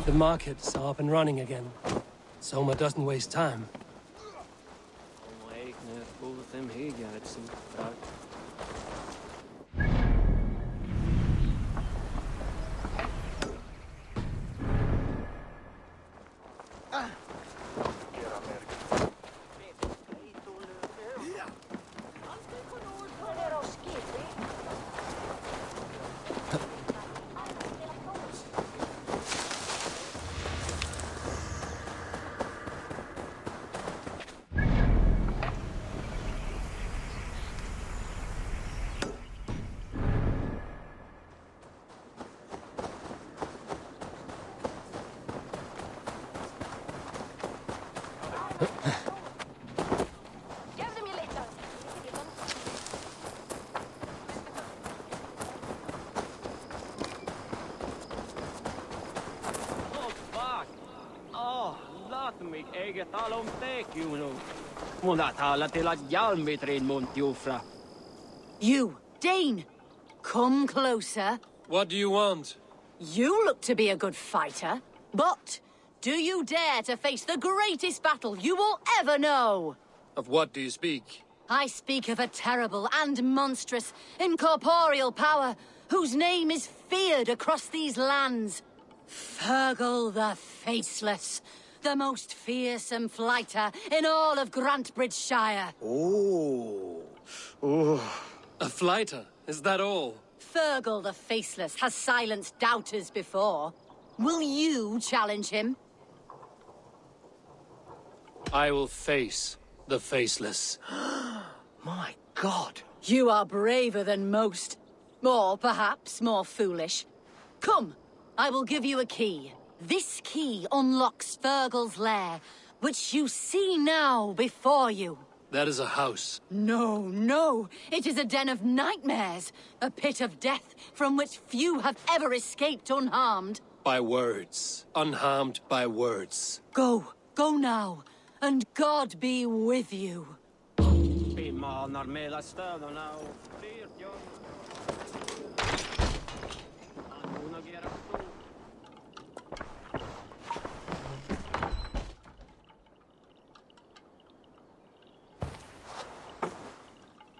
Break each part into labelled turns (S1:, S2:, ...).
S1: The markets are up and running again. Soma doesn't waste time.
S2: You, Dane! Come closer.
S1: What do you want?
S2: You look to be a good fighter, but do you dare to face the greatest battle you will ever know?
S1: Of what do you speak?
S2: I speak of a terrible and monstrous, incorporeal power whose name is feared across these lands. Fergal the Faceless, the most fearsome flighter in all of Grantbridgeshire.
S1: Oh. A flighter, is that all?
S2: Fergal the Faceless has silenced doubters before. Will you challenge him?
S1: I will face the Faceless.
S3: My God!
S2: You are braver than most. Or perhaps more foolish. Come, I will give you a key. This key unlocks Fergal's lair, which you see now before you.
S1: That is a house.
S2: No. It is a den of nightmares. A pit of death from which few have ever escaped unharmed.
S1: By words. Unharmed by words.
S2: Go now. And God be with you.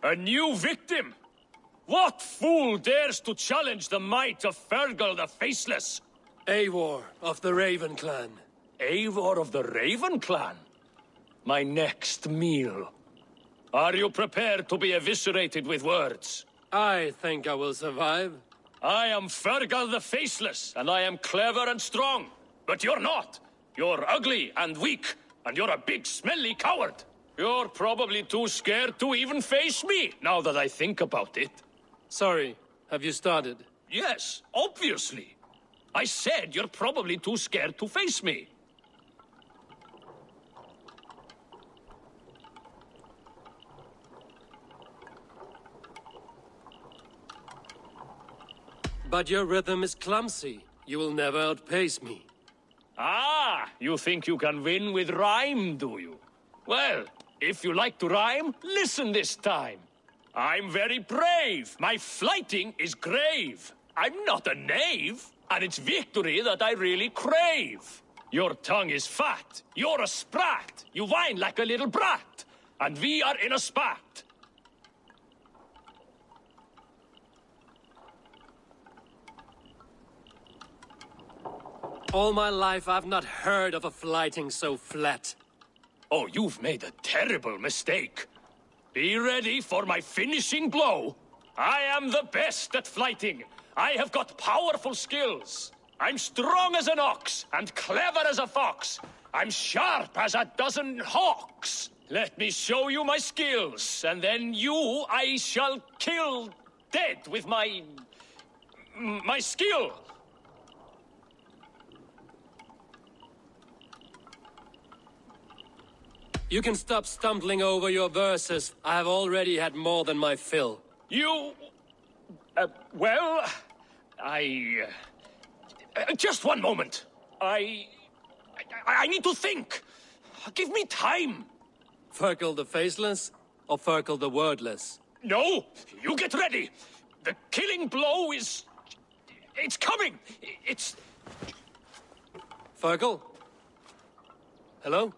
S4: A new victim? What fool dares to challenge the might of Fergal the Faceless?
S1: Eivor of the Raven Clan.
S4: Eivor of the Raven Clan? My next meal. Are you prepared to be eviscerated with words?
S1: I think I will survive.
S4: I am Fergal the Faceless, and I am clever and strong. But you're not. You're ugly and weak, and you're a big smelly coward. You're probably too scared to even face me, now that I think about it.
S1: Sorry, have you started?
S4: Yes, obviously. I said you're probably too scared to face me.
S1: But your rhythm is clumsy. You will never outpace me.
S4: Ah, you think you can win with rhyme, do you? Well, if you like to rhyme, listen this time. I'm very brave. My flighting is grave. I'm not a knave, and it's victory that I really crave. Your tongue is fat. You're a sprat. You whine like a little brat. And we are in a spat.
S1: All my life I've not heard of a flighting so flat.
S4: Oh, you've made a terrible mistake. Be ready for my finishing blow. I am the best at flighting. I have got powerful skills. I'm strong as an ox and clever as a fox. I'm sharp as a dozen hawks. Let me show you my skills, and then you I shall kill dead with my my skill.
S1: You can stop stumbling over your verses. I have already had more than my fill.
S4: You... well... just one moment. I need to think. Give me time.
S1: Ferkel the Faceless or Ferkel the Wordless?
S4: No, you get ready. The killing blow is... it's coming. It's...
S1: Ferkel? Hello?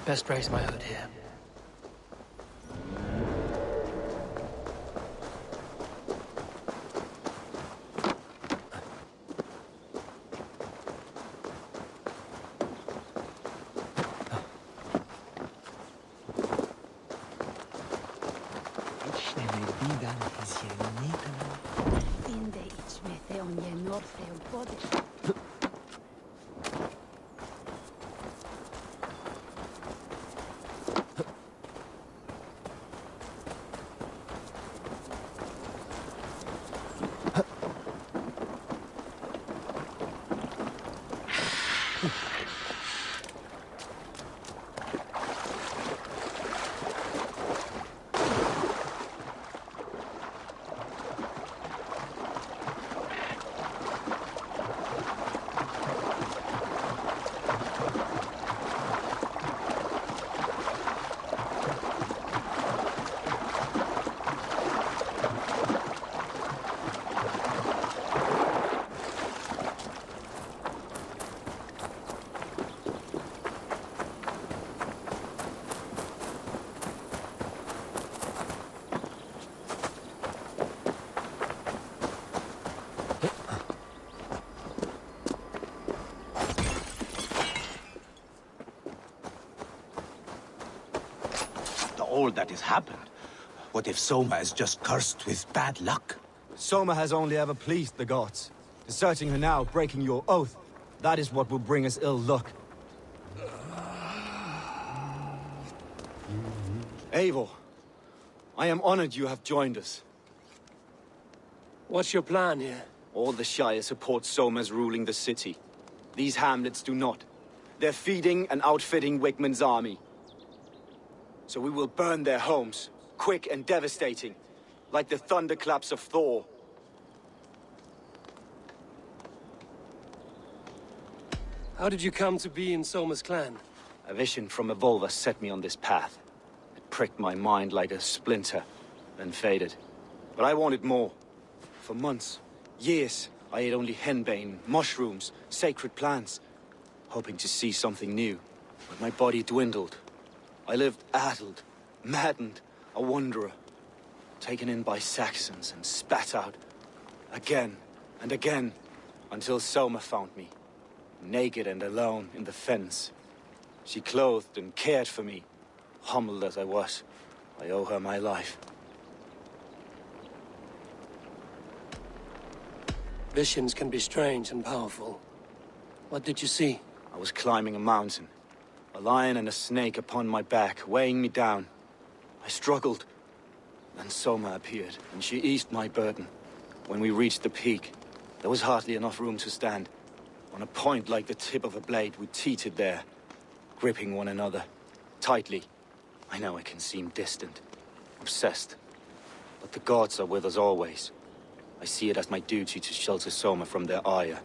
S1: Best raise my hood here.
S3: all that has happened. What if Soma is just cursed with bad luck?
S5: Soma has only ever pleased the gods. Deserting her now, breaking your oath, that is what will bring us ill luck. Eivor, I am honored you have joined us.
S1: What's your plan here?
S5: All the Shire support Soma's ruling the city. These hamlets do not. They're feeding and outfitting Wigmund's army. So we will burn their homes, quick and devastating, like the thunderclaps of Thor.
S1: How did you come to be in Soma's clan?
S5: A vision from Evolva set me on this path. It pricked my mind like a splinter, then faded. But I wanted more. For months, years, I ate only henbane, mushrooms, sacred plants, hoping to see something new. But my body dwindled. I lived addled, maddened, a wanderer, taken in by Saxons and spat out, again and again, until Soma found me, naked and alone in the fens. She clothed and cared for me, humbled as I was. I owe her my life.
S1: Visions can be strange and powerful. What did you see?
S5: I was climbing a mountain, a lion and a snake upon my back, weighing me down. I struggled. Then Soma appeared, and she eased my burden. When we reached the peak, there was hardly enough room to stand. On a point like the tip of a blade, we teetered there, gripping one another, tightly. I know it can seem distant, obsessed, but the gods are with us always. I see it as my duty to shelter Soma from their ire.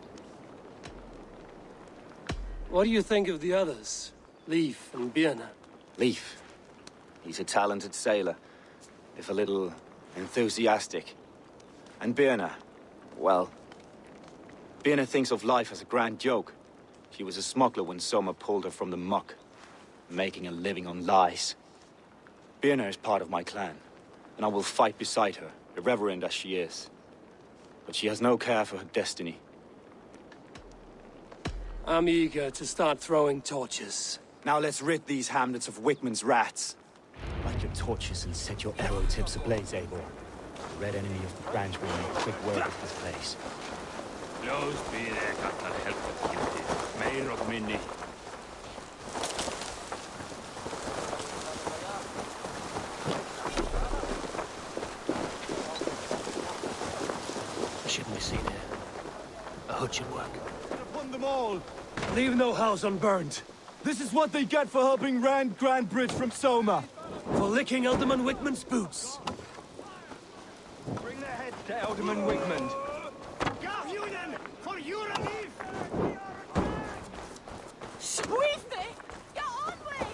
S1: What do you think of the others? Leif and Birna?
S5: Leif. He's a talented sailor, if a little enthusiastic. And Birna, well, Birna thinks of life as a grand joke. She was a smuggler when Soma pulled her from the muck, making a living on lies. Birna is part of my clan, and I will fight beside her, irreverent as she is. But she has no care for her destiny.
S1: I'm eager to start throwing torches.
S5: Now let's rid these hamlets of Wigmund's rats. Light your torches and set your arrow tips ablaze, Eivor. The red enemy of the branch will make quick work of this place.
S4: Blows be there, kattar helpet kilti. Meir og minni.
S1: What shouldn't we see there? A hood should work.
S5: Upon them all!
S1: Leave no house unburned.
S5: This is what they get for helping Rand Grandbridge from Soma.
S1: For licking Alderman Wigmund's boots.
S5: Bring their heads to Alderman Wigmund.
S3: For your relief!
S2: Squeeze it! Get on with!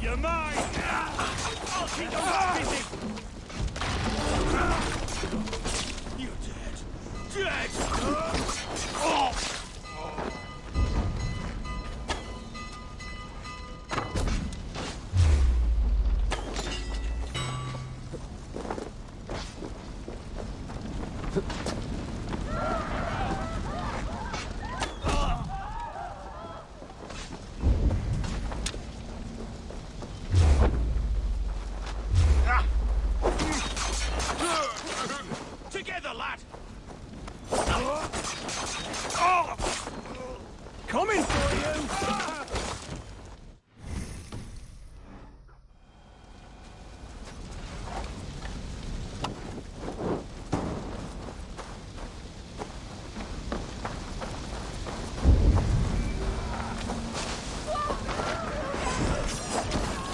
S4: You're mine! I'll keep you busy! You're dead! Dead! Oh! Together, lad! Coming for you!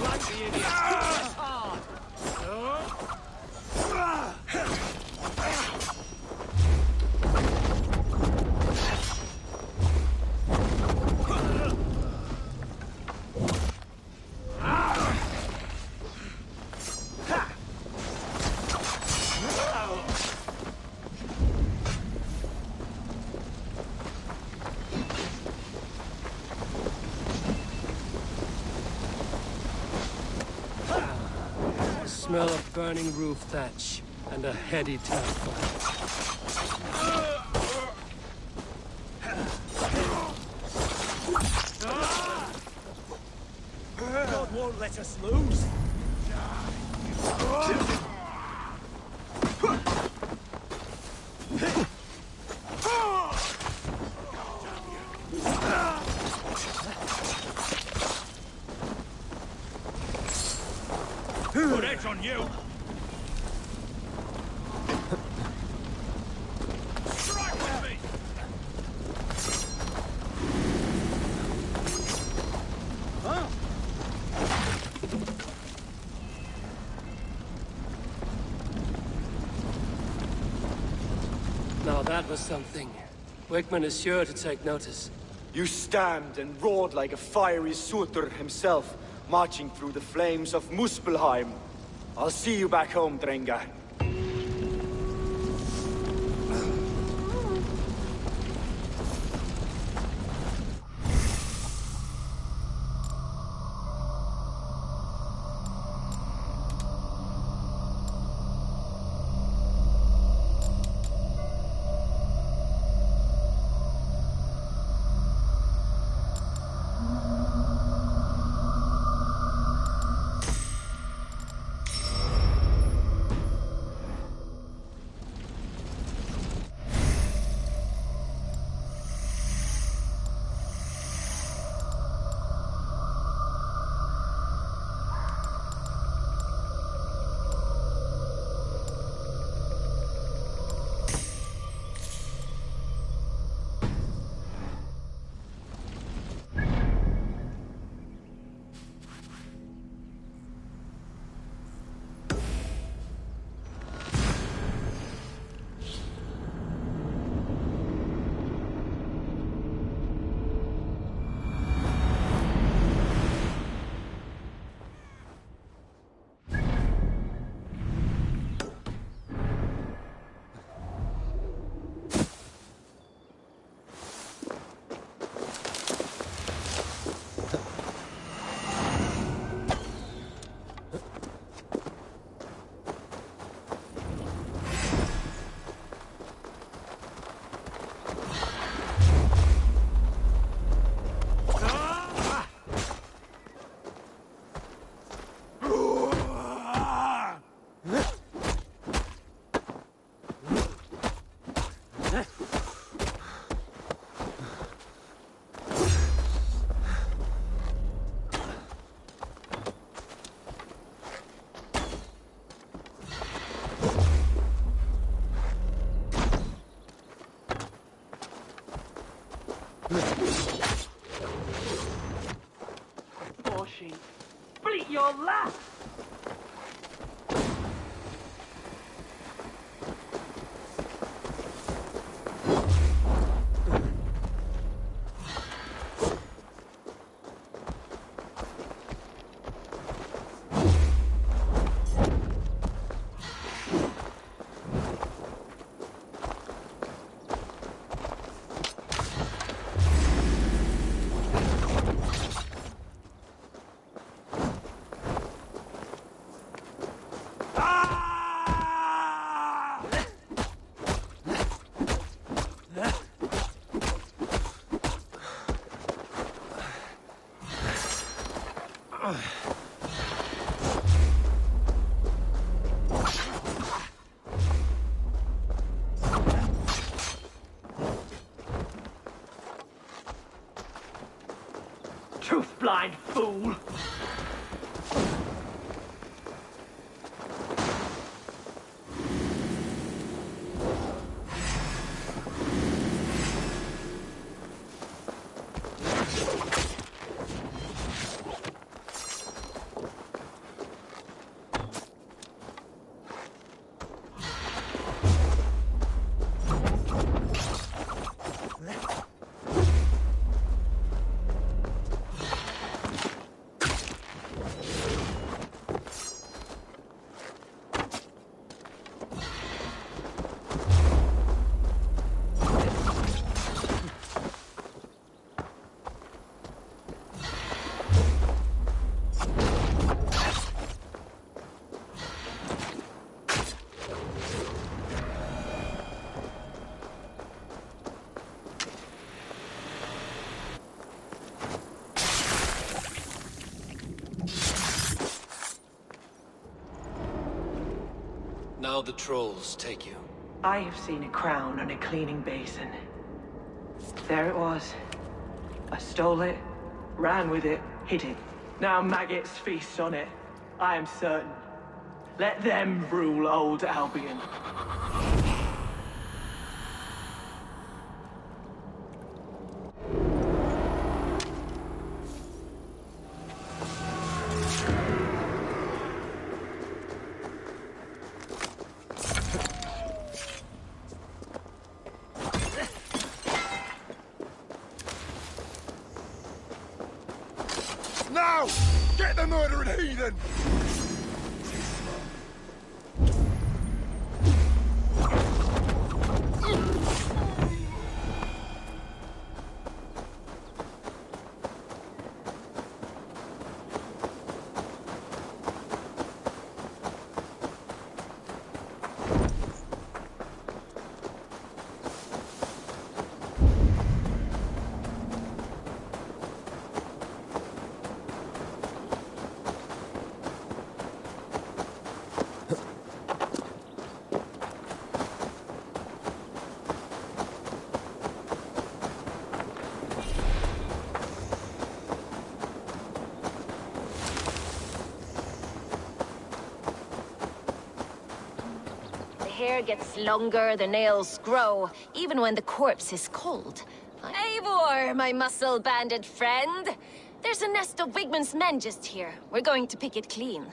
S4: Like the idiot! That's hard!
S1: The smell of burning roof thatch. and a heady task.
S6: God won't let us lose.
S4: Good edge on you. Strike with me.
S1: Now that was something. Wickman is sure to take notice.
S5: You stand and roared like a fiery Surtur himself, marching through the flames of Muspelheim. I'll see you back home, Drenga.
S6: Bullshit. Bleat your laugh! Truth-blind fool!
S1: Now the trolls take you.
S7: I have seen a crown on a cleaning basin. There it was. I stole it, ran with it, hid it. Now maggots feast on it. I am certain. Let them rule old Albion.
S8: Now! Get the murdering heathen!
S2: The hair gets longer, the nails grow, even when the corpse is cold. Eivor, my muscle-banded friend! There's a nest of Wigman's men just here. We're going to pick it clean.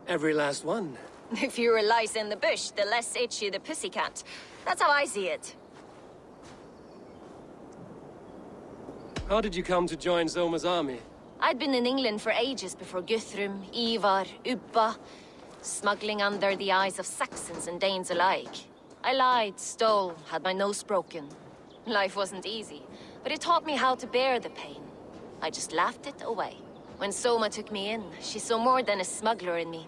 S1: Every last one.
S2: The fewer lice in the bush, the less itchy the pussycat. That's how I see it.
S1: How did you come to join Zoma's army?
S2: I'd been in England for ages before Guthrum, Ivar, Ubba, smuggling under the eyes of Saxons and Danes alike. I lied, stole, had my nose broken. Life wasn't easy, but it taught me how to bear the pain. I just laughed it away. When Soma took me in, she saw more than a smuggler in me.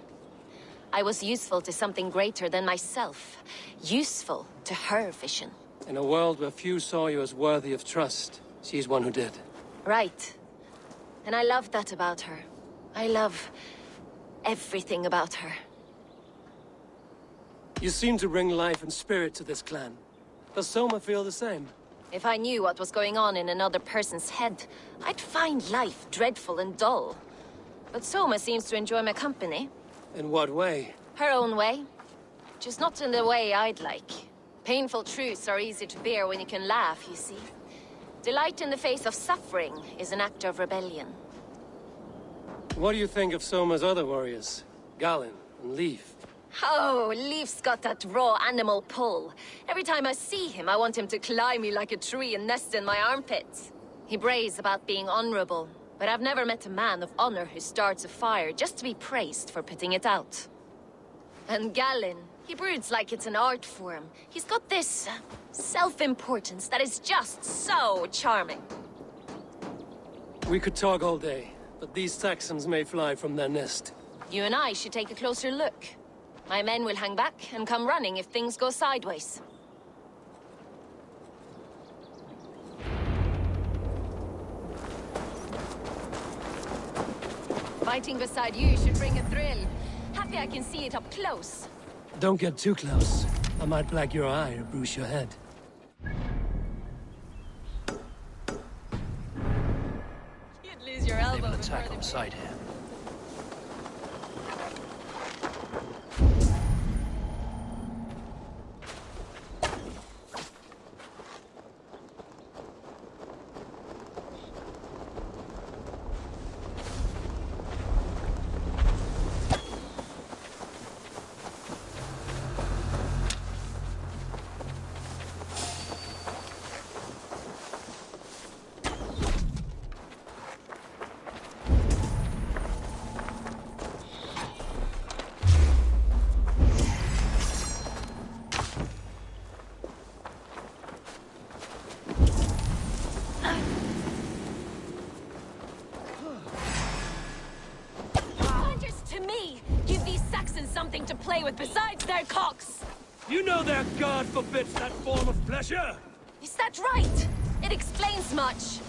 S2: I was useful to something greater than myself. Useful to her vision.
S1: In a world where few saw you as worthy of trust, she's one who did.
S2: Right. And I love that about her. I love everything about her.
S1: You seem to bring life and spirit to this clan. Does Soma feel the same?
S2: If I knew what was going on in another person's head, I'd find life dreadful and dull. But Soma seems to enjoy my company.
S1: In what way?
S2: Her own way. Just not in the way I'd like. Painful truths are easy to bear when you can laugh, you see. Delight in the face of suffering is an act of rebellion.
S1: What do you think of Soma's other warriors? Galen and Leaf?
S2: Oh, Leaf's got that raw animal pull. Every time I see him, I want him to climb me like a tree and nest in my armpits. He brays about being honorable, but I've never met a man of honor who starts a fire just to be praised for putting it out. And Galen, he broods like it's an art form. He's got this self-importance that is just so charming.
S1: We could talk all day, but these Saxons may fly from their nest.
S2: You and I should take a closer look. My men will hang back and come running if things go sideways. Fighting beside you should bring a thrill. Happy I can see it up close.
S1: Don't get too close. I might black your eye or bruise your head.
S2: You'd lose your elbow.
S1: They will attack on sight here.
S2: Something to play with besides their cocks!
S6: You know their god forbids that form of pleasure!
S2: Is that right? It explains much.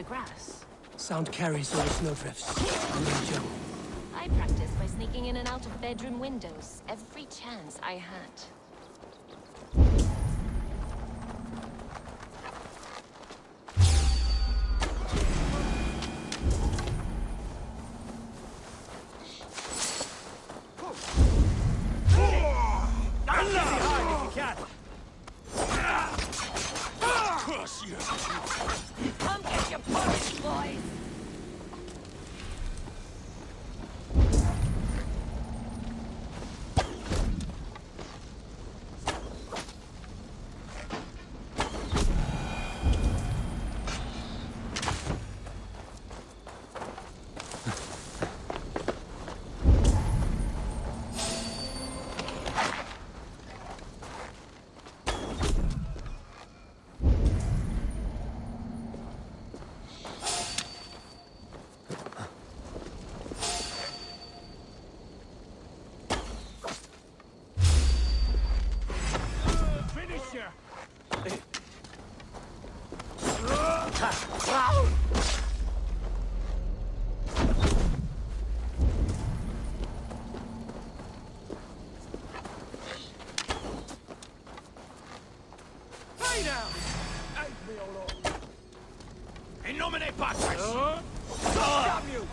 S2: grass.
S1: Sound carries over snowdrifts. I'm in jungle.
S2: I practice by sneaking in and out of bedroom windows every chance I had. Come get your punch, boys!
S6: In nomine Patris! Damn you!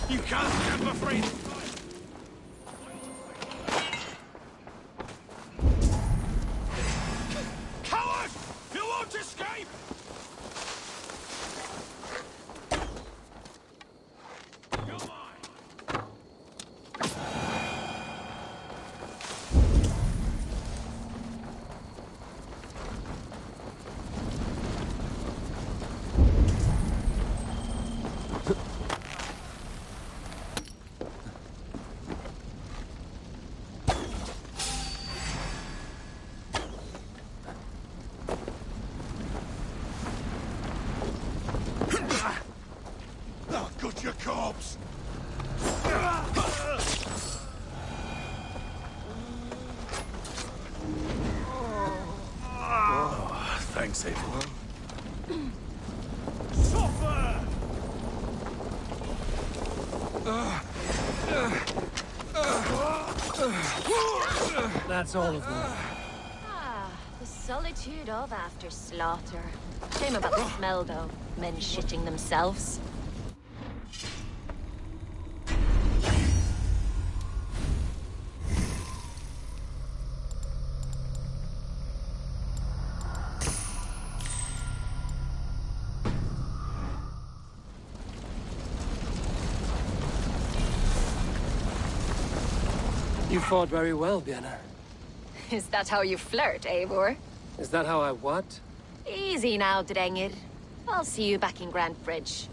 S6: You can't stand for free! Coward! You won't escape! You're mine!
S8: I'll cut your corpse! Oh, thanks, Eivor.
S6: Suffer!
S1: That's all of them.
S2: Ah, the solitude of after slaughter. Shame about the smell, though. Men shitting themselves.
S1: You fought very well, Björnar.
S2: Is that how you flirt, Eivor?
S1: Is that how I what?
S2: Easy now, Drengir. I'll see you back in Grand Bridge.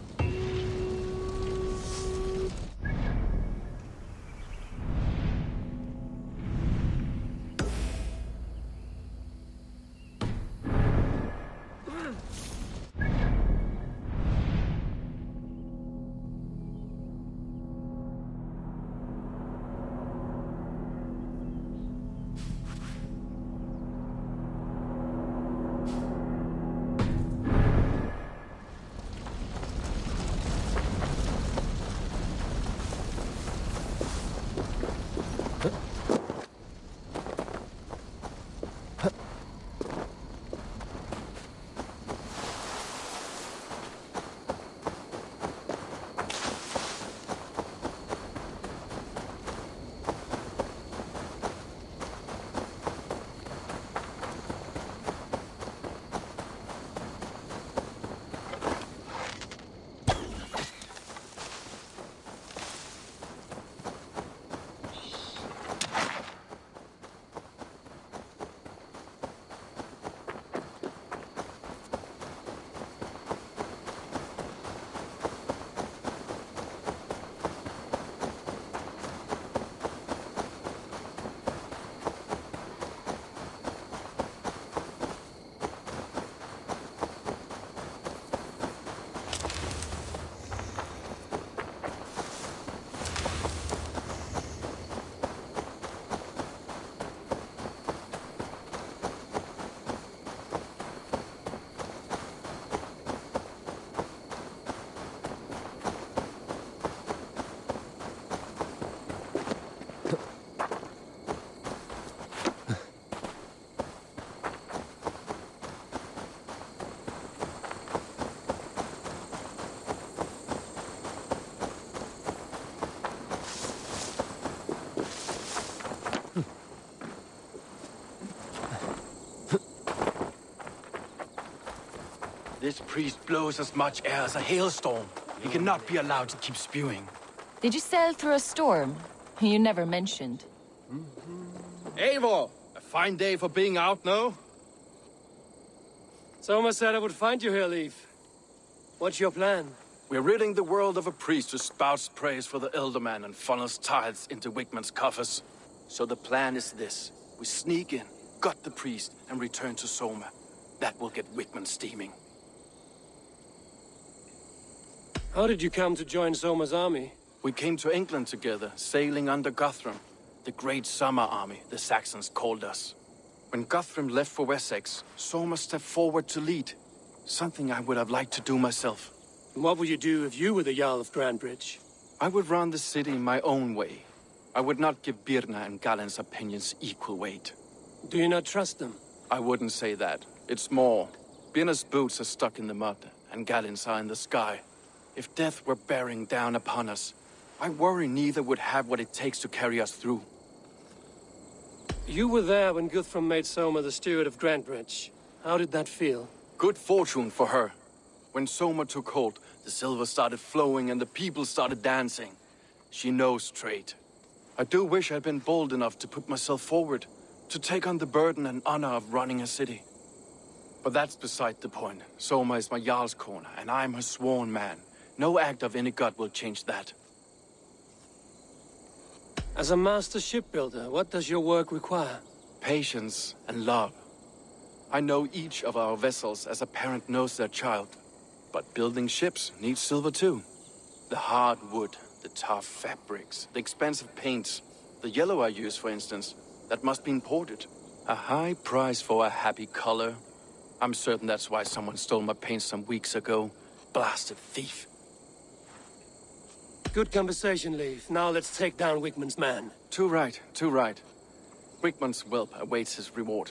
S9: This priest blows as much air as a hailstorm. He cannot be allowed to keep spewing.
S10: Did you sail through a storm? You never mentioned.
S9: Eivor! A fine day for being out, no?
S1: Soma said I would find you here, Leif. What's your plan?
S9: We're ridding the world of a priest who spouts praise for the Elderman and funnels tithes into Wickman's coffers. So the plan is this. We sneak in, gut the priest, and return to Soma. That will get Wickman steaming.
S1: How did you come to join Soma's army?
S9: We came to England together, sailing under Guthrum. The Great Summer Army, the Saxons called us. When Guthrum left for Wessex, Soma stepped forward to lead. Something I would have liked to do myself.
S1: And what would you do if you were the Jarl of Grandbridge?
S9: I would run the city my own way. I would not give Birna and Galen's opinions equal weight.
S1: Do you not trust them?
S9: I wouldn't say that. It's more. Birna's boots are stuck in the mud, and Galen's are in the sky. If death were bearing down upon us, I worry neither would have what it takes to carry us through.
S1: You were there when Guthrum made Soma the steward of Grandbridge. How did that feel?
S9: Good fortune for her. When Soma took hold, the silver started flowing and the people started dancing. She knows trade. I do wish I'd been bold enough to put myself forward, to take on the burden and honor of running a city. But that's beside the point. Soma is my Jarl's corner, and I'm her sworn man. No act of any god will change that.
S1: As a master shipbuilder, what does your work require?
S9: Patience and love. I know each of our vessels as a parent knows their child. But building ships needs silver too. The hard wood, the tough fabrics, the expensive paints. The yellow I use, for instance, that must be imported. A high price for a happy color. I'm certain that's why someone stole my paint some weeks ago. Blasted thief.
S1: Good conversation, Leif. Now let's take down Wickman's man.
S9: Too right, too right. Wickman's whelp awaits his reward.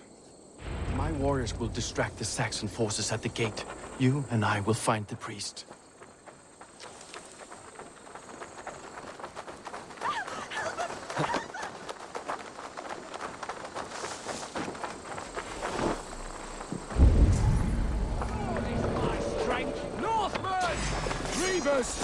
S9: My warriors will distract the Saxon forces at the gate. You and I will find the priest.
S6: Northmen! Reavers!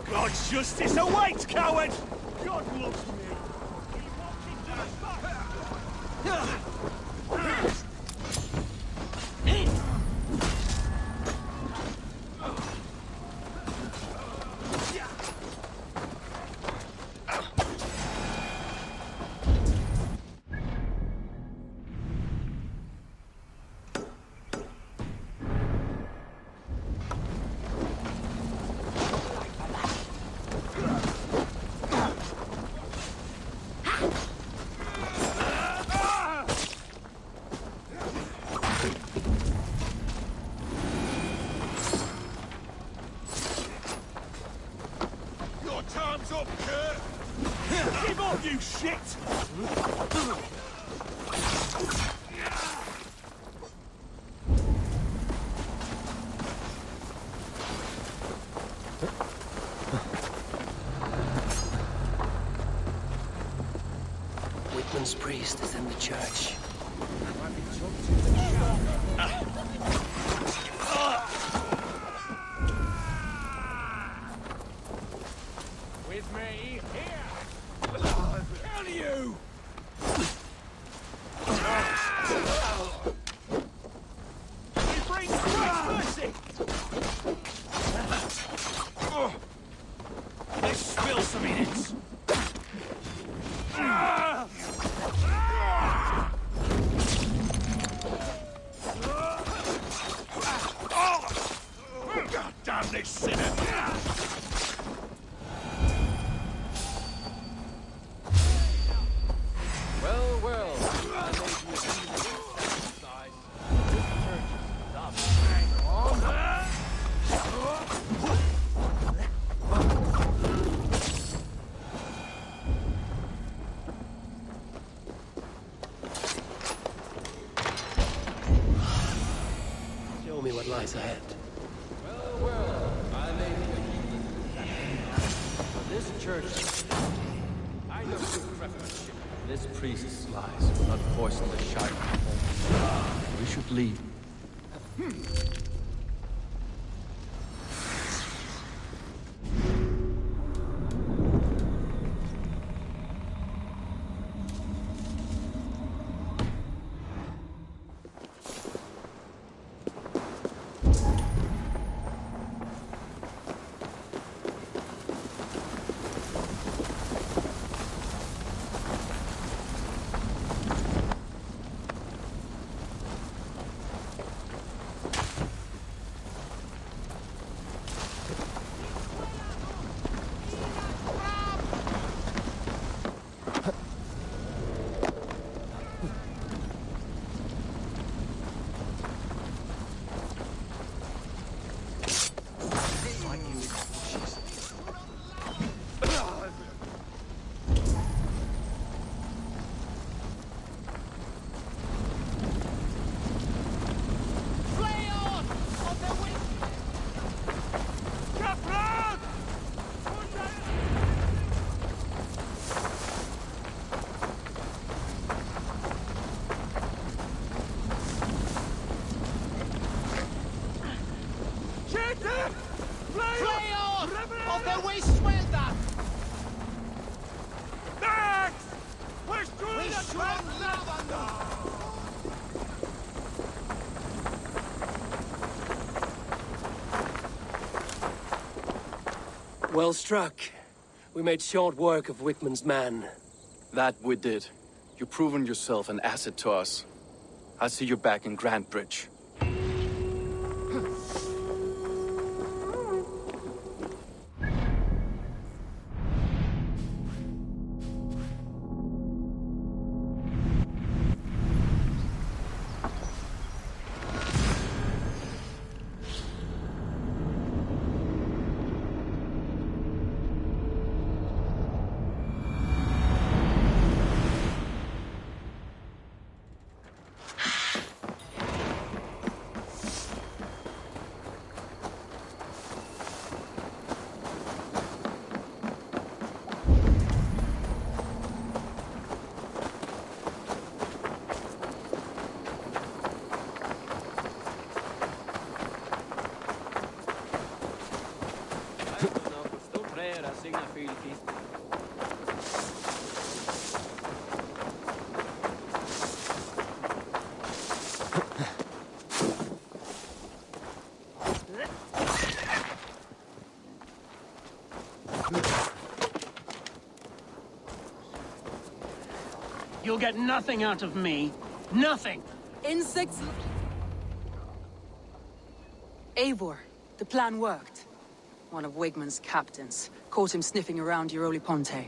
S8: God's justice awaits, coward! God loves me. Time's up, Kurt! Give up, you shit!
S1: Wigman's priest is in the church.
S6: With me, here! Kill you! We bring Christ's mercy! Let's spill some innards! God damn this sinner!
S9: Well, well. I made you a size. This church is dumb.
S1: Show me what lies ahead.
S9: Well, well. I made you a this church. I know your craftsmanship. This priest's lies will not poison the Shire. We should leave.
S1: Well struck. We made short work of Wigman's man.
S9: That we did. You've proven yourself an asset to us. I'll see you back in Grantbridge.
S6: You'll get nothing out of me. Nothing!
S11: Insects... Eivor, the plan worked. One of Wigman's captains caught him sniffing around Euroli Ponte.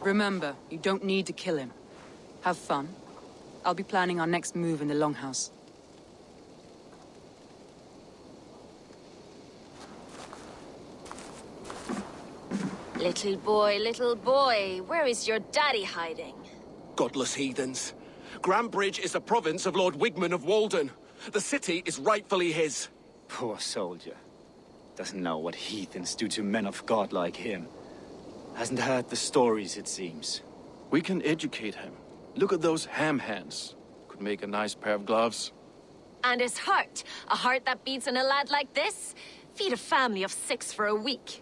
S11: Remember, you don't need to kill him. Have fun. I'll be planning our next move in the Longhouse.
S10: Little boy, where is your daddy hiding?
S12: Godless heathens. Grantbridge is a province of Lord Wigman of Walden. The city is rightfully his.
S5: Poor soldier. Doesn't know what heathens do to men of God like him. Hasn't heard the stories, it seems.
S9: We can educate him. Look at those ham hands. Could make a nice pair of gloves.
S10: And his heart. A heart that beats in a lad like this. Feed a family of 6 for a week.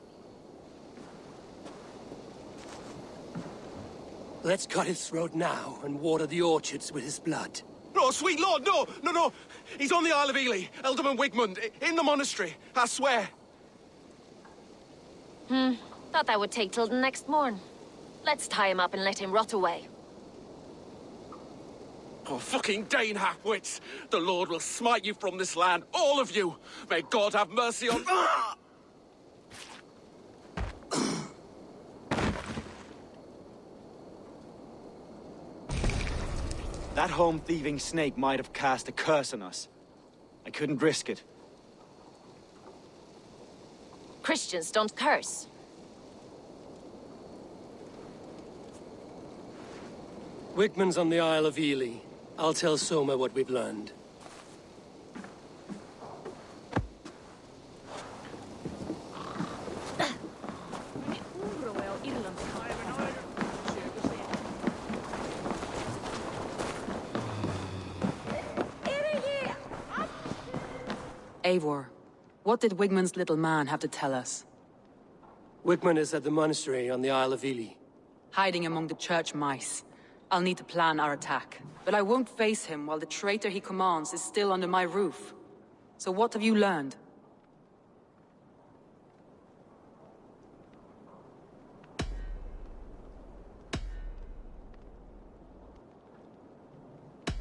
S1: Let's cut his throat now and water the orchards with his blood.
S12: Oh, sweet lord, no, no, no. He's on the Isle of Ely, Ealdorman Wigmund, in the monastery, I swear.
S10: Thought that would take till the next morn. Let's tie him up and let him rot away.
S12: Oh, fucking Dane halfwits! The Lord will smite you from this land, all of you! May God have mercy on...
S5: That home-thieving snake might have cast a curse on us. I couldn't risk it.
S10: Christians don't curse.
S1: Wigman's on the Isle of Ely. I'll tell Soma what we've learned.
S11: Eivor, what did Wigmund's little man have to tell us?
S1: Wigman is at the monastery on the Isle of Ely.
S11: Hiding among the church mice. I'll need to plan our attack. But I won't face him while the traitor he commands is still under my roof. So what have you learned?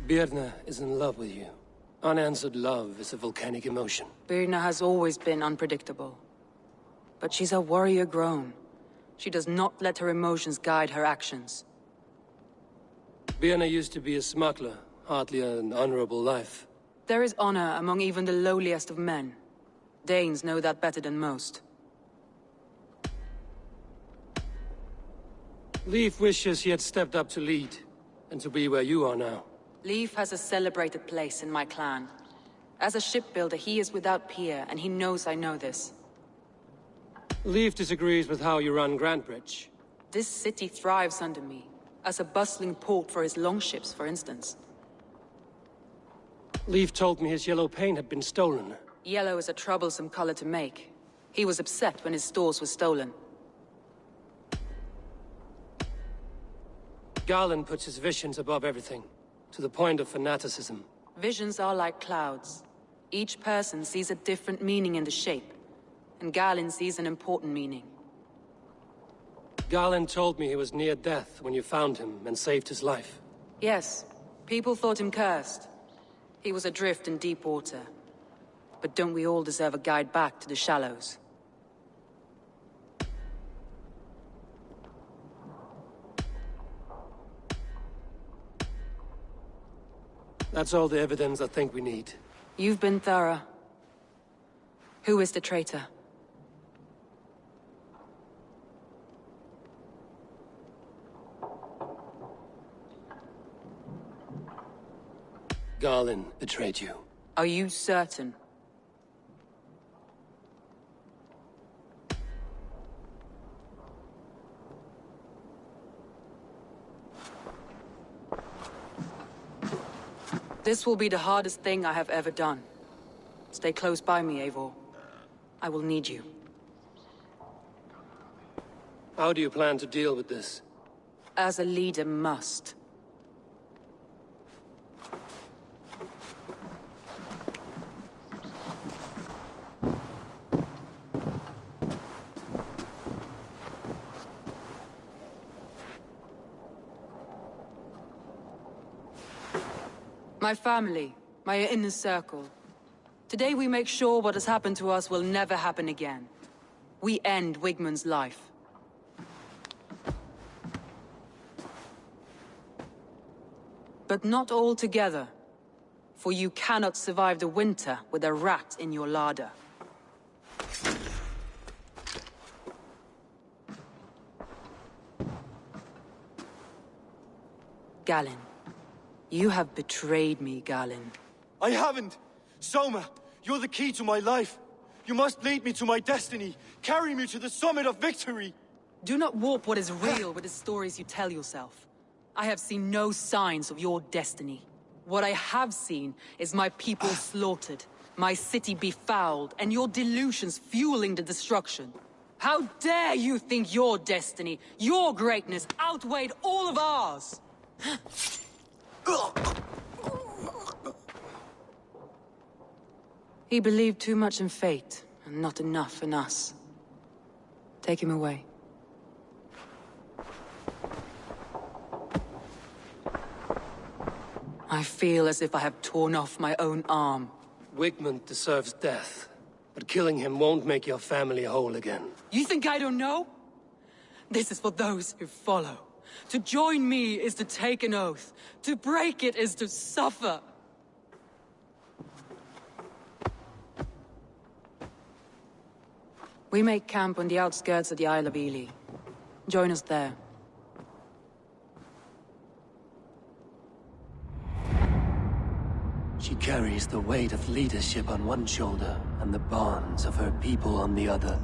S1: Birna is in love with you. Unanswered love is a volcanic emotion.
S11: Birna has always been unpredictable. But she's a warrior grown. She does not let her emotions guide her actions.
S1: Birna used to be a smuggler, hardly an honorable life.
S11: There is honor among even the lowliest of men. Danes know that better than most.
S1: Leif wishes he had stepped up to lead, and to be where you are now.
S11: Leif has a celebrated place in my clan. As a shipbuilder, he is without peer, and he knows I know this.
S1: Leif disagrees with how you run Grantbridge.
S11: This city thrives under me. As a bustling port for his longships, for instance.
S1: Leif told me his yellow paint had been stolen.
S11: Yellow is a troublesome color to make. He was upset when his stores were stolen.
S1: Garland puts his visions above everything, to the point of fanaticism.
S11: Visions are like clouds. Each person sees a different meaning in the shape, and Garland sees an important meaning.
S1: Garland told me he was near death when you found him and saved his life.
S11: Yes, people thought him cursed. He was adrift in deep water. But don't we all deserve a guide back to the shallows?
S1: That's all the evidence I think we need.
S11: You've been thorough. Who is the traitor?
S1: Garland betrayed you.
S11: Are you certain? This will be the hardest thing I have ever done. Stay close by me, Eivor. I will need you.
S1: How do you plan to deal with this?
S11: As a leader must. My family, my inner circle. Today we make sure what has happened to us will never happen again. We end Wigmund's life. But not all together. For you cannot survive the winter with a rat in your larder. Galen. You have betrayed me, Galen.
S5: I haven't! Soma, you're the key to my life. You must lead me to my destiny. Carry me to the summit of victory.
S11: Do not warp what is real with the stories you tell yourself. I have seen no signs of your destiny. What I have seen is my people slaughtered, my city befouled, and your delusions fueling the destruction. How dare you think your destiny, your greatness, outweighed all of ours? He believed too much in fate, and not enough in us. Take him away. I feel as if I have torn off my own arm.
S1: Wigmund deserves death, but killing him won't make your family whole again.
S11: You think I don't know? This is for those who follow. To join me is to take an oath. To break it is to suffer. We make camp on the outskirts of the Isle of Ely. Join us there.
S1: She carries the weight of leadership on one shoulder and the bonds of her people on the other.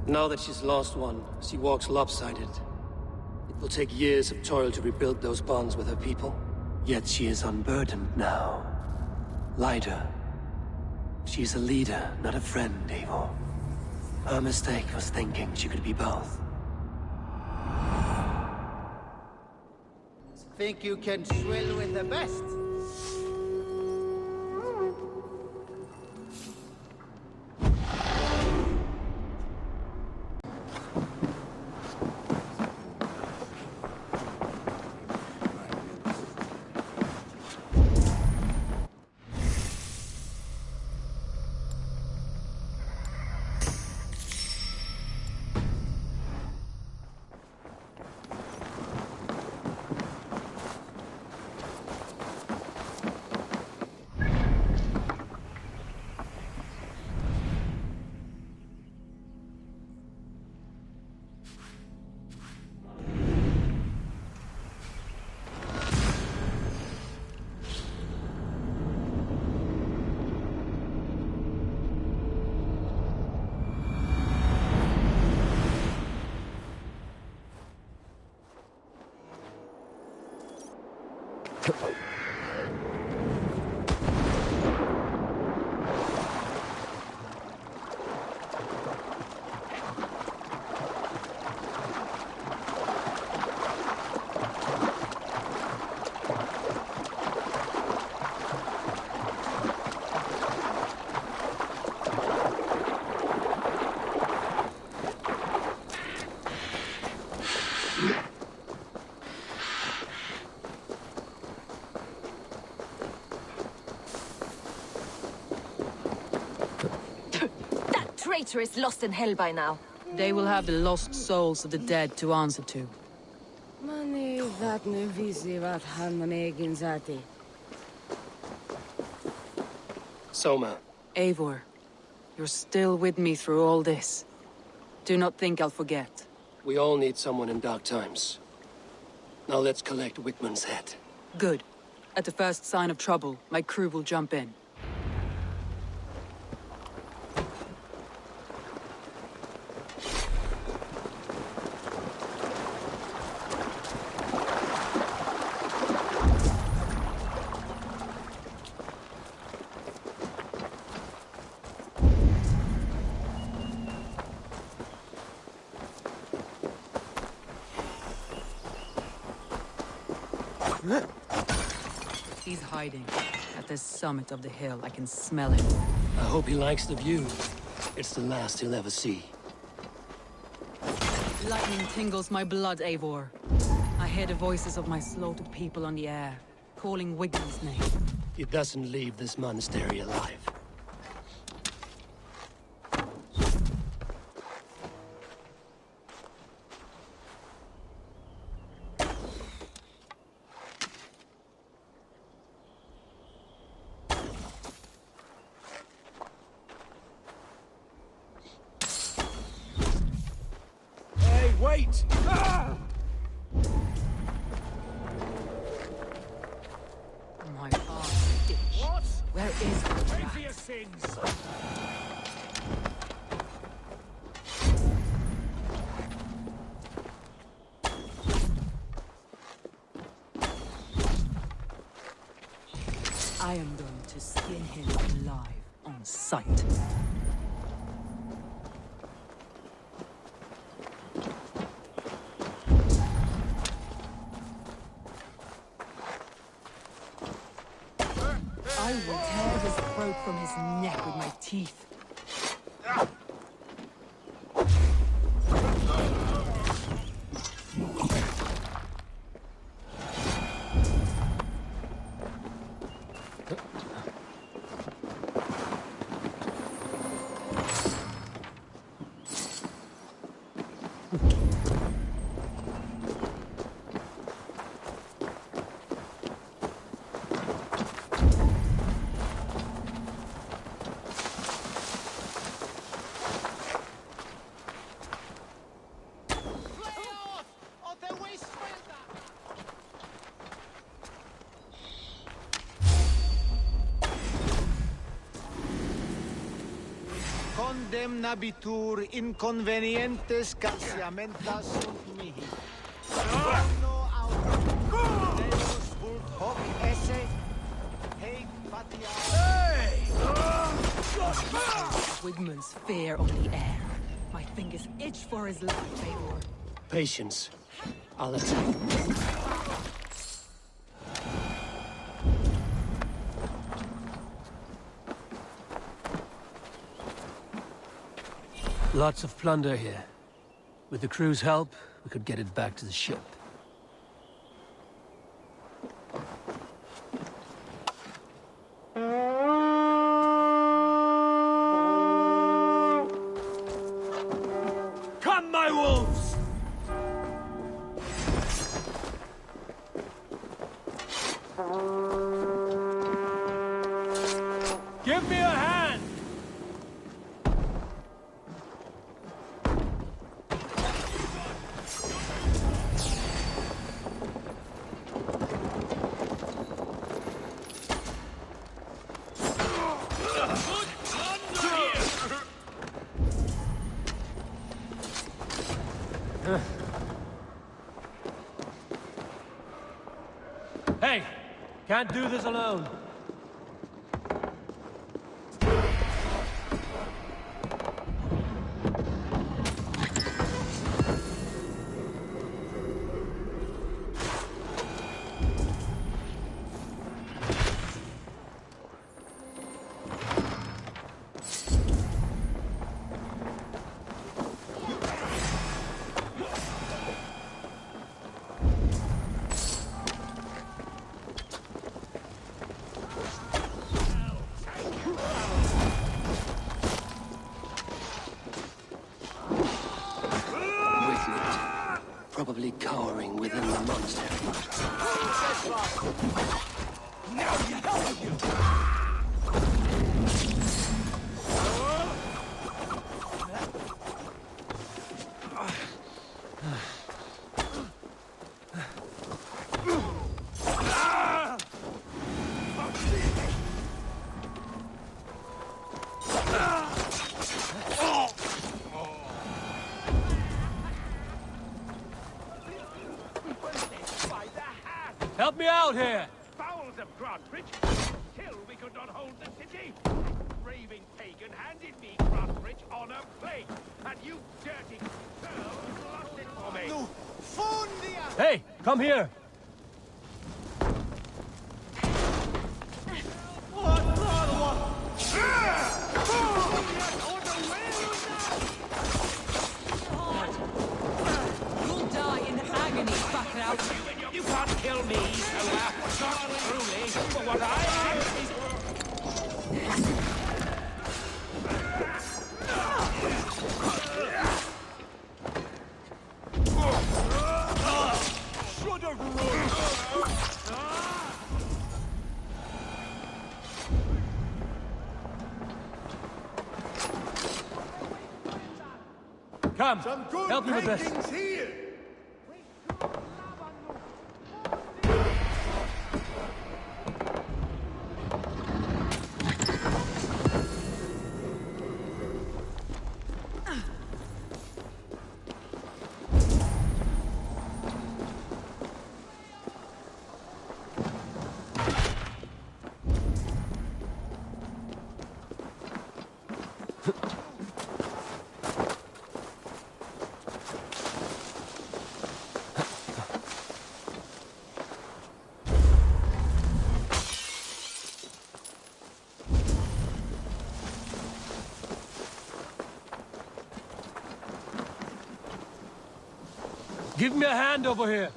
S1: Now that she's lost one, she walks lopsided. It will take years of toil to rebuild those bonds with her people. Yet she is unburdened now. Lighter. She's a leader, not a friend, Eivor. Her mistake was thinking she could be both.
S3: Think you can swill with the best?
S10: Traitor is lost in hell by now.
S11: They will have the lost souls of the dead to answer to.
S1: Soma.
S11: Eivor, you're still with me through all this. Do not think I'll forget.
S1: We all need someone in dark times. Now let's collect Wigmund's head.
S11: Good. At the first sign of trouble, my crew will jump in. He's hiding. At the summit of the hill, I can smell him.
S1: I hope he likes the view. It's the last he'll ever see.
S11: Lightning tingles my blood, Eivor. I hear the voices of my slaughtered people on the air, calling Wigmund's name.
S1: He doesn't leave this monastery alive.
S8: Wait! Ah!
S11: My heart ditch.
S8: What?
S11: Where is the
S8: Pay
S11: rat?
S8: for your sins!
S11: I am going to skin him alive on sight. I will tear his throat from his neck with my teeth.
S3: Condemnabitur inconvenientes calciamentas sunt mihi. No Deus vult hoc esse, hei fatia.
S11: Wigman's fear on the air. My fingers itch for his life, Eivor.
S1: Patience. I'll attack. Lots of plunder here. With the crew's help, we could get it back to the ship.
S6: Come, my wolves! Give me a hand!
S1: Hey! Can't do this alone. Probably cowering within the monastery.
S6: Help me out here!
S8: Bowels of Grantbridge! Till we could not hold the city! Raving pagan handed me Grantbridge on a plate, and you dirty girl lost it for me!
S3: No, Fundia!
S1: Hey, come here!
S11: You'll die in agony, Backrout.
S8: You can't kill me, Noah! Not truly, for what I am is...
S6: Should have run!
S1: Come, help me with this.
S8: Here!
S6: Give me a hand over here.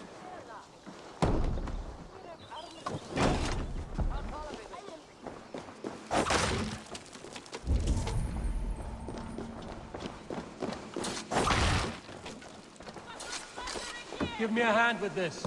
S6: Give me a hand with this.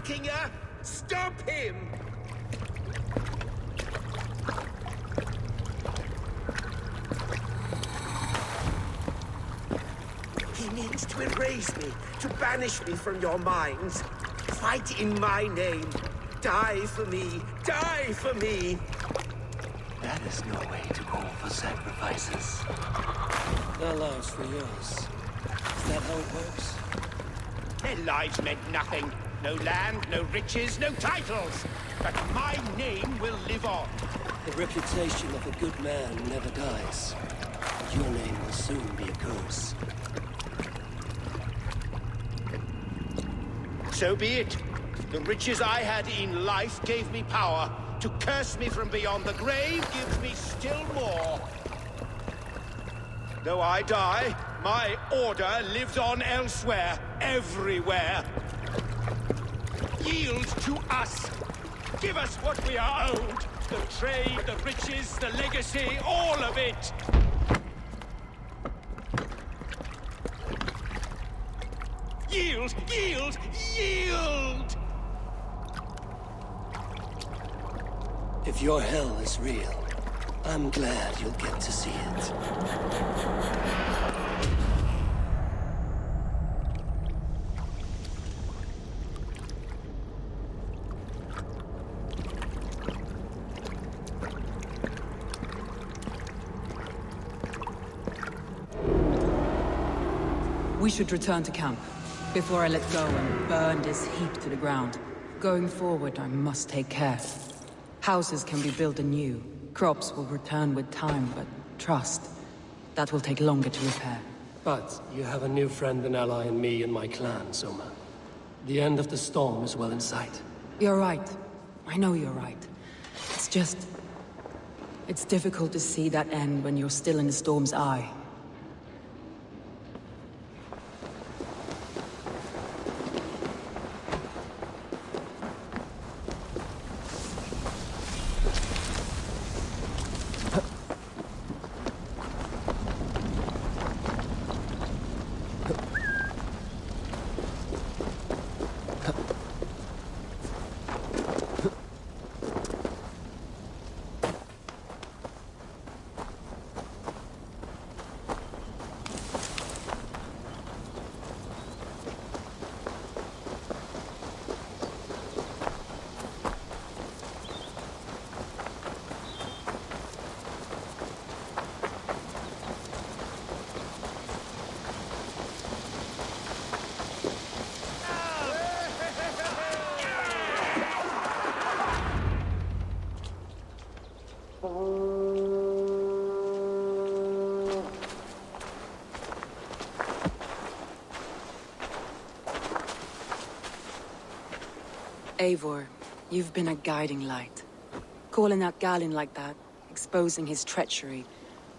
S8: Vikinger! Stop him! He means to erase me, to banish me from your minds. Fight in my name. Die for me. Die for me.
S1: That is no way to call for sacrifices. Their lives for yours. Is that how it works?
S8: Their lives meant nothing. No land, no riches, no titles. But my name will live on.
S1: The reputation of a good man never dies. Your name will soon be a curse.
S8: So be it. The riches I had in life gave me power. To curse me from beyond the grave gives me still more. Though I die, my order lives on elsewhere, everywhere. Yield to us. Give us what we are owed. The trade, the riches, the legacy, all of it. Yield, yield, yield!
S1: If your hell is real, I'm glad you'll get to see it.
S11: We should return to camp, before I let go and burn this heap to the ground. Going forward, I must take care. Houses can be built anew. Crops will return with time, but trust, that will take longer to repair.
S1: But you have a new friend and ally in me and my clan, Soma. The end of the storm is well in sight.
S11: You're right. I know you're right. It's just... it's difficult to see that end when you're still in the storm's eye. Eivor, you've been a guiding light. Calling out Galin like that, exposing his treachery,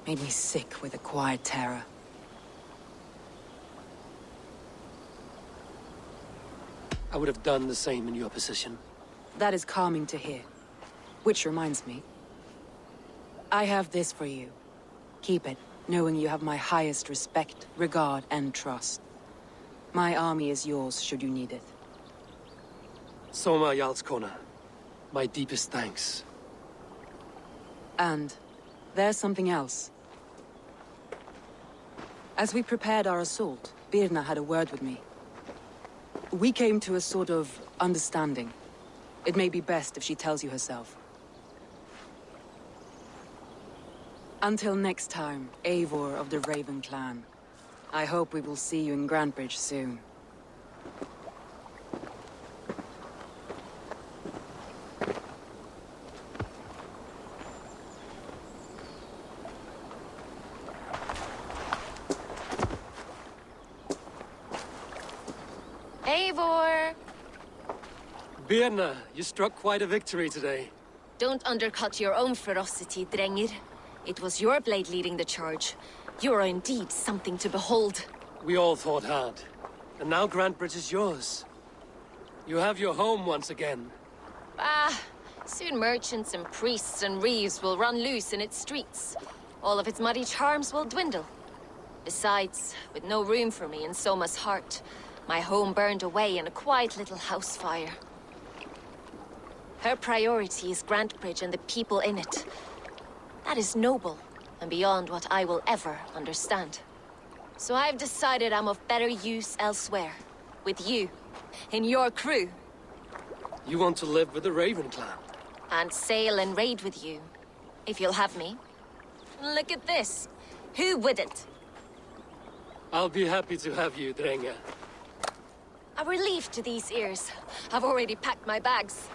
S11: made me sick with a quiet terror.
S1: I would have done the same in your position.
S11: That is calming to hear. Which reminds me. I have this for you. Keep it, knowing you have my highest respect, regard, and trust. My army is yours, should you need it.
S1: Soma Jarlskona, my deepest thanks.
S11: And there's something else. As we prepared our assault, Birna had a word with me. We came to a sort of understanding. It may be best if she tells you herself. Until next time, Eivor of the Raven clan. I hope we will see you in Grantebridge soon.
S10: Eivor!
S1: Birna, you struck quite a victory today.
S10: Don't undercut your own ferocity, Drengir. It was your blade leading the charge. You are indeed something to behold.
S1: We all fought hard. And now Grantebridge is yours. You have your home once again.
S10: Soon merchants and priests and reeves will run loose in its streets. All of its muddy charms will dwindle. Besides, with no room for me in Soma's heart, my home burned away in a quiet little house fire. Her priority is Grantebridge and the people in it. That is noble, and beyond what I will ever understand. So I've decided I'm of better use elsewhere. With you. In your crew.
S1: You want to live with the Raven clan?
S10: And sail and raid with you. If you'll have me. Look at this. Who wouldn't?
S1: I'll be happy to have you, Drenga.
S10: A relief to these ears. I've already packed my bags.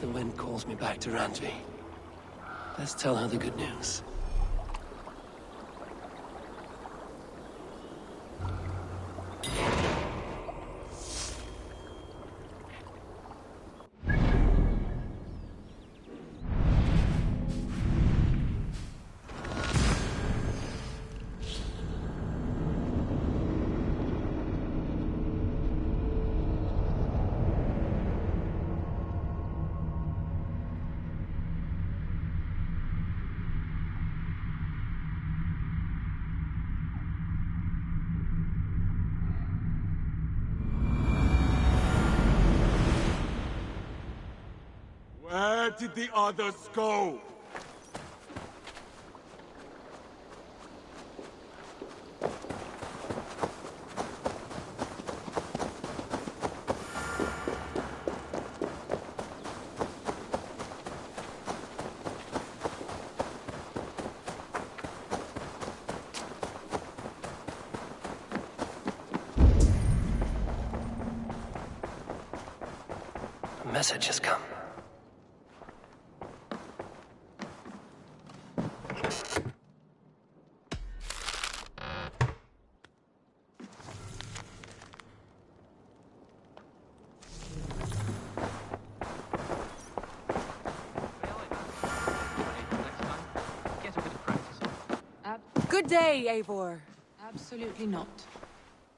S1: The wind calls me back to Randvi. Let's tell her the good news.
S6: did the others go?
S1: A message has come.
S11: Good day, Eivor. Absolutely not.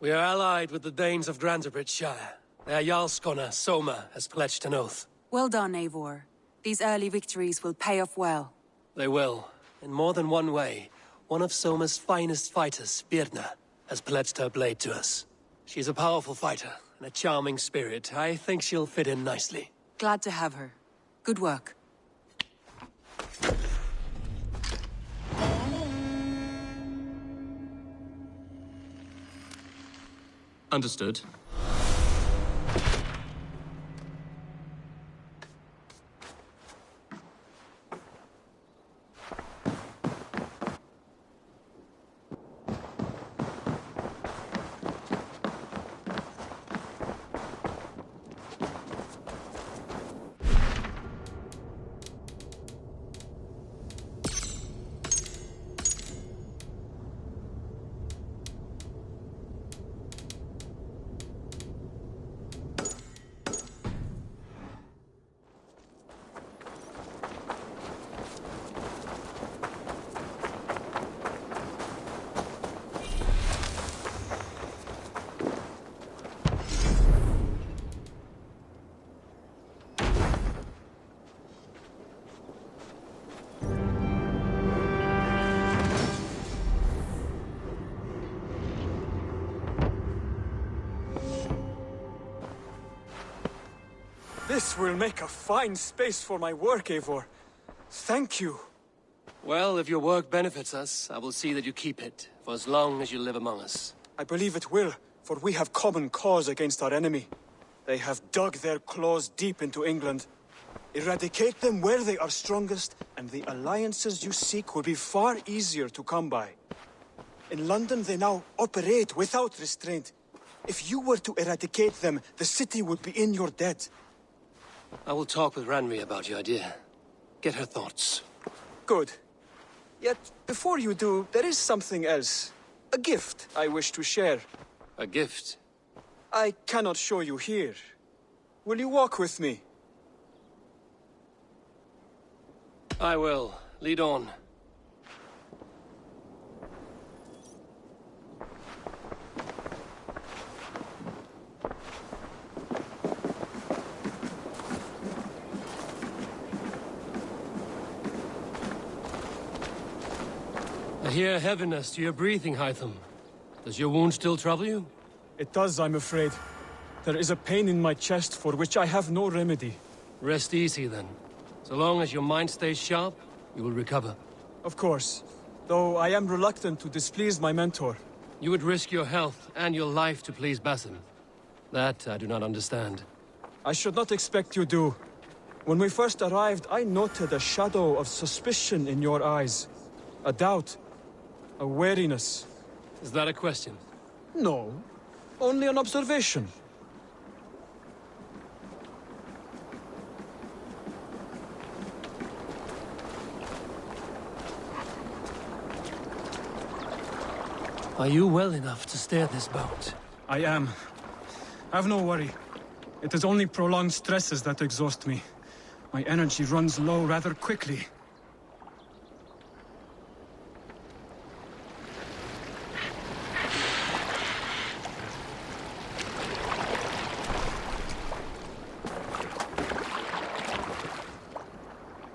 S1: We are allied with the Danes of Grantabridge Shire. Their Jarlskona, Soma, has pledged an oath.
S11: Well done, Eivor. These early victories will pay off well.
S1: They will. In more than one way. One of Soma's finest fighters, Birna, has pledged her blade to us. She's a powerful fighter and a charming spirit. I think she'll fit in nicely.
S11: Glad to have her. Good work.
S13: Understood.
S6: This will make a fine space for my work, Eivor. Thank you.
S1: Well, if your work benefits us, I will see that you keep it, for as long as you live among us.
S6: I believe it will, for we have common cause against our enemy. They have dug their claws deep into England. Eradicate them where they are strongest, and the alliances you seek will be far easier to come by. In London, they now operate without restraint. If you were to eradicate them, the city would be in your debt.
S1: I will talk with Ranri about your idea. Get her thoughts.
S6: Good. Yet, before you do, there is something else. A gift I wish to share.
S1: A gift?
S6: I cannot show you here. Will you walk with me?
S1: I will. Lead on. I hear heaviness to your breathing, Hytham. Does your wound still trouble you?
S6: It does, I'm afraid. There is a pain in my chest for which I have no remedy.
S1: Rest easy, then. So long as your mind stays sharp, you will recover.
S6: Of course. Though I am reluctant to displease my mentor.
S1: You would risk your health and your life to please Basim. That I do not understand.
S6: I should not expect you do. When we first arrived, I noted a shadow of suspicion in your eyes. A doubt. A wariness.
S1: Is that a question?
S6: No. Only an observation.
S1: Are you well enough to steer this boat?
S6: I am. Have no worry. It is only prolonged stresses that exhaust me. My energy runs low rather quickly.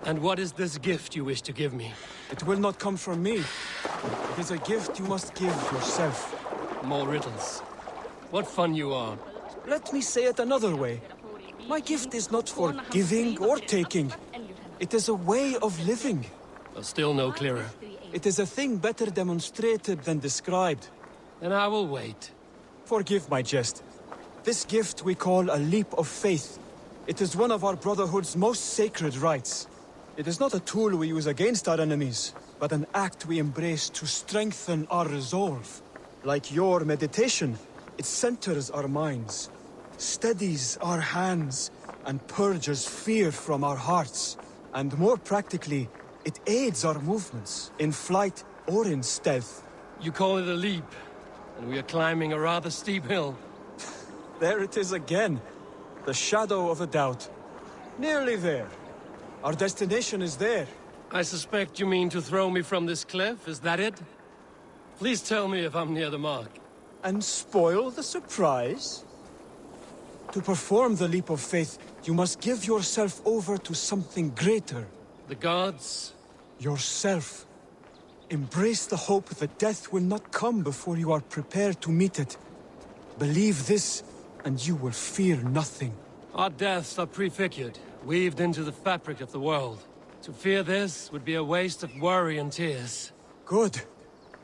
S1: And what is this gift you wish to give me?
S6: It will not come from me. It is a gift you must give yourself.
S1: More riddles. What fun you are.
S6: Let me say it another way. My gift is not for giving or taking. It is a way of living.
S1: Still no clearer.
S6: It is a thing better demonstrated than described.
S1: Then I will wait.
S6: Forgive my jest. This gift we call a leap of faith. It is one of our Brotherhood's most sacred rites. It is not a tool we use against our enemies, but an act we embrace to strengthen our resolve. Like your meditation, it centers our minds, steadies our hands, and purges fear from our hearts. And more practically, it aids our movements, in flight or in stealth.
S1: You call it a leap, and we are climbing a rather steep hill.
S6: There it is again. The shadow of a doubt. Nearly there. Our destination is there.
S1: I suspect you mean to throw me from this cliff, is that it? Please tell me if I'm near the mark.
S6: And spoil the surprise? To perform the leap of faith, you must give yourself over to something greater.
S1: The gods?
S6: Yourself. Embrace the hope that death will not come before you are prepared to meet it. Believe this, and you will fear nothing.
S1: Our deaths are prefigured, weaved into the fabric of the world. To fear this would be a waste of worry and tears.
S6: Good.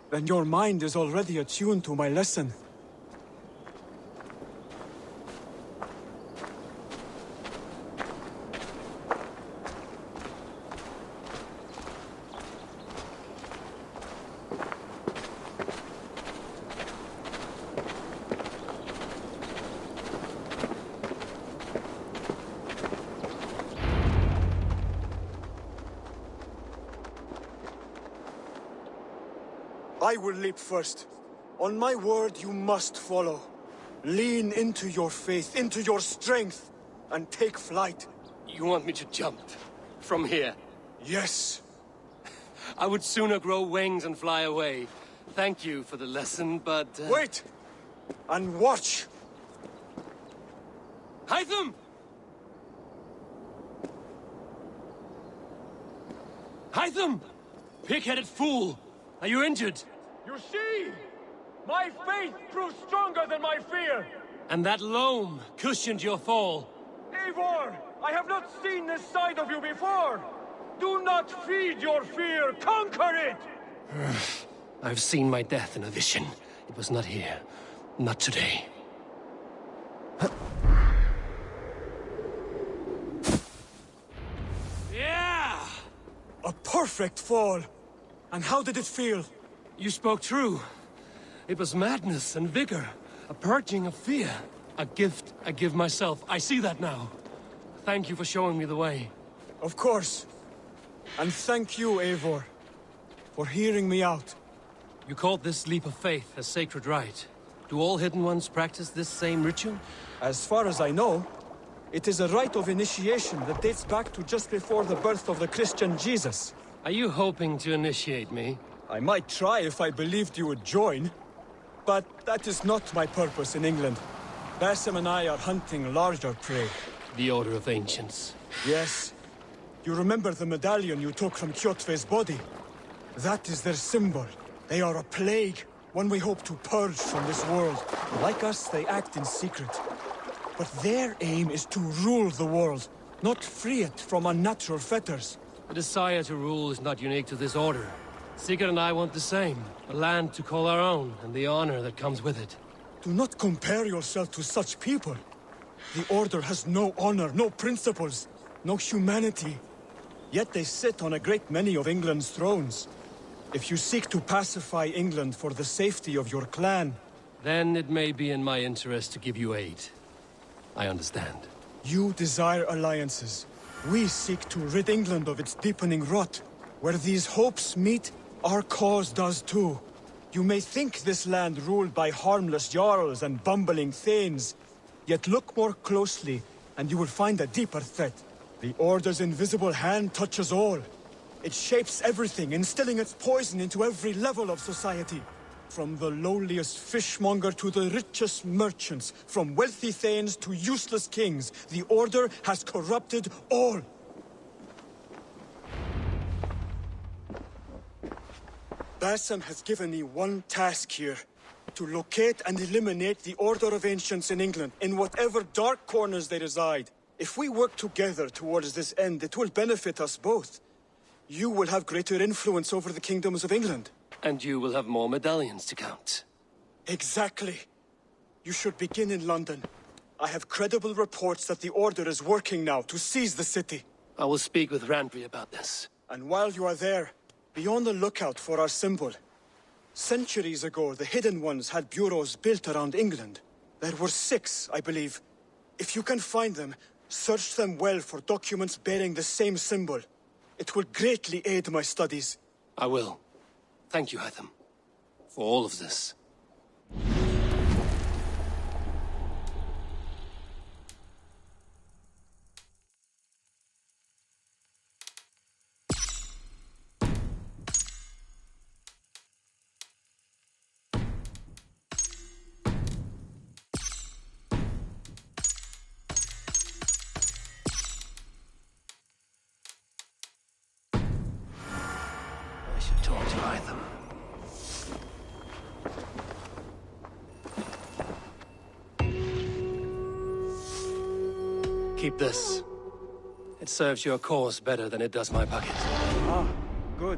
S6: Then your mind is already attuned to my lesson. I will leap first. On my word, you must follow. Lean into your faith, into your strength, and take flight.
S1: You want me to jump? From here?
S6: Yes.
S1: I would sooner grow wings and fly away. Thank you for the lesson, but...
S6: Wait! And watch!
S1: Hytham! Hytham! Pig-headed fool! Are you injured?
S8: You see? My faith proved stronger than my fear!
S1: And that loam cushioned your fall.
S8: Eivor! I have not seen this side of you before! Do not feed your fear! Conquer it!
S1: I've seen my death in a vision. It was not here. Not today. Yeah!
S6: A perfect fall! And how did it feel?
S1: You spoke true. It was madness and vigor. A purging of fear. A gift I give myself. I see that now. Thank you for showing me the way.
S6: Of course. And thank you, Eivor, for hearing me out.
S1: You called this leap of faith a sacred rite. Do all Hidden Ones practice this same ritual?
S6: As far as I know, it is a rite of initiation that dates back to just before the birth of the Christian Jesus.
S1: Are you hoping to initiate me?
S6: I might try if I believed you would join. But that is not my purpose in England. Basim and I are hunting larger prey.
S1: The Order of Ancients.
S6: Yes. You remember the medallion you took from Kjotve's body? That is their symbol. They are a plague, one we hope to purge from this world. Like us, they act in secret. But their aim is to rule the world, not free it from unnatural fetters.
S1: The desire to rule is not unique to this order. Sigurd and I want the same. A land to call our own, and the honor that comes with it.
S6: Do not compare yourself to such people. The Order has no honor, no principles, no humanity. Yet they sit on a great many of England's thrones. If you seek to pacify England for the safety of your clan...
S1: Then it may be in my interest to give you aid. I understand.
S6: You desire alliances. We seek to rid England of its deepening rot. Where these hopes meet, our cause does too. You may think this land ruled by harmless jarls and bumbling thanes. Yet look more closely, and you will find a deeper threat. The Order's invisible hand touches all. It shapes everything, instilling its poison into every level of society. From the lowliest fishmonger to the richest merchants, from wealthy thanes to useless kings, the Order has corrupted all. Basim has given me one task here. To locate and eliminate the Order of Ancients in England, in whatever dark corners they reside. If we work together towards this end, it will benefit us both. You will have greater influence over the kingdoms of England.
S1: And you will have more medallions to count.
S6: Exactly. You should begin in London. I have credible reports that the Order is working now to seize the city.
S1: I will speak with Randri about this.
S6: And while you are there, be on the lookout for our symbol. Centuries ago, the Hidden Ones had bureaus built around England. There were 6, I believe. If you can find them, search them well for documents bearing the same symbol. It will greatly aid my studies.
S1: I will. Thank you, Hytham, for all of this. I should talk to Hytham. Keep this. It serves your cause better than it does my pocket.
S6: Ah, good.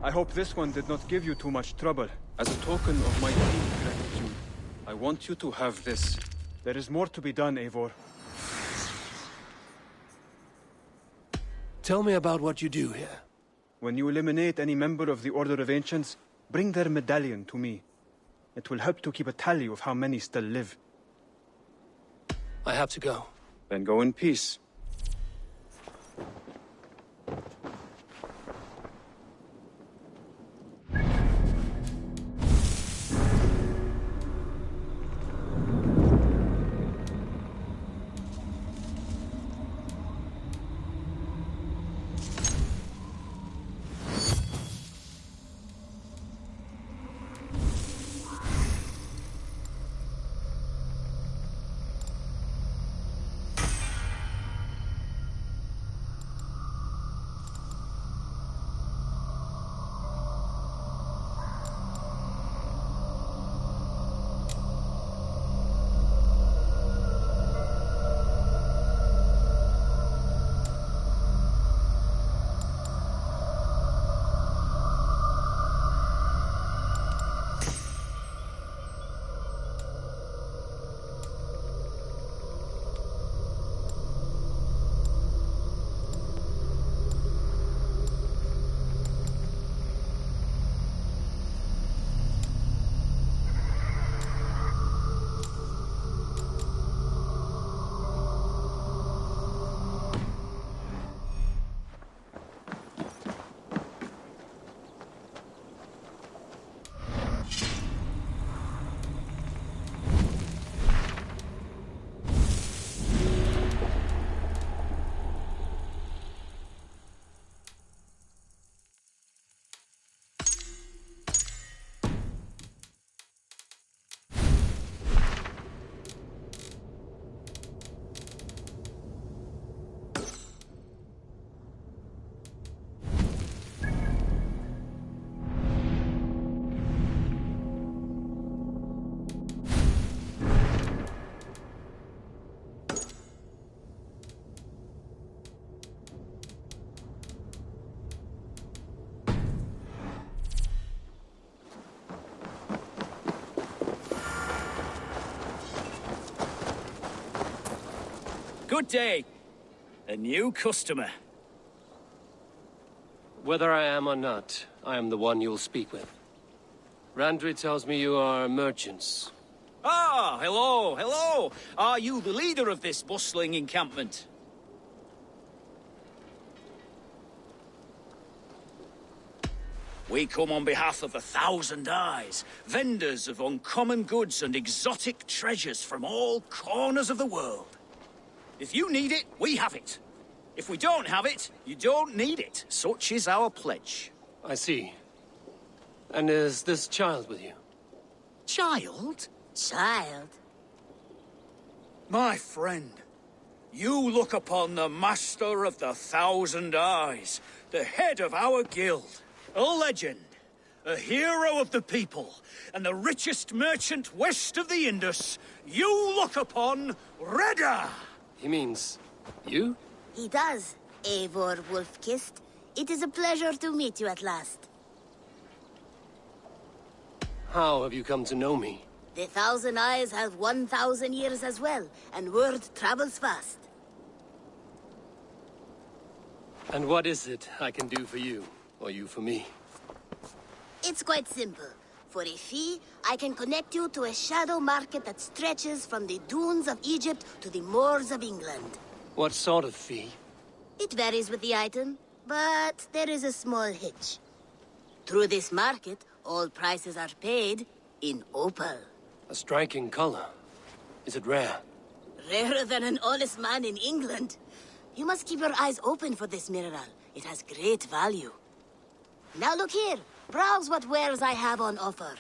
S6: I hope this one did not give you too much trouble. As a token of my deep gratitude, I want you to have this. There is more to be done, Eivor.
S1: Tell me about what you do here.
S6: When you eliminate any member of the Order of Ancients, bring their medallion to me. It will help to keep a tally of how many still live.
S1: I have to go.
S6: Then go in peace.
S13: Good day. A new customer.
S1: Whether I am or not, I am the one you'll speak with. Randri tells me you are merchants.
S13: Ah, hello, hello. Are you the leader of this bustling encampment? We come on behalf of 1,000 Eyes, vendors of uncommon goods and exotic treasures from all corners of the world. If you need it, we have it. If we don't have it, you don't need it. Such is our pledge.
S1: I see. And is this child with you?
S13: Child?
S2: Child?
S13: My friend, you look upon the master of the 1,000 Eyes, the head of our guild, a legend, a hero of the people, and the richest merchant west of the Indus. You look upon Redda!
S1: He means... you?
S14: He does, Eivor Wolf-Kissed. It is a pleasure to meet you at last.
S1: How have you come to know me?
S14: The Thousand Eyes have 1,000 years as well, and word travels fast.
S1: And what is it I can do for you, or you for me?
S14: It's quite simple. For a fee, I can connect you to a shadow market that stretches from the dunes of Egypt to the moors of England.
S1: What sort of fee?
S14: It varies with the item, but there is a small hitch. Through this market, all prices are paid in opal.
S1: A striking color. Is it rare?
S14: Rarer than an honest man in England. You must keep your eyes open for this mineral. It has great value. Now look here. Browse what wares I have on offer.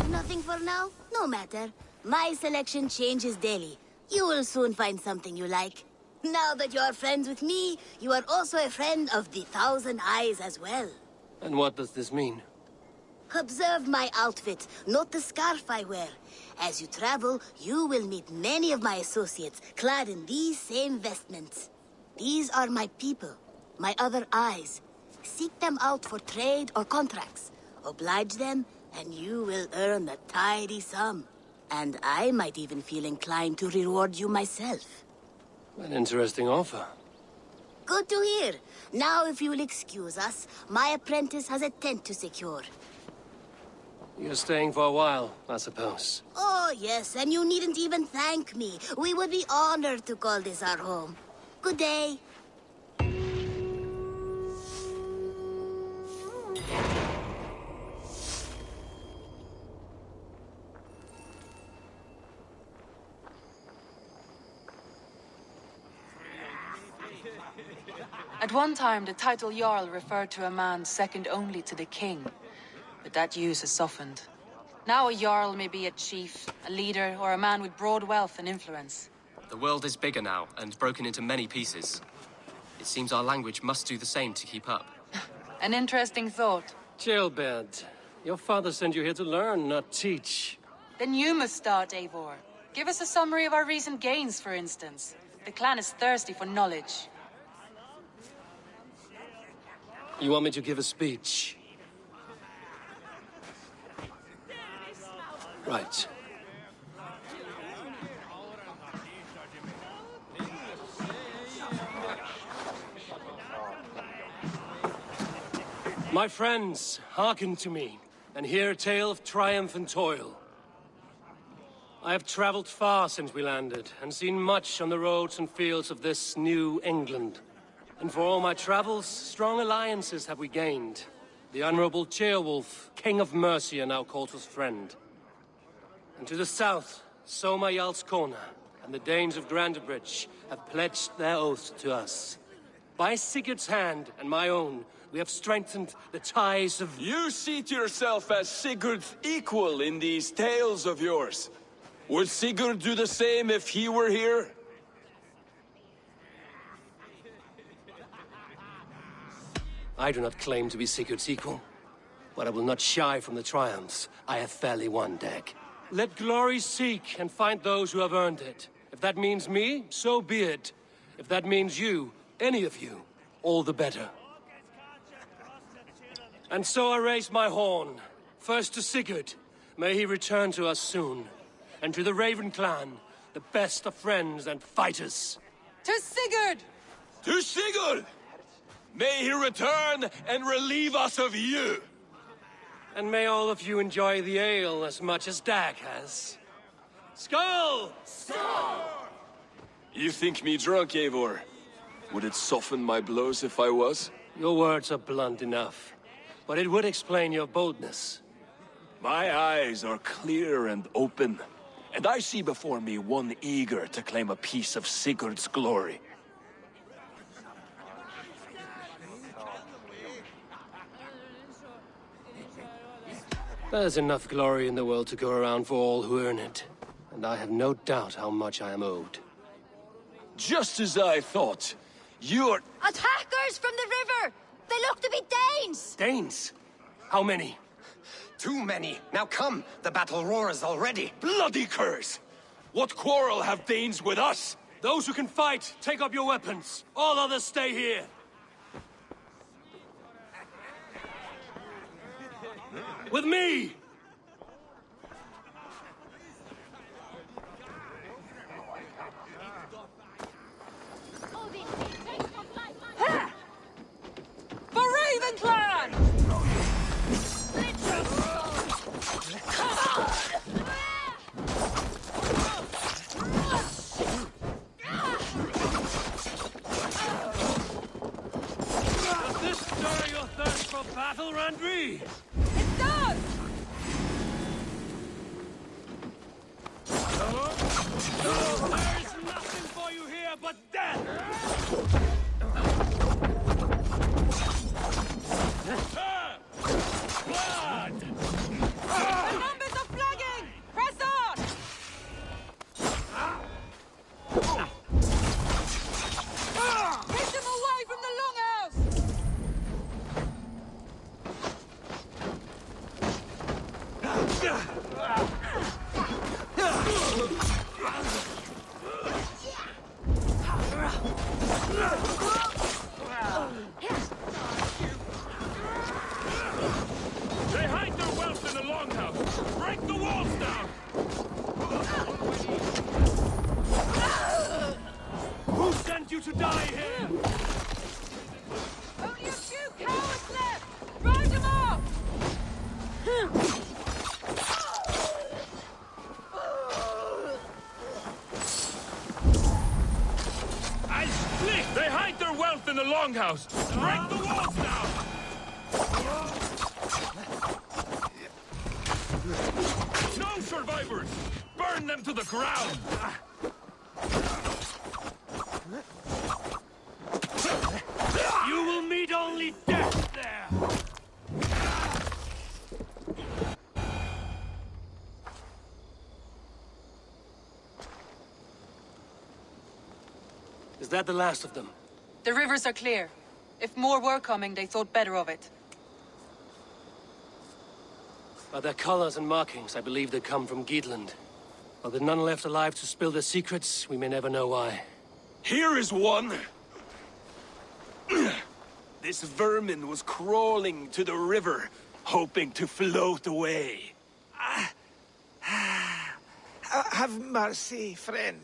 S14: Nothing for now? No matter. My selection changes daily. You will soon find something you like. Now that you are friends with me, you are also a friend of the Thousand Eyes as well.
S1: And what does this mean?
S14: Observe my outfit, note the scarf I wear. As you travel, you will meet many of my associates, clad in these same vestments. These are my people, my other eyes. Seek them out for trade or contracts. Oblige them, and you will earn a tidy sum. And I might even feel inclined to reward you myself.
S1: An interesting offer.
S14: Good to hear. Now, if you will excuse us, my apprentice has a tent to secure.
S1: You're staying for a while, I suppose.
S14: Oh, yes, and you needn't even thank me. We would be honored to call this our home. Good day.
S11: At one time, the title Jarl referred to a man second only to the king. But that use has softened. Now a Jarl may be a chief, a leader, or a man with broad wealth and influence.
S15: The world is bigger now, and broken into many pieces. It seems our language must do the same to keep up.
S11: An interesting thought.
S1: Jailbird, your father sent you here to learn, not teach.
S11: Then you must start, Eivor. Give us a summary of our recent gains, for instance. The clan is thirsty for knowledge.
S1: You want me to give a speech? Right. My friends, hearken to me, and hear a tale of triumph and toil. I have traveled far since we landed, and seen much on the roads and fields of this new England. And for all my travels, strong alliances have we gained. The Honorable Ceolwulf, King of Mercia, now calls us friend. And to the south, Soma Jarl's Corner, and the Danes of Grandebridge have pledged their oath to us. By Sigurd's hand and my own, we have strengthened the ties of...
S16: You seat yourself as Sigurd's equal in these tales of yours. Would Sigurd do the same if he were here?
S1: I do not claim to be Sigurd's equal, but I will not shy from the triumphs I have fairly won, Dag. Let glory seek and find those who have earned it. If that means me, so be it. If that means you, any of you, all the better. And so I raise my horn. First to Sigurd, may he return to us soon. And to the Raven clan, the best of friends and fighters.
S11: To Sigurd!
S16: To Sigurd! May he return and relieve us of you!
S1: And may all of you enjoy the ale as much as Dag has. Skull!
S16: Skull! You think me drunk, Eivor? Would it soften my blows if I was?
S1: Your words are blunt enough, but it would explain your boldness.
S16: My eyes are clear and open, and I see before me one eager to claim a piece of Sigurd's glory.
S1: There's enough glory in the world to go around for all who earn it. And I have no doubt how much I am owed.
S16: Just as I thought. You're...
S2: Attackers from the river! They look to be Danes!
S1: Danes? How many?
S17: Too many. Now come, the battle roars already.
S16: Bloody curse! What quarrel have Danes with us?
S1: Those who can fight, take up your weapons. All others stay here. With me!
S11: For Ravenclan!
S1: Does this stir your thirst for battle, Randri?
S11: It does!
S1: There's nothing for you here but death!
S11: Blood! The numbers are flagging! Press on! Take them away from the longhouse!
S8: They hide their wealth in the longhouse! Break the walls down!
S1: Who sent you to die here?
S11: Only a few cowards left! Round them up!
S8: I split! They hide their wealth in the longhouse! Break the walls down! No survivors! Burn them to the ground!
S1: You will meet only death there! Is that the last of them?
S11: The rivers are clear. If more were coming, they thought better of it.
S1: By their colors and markings, I believe they come from Geatland. Are there none left alive to spill their secrets? We may never know why.
S16: Here is one! This vermin was crawling to the river, hoping to float away.
S3: Have mercy, friend.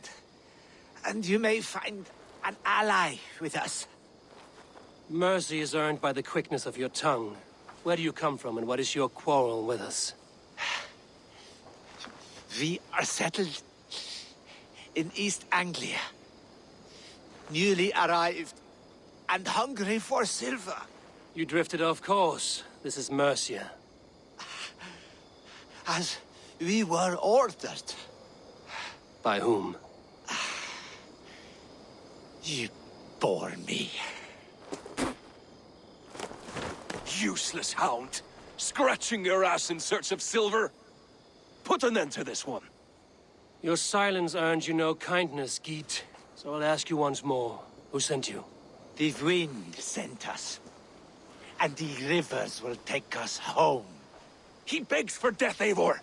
S3: And you may find an ally with us.
S1: Mercy is earned by the quickness of your tongue. Where do you come from, and what is your quarrel with us?
S3: We are settled in East Anglia. Newly arrived and hungry for silver.
S1: You drifted off course. This is Mercia.
S3: As we were ordered.
S1: By whom?
S3: You bore me.
S16: Useless hound! Scratching your ass in search of silver! Put an end to this one.
S1: Your silence earned you no kindness, Geet. So I'll ask you once more. Who sent you?
S3: The wind sent us. And the rivers will take us home.
S16: He begs for death, Eivor!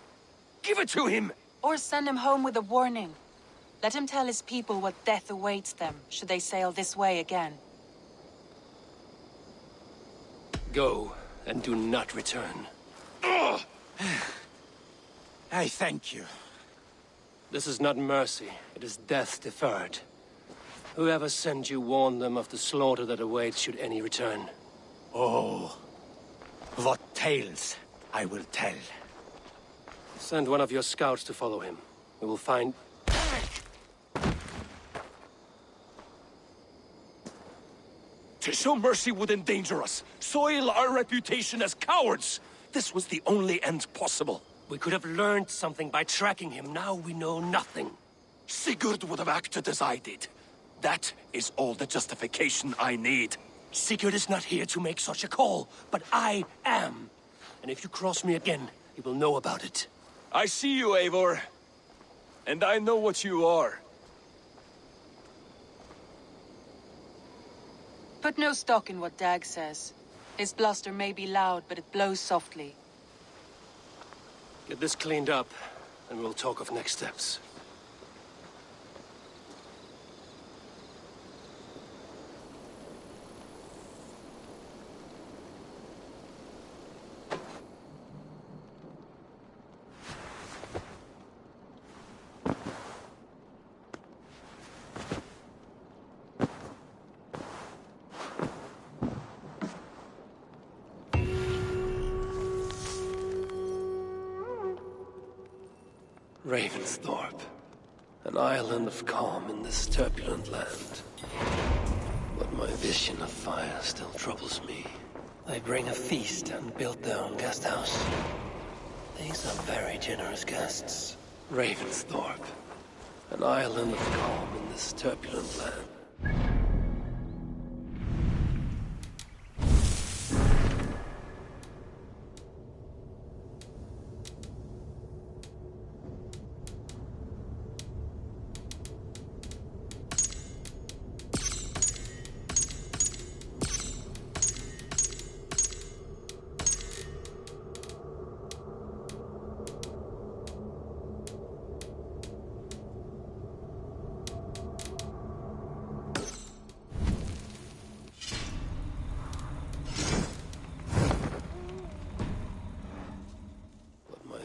S16: Give it to him!
S11: Or send him home with a warning. Let him tell his people what death awaits them, should they sail this way again.
S1: Go, and do not return.
S3: I thank you.
S1: This is not mercy, it is death deferred. Whoever sent you warned them of the slaughter that awaits should any return.
S3: Oh, what tales I will tell.
S1: Send one of your scouts to follow him. We will find...
S16: To show mercy would endanger us, soil our reputation as cowards. This was the only end possible.
S1: We could have learned something by tracking him. Now we know nothing.
S16: Sigurd would have acted as I did. That is all the justification I need.
S1: Sigurd is not here to make such a call, but I am. And if you cross me again, he will know about it.
S16: I see you, Eivor. And I know what you are.
S11: Put no stock in what Dag says. His bluster may be loud, but it blows softly.
S1: Get this cleaned up, and we'll talk of next steps. Ravensthorpe. An island of calm in this turbulent land. But my vision of fire still troubles me. They bring a feast and build their own guest house. These are very generous guests. Ravensthorpe. An island of calm in this turbulent land.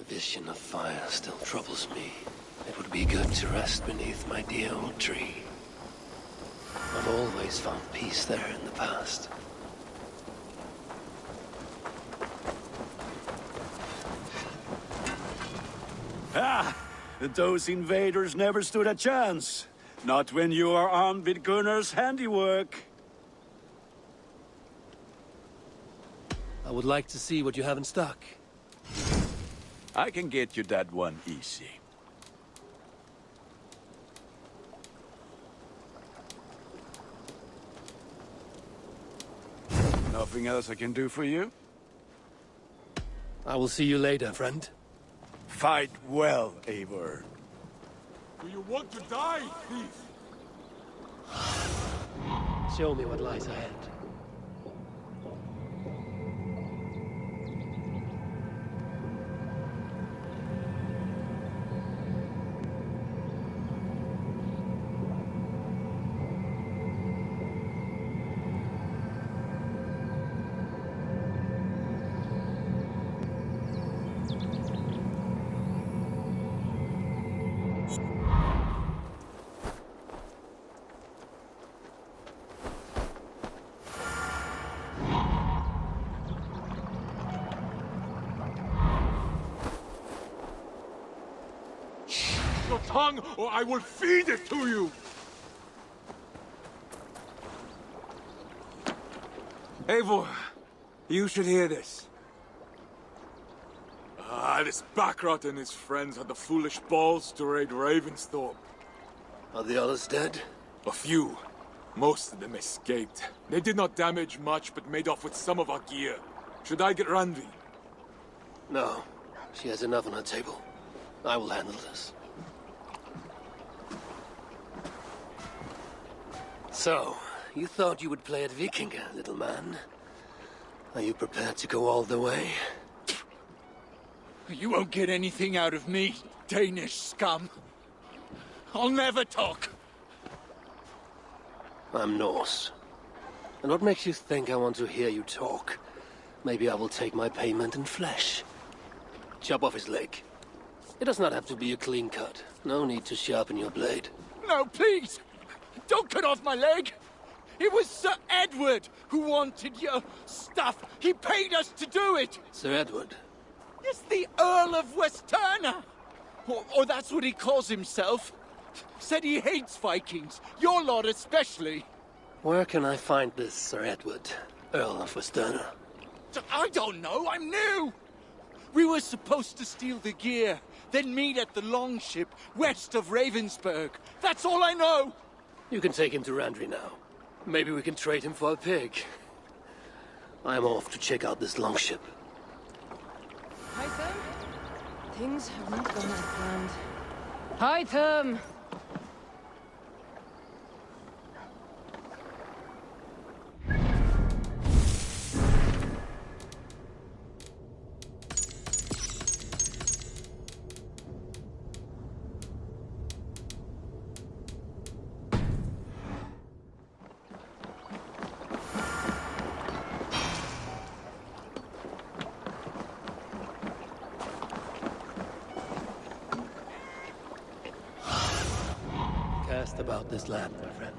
S1: Vision of fire still troubles me. It would be good to rest beneath my dear old tree. I've always found peace there in the past.
S18: Ah! Those invaders never stood a chance. Not when you are armed with Gunnar's handiwork.
S1: I would like to see what you have in stock.
S16: I can get you that one easy.
S18: Nothing else I can do for you?
S1: I will see you later, friend.
S18: Fight well, Eivor.
S8: Do you want to die, thief?
S1: Show me what lies ahead.
S8: Your tongue, or I will feed it to you!
S6: Eivor, you should hear this.
S8: This Backrot and his friends had the foolish balls to raid Ravensthorpe.
S1: Are the others dead?
S8: A few. Most of them escaped. They did not damage much, but made off with some of our gear. Should I get Randvi?
S1: No. She has enough on her table. I will handle this. So, you thought you would play at Viking, little man? Are you prepared to go all the way?
S19: You won't get anything out of me, Danish scum. I'll never talk.
S1: I'm Norse. And what makes you think I want to hear you talk? Maybe I will take my payment in flesh. Chop off his leg. It does not have to be a clean cut. No need to sharpen your blade.
S19: No, please! Don't cut off my leg! It was Sir Edward who wanted your stuff. He paid us to do it!
S1: Sir Edward?
S19: Yes, the Earl of Westerna! Or that's what he calls himself. Said he hates Vikings, your lot especially.
S1: Where can I find this Sir Edward, Earl of Westerna?
S19: I don't know, I'm new! We were supposed to steal the gear, then meet at the longship west of Ravensburg. That's all I know!
S1: You can take him to Randvi now. Maybe we can trade him for a pig. I'm off to check out this longship.
S11: My son? Things have not gone as planned. Item!
S1: Cast about this land, my friend.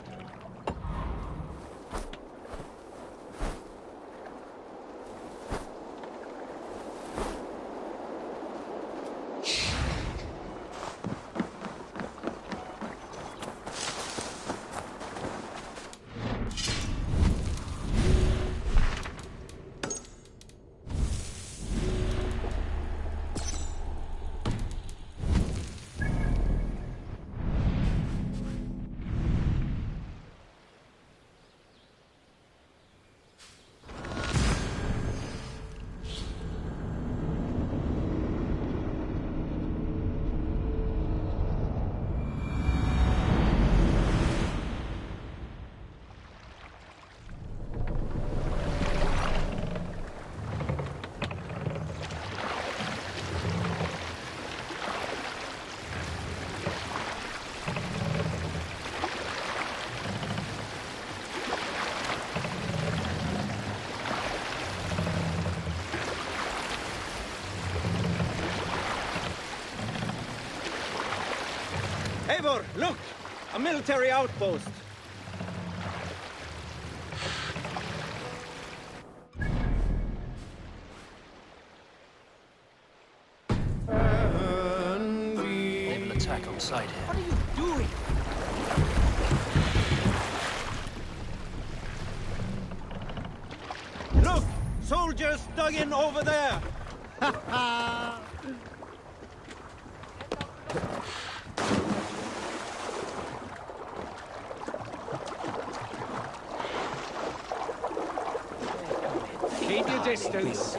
S20: Eivor, look! A military outpost!
S1: Naval attack on site here.
S19: What are you doing?
S20: Look! Soldiers dug in over there! Ha ha!
S8: Keep your distance.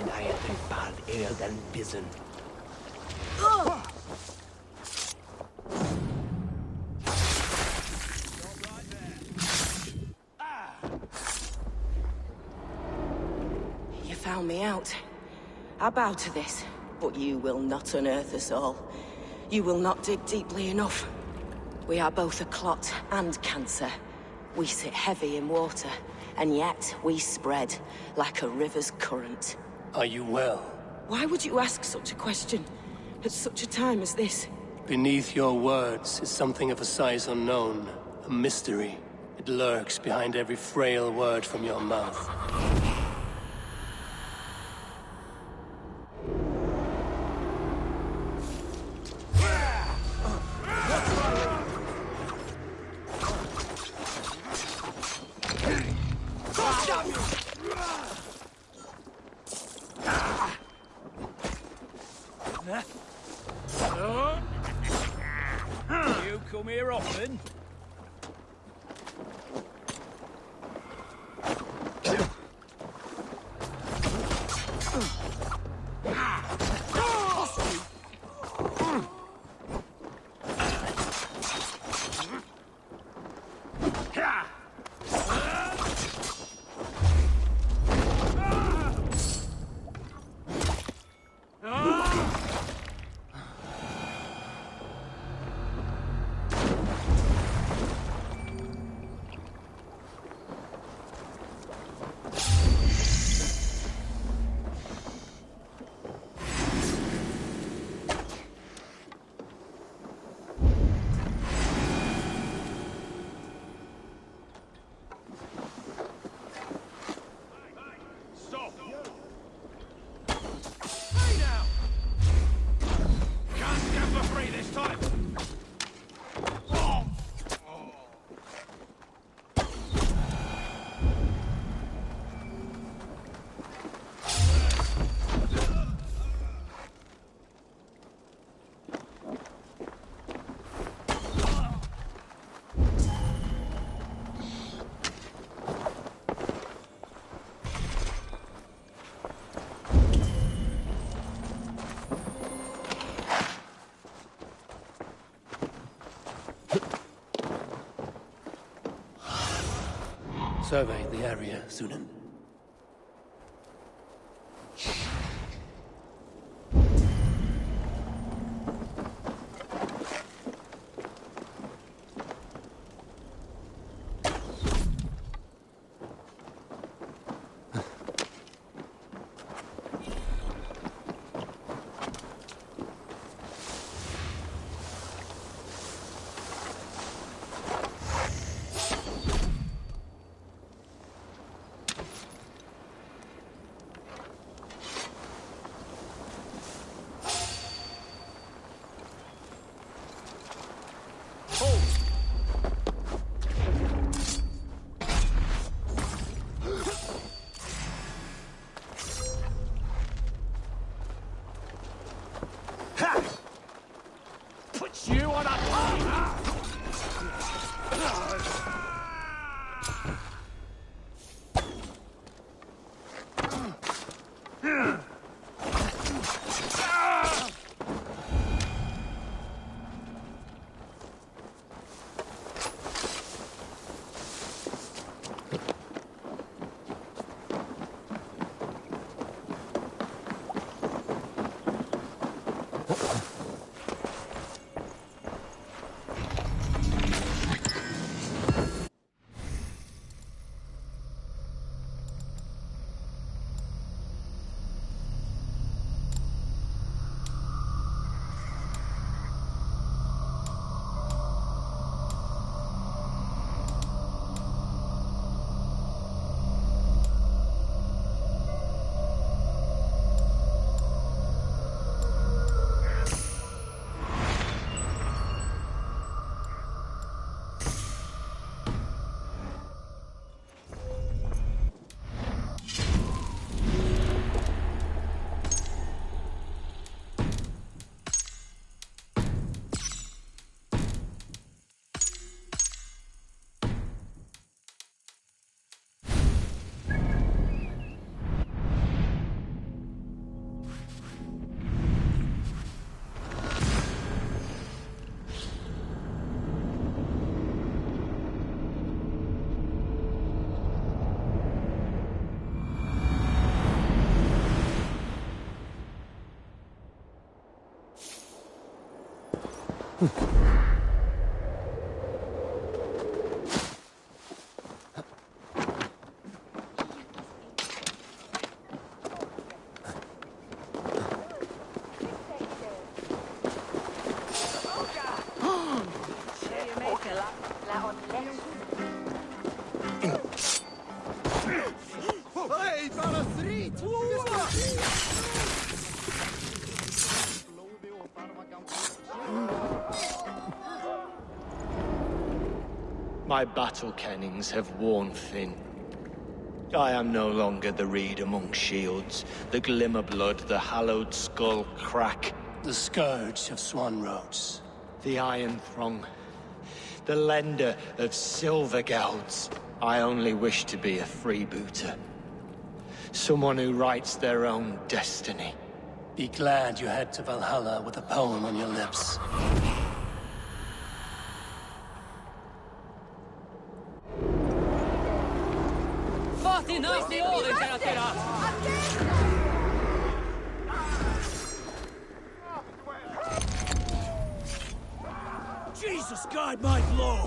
S7: You found me out. I bow to this, but you will not unearth us all. You will not dig deeply enough. We are both a clot and cancer. We sit heavy in water, and yet we spread like a river's current.
S1: Are you well?
S7: Why would you ask such a question at such a time as this?
S1: Beneath your words is something of a size unknown, a mystery. It lurks behind every frail word from your mouth.
S13: You come here often?
S1: survey the area, Sunan.
S8: You on a
S21: My battle kennings have worn thin. I am no longer the reed among shields, the glimmer blood, the hallowed skull crack.
S1: The scourge of Swan Roads.
S21: The Iron Throng. The lender of silver gelds. I only wish to be a freebooter. Someone who writes their own destiny.
S1: Be glad you head to Valhalla with a poem on your lips.
S13: Jesus, guide my blow!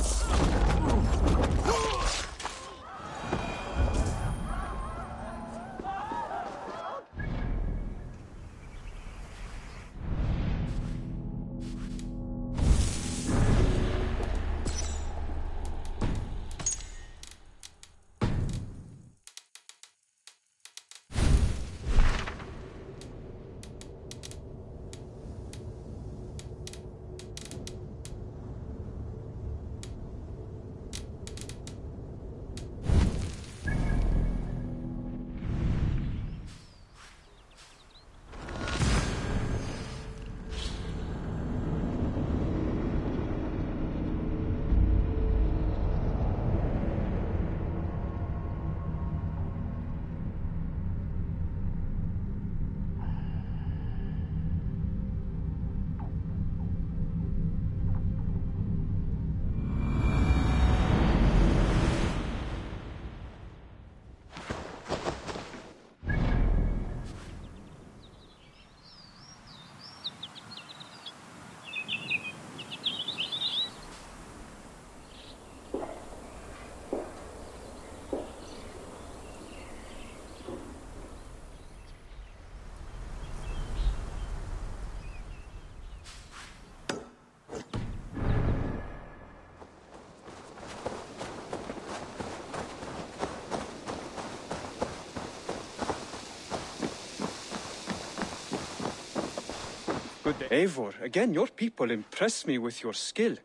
S6: good day. Eivor, again, your people impress me with your skill.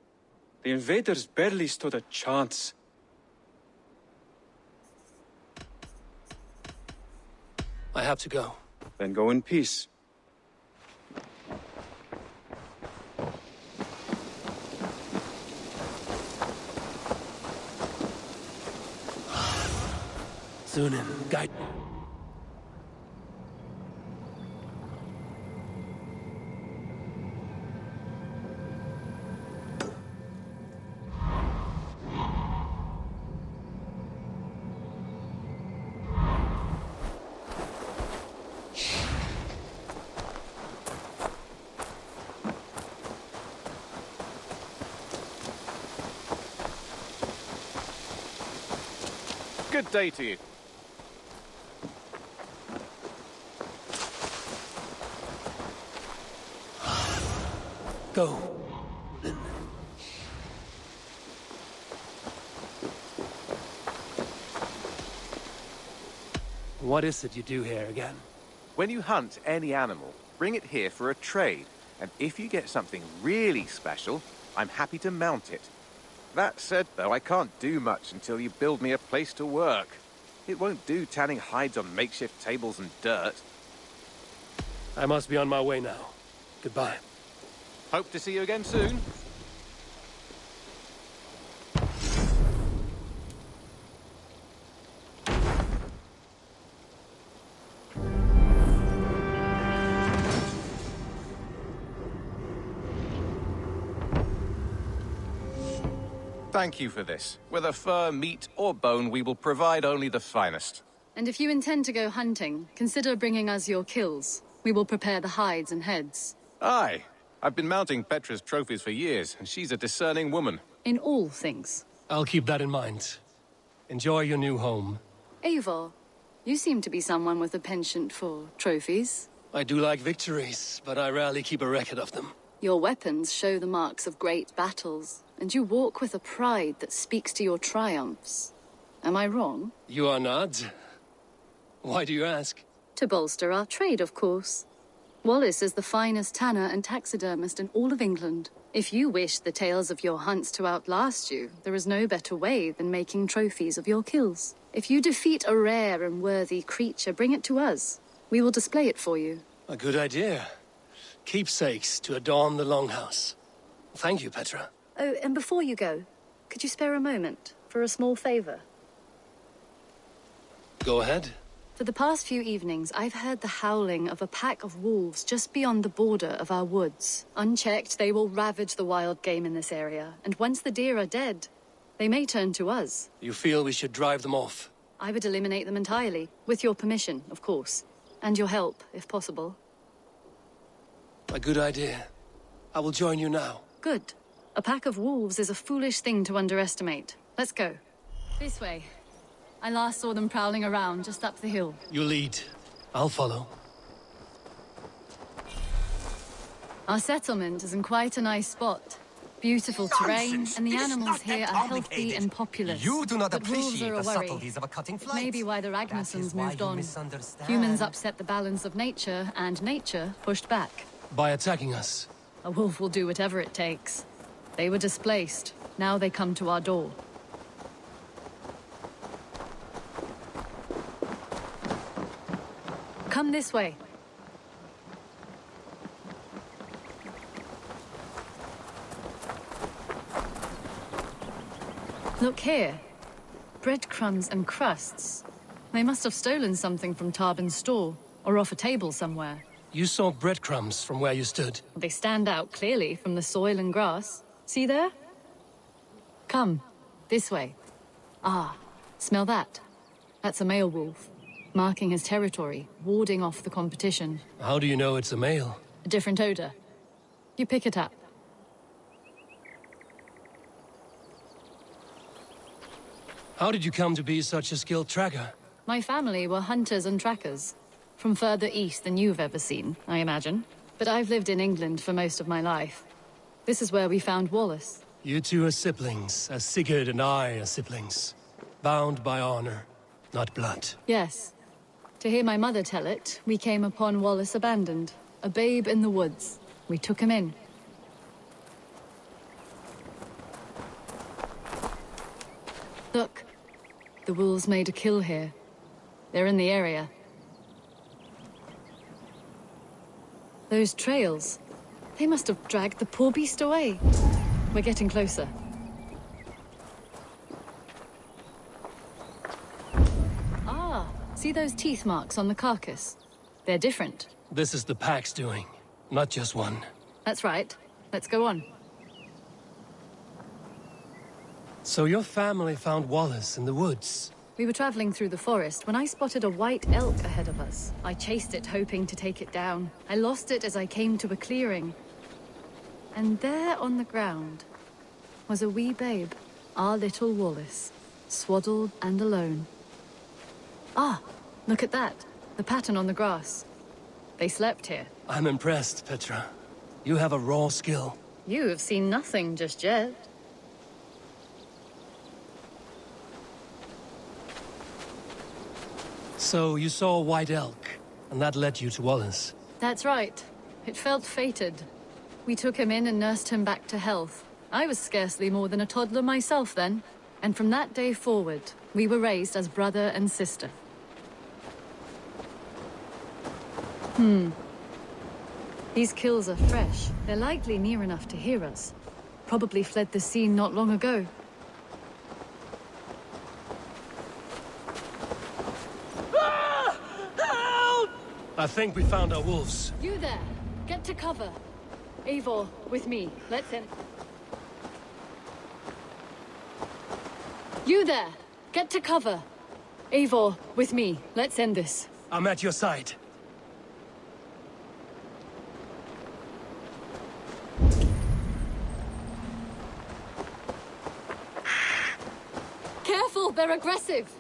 S6: The invaders barely stood a chance.
S1: I have to go.
S6: Then go in peace.
S1: Sunan, guide me.
S4: Good day to you.
S1: Go. What is it you do here again?
S4: When you hunt any animal, bring it here for a trade. And if you get something really special, I'm happy to mount it. That said, though, I can't do much until you build me a place to work. It won't do tanning hides on makeshift tables and dirt.
S1: I must be on my way now. Goodbye.
S4: Hope to see you again soon. Thank you for this. Whether fur, meat, or bone, we will provide only the finest.
S22: And if you intend to go hunting, consider bringing us your kills. We will prepare the hides and heads.
S4: Aye. I've been mounting Petra's trophies for years, and she's a discerning woman.
S22: In all things.
S1: I'll keep that in mind. Enjoy your new home.
S22: Eivor, you seem to be someone with a penchant for trophies.
S1: I do like victories, but I rarely keep a record of them.
S22: Your weapons show the marks of great battles, and you walk with a pride that speaks to your triumphs. Am I wrong?
S1: You are not. Why do you ask?
S22: To bolster our trade, of course. Wallace is the finest tanner and taxidermist in all of England. If you wish the tales of your hunts to outlast you, there is no better way than making trophies of your kills. If you defeat a rare and worthy creature, bring it to us. We will display it for you.
S1: A good idea. Keepsakes to adorn the longhouse. Thank you, Petra.
S22: Oh, and before you go, could you spare a moment for a small favor?
S1: Go ahead.
S22: For the past few evenings, I've heard the howling of a pack of wolves just beyond the border of our woods. Unchecked, they will ravage the wild game in this area, and once the deer are dead, they may turn to us.
S1: You feel we should drive them off?
S22: I would eliminate them entirely, with your permission, of course. And your help, if possible.
S1: A good idea. I will join you now.
S22: Good. A pack of wolves is a foolish thing to underestimate. Let's go. This way. I last saw them prowling around just up the hill.
S1: You lead. I'll follow.
S22: Our settlement is in quite a nice spot. Beautiful terrain, and the animals here are healthy and populous.
S17: You do not
S22: but wolves
S17: appreciate
S22: are a
S17: the
S22: worry.
S17: subtleties of a cutting
S22: It
S17: flight.
S22: may be why the Ragnarsons moved on.
S17: misunderstand.
S22: Humans upset the balance of nature, and nature pushed back.
S1: By attacking us?
S22: A wolf will do whatever it takes. They were displaced. Now they come to our door. Come this way. Look here. Breadcrumbs and crusts. They must have stolen something from Tarbin's store, or off a table somewhere.
S1: You saw breadcrumbs from where you stood.
S22: They stand out clearly from the soil and grass. See there? Come, this way. Ah, smell that? That's a male wolf, marking his territory, warding off the competition.
S1: How do you know it's a male?
S22: A different odor. You pick it up.
S1: How did you come to be such a skilled tracker?
S22: My family were hunters and trackers. From further east than you've ever seen, I imagine. But I've lived in England for most of my life. This is where we found Wallace.
S1: You two are siblings, as Sigurd and I are siblings. Bound by honor, not blood.
S22: Yes. To hear my mother tell it, we came upon Wallace abandoned. A babe in the woods. We took him in. Look, the wolves made a kill here. They're in the area. Those trails, they must have dragged the poor beast away. We're getting closer. Ah, see those teeth marks on the carcass? They're different.
S1: This is the pack's doing, not just one.
S22: That's right. Let's go on.
S1: So your family found Wallace in the woods?
S22: We were traveling through the forest when I spotted a white elk ahead of us. I chased it, hoping to take it down. I lost it as I came to a clearing. And there on the ground was a wee babe, our little Wallace, swaddled and alone. Ah, look at that. The pattern on the grass. They slept here.
S1: I'm impressed, Petra. You have a raw skill.
S22: You have seen nothing just yet.
S1: So you saw a white elk, and that led you to Wallace?
S22: That's right. It felt fated. We took him in and nursed him back to health. I was scarcely more than a toddler myself then. And from that day forward, we were raised as brother and sister. These kills are fresh. They're likely near enough to hear us. Probably fled the scene not long ago.
S1: Help! I think we found our wolves.
S22: You there! Get to cover. Eivor, with me. Let's end. You there! Get to cover. Eivor, with me. Let's end this.
S1: I'm at your side.
S22: Careful, they're aggressive.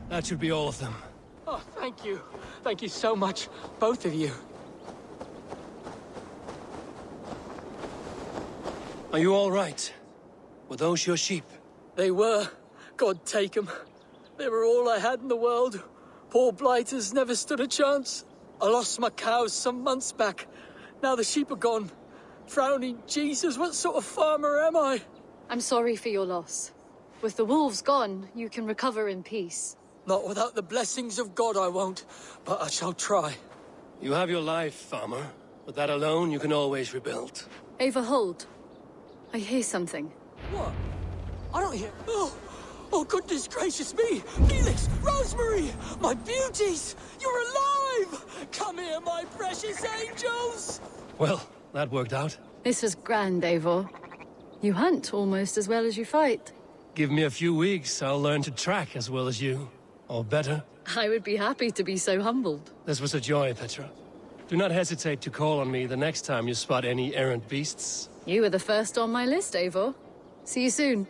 S1: That should be all of them.
S19: Oh, thank you. Thank you so much, both of you.
S1: Are you all right? Were those your sheep?
S19: They were. God take them. They were all I had in the world. Poor blighters never stood a chance. I lost my cows some months back. Now the sheep are gone. Frowning Jesus, what sort of farmer am I?
S22: I'm sorry for your loss. With the wolves gone, you can recover in peace.
S19: Not without the blessings of God, I won't. But I shall try.
S1: You have your life, farmer. With that alone, you can always rebuild.
S22: Eivor, hold. I hear something.
S19: What? I don't hear... Oh, goodness gracious me! Felix! Rosemary! My beauties! You're alive! Come here, my precious angels!
S1: Well, that worked out.
S22: This is grand, Eivor. You hunt almost as well as you fight.
S1: Give me a few weeks, I'll learn to track as well as you. Or better.
S22: I would be happy to be so humbled.
S1: This was a joy, Petra. Do not hesitate to call on me the next time you spot any errant beasts.
S22: You were the first on my list, Eivor. See you soon.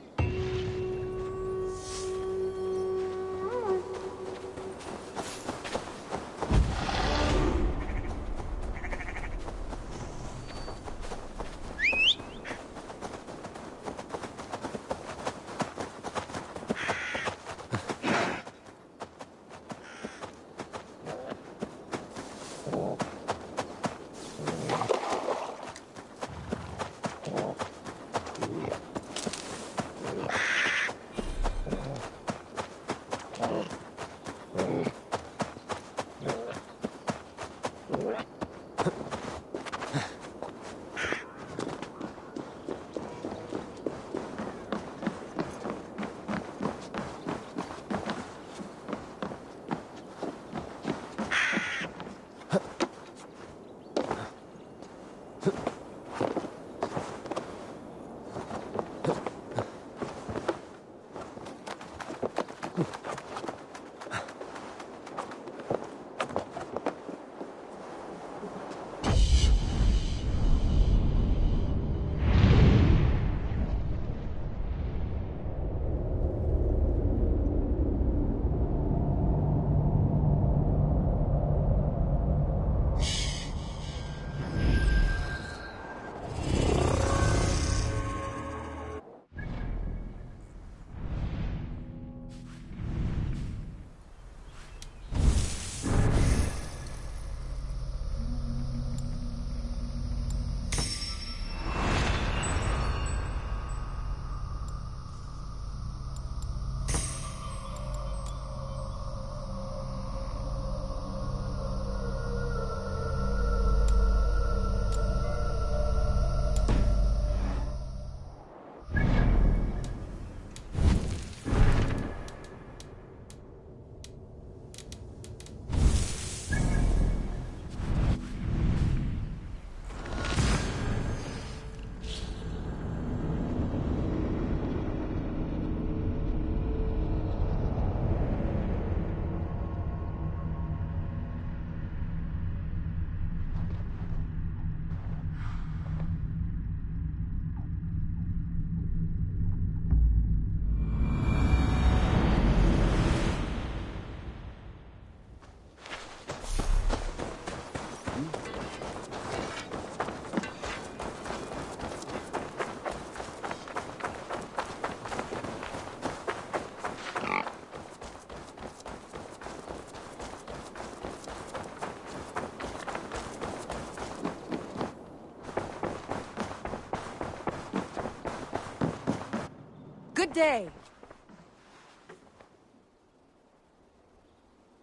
S11: day.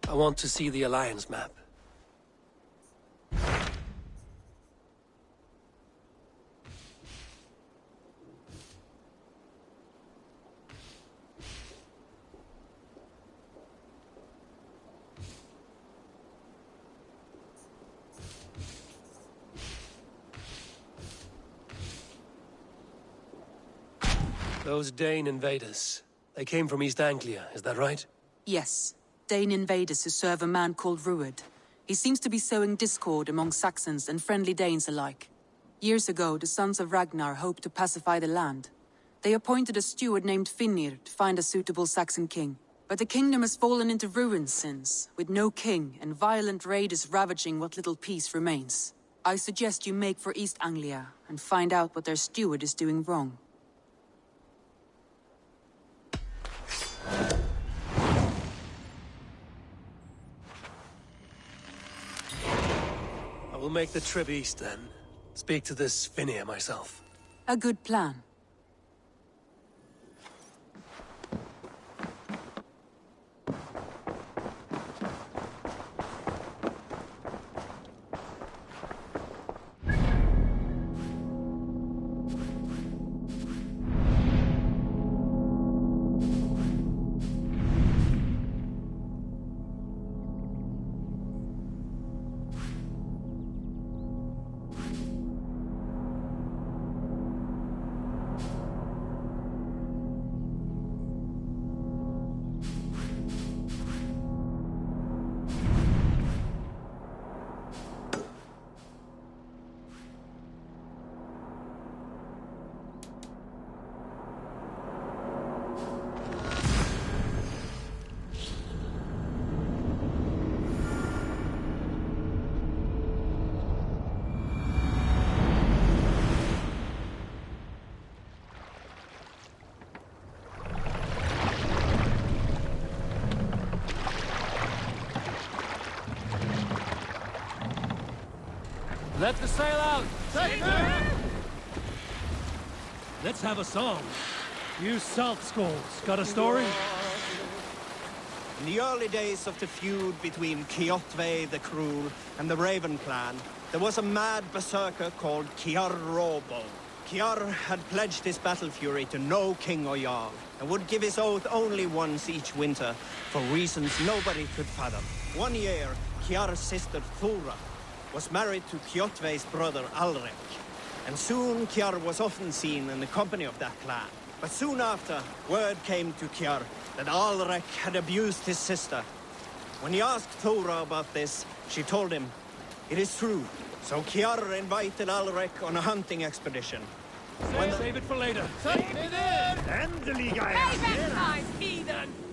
S1: I want to see the Alliance map. Those Dane invaders, they came from East Anglia, is that right?
S11: Yes. Dane invaders who serve a man called Rued. He seems to be sowing discord among Saxons and friendly Danes alike. Years ago, the sons of Ragnar hoped to pacify the land. They appointed a steward named Finnir to find a suitable Saxon king. But the kingdom has fallen into ruins since, with no king and violent raiders ravaging what little peace remains. I suggest you make for East Anglia and find out what their steward is doing wrong.
S1: I will make the trip east then. Speak to this Finnir myself.
S11: A good plan.
S20: Let the sail out! Let's have a song. You salt skulls, got a story?
S17: In the early days of the feud between Kjotve the Cruel and the Raven clan, there was a mad berserker called Kiar Robo. Kiar had pledged his battle fury to no king or jarl, and would give his oath only once each winter, for reasons nobody could fathom. One year, Kiar's sister Thora was married to Kjotve's brother Alrek, and soon Kiar was often seen in the company of that clan. But soon after, word came to Kiar that Alrek had abused his sister. When he asked Thora about this, she told him, "It is true." So Kiar invited Alrek on a hunting expedition.
S20: Save it for later.
S8: Endelig er jeg her!
S11: heathen!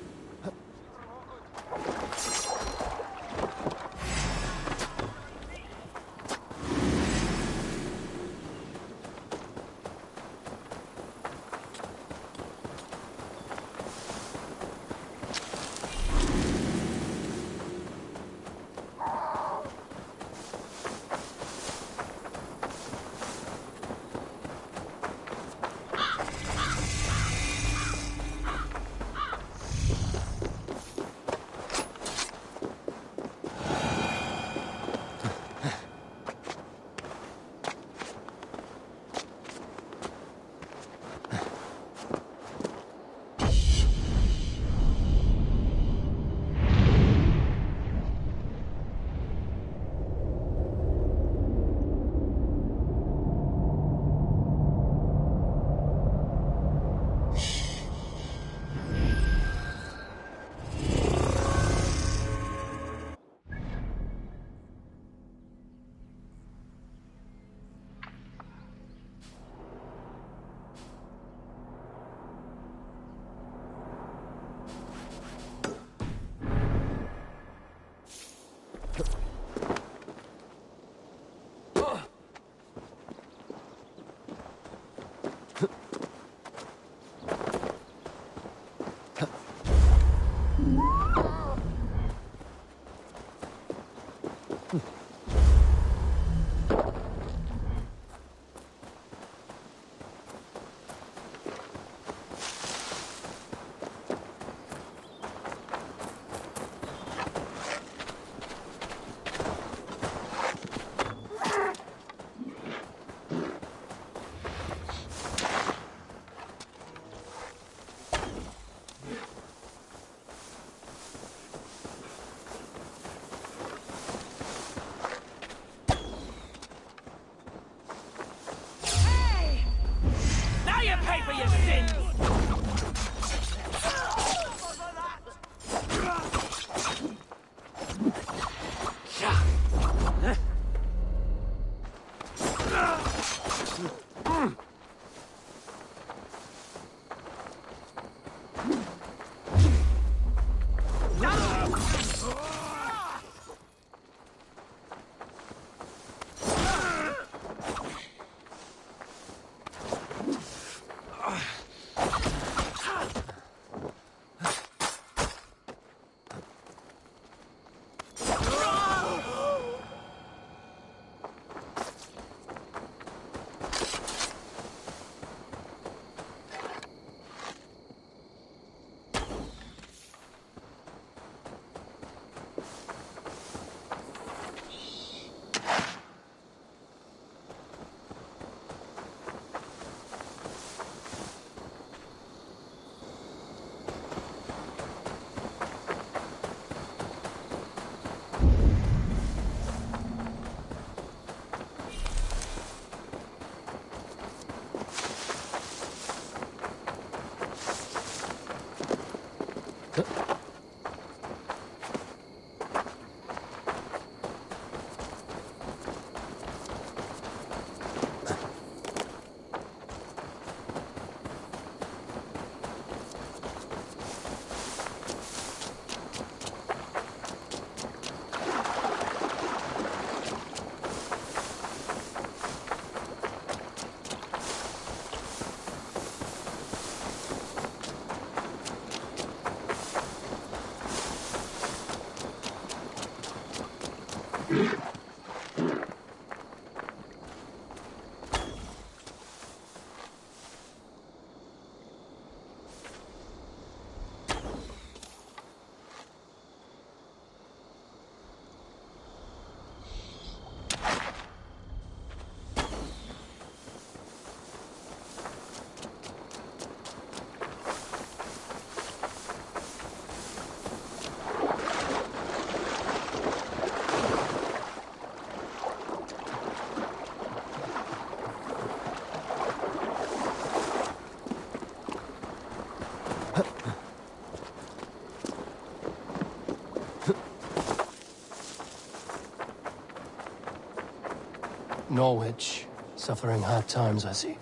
S1: Norwich, suffering hard times, I see.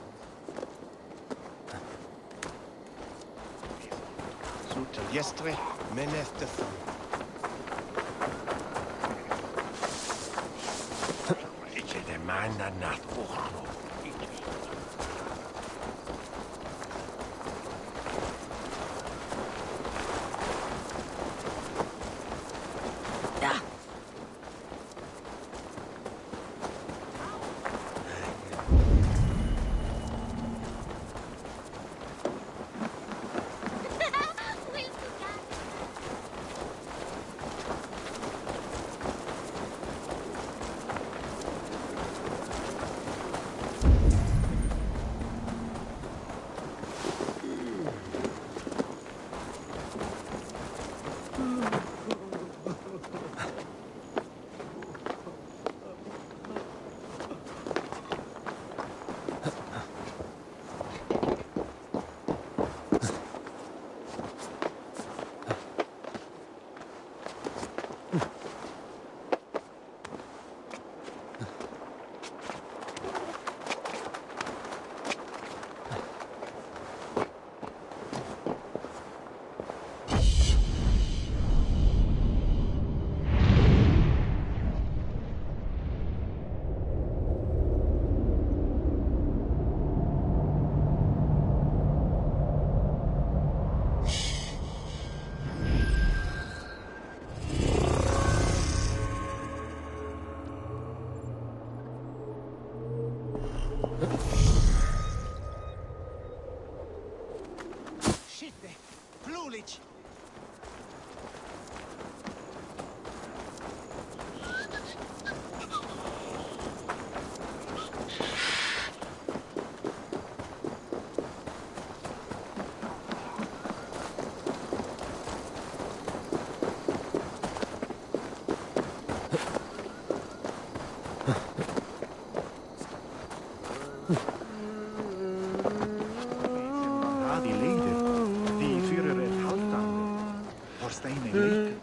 S17: Yesterday, men efter fan. Ikke det manna natt orlo.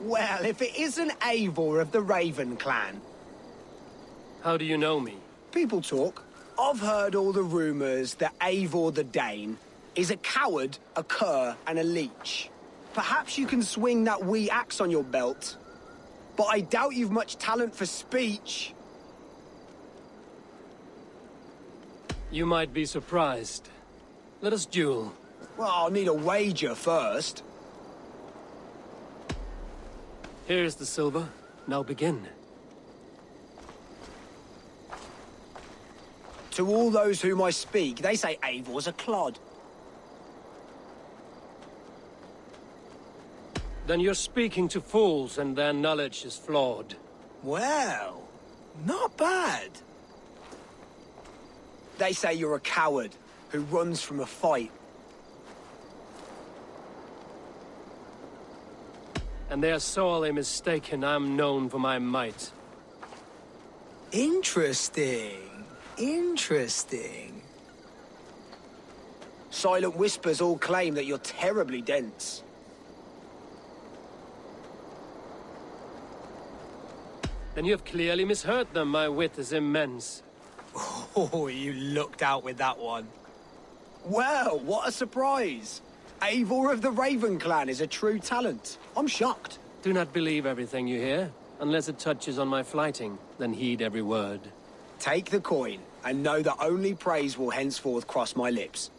S9: Well, if it isn't Eivor of the Raven clan.
S1: How do you know me?
S9: People talk. I've heard all the rumors that Eivor the Dane is a coward, a cur, and a leech. Perhaps you can swing that wee axe on your belt, but I doubt you've much talent for speech.
S1: You might be surprised. Let us duel.
S9: Well, I'll need a wager first.
S1: Here's the silver. Now begin.
S9: To all those whom I speak, they say Eivor's a clod.
S1: Then you're speaking to fools and their knowledge is flawed.
S9: Well, not bad. They say you're a coward who runs from a fight.
S1: And they're sorely mistaken. I'm known for my might.
S9: Interesting. Interesting. Silent whispers all claim that you're terribly dense.
S1: Then you have clearly misheard them. My wit is immense.
S9: Oh, you looked out with that one. Well, what a surprise! Eivor of the Raven clan is a true talent. I'm shocked.
S1: Do not believe everything you hear. Unless it touches on my flighting, then heed every word.
S9: Take the coin, and know that only praise will henceforth cross my lips.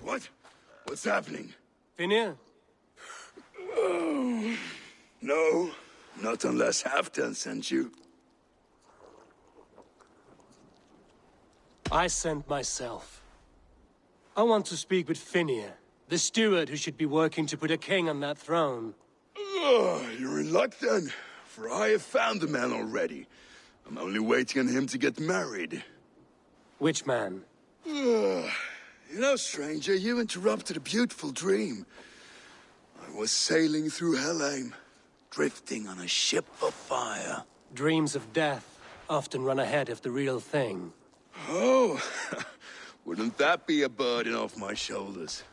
S5: What? What's happening?
S1: Finir?
S5: Oh, no, not unless Halfdan sent you.
S1: I sent myself. I want to speak with Finir, the steward who should be working to put a king on that throne.
S5: You're in luck then, for I have found the man already. I'm only waiting on him to get married.
S1: Which man?
S5: You know, stranger, you interrupted a beautiful dream. I was sailing through Helheim, drifting on a ship of fire.
S1: Dreams of death often run ahead of the real thing.
S5: Oh, wouldn't that be a burden off my shoulders?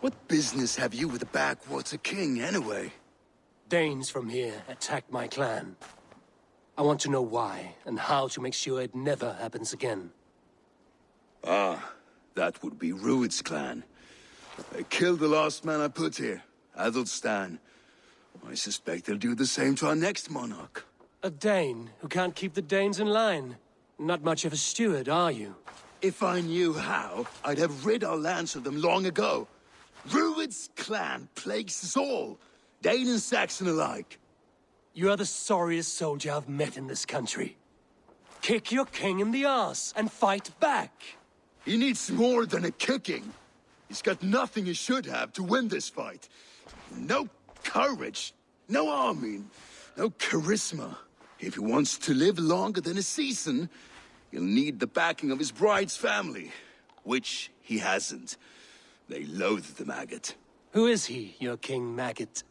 S5: What business have you with the backwater king, anyway?
S1: Danes from here attacked my clan. I want to know why, and how to make sure it never happens again.
S5: Ah, that would be Rued's clan. They killed the last man I put here, Adelstan. I suspect they'll do the same to our next monarch.
S1: A Dane who can't keep the Danes in line. Not much of a steward, are you?
S5: If I knew how, I'd have rid our lands of them long ago. Rued's clan plagues us all, Dane and Saxon alike.
S1: You are the sorriest soldier I've met in this country. Kick your king in the arse and fight back.
S5: He needs more than a kicking. He's got nothing he should have to win this fight. No courage, no army, no charisma. If he wants to live longer than a season, he'll need the backing of his bride's family, which he hasn't. They loathe the maggot.
S1: Who is he, your King Maggot?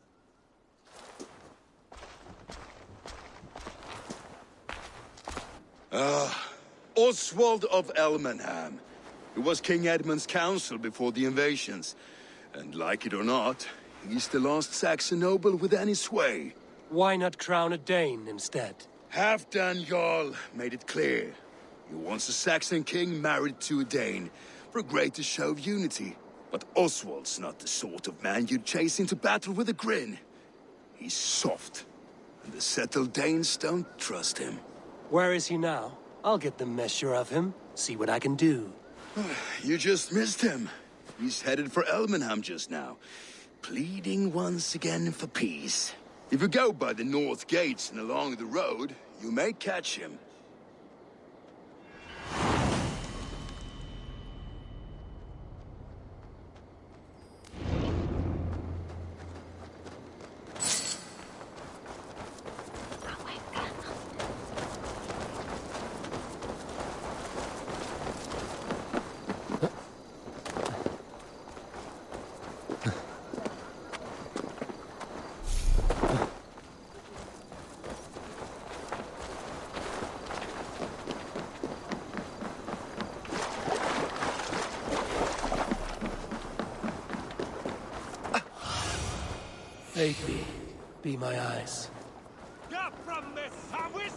S5: Oswald of Elmenham. He was King Edmund's counsel before the invasions. And like it or not, he's the last Saxon noble with any sway.
S1: Why not crown a Dane instead?
S5: Halfdan Jarl made it clear. He wants a Saxon king married to a Dane, for a greater show of unity. But Oswald's not the sort of man you'd chase into battle with a grin. He's soft, and the settled Danes don't trust him.
S1: Where is he now? I'll get the measure of him, see what I can do.
S5: You just missed him. He's headed for Elmenham just now, pleading once again for peace. If you go by the north gates and along the road, you may catch him.
S1: Aid me, be my eyes.
S8: Get from this service!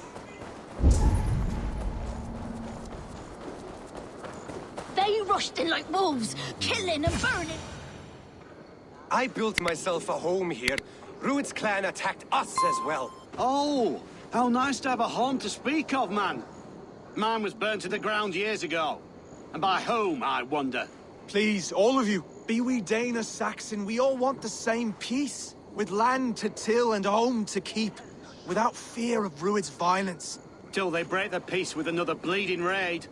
S2: They rushed in like wolves, killing and burning.
S12: I built myself a home here. Rued's clan attacked us as well.
S20: Oh, how nice to have a home to speak of, man. Mine was burnt to the ground years ago. And by whom, I wonder?
S3: Please, all of you, be we Dane or Saxon, we all want the same peace. With land to till and home to keep, without fear of Rued's violence.
S20: Till they break the peace with another bleeding raid.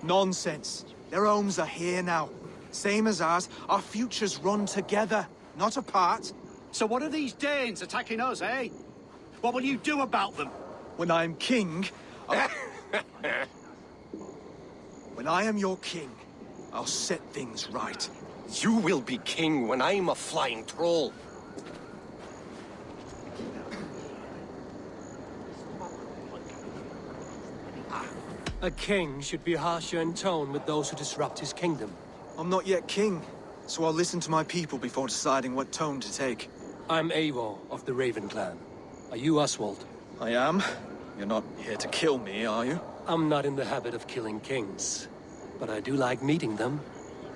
S3: Nonsense. Their homes are here now. Same as ours, our futures run together, not apart.
S20: So what are these Danes attacking us, eh? What will you do about them?
S3: When I'm king, When I am your king, I'll set things right.
S12: You will be king when I'm a flying troll.
S1: A king should be harsher in tone with those who disrupt his kingdom.
S3: I'm not yet king, so I'll listen to my people before deciding what tone to take.
S1: I'm Eivor of the Raven clan. Are you Oswald?
S3: I am. You're not here to kill me, are you?
S1: I'm not in the habit of killing kings, but I do like meeting them.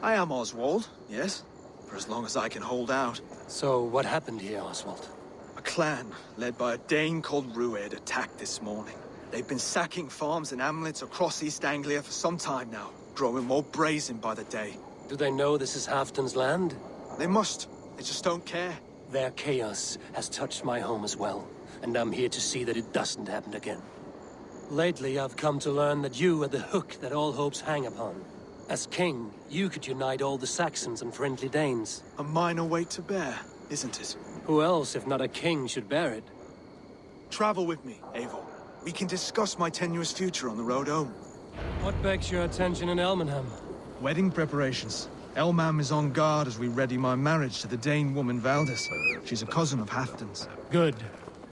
S3: I am Oswald, yes. For as long as I can hold out.
S1: So, what happened here, Oswald?
S3: A clan, led by a Dane called Rued, attacked this morning. They've been sacking farms and hamlets across East Anglia for some time now, growing more brazen by the day.
S1: Do they know this is Halfton's land?
S3: They must. They just don't care.
S1: Their chaos has touched my home as well, and I'm here to see that it doesn't happen again. Lately, I've come to learn that you are the hook that all hopes hang upon. As king, you could unite all the Saxons and friendly Danes.
S3: A minor weight to bear, isn't it?
S1: Who else, if not a king, should bear it?
S3: Travel with me, Eivor. We can discuss my tenuous future on the road home.
S1: What begs your attention in Elmenham?
S3: Wedding preparations. Elmam is on guard as we ready my marriage to the Dane woman Valdis. She's a cousin of Halfton's.
S1: Good.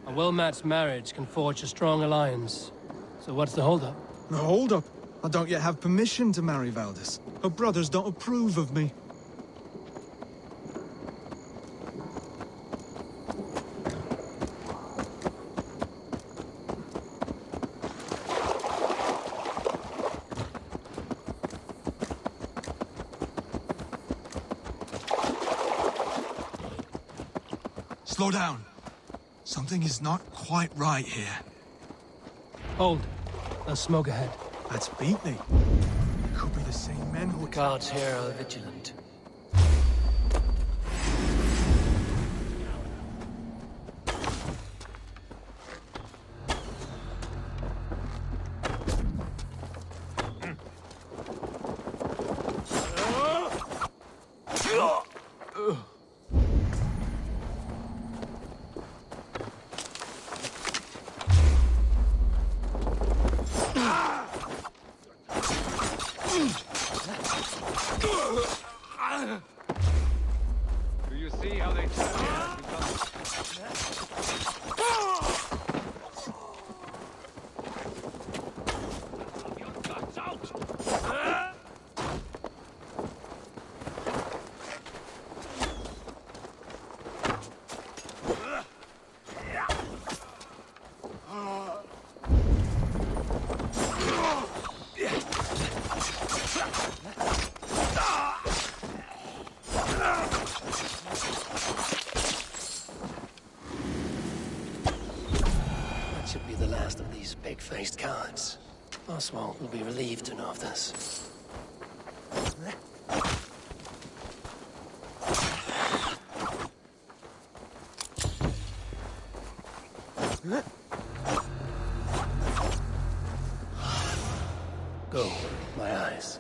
S1: A well-matched marriage can forge a strong alliance. So what's the holdup?
S3: The holdup? I don't yet have permission to marry Valdis. Her brothers don't approve of me. Slow down. Something is not quite right here.
S1: Hold. There's smoke ahead.
S3: That's Beatney. It could be the same men who...
S1: The guards here are vigilant.
S4: Do you see how they
S1: Should be the last of these big-faced guards. Oswald will be relieved to know of this. Go, my eyes.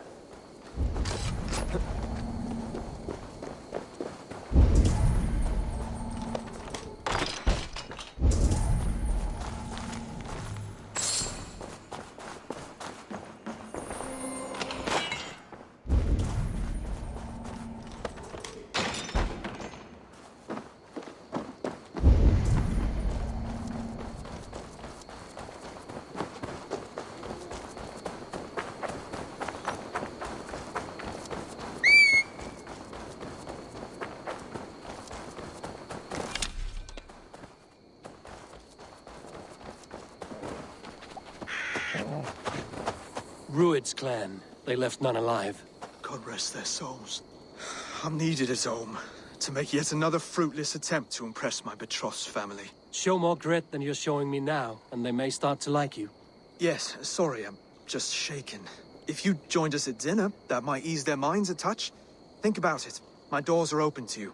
S1: Rued's clan. They left none alive.
S3: God rest their souls. I'm needed at home to make yet another fruitless attempt to impress my betrothed's family.
S1: Show more grit than you're showing me now, and they may start to like you.
S3: Yes, sorry, I'm just shaken. If you joined us at dinner, that might ease their minds a touch. Think about it. My doors are open to you.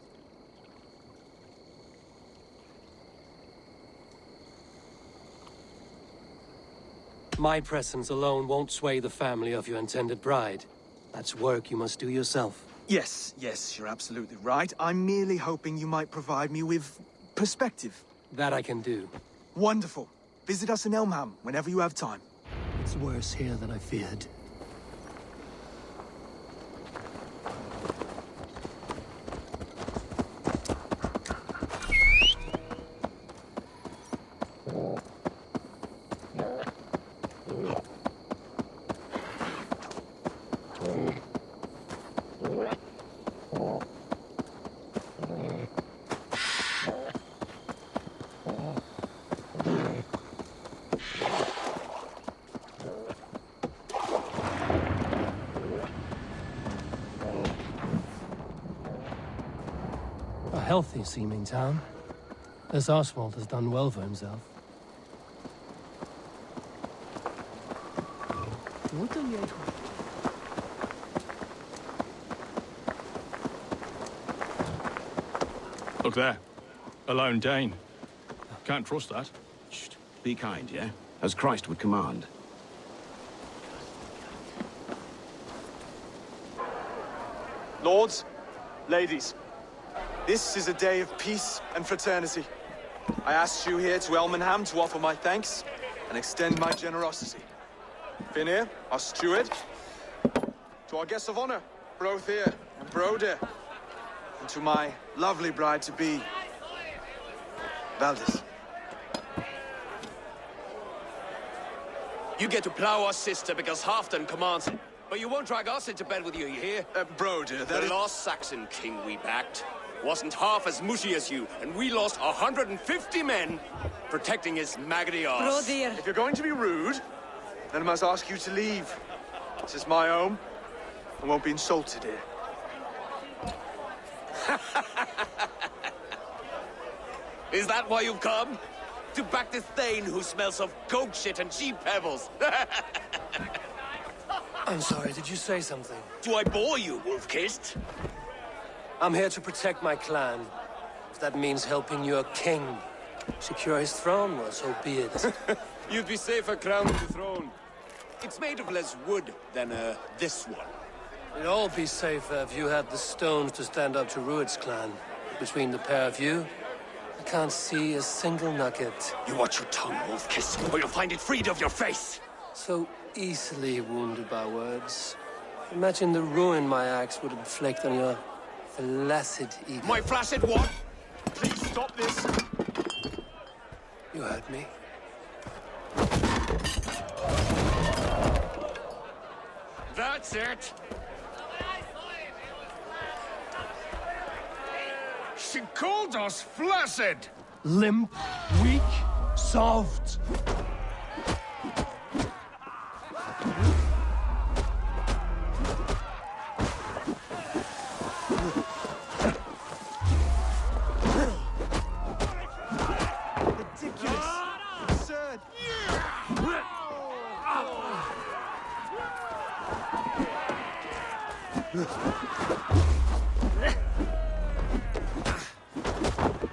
S1: My presence alone won't sway the family of your intended bride. That's work you must do yourself.
S3: Yes, you're absolutely right. I'm merely hoping you might provide me with perspective.
S1: That I can do.
S3: Wonderful. Visit us in Elmham whenever you have time.
S1: It's worse here than I feared. healthy-seeming town. This Oswald has done well for himself.
S10: Look there. A lone Dane. Can't trust that.
S14: Shh. Be kind, yeah? As Christ would command.
S3: Lords, ladies, this is a day of peace and fraternity. I asked you here to Elmenham to offer my thanks and extend my generosity. Finir, our steward, to our guests of honor, Brothir and Broder, and to my lovely bride-to-be, Valdis.
S23: You get to plow our sister because Halfdan commands it. But you won't drag us into bed with you hear?
S3: Broder,
S23: the last Saxon king we backed wasn't half as mushy as you, and we lost 150 men protecting his maggoty arse.
S3: If you're going to be rude, then I must ask you to leave. This is my home. I won't be insulted here.
S23: Is that why you've come? To back this Thane who smells of goat shit and sheep pebbles?
S1: I'm sorry, did you say something?
S23: Do I bore you, wolf-kissed?
S1: I'm here to protect my clan. If that means helping your king secure his throne, well, so be it.
S23: You'd be safer crowned the throne. It's made of less wood than, this one.
S1: We'd all be safer if you had the stones to stand up to Rued's clan. Between the pair of you, I can't see a single nugget.
S23: You watch your tongue, wolf-kiss, or you'll find it freed of your face!
S1: So easily wounded by words. Imagine the ruin my axe would inflict on your flaccid ego.
S23: My flaccid what? Please stop this!
S1: You heard me.
S23: That's it!
S8: She called us flaccid!
S1: Limp, weak, soft.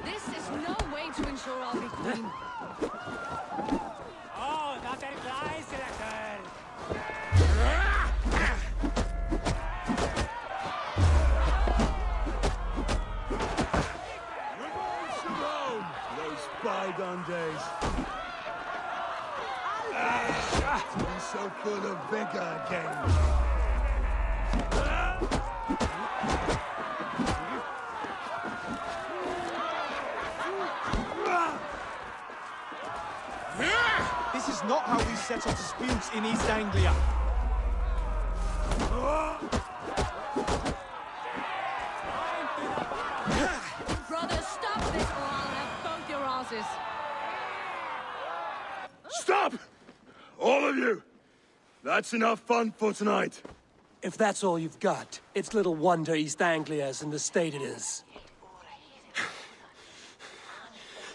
S2: This is no way to ensure I'll be queen.
S8: Oh, dat er gleich, Selector!
S5: Those bygone days. To be so full of vigor again.
S3: This is not how we settle disputes in East Anglia.
S2: Brother, stop this or I'll have both your asses.
S5: Stop! All of you! That's enough fun for tonight.
S1: If that's all you've got, it's little wonder East Anglia is in the state it is.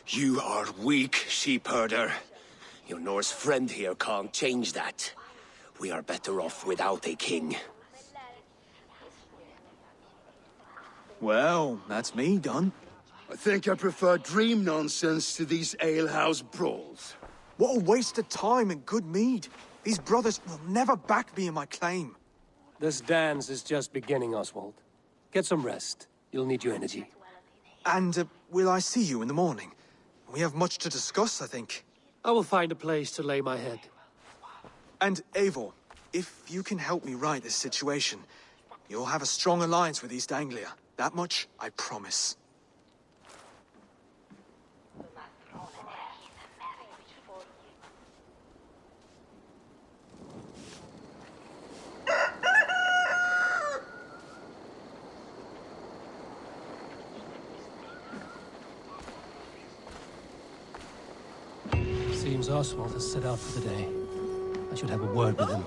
S23: You are weak, sheep herder. Your Norse friend here can't change that. We are better off without a king.
S3: Well, that's me done.
S5: I think I prefer dream nonsense to these alehouse brawls.
S3: What a waste of time and good mead. These brothers will never back me in my claim.
S1: This dance is just beginning, Oswald. Get some rest. You'll need your energy.
S3: And will I see you in the morning? We have much to discuss, I think.
S1: I will find a place to lay my head.
S3: And Eivor, if you can help me right this situation, you'll have a strong alliance with East Anglia. That much, I promise.
S1: Seems Oswald has set out for the day. I should have a word with him.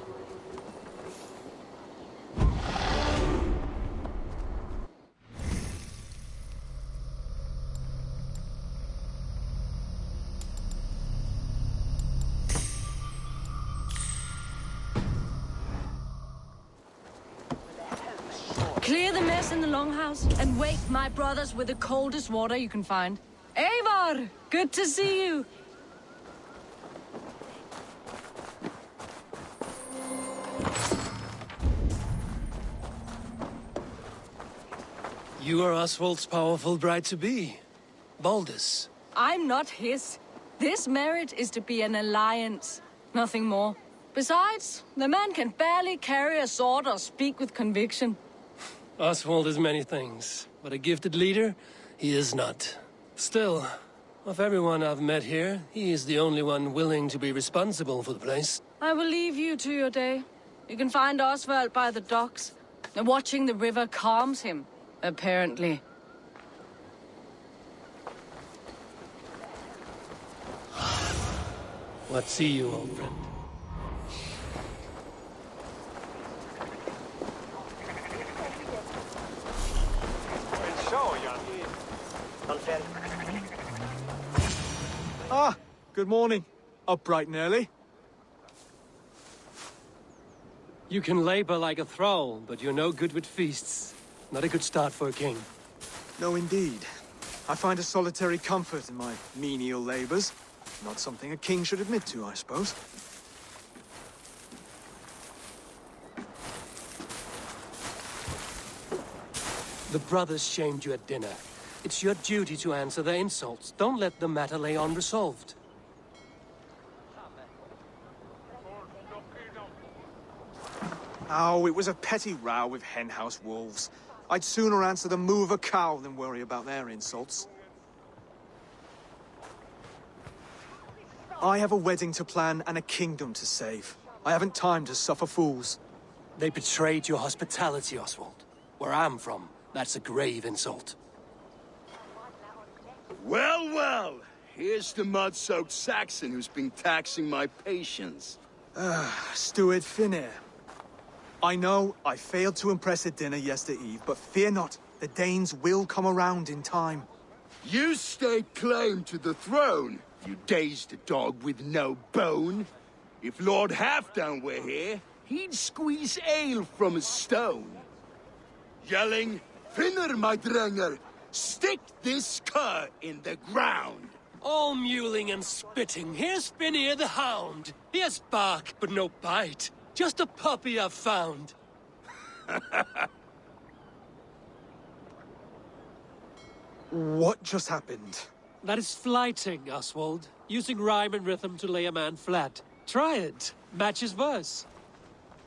S2: Clear the mess in the longhouse and wake my brothers with the coldest water you can find. Eivor! Good to see you!
S1: You are Oswald's powerful bride-to-be, Baldus.
S2: I'm not his. This marriage is to be an alliance, nothing more. Besides, the man can barely carry a sword or speak with conviction.
S1: Oswald is many things, but a gifted leader, he is not. Still, of everyone I've met here, he is the only one willing to be responsible for the place.
S2: I will leave you to your day. You can find Oswald by the docks. And watching the river calms him, apparently.
S1: What see you, old friend?
S6: Ah, good morning. Up bright and early.
S1: You can labor like a thrall, but you're no good with feasts. Not a good start for a king.
S6: No, indeed. I find a solitary comfort in my menial labors. Not something a king should admit to, I suppose.
S1: The brothers shamed you at dinner. It's your duty to answer their insults. Don't let the matter lay unresolved.
S6: Oh, it was a petty row with henhouse wolves. I'd sooner answer the moo of a cow than worry about their insults. I have a wedding to plan and a kingdom to save. I haven't time to suffer fools.
S1: They betrayed your hospitality, Oswald. Where I'm from, that's a grave insult.
S5: Well, well. Here's the mud-soaked Saxon who's been taxing my patience.
S6: Steward Finnair. I know I failed to impress at dinner yesterday eve, but fear not. The Danes will come around in time.
S5: You stake claim to the throne, you dazed dog with no bone. If Lord Halfdan were here, he'd squeeze ale from a stone. Yelling, Finner, my drenger, stick this cur in the ground.
S1: All mewling and spitting, here's Finnear the Hound. He has bark, but no bite. Just a puppy I've found.
S6: What just happened?
S1: That is flighting, Oswald. Using rhyme and rhythm to lay a man flat. Try it. Match his verse.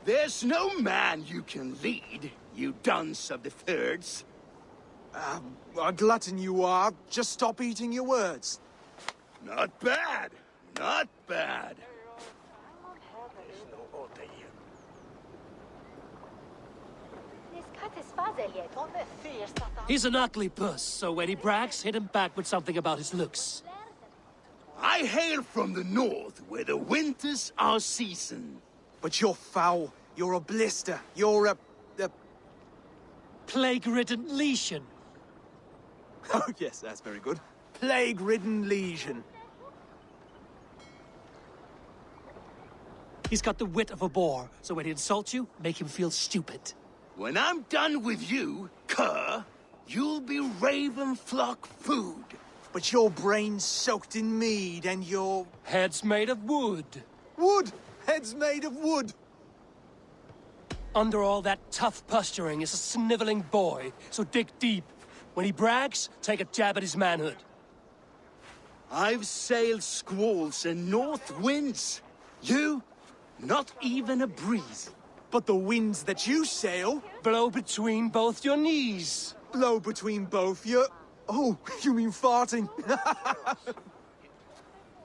S5: There's no man you can lead, you dunce of the thirds.
S6: A glutton you are. Just stop eating your words.
S5: Not bad. Not bad.
S1: He's an ugly puss, so when he brags, hit him back with something about his looks.
S5: I hail from the north, where the winters are season.
S6: But you're foul. You're a blister. You're a...
S1: Plague-ridden lesion.
S6: Oh, yes, that's very good. Plague-ridden lesion.
S1: He's got the wit of a boar, so when he insults you, make him feel stupid.
S5: When I'm done with you, cur, you'll be raven flock food.
S6: But your brain's soaked in mead and your...
S1: Head's made of wood.
S6: Wood! Head's made of wood!
S1: Under all that tough posturing is a sniveling boy, so dig deep. When he brags, take a jab at his manhood.
S5: I've sailed squalls and north winds. You, not even a breeze.
S6: But the winds that you sail...
S1: Blow between both your knees.
S6: Blow between both your... Oh, you mean farting?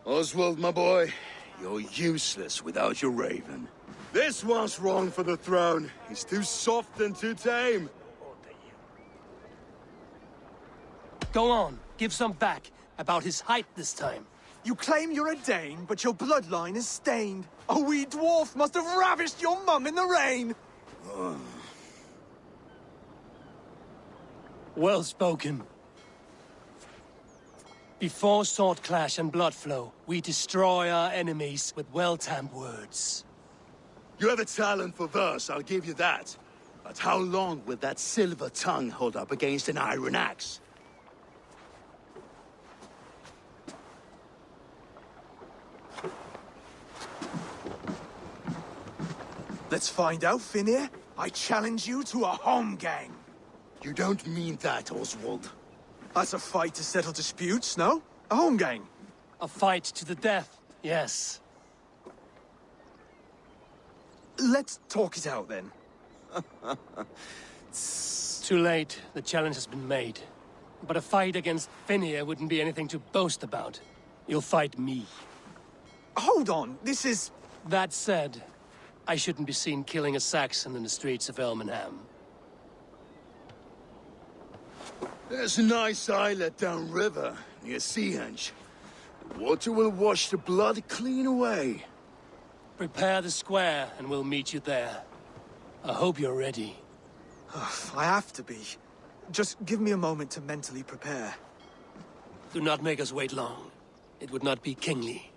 S5: Oswald, my boy, you're useless without your raven. This one's wrong for the throne. He's too soft and too tame.
S1: Go on, give some back. About his height this time.
S6: You claim you're a Dane, but your bloodline is stained. A wee dwarf must have ravished your mum in the rain!
S1: Well spoken. Before sword clash and blood flow, we destroy our enemies with well-timed words.
S5: You have a talent for verse, I'll give you that. But how long will that silver tongue hold up against an iron axe?
S3: Let's find out, Finir. I challenge you to a home gang.
S5: You don't mean that, Oswald.
S3: That's a fight to settle disputes, no? A home gang.
S1: A fight to the death, yes.
S3: Let's talk it out, then.
S1: Too late. The challenge has been made. But a fight against Finir wouldn't be anything to boast about. You'll fight me.
S3: Hold on, this is...
S1: That said, I shouldn't be seen killing a Saxon in the streets of Elmenham.
S5: There's a nice islet downriver, near Seahenge. The water will wash the blood clean away.
S1: Prepare the square, and we'll meet you there. I hope you're ready.
S3: I have to be. Just give me a moment to mentally prepare.
S1: Do not make us wait long. It would not be kingly.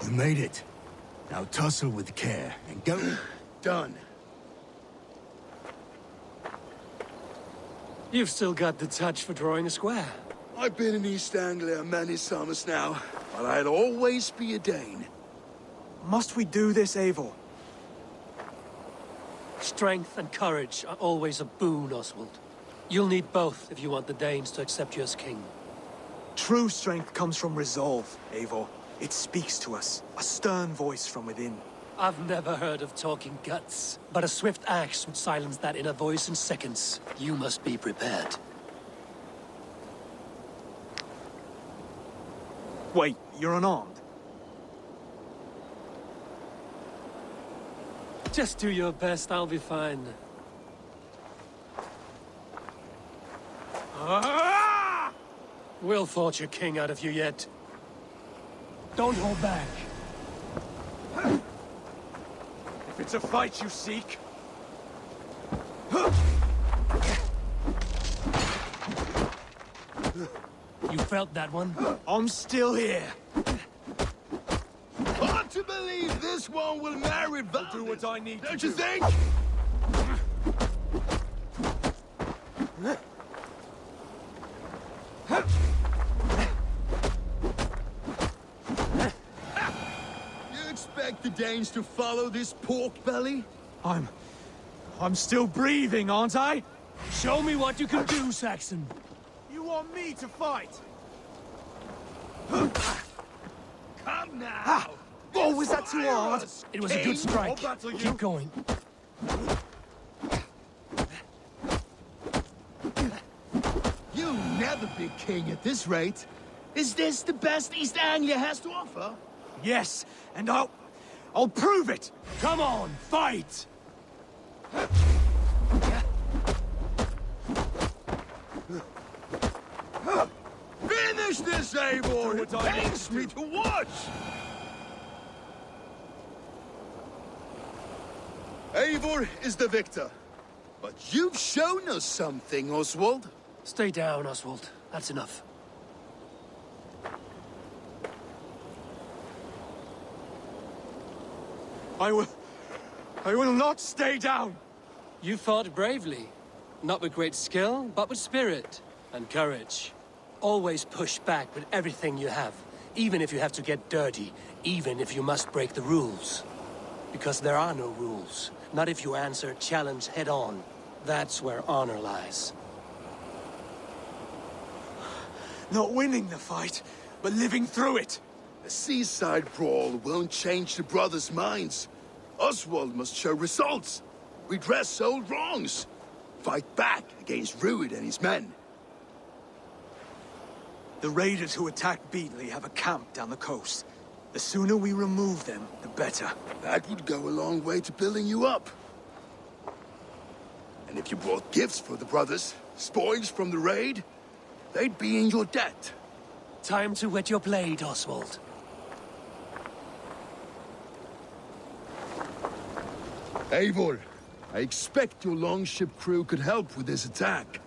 S5: You made it. Now tussle with care and go. Done.
S1: You've still got the touch for drawing a square.
S5: I've been in East Anglia many summers now, but I'll always be a Dane.
S3: Must we do this, Eivor?
S1: Strength and courage are always a boon, Oswald. You'll need both if you want the Danes to accept you as king.
S3: True strength comes from resolve, Eivor. It speaks to us, a stern voice from within.
S1: I've never heard of talking guts, but a swift axe would silence that inner voice in seconds. You must be prepared.
S3: Wait, you're unarmed?
S1: Just do your best, I'll be fine. We'll forge a king out of you yet. Don't hold back.
S3: If it's a fight you seek...
S1: You felt that one?
S3: I'm still here.
S5: Hard to believe this one will marry Val.
S3: I'll do what I need to do.
S5: Don't you think? You expect the Danes to follow this pork belly?
S3: I'm still breathing, aren't I?
S1: Show me what you can do, Saxon.
S3: You want me to fight?
S5: Come now!
S3: Oh, was that too hard?
S1: It was a good strike. Keep going.
S5: You'll never be king at this rate. Is this the best East Anglia has to offer?
S3: Yes, and
S5: I'll prove it! Come on, fight! Finish this, Eivor! It pains me to watch! Eivor is the victor. But you've shown us something, Oswald.
S1: Stay down, Oswald. That's enough.
S3: I will not stay down!
S1: You fought bravely. Not with great skill, but with spirit and courage. Always push back with everything you have, even if you have to get dirty, even if you must break the rules. Because there are no rules. Not if you answer a challenge head-on. That's where honor lies.
S3: Not winning the fight, but living through it.
S5: A seaside brawl won't change the brothers' minds. Oswald must show results. Redress old wrongs. Fight back against Rued and his men.
S6: The raiders who attacked Beatley have a camp down the coast. The sooner we remove them, the better.
S5: That would go a long way to building you up. And if you brought gifts for the brothers, spoils from the raid, they'd be in your debt.
S1: Time to wet your blade, Oswald.
S5: Eivor, I expect your longship crew could help with this attack.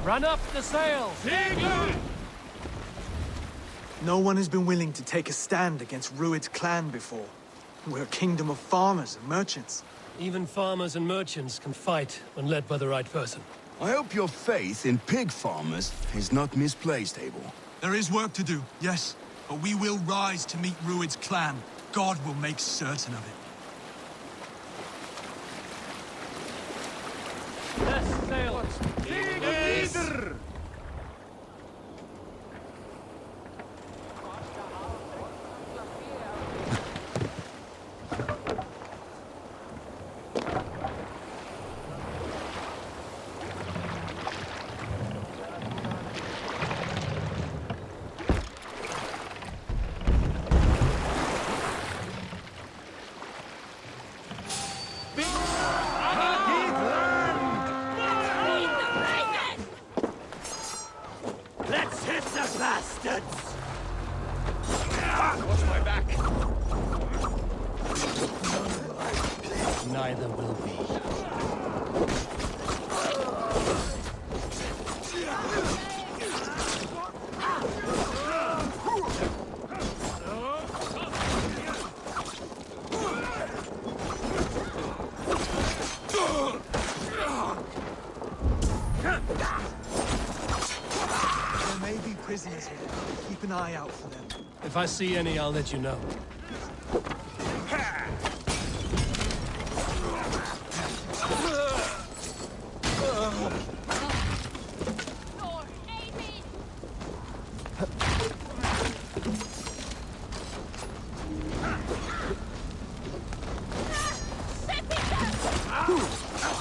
S1: Run up the sails!
S6: No one has been willing to take a stand against Rued's clan before. We're a kingdom of farmers and merchants.
S1: Even farmers and merchants can fight when led by the right person.
S5: I hope your faith in pig farmers is not misplaced, Eivor.
S15: There is work to do, yes. But we will rise to meet Rued's clan. God will make certain of it.
S1: Yes, sailors!
S8: Let's hit the bastards!
S3: Watch my back.
S1: Neither will be.
S6: There may be prisoners here. Keep an eye out for them.
S1: If I see any, I'll let you know.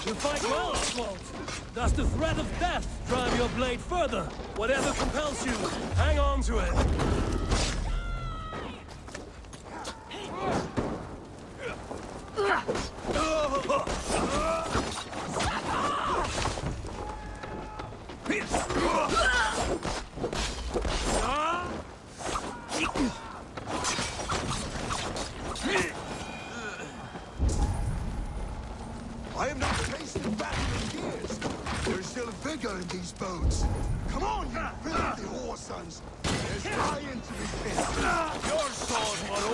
S1: You fight well, Oswald. Does the threat of death drive your blade further? Whatever compels you, hang on to it.
S5: I have not tasted battle in years. There's still vigor in these boats. Come on, you filthy whoresons. There's iron to be kissed. Your sword, Moro.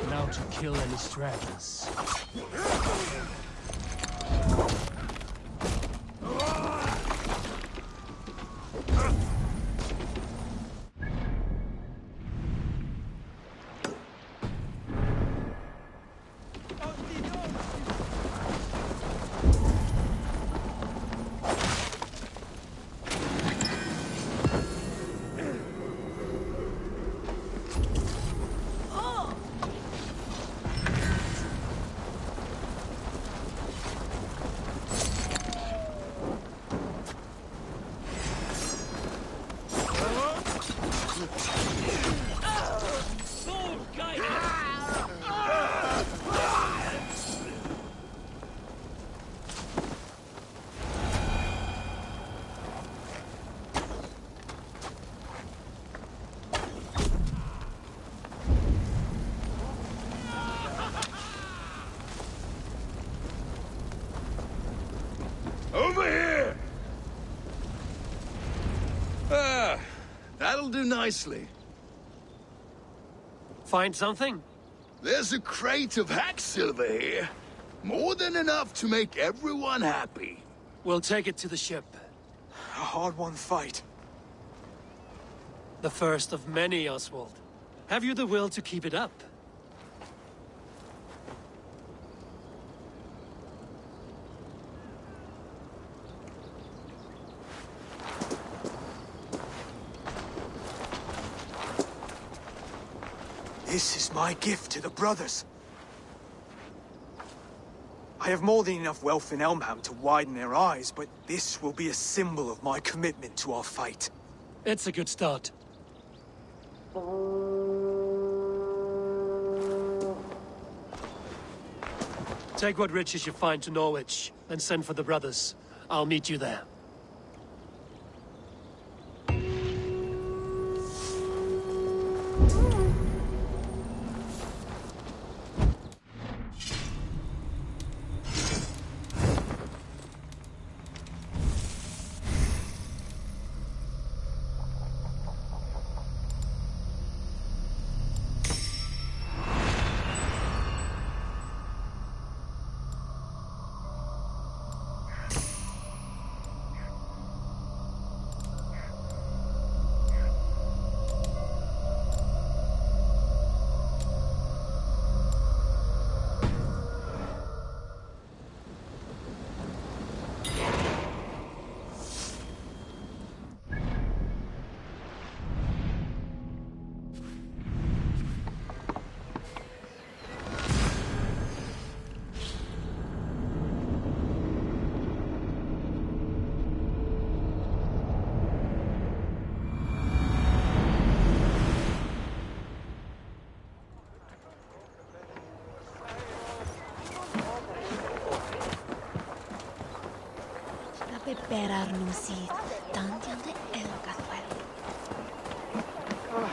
S1: Now to kill. kill any stragglers.
S5: Over here! Ah, that'll do nicely.
S1: Find something?
S5: There's a crate of hack silver here. More than enough to make everyone happy.
S1: We'll take it to the ship.
S6: A hard-won fight.
S1: The first of many, Oswald. Have you the will to keep it up?
S6: This is my gift to the brothers. I have more than enough wealth in Elmham to widen their eyes, but this will be a symbol of my commitment to our fight.
S1: It's a good start. Take what riches you find to Norwich, and send for the brothers. I'll meet you there.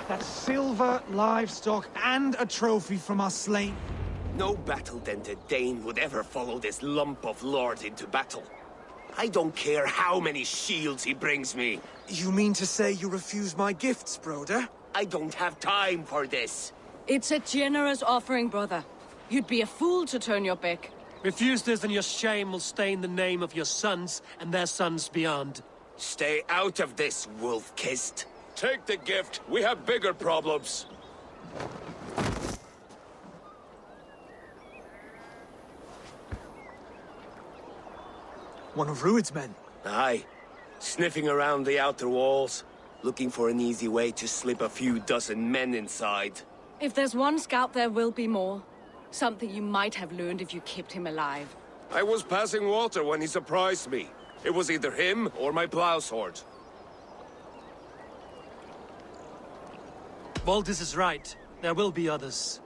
S15: That's silver, livestock, and a trophy from our slain.
S23: No battle-dented Dane would ever follow this lump of lord into battle. I don't care how many shields he brings me.
S6: You mean to say you refuse my gifts, Broder?
S23: I don't have time for this.
S11: It's a generous offering, brother. You'd be a fool to turn your back.
S1: Refuse this and your shame will stain the name of your sons and their sons beyond.
S23: Stay out of this, wolf-kissed. Take the gift. We have bigger problems.
S6: One of Rued's men?
S23: Aye. Sniffing around the outer walls. Looking for an easy way to slip a few dozen men inside.
S11: If there's one scout, there will be more. Something you might have learned if you kept him alive.
S23: I was passing water when he surprised me. It was either him or my plow sword.
S1: Valdis is right. There will be others.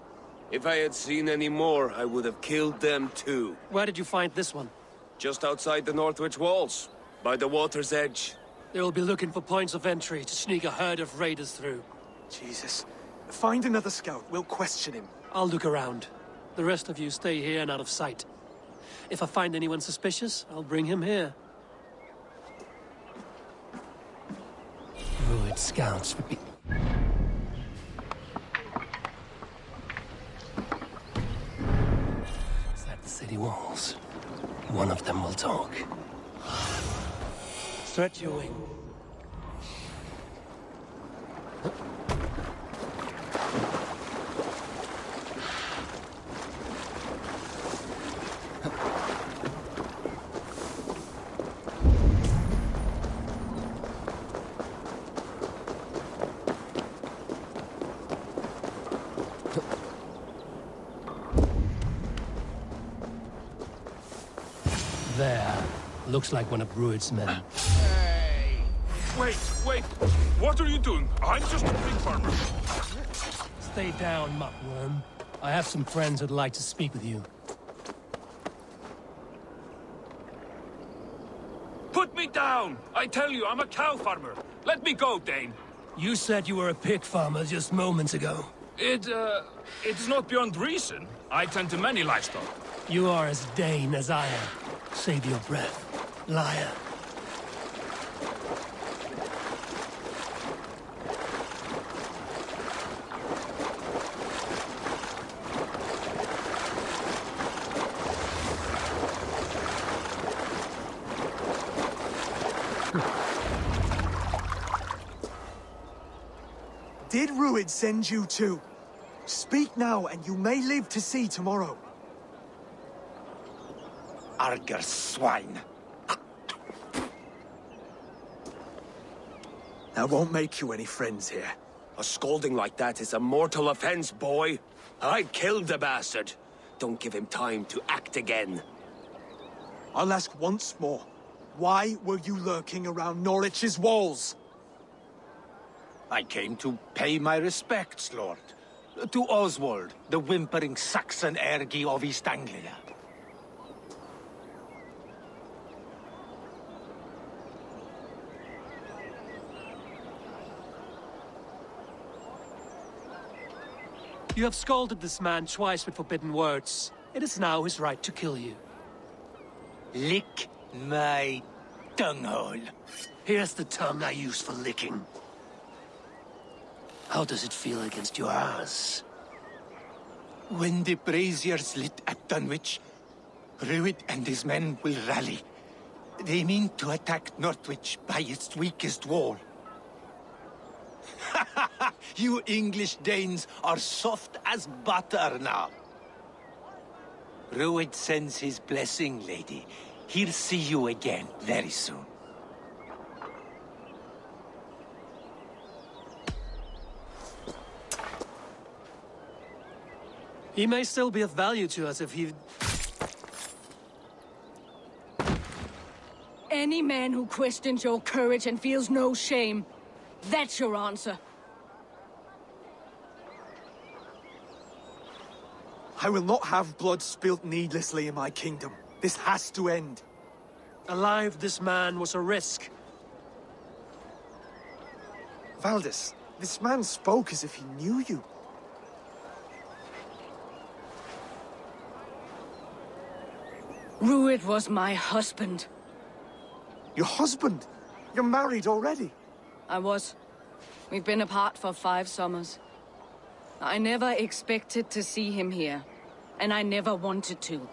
S23: If I had seen any more, I would have killed them too.
S1: Where did you find this one?
S23: Just outside the Northwich walls, by the water's edge.
S1: They will be looking for points of entry to sneak a herd of raiders through.
S6: Jesus. Find another scout. We'll question him.
S1: I'll look around. The rest of you stay here and out of sight. If I find anyone suspicious, I'll bring him here. Rued scouts would be... city walls. One of them will talk. Stretch your wing. There. Looks like one of Rued's men.
S10: Hey! Wait! What are you doing? I'm just a pig farmer.
S1: Stay down, muckworm. I have some friends who'd like to speak with you.
S10: Put me down! I tell you, I'm a cow farmer. Let me go, Dane.
S1: You said you were a pig farmer just moments ago.
S10: It's not beyond reason. I tend to many livestock.
S1: You are as Dane as I am. Save your breath, liar.
S6: Did Rued send you too? Speak now, and you may live to see tomorrow.
S23: Arger swine.
S6: That won't make you any friends here.
S23: A scolding like that is a mortal offense, boy. I killed the bastard. Don't give him time to act again.
S6: I'll ask once more. Why were you lurking around Norwich's walls?
S21: I came to pay my respects, Lord. To Oswald, the whimpering Saxon ergi of East Anglia.
S1: You have scolded this man twice with forbidden words. It is now his right to kill you.
S21: Lick my tonguehole.
S1: Here's the tongue I use for licking. How does it feel against your ass?
S21: When the braziers lit at Dunwich, Rued and his men will rally. They mean to attack Northwich by its weakest wall. You English Danes are soft as butter now. Rued sends his blessing, lady. He'll see you again very soon.
S1: He may still be of value to us if he...
S2: Any man who questions your courage and feels no shame, that's your answer.
S6: I will not have blood spilt needlessly in my kingdom. This has to end.
S1: Alive, this man was a risk.
S6: Valdis, this man spoke as if he knew you.
S2: Rued was my husband.
S6: Your husband? You're married already?
S2: I was. We've been apart for 5 summers. I never expected to see him here, and I never wanted to.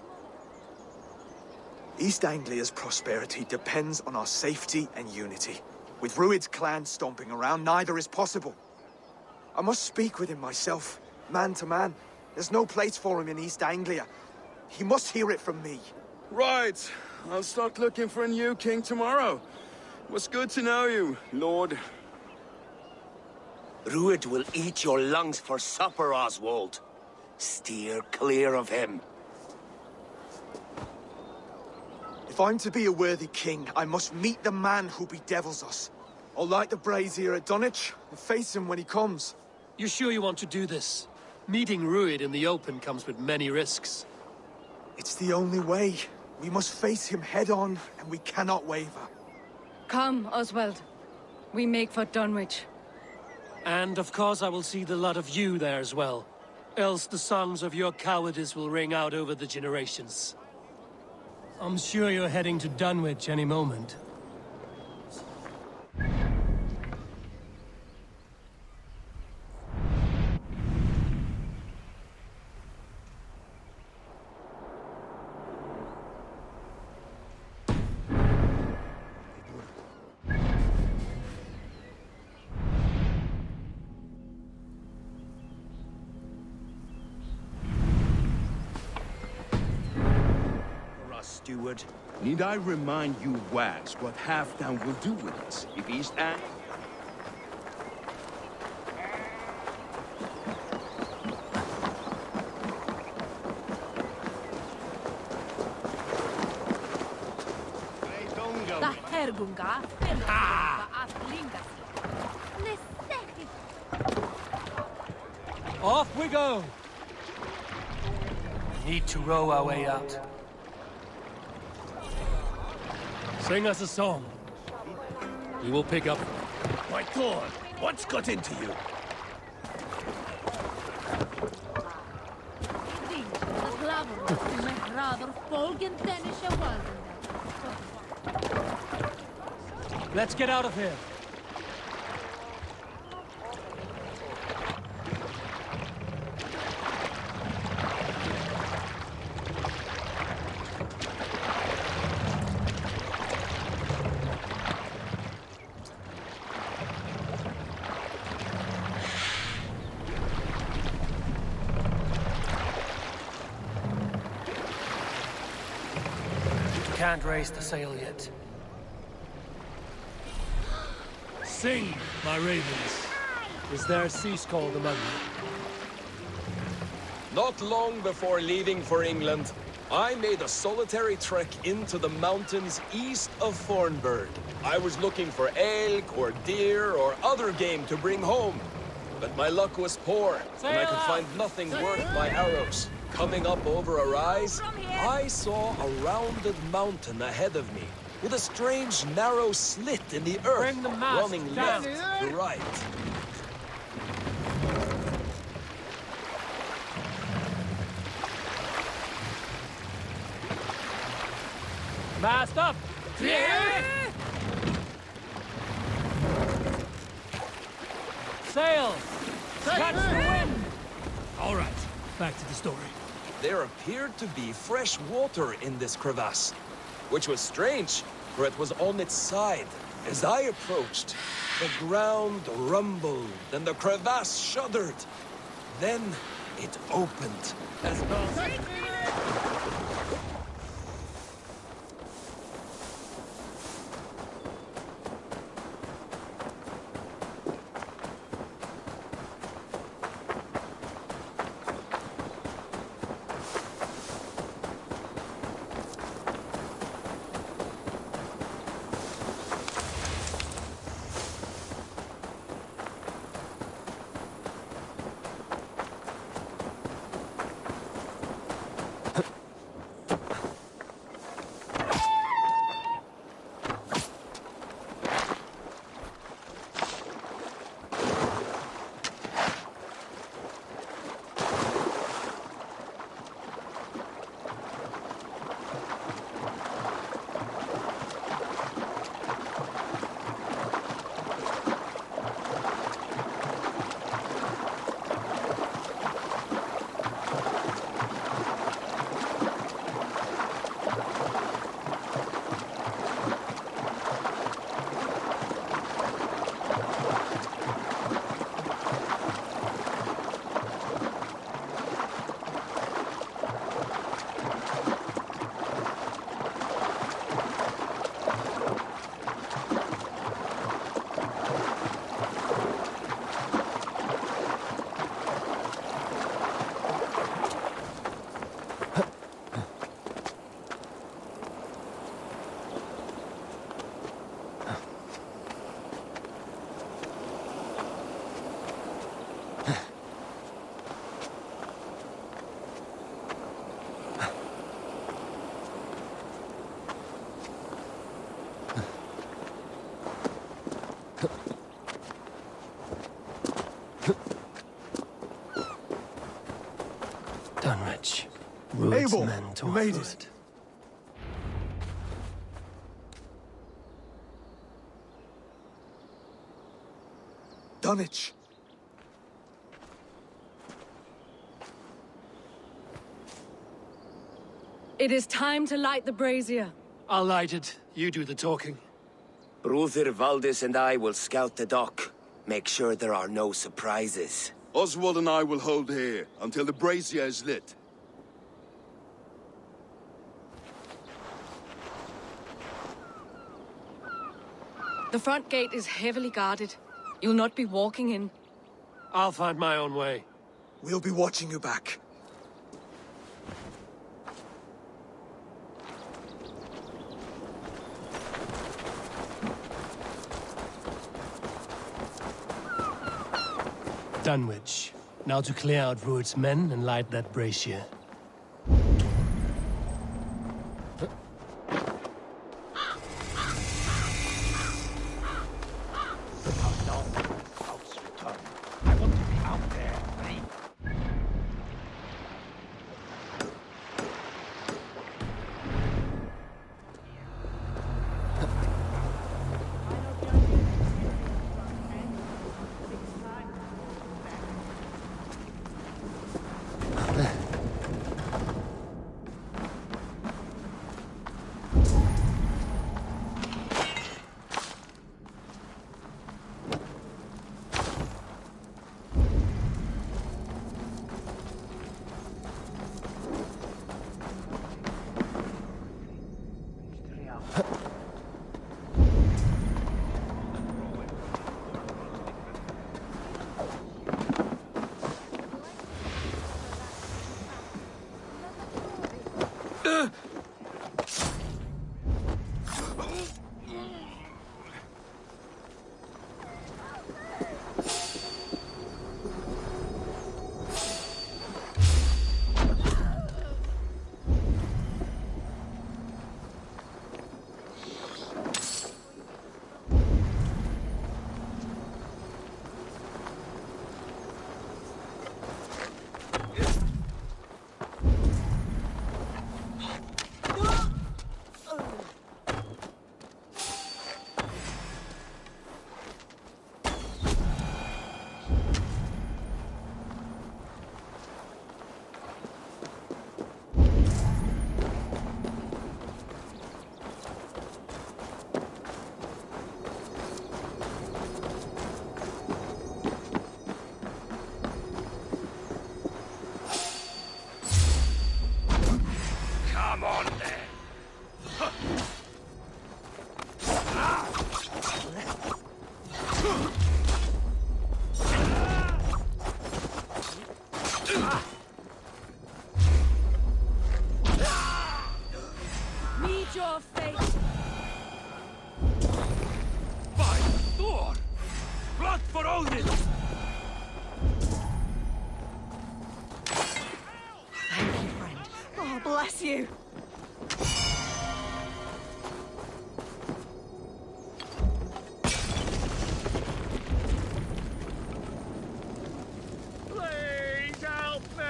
S6: East Anglia's prosperity depends on our safety and unity. With Rued's clan stomping around, neither is possible. I must speak with him myself, man to man. There's no place for him in East Anglia. He must hear it from me.
S7: Right. I'll start looking for a new king tomorrow. It was good to know you, Lord.
S23: Rued will eat your lungs for supper, Oswald. Steer clear of him.
S6: If I'm to be a worthy king, I must meet the man who bedevils us. I'll light the brazier at Dunwich and face him when he comes.
S1: You sure you want to do this? Meeting Rued in the open comes with many risks.
S6: It's the only way. We must face him head-on, and we cannot waver.
S2: Come, Oswald. We make for Dunwich.
S1: And of course I will see the lot of you there as well. Else the songs of your cowardice will ring out over the generations. I'm sure you're heading to Dunwich any moment.
S17: steward.
S7: Need I remind you, Wags, what Halfdown will do with us if East Ang...
S1: Off we go! We need to row our way out. Sing us a song. We will pick up.
S13: My Thorn, what's got into you?
S1: Let's get out of here. Can't raise the sail yet. Sing, my ravens. Is there a sea called among you?
S16: Not long before leaving for England, I made a solitary trek into the mountains east of Thornburg. I was looking for elk or deer or other game to bring home. But my luck was poor, and I could find nothing worth my arrows. Coming up over a rise, I saw a rounded mountain ahead of me, with a strange narrow slit in the earth, running left to right.
S1: Mast up! Sails! Catch the wind!
S15: All right, back to the story.
S16: There appeared to be fresh water in this crevasse, which was strange, for it was on its side. As I approached, the ground rumbled and the crevasse shuddered. Then it opened.
S1: Dunwich. Rude's
S6: Eivor,
S1: men to
S6: you made
S1: offer
S6: it. Dunwich.
S11: It is time to light the brazier.
S1: I'll light it. You do the talking.
S23: Brother Valdis and I will scout the dock. Make sure there are no surprises.
S7: Oswald and I will hold here until the brazier is lit.
S11: The front gate is heavily guarded. You'll not be walking in.
S1: I'll find my own way.
S6: We'll be watching you back.
S1: Dunwich. Now to clear out Rued's men and light that brazier.
S11: Bless you!
S8: Please help me!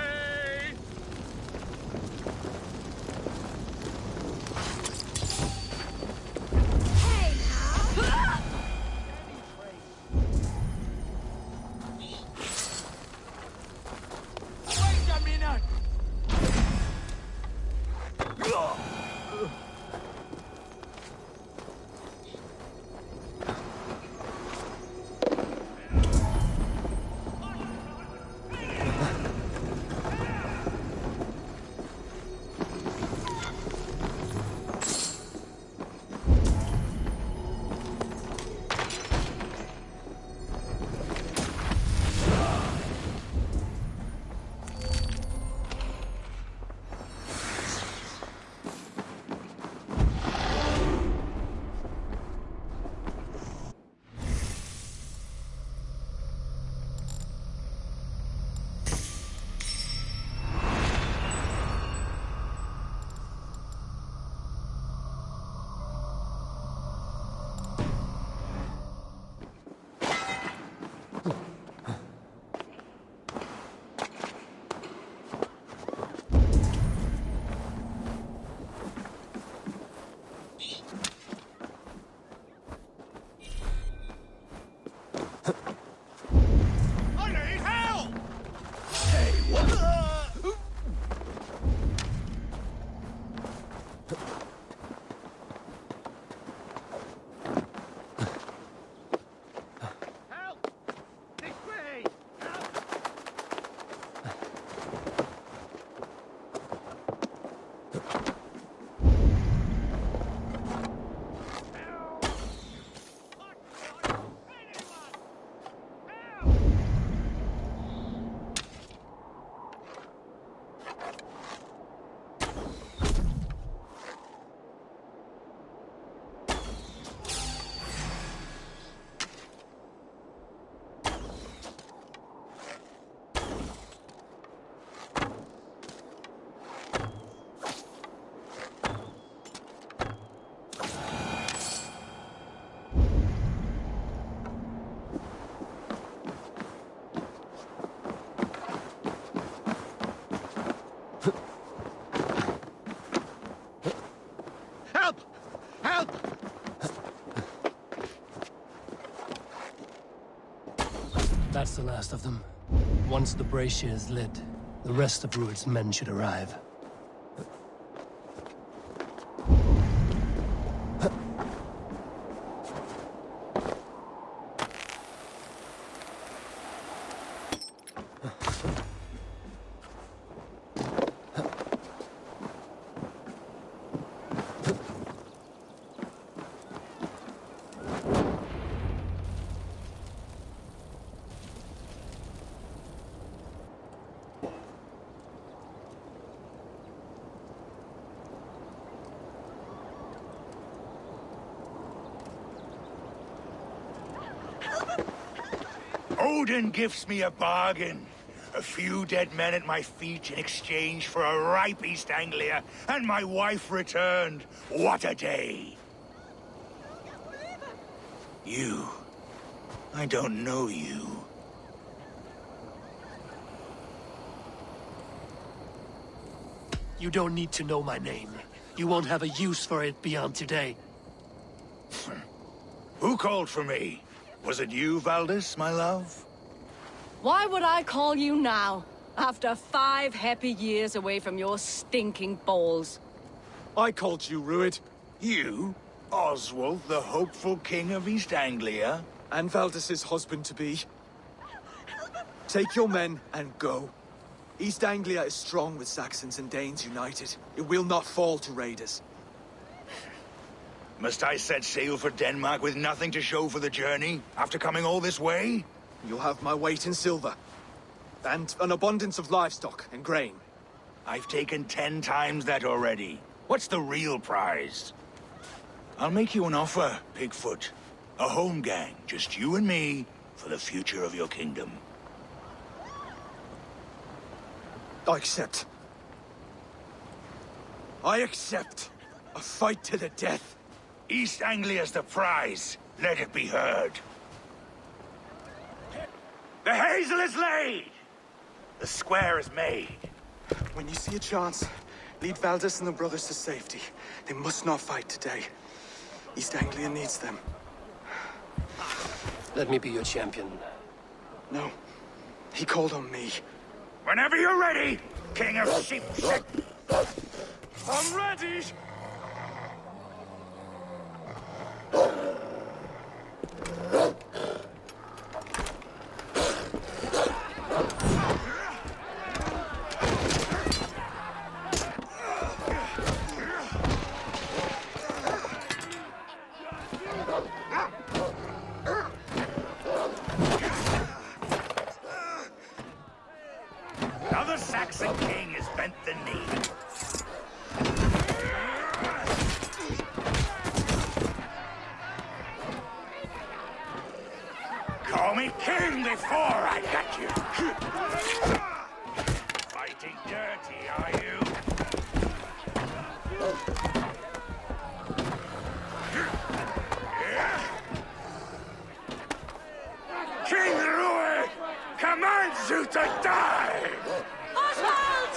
S2: Hey now!
S8: Wait a minute!
S1: That's the last of them. Once the brazier is lit, the rest of Rued's men should arrive.
S18: Odin gives me a bargain. A few dead men at my feet in exchange for a ripe East Anglia, and my wife returned. What a day! You. I don't know you.
S1: You don't need to know my name. You won't have a use for it beyond today.
S18: Who called for me? Was it you, Valdis, my love?
S2: Why would I call you now, after 5 happy years away from your stinking balls?
S3: I called you, Rued.
S18: You? Oswald, the hopeful king of East Anglia?
S3: And Valdis's husband-to-be. Take your men and go. East Anglia is strong with Saxons and Danes united. It will not fall to raiders.
S18: Must I set sail for Denmark with nothing to show for the journey, after coming all this way?
S3: You'll have my weight in silver. And an abundance of livestock and grain.
S18: I've taken 10 times that already. What's the real prize? I'll make you an offer, Pigfoot. A home gang, just you and me, for the future of your kingdom.
S3: I accept. I accept. A fight to the death.
S18: East Anglia's the prize. Let it be heard. The hazel is laid! The square is made.
S3: When you see a chance, lead Valdis and the brothers to safety. They must not fight today. East Anglia needs them.
S1: Let me be your champion.
S3: No. He called on me.
S18: Whenever you're ready, King of Sheep.
S3: I'm ready!
S18: Now the Saxon king has bent the knee. Call me king before I got you. Fighting dirty, are you? King Rued commands you to die!
S2: Oswald!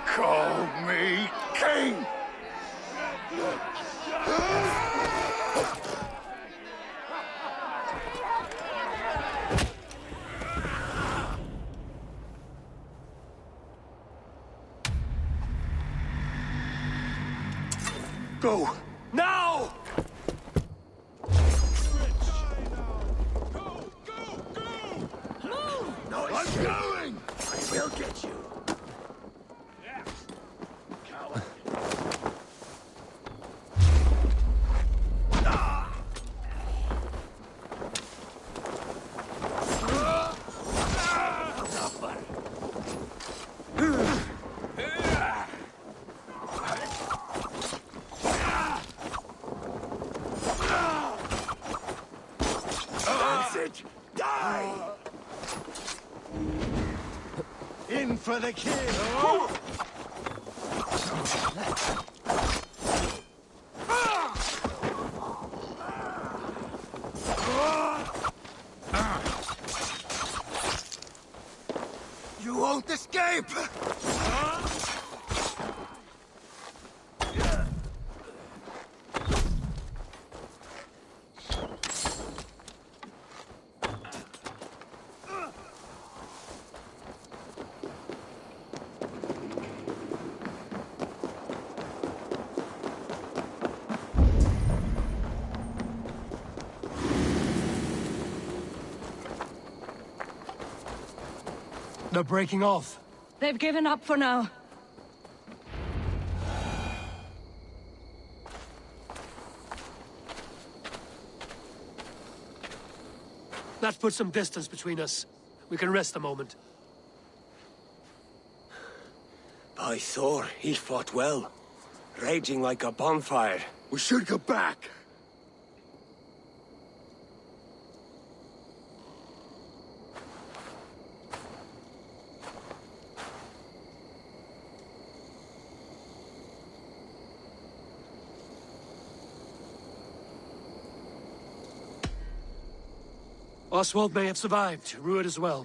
S18: Call me king!
S3: Go! Now!
S18: No, I'm going! I will get you.
S20: In for the kill!
S18: You won't escape!
S1: They're breaking off.
S2: They've given up for now.
S1: That puts some distance between us. We can rest a moment.
S23: By Thor, he fought well. Raging like a bonfire.
S5: We should go back.
S1: Oswald may have survived. Rued as well.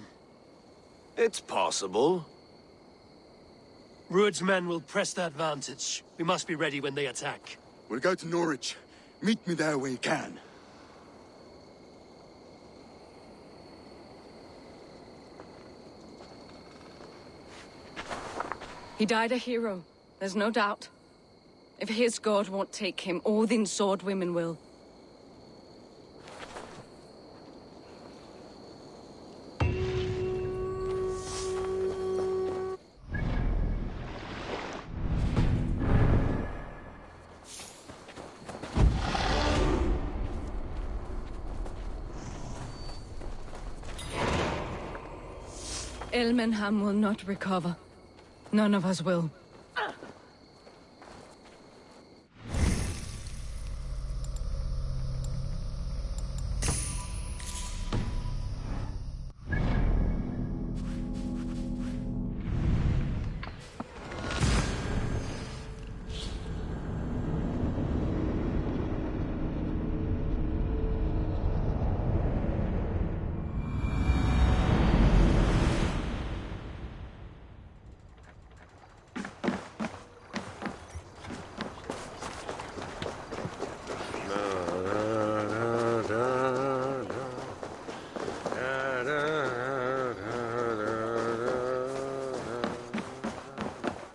S23: It's possible.
S1: Rued's men will press the advantage. We must be ready when they attack.
S5: We'll go to Norwich. Meet me there when you can.
S2: He died a hero, there's no doubt. If his god won't take him, Odin's sword women will. Ilmenham will not recover. None of us will.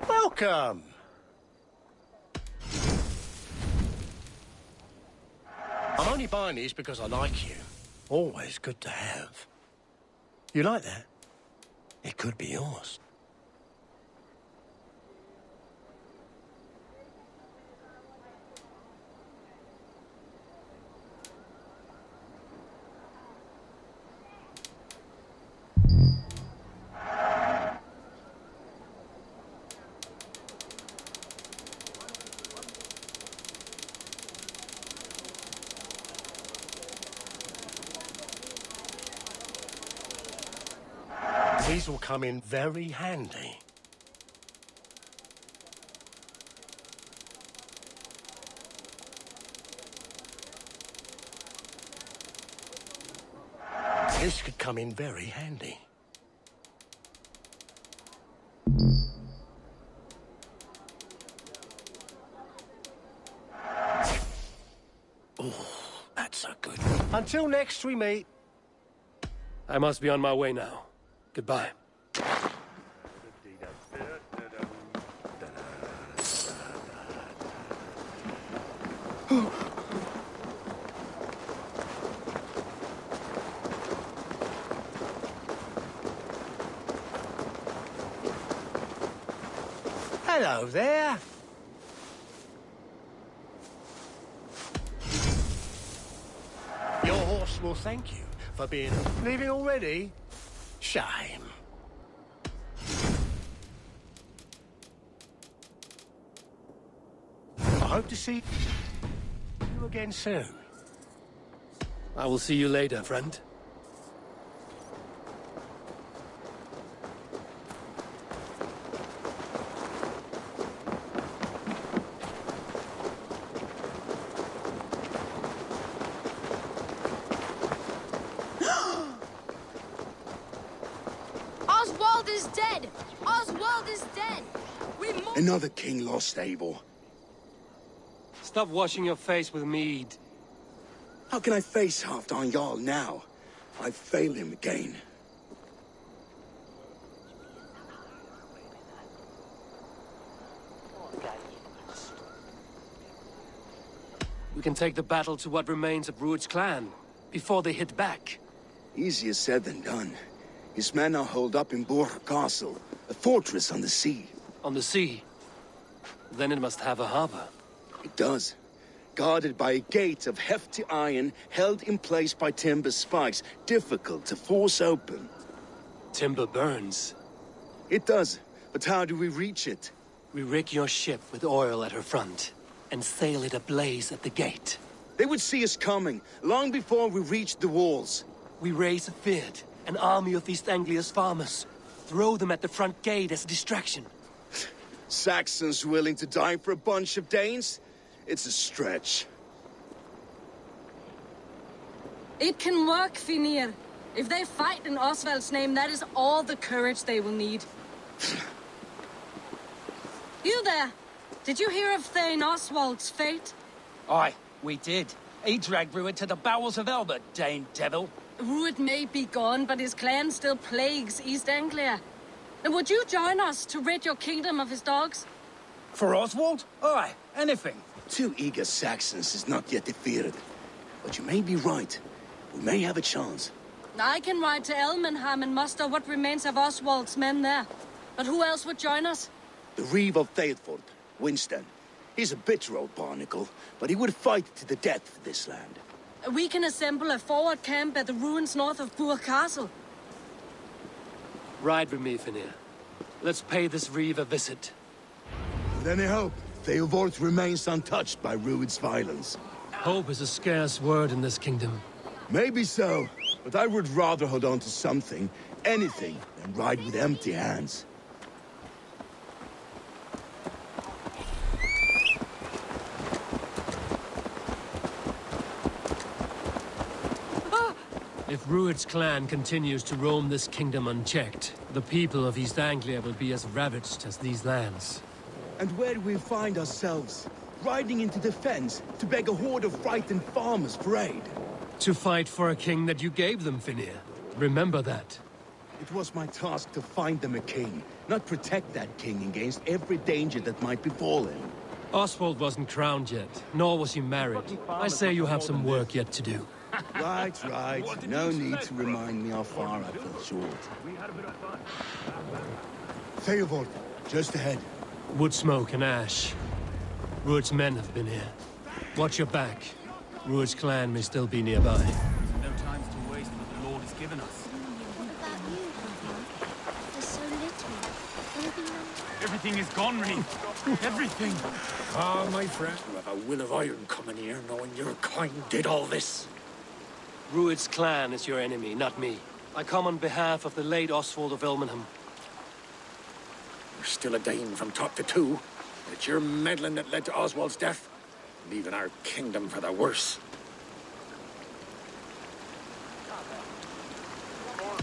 S13: Welcome! I'm only buying these because I like you. Always good to have. You like that? It could be yours. These will come in very handy. This could come in very handy. Oh, that's a good one. Until next we meet.
S1: I must be on my way now. Goodbye.
S13: Hello there. Your horse will thank you for being... Leaving already? Shame. I hope to see you again soon.
S1: I will see you later, friend.
S2: Oswald is dead! Oswald is dead!
S5: Another king lost, Eivor.
S1: Stop washing your face with mead.
S5: How can I face Halfdan Jarl now? I've failed him again.
S1: We can take the battle to what remains of Rued's clan, before they hit back.
S5: Easier said than done. His men are holed up in Borg Castle, a fortress on the sea.
S1: On the sea? Then it must have a harbor.
S5: It does. Guarded by a gate of hefty iron, held in place by timber spikes, difficult to force open.
S1: Timber burns.
S5: It does, but how do we reach it?
S1: We rig your ship with oil at her front, and sail it ablaze at the gate.
S5: They would see us coming, long before we reached the walls.
S1: We raise a Fyrd, an army of East Anglia's farmers. Throw them at the front gate as a distraction.
S5: Saxons willing to die for a bunch of Danes? It's a stretch.
S9: It can work, Finir. If they fight in Oswald's name, that is all the courage they will need. You there! Did you hear of Thane Oswald's fate?
S19: Aye, we did. He dragged Rued to the bowels of Elbert, Dane devil.
S9: Rued may be gone, but his clan still plagues East Anglia. And would you join us to rid your kingdom of his dogs?
S19: For Oswald? Aye, anything.
S5: 2 eager Saxons is not yet defeated. But you may be right. We may have a chance.
S9: I can ride to Elmenham and muster what remains of Oswald's men there. But who else would join us?
S5: The Reeve of Thetford, Winston. He's a bitter old barnacle, but he would fight to the death for this land.
S9: We can assemble a forward camp at the ruins north of Burg Castle.
S1: Ride with me, Finir. Let's pay this Reeve a visit.
S5: With any hope, Theodort remains untouched by Rued's violence.
S1: Hope is a scarce word in this kingdom.
S5: Maybe so, but I would rather hold on to something, anything, than ride with empty hands.
S1: If Rued's clan continues to roam this kingdom unchecked, the people of East Anglia will be as ravaged as these lands.
S5: And where do we find ourselves? Riding into defense to beg a horde of frightened farmers for aid.
S1: To fight for a king that you gave them, Finir. Remember that.
S5: It was my task to find them a king, not protect that king against every danger that might befall him.
S1: Oswald wasn't crowned yet, nor was he married. I say you have some work yet to do.
S5: Right. No need to remind me how far I fell short. Theodort, just ahead.
S1: Wood smoke and ash. Rued's men have been here. Watch your back. Rued's clan may still be nearby.
S15: No time to waste what the Lord has given us. Everything is gone, Reeve. Everything.
S18: Ah, my friend, you have a will of iron coming here, knowing your kind did all this.
S1: Rued's clan is your enemy, not me. I come on behalf of the late Oswald of Elmenham.
S18: You're still a Dane from top to two. It's your meddling that led to Oswald's death, leaving our kingdom for the worse.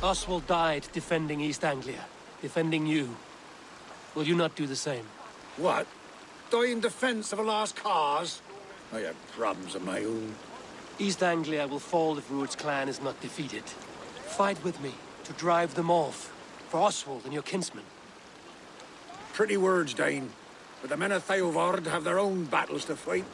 S1: Oswald died defending East Anglia, defending you. Will you not do the same?
S18: What? Die in defense of a lost cause? I have problems of my own.
S1: East Anglia will fall if Rued's clan is not defeated. Fight with me to drive them off, for Oswald and your kinsmen.
S18: Pretty words, Dane. But the men of Theodord have their own battles to fight.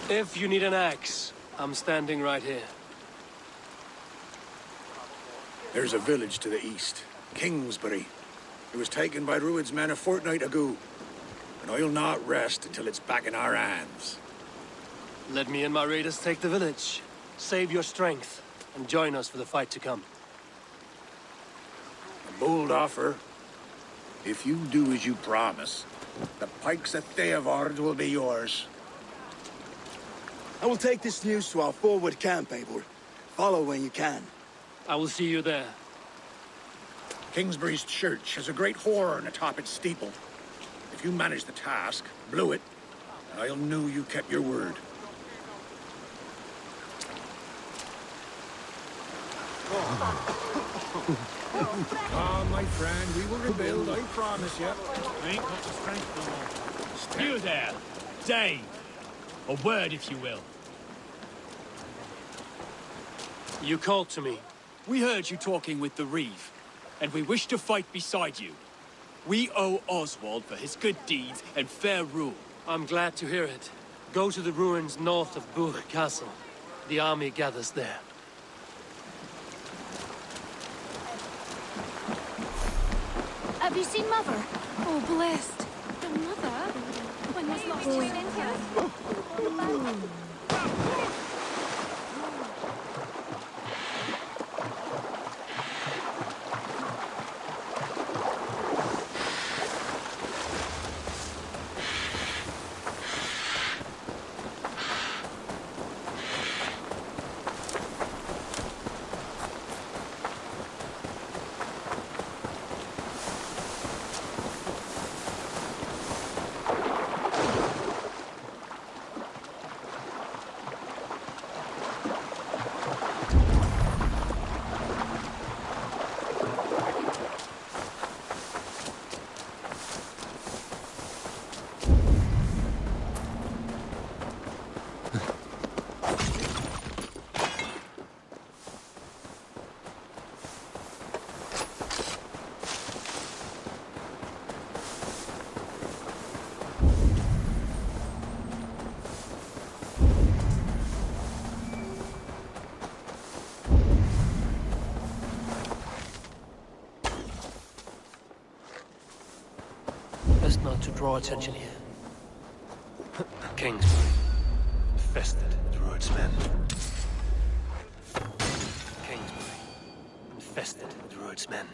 S1: If you need an axe, I'm standing right here.
S18: There's a village to the east, Kingsbury. It was taken by Rued's men a fortnight ago. And I'll not rest until it's back in our hands.
S1: Let me and my raiders take the village. Save your strength, and join us for the fight to come.
S18: A bold offer. If you do as you promise, the pikes of Theodord will be yours.
S5: I will take this news to our forward camp, Eivor. Follow when you can.
S1: I will see you there.
S18: Kingsbury's church has a great horn atop its steeple. If you manage the task, blew it, I'll know you kept your word. Ah, my friend, we will rebuild, I promise you.
S15: We ain't got the strength no more. You there, Dane. A word, if you will.
S1: You called to me.
S15: We heard you talking with the Reeve, and we wish to fight beside you. We owe Oswald for his good deeds and fair rule.
S1: I'm glad to hear it. Go to the ruins north of Burg Castle. The army gathers there.
S2: Have you seen Mother?
S4: Oh, blessed. Your mother? When was last seen in here?
S1: Best not to draw attention here. Kingsbury. Infested Druidsmen. Kingsbury. Infested Druidsmen.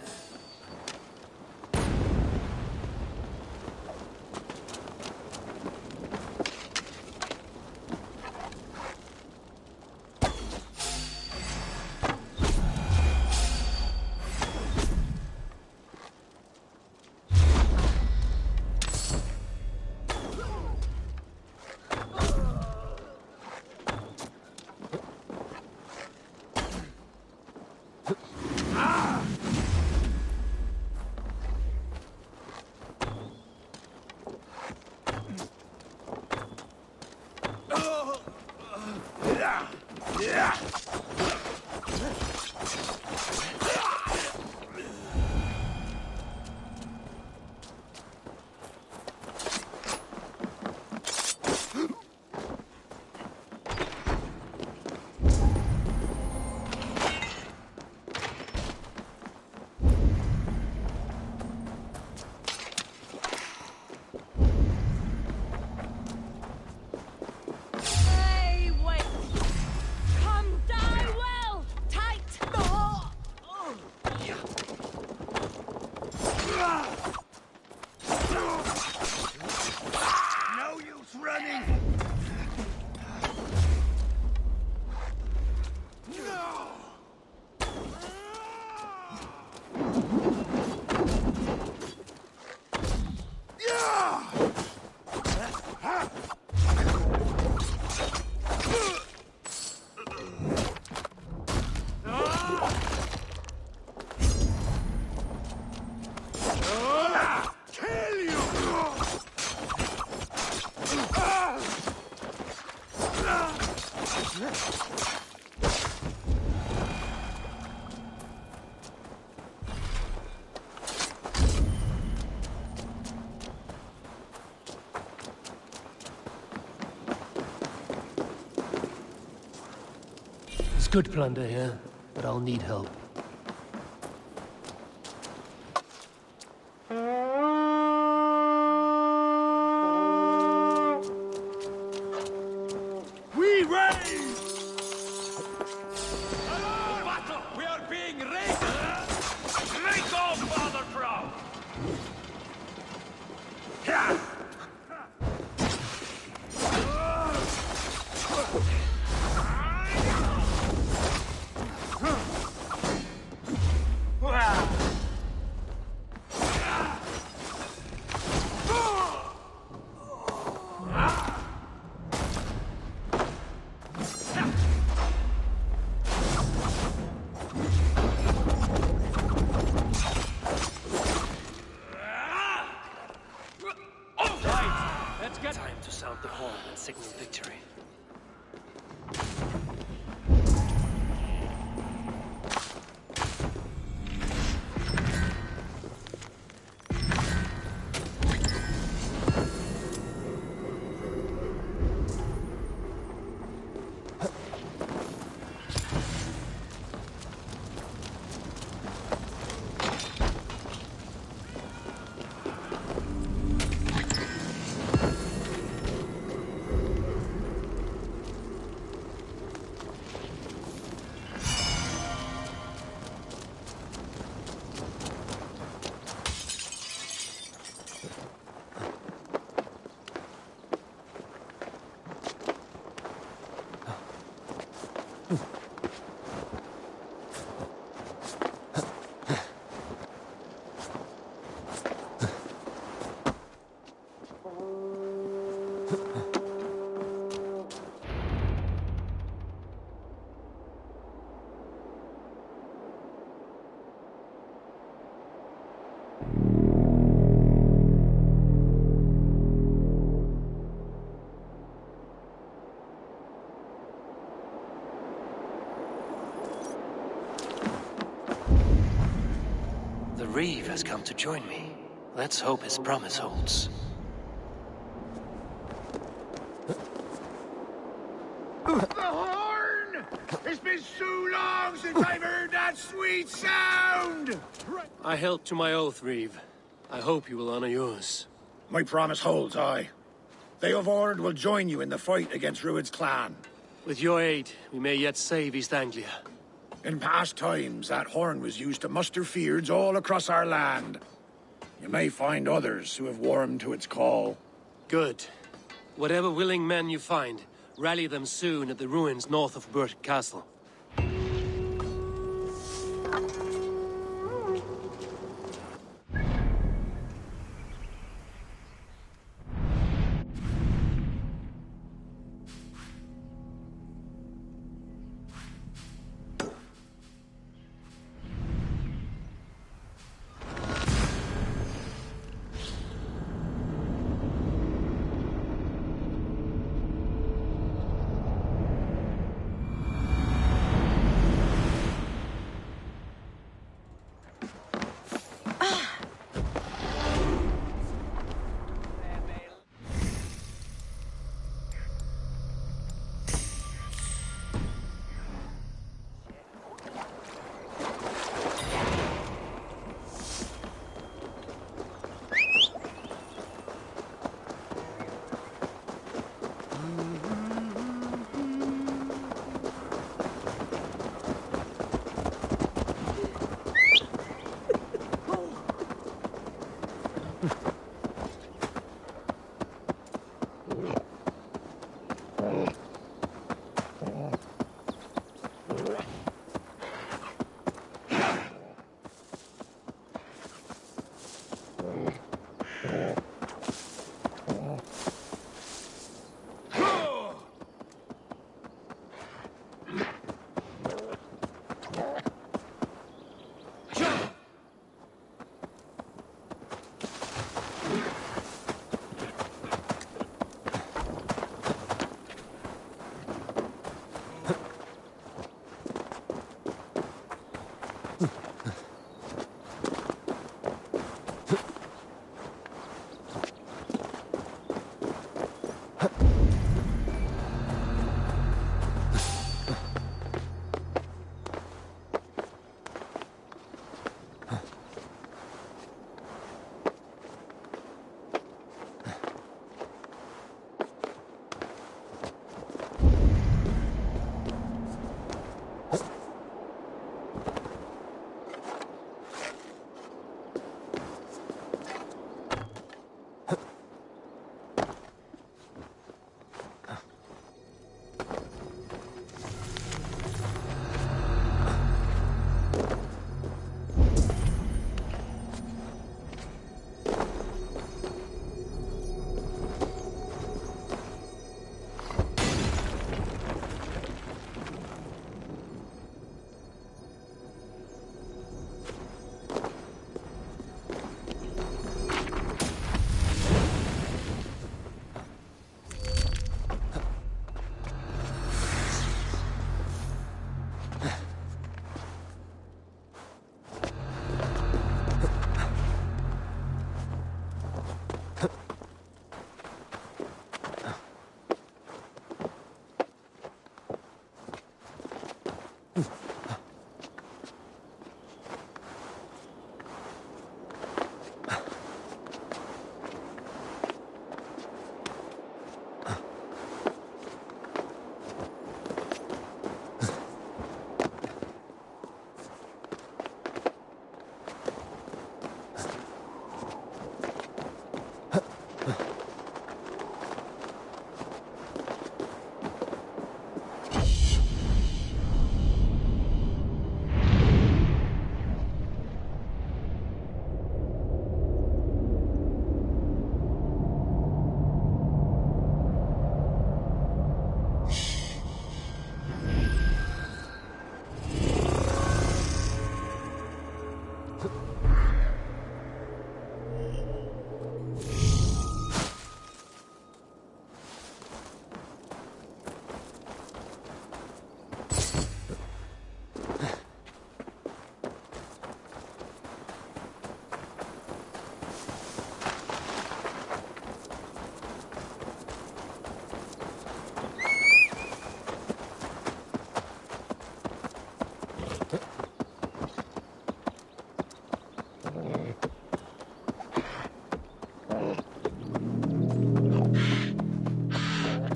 S1: There's good plunder here, but I'll need help.
S8: We raise! Hello, battle! We are being raided! Make all father proud! Yeah!
S1: Time to sound the horn and signal victory. The Reeve has come to join me. Let's hope his promise holds.
S18: The horn! It's been so long since I've heard that sweet sound!
S1: I held to my oath, Reeve. I hope you will honor yours.
S18: My promise holds, aye. They of Ord will join you in the fight against Rued's clan.
S1: With your aid, we may yet save East Anglia.
S18: In past times, that horn was used to muster feards all across our land. You may find others who have warmed to its call.
S1: Good. Whatever willing men you find, rally them soon at the ruins north of Burt Castle.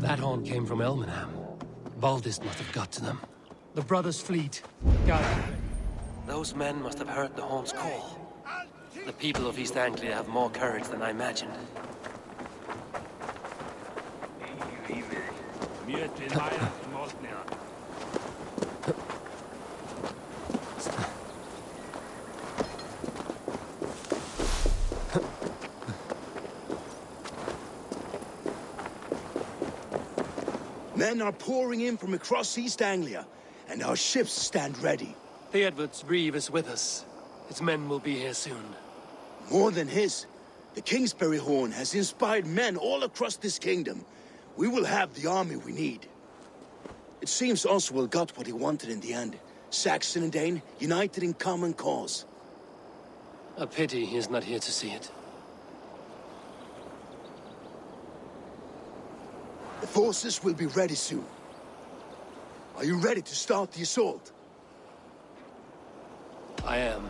S1: That horn came from Elmenham. Baldist must have got to them. The brothers' fleet. Got it. Those men must have heard the horn's call. The people of East Anglia have more courage than I imagined.
S5: Men are pouring in from across East Anglia, and our ships stand ready.
S1: The Edward's Reeve is with us. His men will be here soon.
S5: More than his. The Kingsbury Horn has inspired men all across this kingdom. We will have the army we need. It seems Oswald got what he wanted in the end. Saxon and Dane united in common cause.
S1: A pity he is not here to see it.
S5: The forces will be ready soon. Are you ready to start the assault?
S1: I am.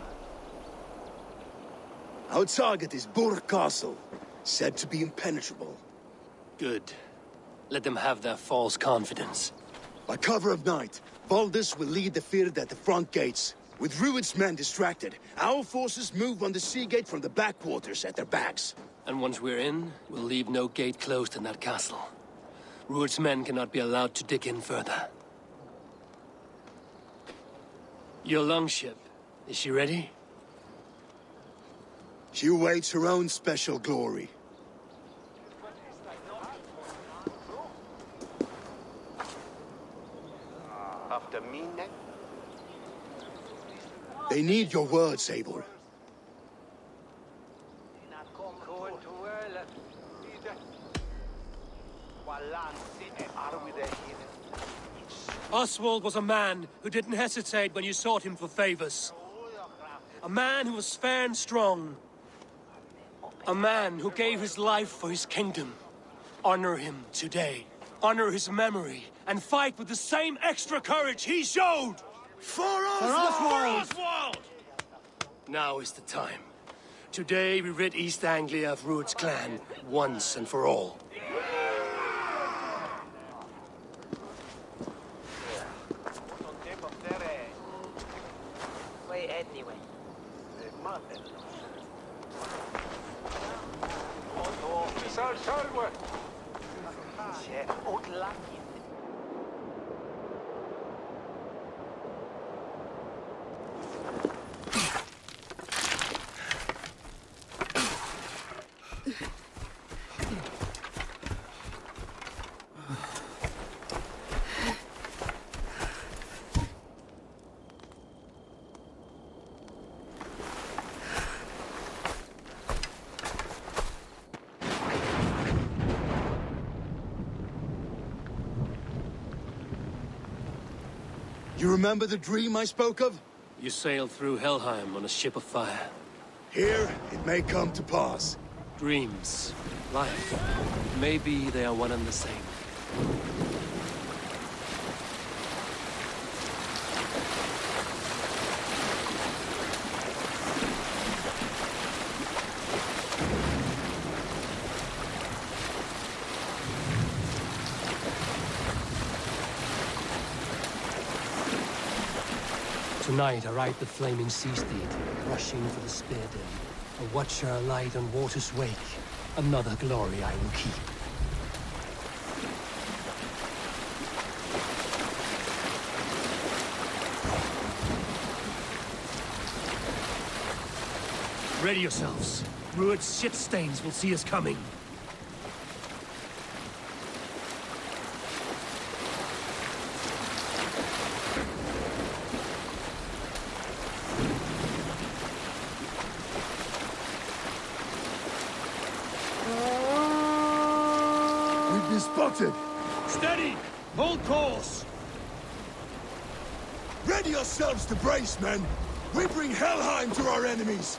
S5: Our target is Burg Castle, said to be impenetrable.
S1: Good. Let them have their false confidence.
S5: By cover of night, Baldus will lead the field at the front gates. With Rued's men distracted, our forces move on the sea gate from the backwaters at their backs.
S1: And once we're in, we'll leave no gate closed in that castle. Rued's men cannot be allowed to dig in further. Your longship, is she ready?
S5: She awaits her own special glory.
S12: After me next?
S5: They need your words, Eivor.
S1: Oswald was a man who didn't hesitate when you sought him for favors. A man who was fair and strong. A man who gave his life for his kingdom. Honor him today. Honor his memory. And fight with the same extra courage he showed!
S5: For Oswald!
S1: For Oswald! Now is the time. Today we rid East Anglia of Rued's clan, once and for all.
S5: You remember the dream I spoke of?
S1: You sailed through Helheim on a ship of fire.
S5: Here, it may come to pass.
S1: Dreams, life, maybe they are one and the same. Tonight I ride the flaming sea steed, rushing for the spear den. A watcher alight on water's wake. Another glory I will keep. Ready yourselves. Rued's ship stains will see us coming.
S5: Spotted!
S1: Steady! Hold course!
S5: Ready yourselves to brace, men! We bring Helheim to our enemies!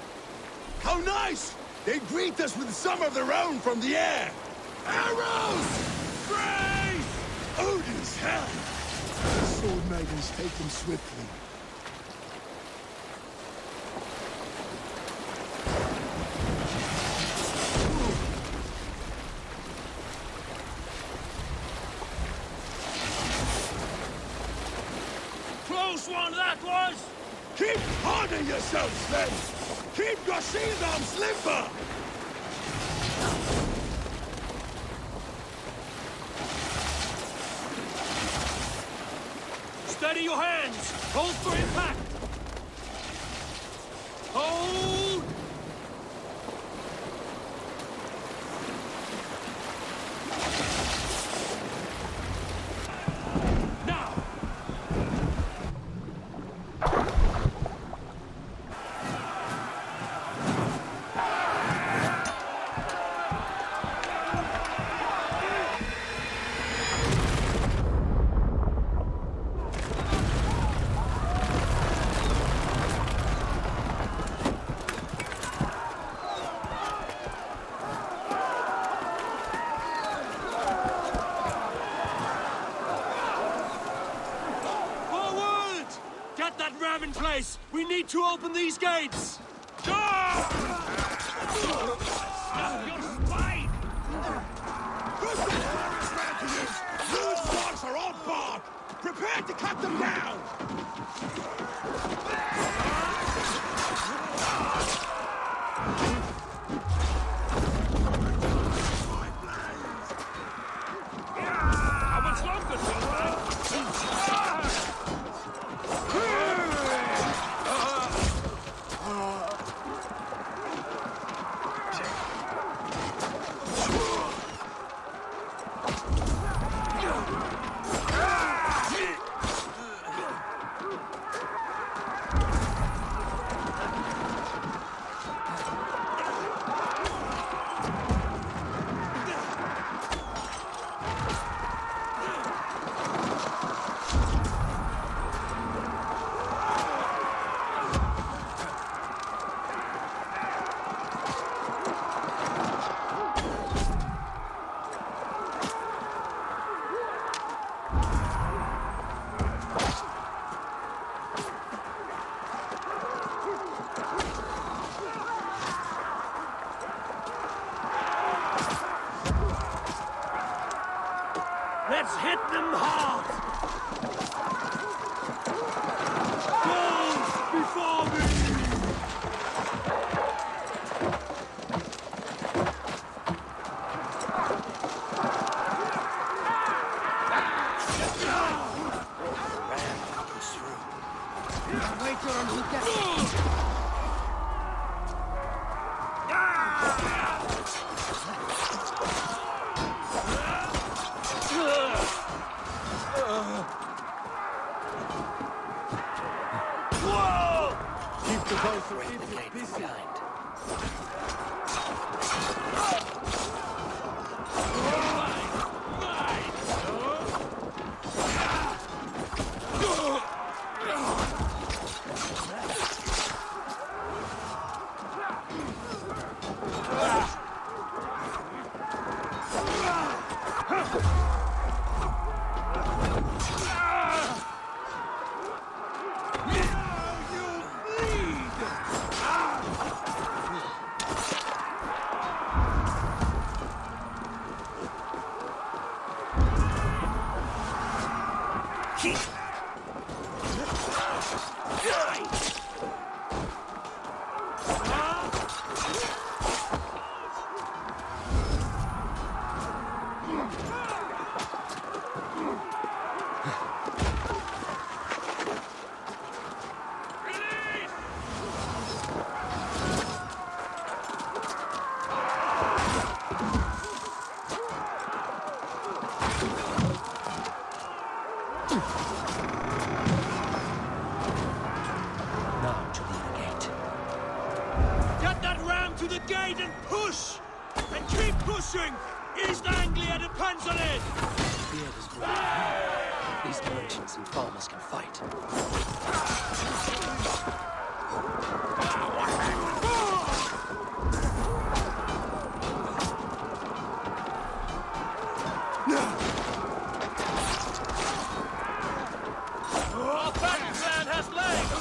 S5: How nice! They greet us with some of their own from the air! Arrows! Brace! Odin's helm! The sword maidens take them swiftly.
S7: close one that was! Keep hardening yourselves, then! Keep your shield arms limber! Steady your hands! Hold for impact! Hold! Now! In place! We need to open these gates! Your spine! Those swords are on board! Prepare to cut them down! How much longer, Silver? Let's hit them hard! Go before me! Keep the boat for keep it busy. To the gate and push! And keep pushing! East Anglia depends on it!
S1: Beard is growing. These merchants and farmers can fight.
S7: Our battle plan has legs!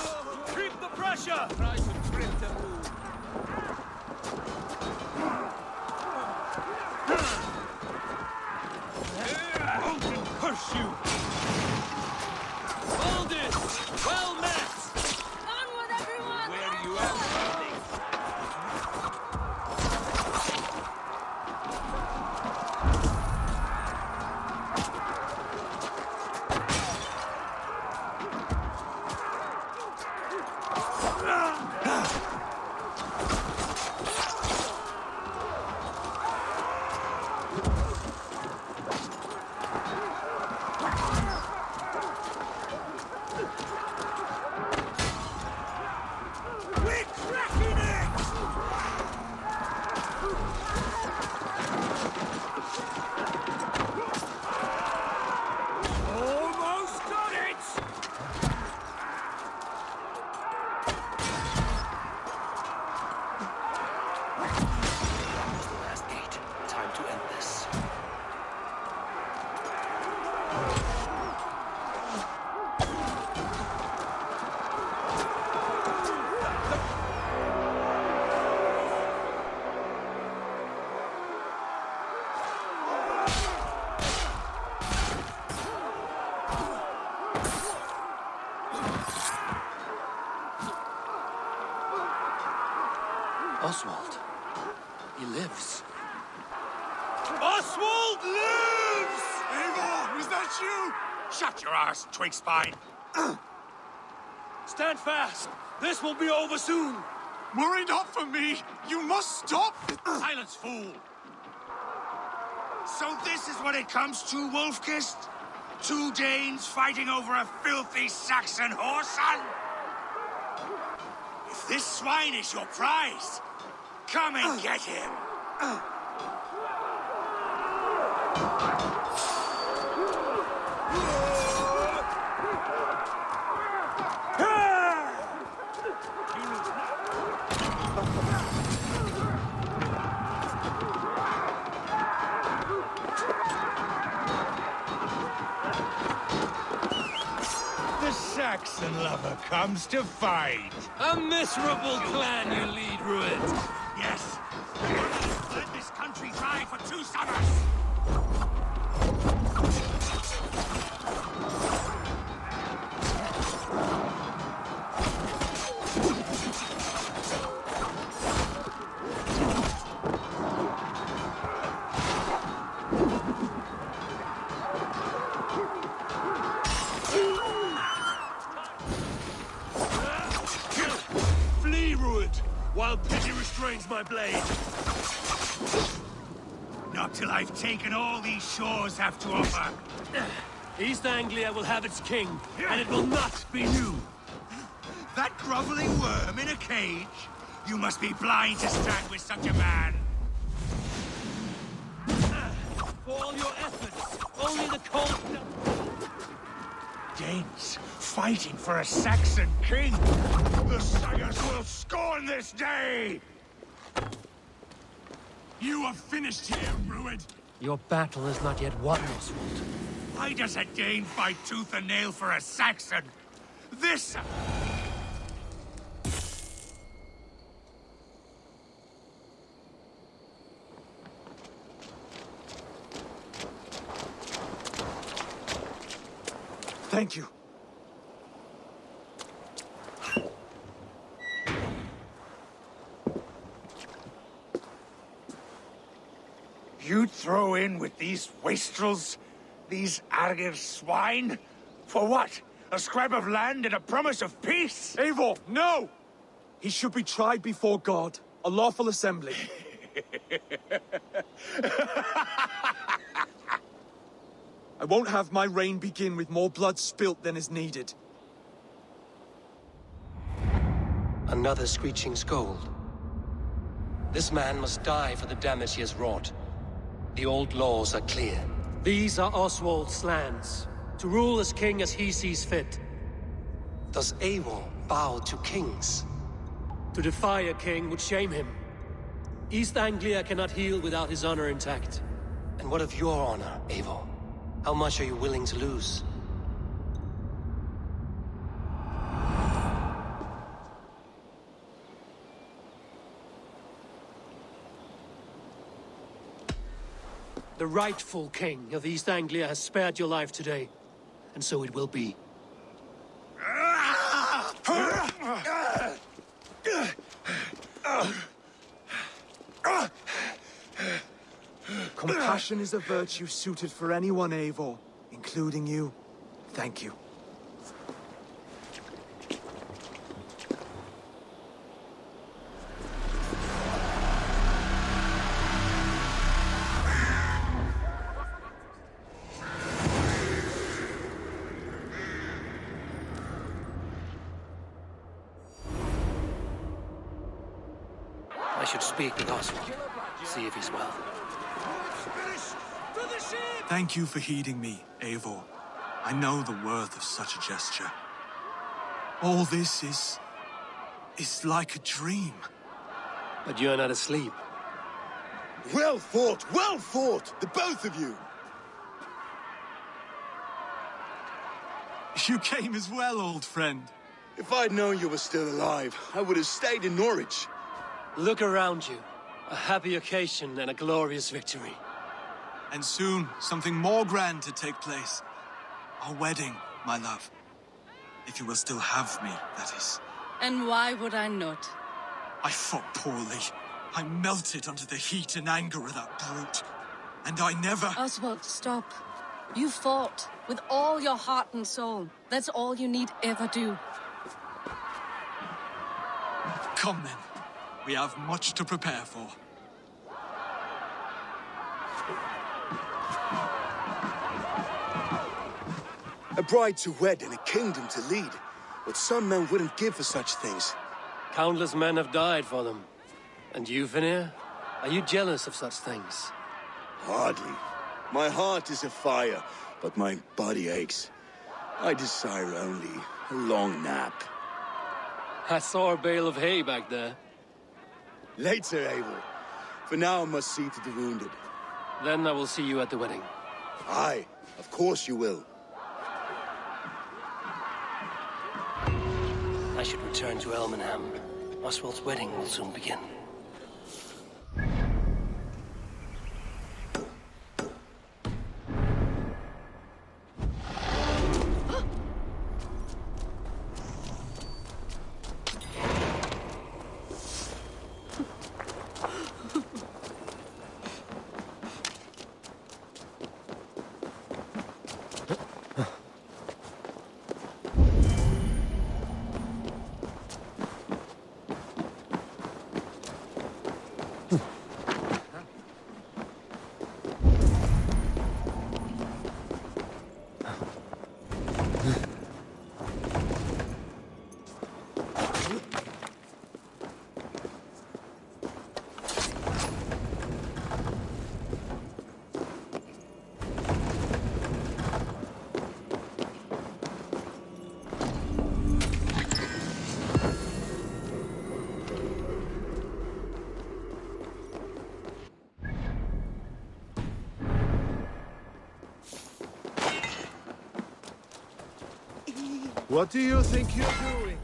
S7: Keep the pressure! Try to drill them move. Curse you! Hold it! Well
S1: Oswald. He lives.
S18: Oswald lives! Eivor, is that you? Shut your arse, twig spine.
S13: Stand fast! This will be over soon!
S7: Worry not for me! You must stop!
S18: Silence, fool! So this is what it comes to, Wolfkist? 2 Danes fighting over a filthy Saxon whoreson? If this swine is your prize, come and get him! The Saxon lover comes to fight.
S13: A miserable clan you lead, Rued.
S18: Yes. Let this country dry for 2 summers.
S13: Flee, Rued, while pity restrains my blade.
S18: Not till I've taken all these shores have to offer.
S13: East Anglia will have its king, and it will not be you.
S18: That groveling worm in a cage? You must be blind to stand with such a man.
S13: For all your efforts, only the cold...
S18: Danes fighting for a Saxon king. The Saxons will scorn this day!
S7: You are finished here, Rued.
S1: Your battle is not yet won, Oswald.
S18: Why does a Dane fight tooth and nail for a Saxon? This...
S6: Thank you.
S18: You'd throw in with these wastrels? These Argir swine? For what? A scrap of land and a promise of peace?
S6: Eivor, no! He should be tried before God, a lawful assembly. I won't have my reign begin with more blood spilt than is needed.
S1: Another screeching scold. This man must die for the damage he has wrought. The old laws are clear.
S13: These are Oswald's lands, to rule as king as he sees fit.
S1: Does Eivor bow to kings?
S13: To defy a king would shame him. East Anglia cannot heal without his honor intact.
S1: And what of your honor, Eivor? How much are you willing to lose?
S13: The rightful king of East Anglia has spared your life today, and so it will be.
S6: Compassion is a virtue suited for anyone, Eivor, including you. Thank you.
S1: I should speak with Oswald, see if he's well.
S15: Thank you for heeding me, Eivor. I know the worth of such a gesture. All this is like a dream.
S1: But you're not asleep.
S5: Well fought, the both of you!
S15: You came as well, old friend.
S5: If I'd known you were still alive, I would have stayed in Norwich.
S1: Look around you. A happy occasion and a glorious victory.
S15: And soon, something more grand to take place. Our wedding, my love. If you will still have me, that is.
S9: And why would I not?
S15: I fought poorly. I melted under the heat and anger of that brute. And I never...
S9: Oswald, stop. You fought with all your heart and soul. That's all you need ever do.
S15: Come then. We have much to prepare for.
S5: A bride to wed and a kingdom to lead. What some men wouldn't give for such things.
S1: Countless men have died for them. And you, Vanir? Are you jealous of such things?
S5: Hardly. My heart is afire, but my body aches. I desire only a long nap.
S1: I saw a bale of hay back there.
S5: Later, Eivor. For now, I must see to the wounded.
S1: Then I will see you at the wedding.
S5: Aye, of course you will.
S1: I should return to Elmenham. Oswald's wedding will soon begin.
S7: What do you think you're doing?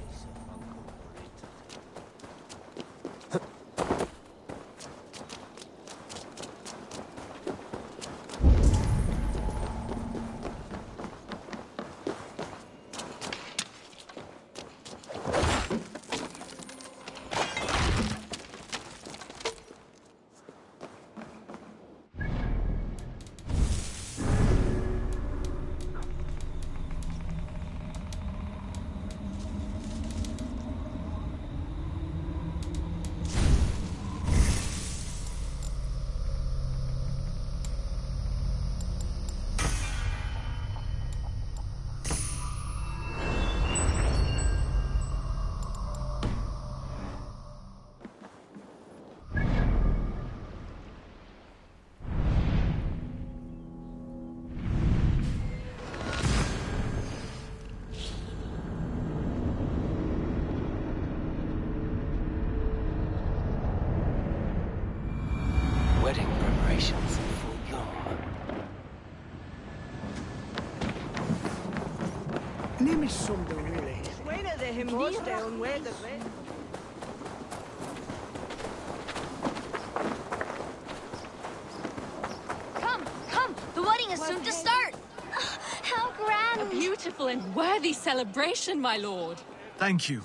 S1: Wedding preparations in full bloom.
S7: Name is something really.
S4: Come! The wedding is soon to start! How grand!
S11: A beautiful and worthy celebration, my lord.
S15: Thank you.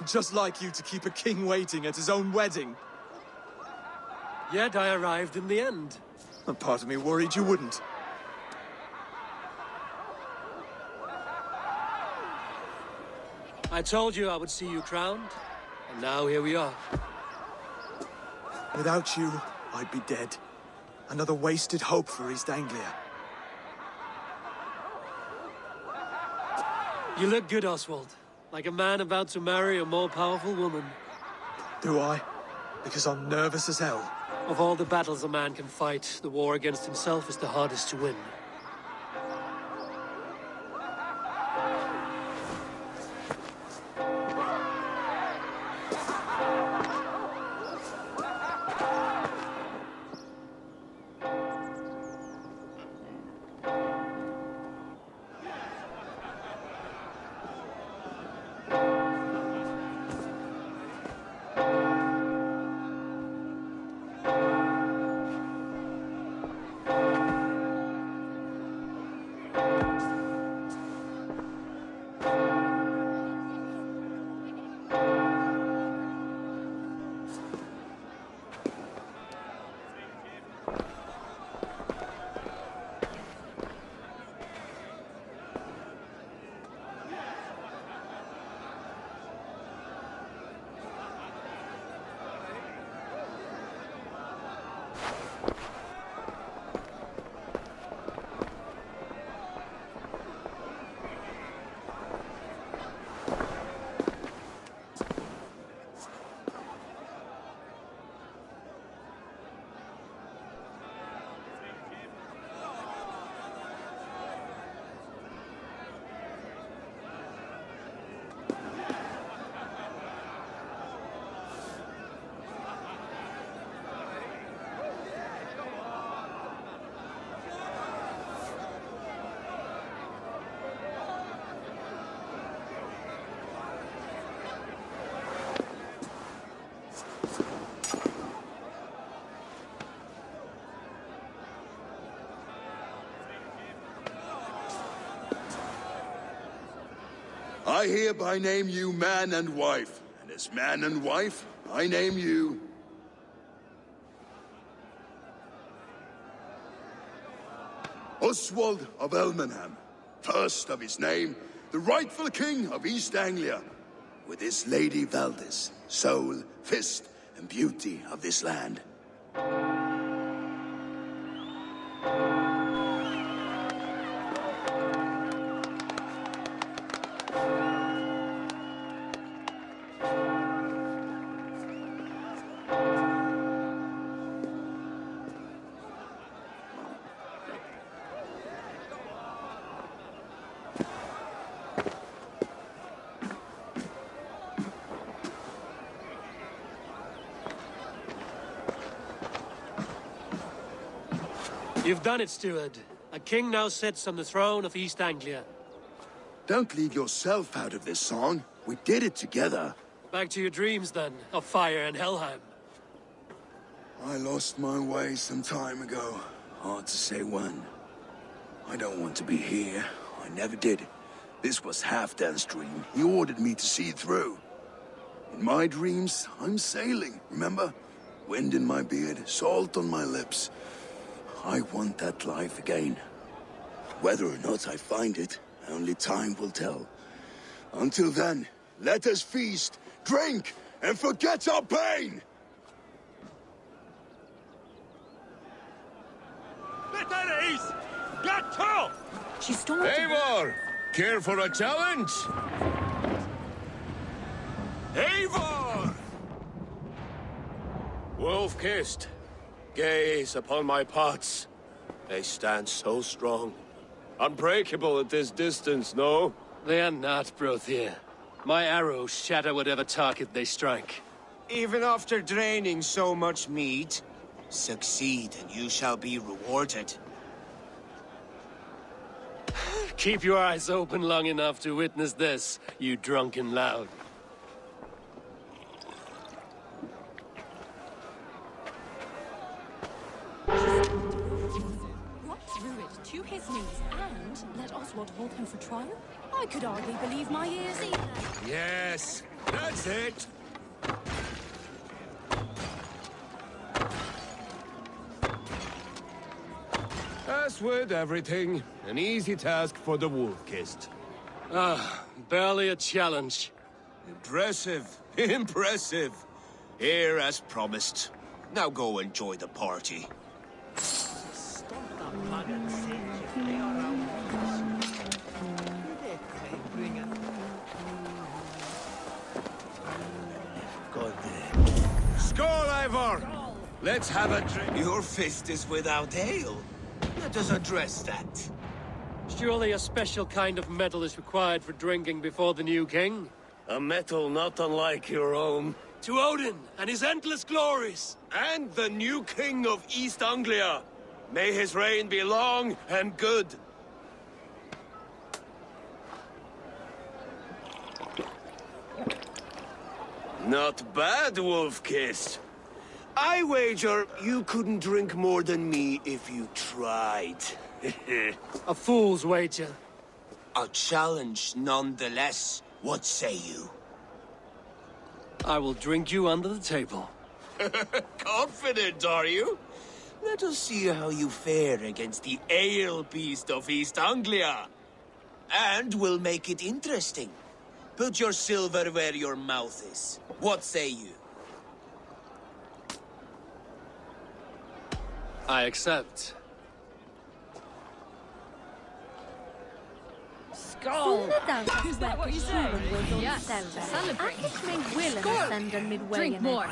S6: Just like you to keep a king waiting at his own wedding.
S1: Yet I arrived in the end.
S6: A part of me worried you wouldn't.
S1: I told you I would see you crowned, and now here we are.
S6: Without you, I'd be dead. Another wasted hope for East Anglia.
S1: You look good, Oswald. Like a man about to marry a more powerful woman.
S6: Do I? Because I'm nervous as hell.
S1: Of all the battles a man can fight, the war against himself is the hardest to win.
S5: I hereby name you man and wife, and as man and wife, I name you... Oswald of Elmenham, first of his name, the rightful king of East Anglia, with his lady Valdis, soul, fist, and beauty of this land.
S1: You've done it, steward. A king now sits on the throne of East Anglia.
S5: Don't leave yourself out of this song. We did it together.
S1: Back to your dreams, then, of fire and Helheim.
S5: I lost my way some time ago. Hard to say when. I don't want to be here. I never did. This was Halfdan's dream. He ordered me to see through. In my dreams, I'm sailing, remember? Wind in my beard, salt on my lips. I want that life again. Whether or not I find it, only time will tell. Until then, let us feast, drink, and forget our pain!
S2: She's stormed.
S23: Eivor! Care for a challenge? Eivor! Wolf-kissed. Gaze upon my pots. They stand so strong. Unbreakable at this distance, no?
S1: They are not, Brothier. My arrows shatter whatever target they strike.
S12: Even after draining so much meat, succeed and you shall be rewarded.
S1: Keep your eyes open long enough to witness this, you drunken lout.
S4: To his knees and let Oswald hold him for trial? I could hardly believe my ears either.
S23: Yes, that's it. As with everything, an easy task for the wolf-kissed.
S1: Ah, barely a challenge.
S12: Impressive, impressive. Here as promised. Now go enjoy the party.
S23: Skål, Eivor! Let's have a drink.
S12: Your fist is without ale. Let us address that.
S1: Surely a special kind of metal is required for drinking before the new king?
S23: A metal not unlike your own.
S1: To Odin and his endless glories!
S23: And the new king of East Anglia. May his reign be long and good. Not bad, Wolf-kissed. I wager you couldn't drink more than me if you tried.
S1: A fool's wager.
S12: A challenge nonetheless. What say you?
S1: I will drink you under the table.
S12: Confident, are you? Let us see how you fare against the ale beast of East Anglia. And we'll make it interesting. Put your silver where your mouth is. What say you?
S1: I accept.
S9: Skål! Is that what you say? Yes, celebrate. Drink more.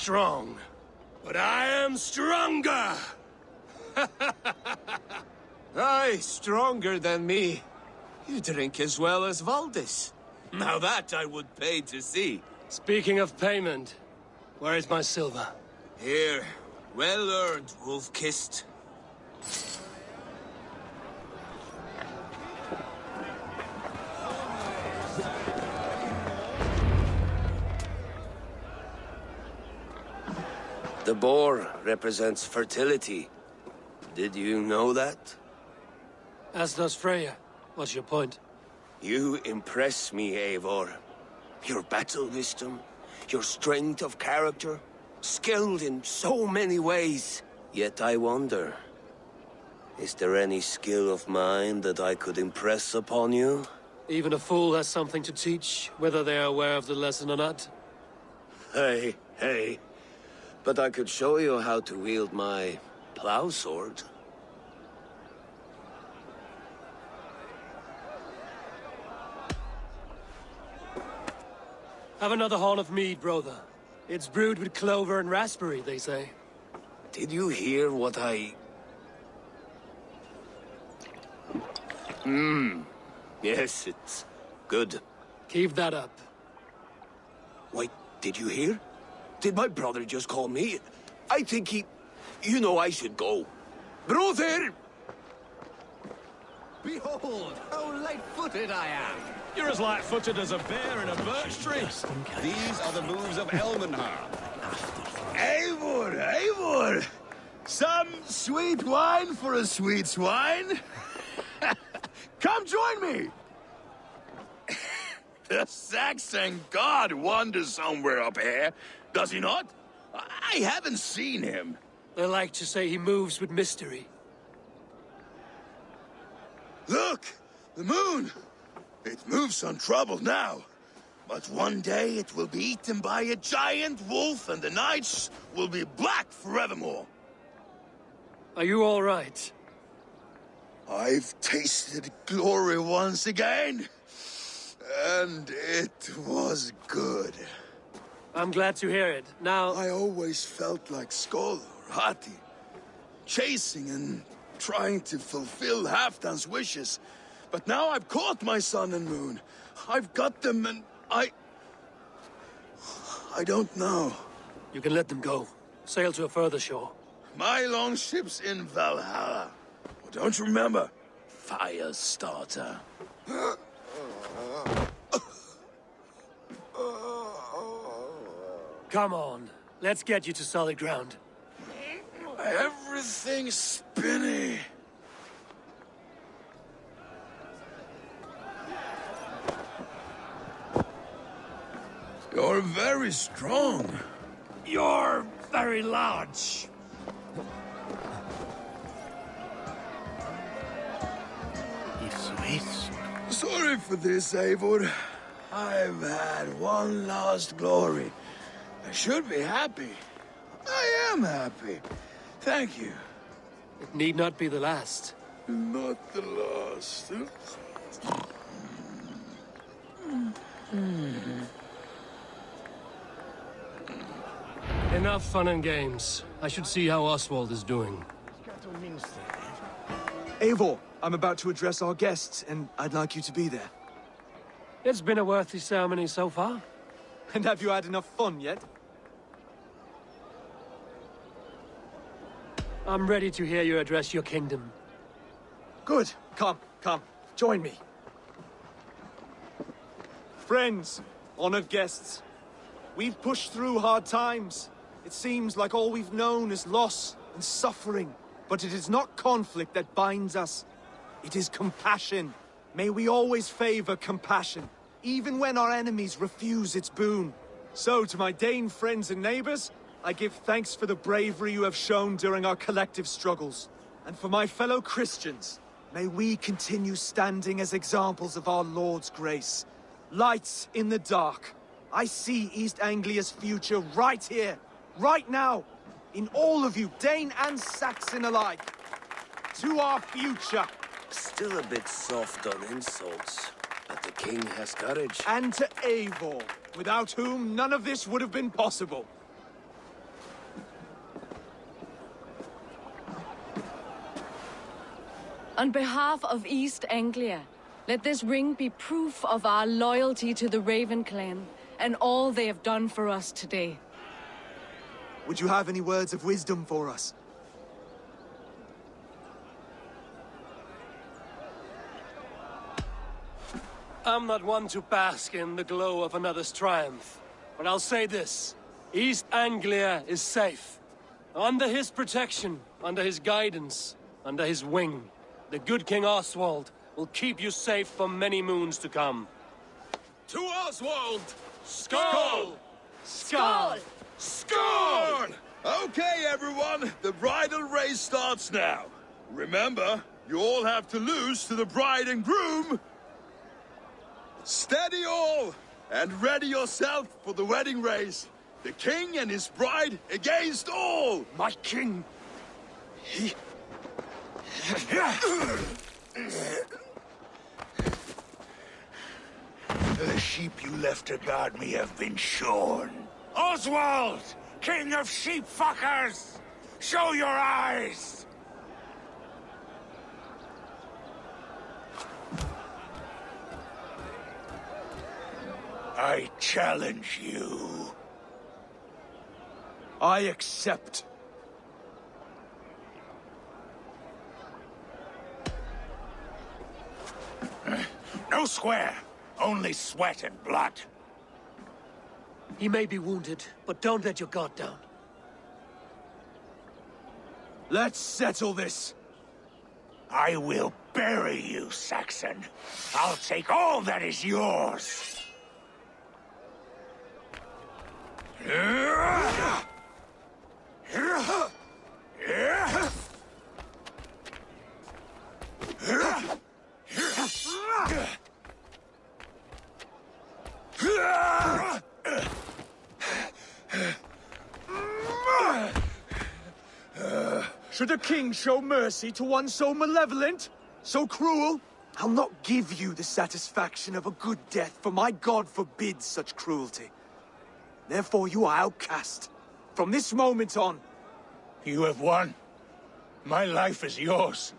S13: strong, but I am stronger!
S12: Aye, stronger than me. You drink as well as Valdis. Now that I would pay to see.
S1: Speaking of payment, where is my silver?
S12: Here, well earned, wolf-kissed.
S23: The boar represents fertility. Did you know that?
S1: As does Freya. What's your point?
S23: You impress me, Eivor. Your battle wisdom, your strength of character, skilled in so many ways. Yet I wonder, is there any skill of mine that I could impress upon you?
S1: Even a fool has something to teach, whether they are aware of the lesson or not.
S23: Hey. But I could show you how to wield my plow sword.
S1: Have another horn of mead, brother. It's brewed with clover and raspberry, they say.
S23: Did you hear what I... Yes, it's good.
S1: Keep that up.
S23: Wait, did you hear? Did my brother just call me? I think he... You know I should go. Brother!
S19: Behold, how light-footed I am!
S8: You're as light-footed as a bear in a birch tree. These are the moves of Elmenhar.
S5: Eivor! Some sweet wine for a sweet swine? Come join me! The Saxon god wanders somewhere up here, does he not? I haven't seen him.
S1: They like to say he moves with mystery.
S5: Look! The moon! It moves untroubled now. But one day it will be eaten by a giant wolf and the nights will be black forevermore.
S1: Are you all right?
S5: I've tasted glory once again. And it was good.
S1: I'm glad to hear it. Now...
S5: I always felt like Skoll or Hati. Chasing and trying to fulfill Halfdan's wishes. But now I've caught my sun and moon. I've got them and I don't know.
S1: You can let them go. Sail to a further shore.
S5: My longship's in Valhalla. Oh, don't you remember? Fire starter.
S1: Come on. Let's get you to solid ground.
S5: Everything's spinny. You're very strong.
S13: You're very large.
S5: Sorry for this, Eivor. I've had one last glory. I should be happy. I am happy. Thank you.
S1: It need not be the last.
S5: Not the last.
S1: Enough fun and games. I should see how Oswald is doing.
S6: Eivor, I'm about to address our guests, and I'd like you to be there.
S1: It's been a worthy ceremony so far.
S6: And have you had enough fun yet?
S1: I'm ready to hear you address your kingdom.
S6: Good. Come. Join me. Friends, honored guests, we've pushed through hard times. It seems like all we've known is loss and suffering. But it is not conflict that binds us. It is compassion. May we always favor compassion, even when our enemies refuse its boon. So, to my Dane friends and neighbors, I give thanks for the bravery you have shown during our collective struggles. And for my fellow Christians, may we continue standing as examples of our Lord's grace. Lights in the dark. I see East Anglia's future right here, right now. In all of you, Dane and Saxon alike. To our future.
S23: Still a bit soft on insults, but the king has courage.
S6: And to Eivor, without whom none of this would have been possible.
S9: On behalf of East Anglia, let this ring be proof of our loyalty to the Raven clan and all they have done for us today.
S6: Would you have any words of wisdom for us?
S1: I'm not one to bask in the glow of another's triumph, but I'll say this. East Anglia is safe. Under his protection, under his guidance, under his wing, the good King Oswald will keep you safe for many moons to come.
S7: To Oswald!
S1: Skull!
S7: Skull! Skull! Okay, everyone, the bridal race starts now. Remember, you all have to lose to the bride and groom. Steady all, and ready yourself for the wedding race. The king and his bride against all!
S6: My king!
S18: The sheep you left to guard me have been shorn. Oswald! King of sheep fuckers! Show your eyes! I challenge you.
S6: I accept.
S18: No square. Only sweat and blood.
S1: He may be wounded, but don't let your guard down.
S6: Let's settle this.
S18: I will bury you, Saxon. I'll take all that is yours.
S6: Should a king show mercy to one so malevolent? So cruel? I'll not give you the satisfaction of a good death, for my god forbids such cruelty. Therefore you are outcast. From this moment on.
S18: You have won. My life is yours.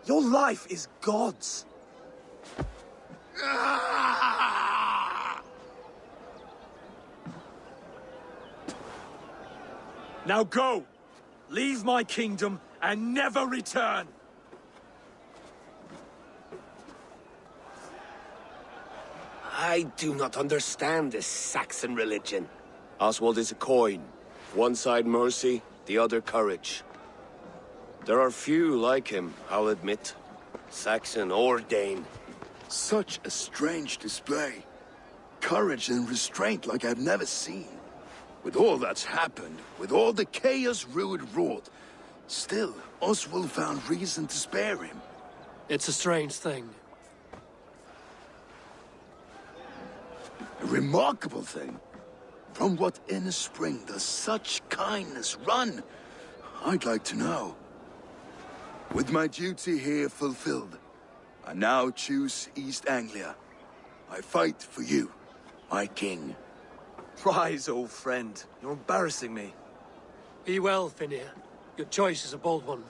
S6: Your life is God's. Now go! Leave my kingdom and never return!
S23: I do not understand this Saxon religion. Oswald is a coin. One side mercy, the other courage. There are few like him, I'll admit. Saxon or Dane.
S5: Such a strange display. Courage and restraint like I've never seen. With all that's happened, with all the chaos Rued wrought, still, Oswald found reason to spare him.
S1: It's a strange thing.
S5: A remarkable thing. From what inner spring does such kindness run? I'd like to know. With my duty here fulfilled, I now choose East Anglia. I fight for you, my king.
S6: Rise, old friend. You're embarrassing me.
S1: Be well, Finir. Your choice is a bold one.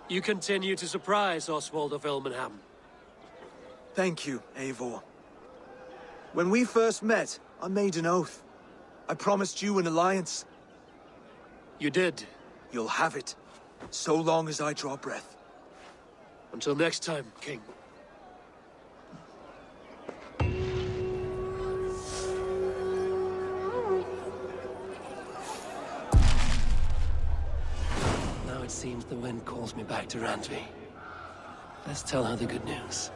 S1: You continue to surprise Oswald of Elmenham.
S6: Thank you, Eivor. When we first met, I made an oath. I promised you an alliance.
S1: You did.
S6: You'll have it, so long as I draw breath.
S1: Until next time, King. Now it seems the wind calls me back to Randvi. Let's tell her the good news.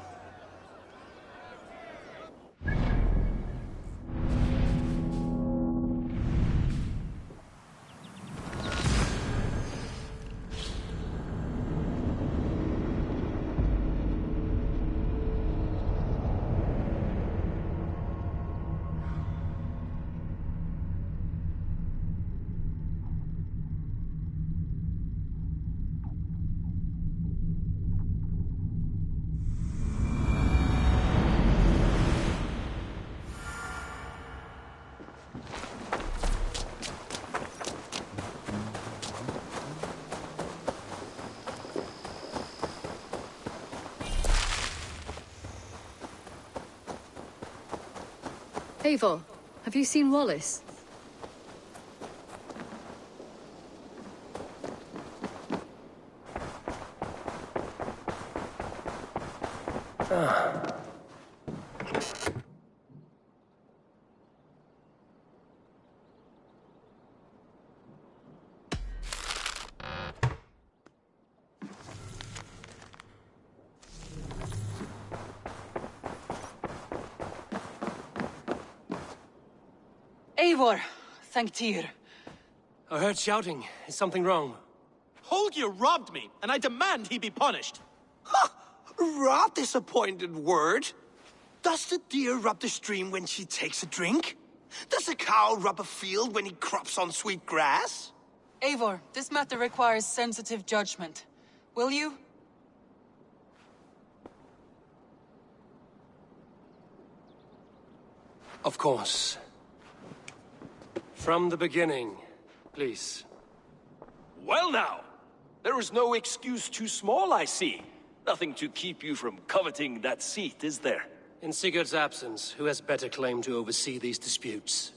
S9: Eivor, have you seen Wallace?
S11: Eivor, thank Tyr.
S1: I heard shouting. Is something wrong?
S10: Holger robbed me, and I demand he be punished.
S12: Rot this appointed word. Does the deer rub the stream when she takes a drink? Does a cow rub a field when he crops on sweet grass?
S11: Eivor, this matter requires sensitive judgment. Will you?
S1: Of course. From the beginning, please.
S16: Well now, there is no excuse too small, I see. Nothing to keep you from coveting that seat, is there?
S1: In Sigurd's absence, who has better claim to oversee these disputes?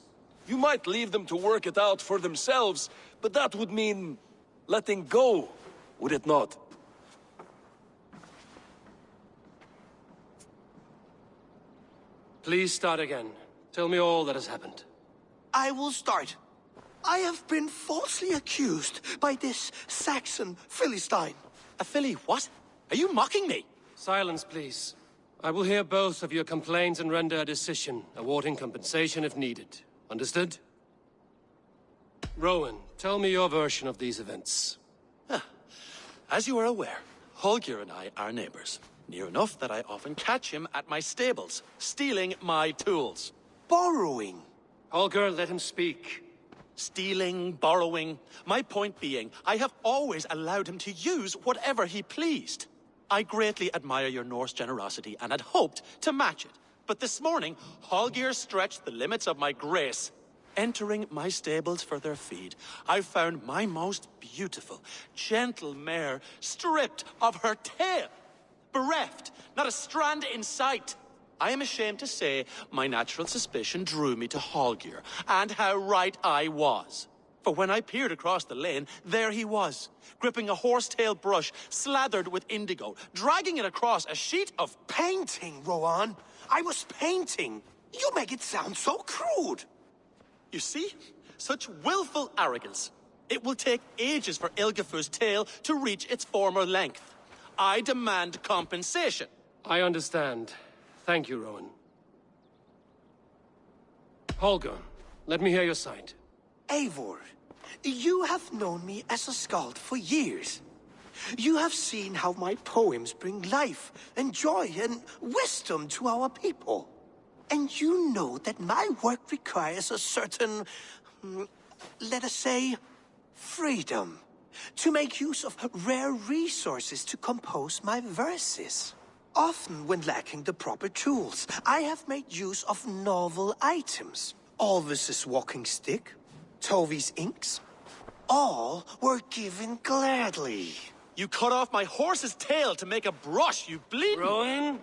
S16: You might leave them to work it out for themselves, but that would mean letting go, would it not?
S1: Please start again. Tell me all that has happened.
S12: I will start. I have been falsely accused by this Saxon Philistine.
S10: A Philly what? Are you mocking me?
S1: Silence, please. I will hear both of your complaints and render a decision, awarding compensation if needed. Understood? Rowan, tell me your version of these events.
S10: As you are aware, Holger and I are neighbors. Near enough that I often catch him at my stables, stealing my tools.
S12: Borrowing.
S1: Holger, let him speak.
S10: Stealing, borrowing. My point being, I have always allowed him to use whatever he pleased. I greatly admire your Norse generosity and had hoped to match it. But this morning, Holger stretched the limits of my grace. Entering my stables for their feed, I found my most beautiful, gentle mare stripped of her tail. Bereft, not a strand in sight. I am ashamed to say my natural suspicion drew me to Holger, and how right I was. For when I peered across the lane, there he was, gripping a horsetail brush slathered with indigo, dragging it across a sheet of
S12: painting, Rowan. I was painting. You make it sound so crude.
S10: You see? Such willful arrogance. It will take ages for Ilgafur's tail to reach its former length. I demand compensation.
S1: I understand. Thank you, Rowan. Holger, let me hear your side.
S12: Eivor, you have known me as a skald for years. You have seen how my poems bring life and joy and wisdom to our people. And you know that my work requires a certain, let us say, freedom. To make use of rare resources to compose my verses. Often when lacking the proper tools, I have made use of novel items. Alvis's walking stick, Tovi's inks. All were given gladly.
S10: You cut off my horse's tail to make a brush, you bleeding...
S1: Rowan?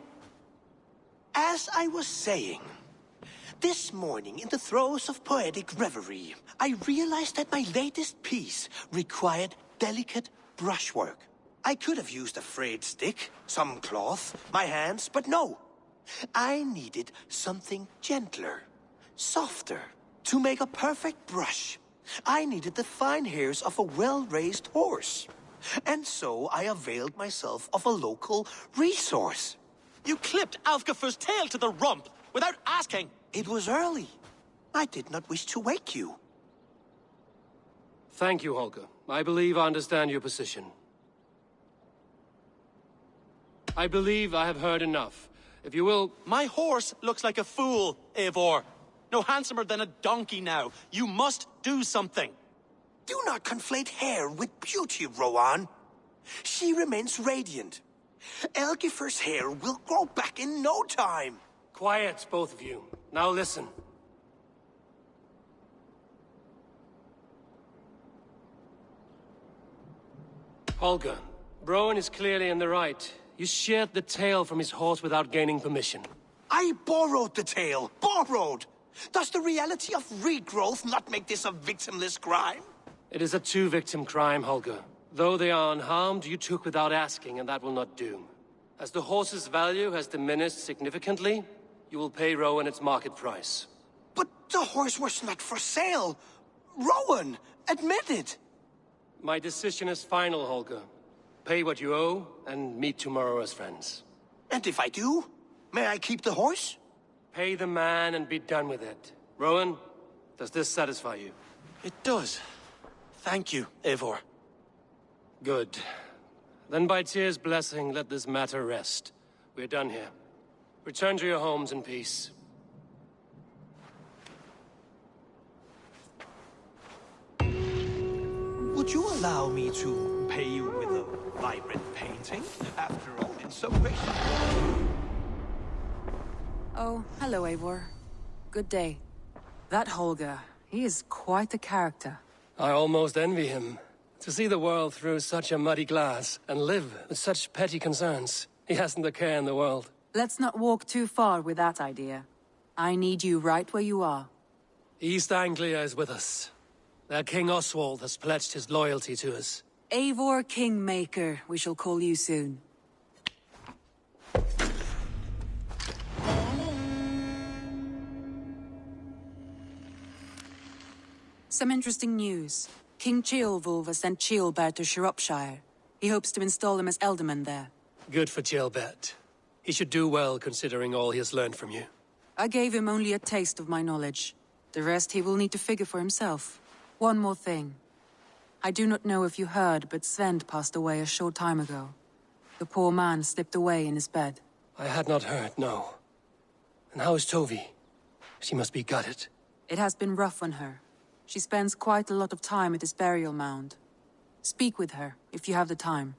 S12: As I was saying, this morning in the throes of poetic reverie, I realized that my latest piece required delicate brushwork. I could have used a frayed stick, some cloth, my hands, but no. I needed something gentler, softer. To make a perfect brush, I needed the fine hairs of a well-raised horse. And so I availed myself of a local resource.
S10: You clipped Alfgafur's tail to the rump, without asking.
S12: It was early. I did not wish to wake you.
S1: Thank you, Holger. I believe I understand your position. I believe I have heard enough. If you will...
S10: My horse looks like a fool, Eivor. No handsomer than a donkey now. You must do something.
S12: Do not conflate hair with beauty, Rowan. She remains radiant. Elgifur's hair will grow back in no time.
S1: Quiet, both of you. Now listen. Holger, Rowan is clearly in the right. You sheared the tail from his horse without gaining permission.
S12: I borrowed the tail. Borrowed!
S14: Does the reality of regrowth not make this a victimless crime?
S1: It is a two-victim crime, Holger. Though they are unharmed, you took without asking, and that will not do. As the horse's value has diminished significantly, you will pay Rowan its market price.
S14: But the horse was not for sale. Rowan, admit it.
S1: My decision is final, Holger. Pay what you owe, and meet tomorrow as friends.
S14: And if I do, may I keep the horse?
S1: Pay the man and be done with it. Rowan, does this satisfy you?
S10: It does. Thank you, Eivor.
S1: Good. Then by Tyr's blessing, let this matter rest. We're done here. Return to your homes in peace.
S17: Would you allow me to pay you with a vibrant painting? After all, it's so patient.
S11: Oh, hello, Eivor. Good day. That Holger, he is quite a character.
S1: I almost envy him. To see the world through such a muddy glass, and live with such petty concerns. He hasn't a care in the world.
S11: Let's not walk too far with that idea. I need you right where you are.
S1: East Anglia is with us. Their King Oswald has pledged his loyalty to us.
S11: Eivor Kingmaker, we shall call you soon. Some interesting news. King Ceolwulf has sent Ceolbert to Shropshire. He hopes to install him as Elderman there.
S1: Good for Ceolbert. He should do well considering all he has learned from you.
S11: I gave him only a taste of my knowledge. The rest he will need to figure for himself. One more thing. I do not know if you heard, but Sven passed away a short time ago. The poor man slipped away in his bed.
S1: I had not heard, no. And how is Tovi? She must be gutted.
S11: It has been rough on her. She spends quite a lot of time at his burial mound. Speak with her, if you have the time.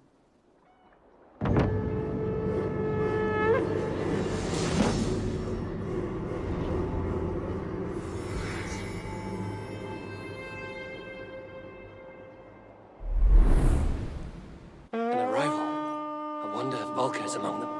S1: An arrival. I wonder if Volker is among them.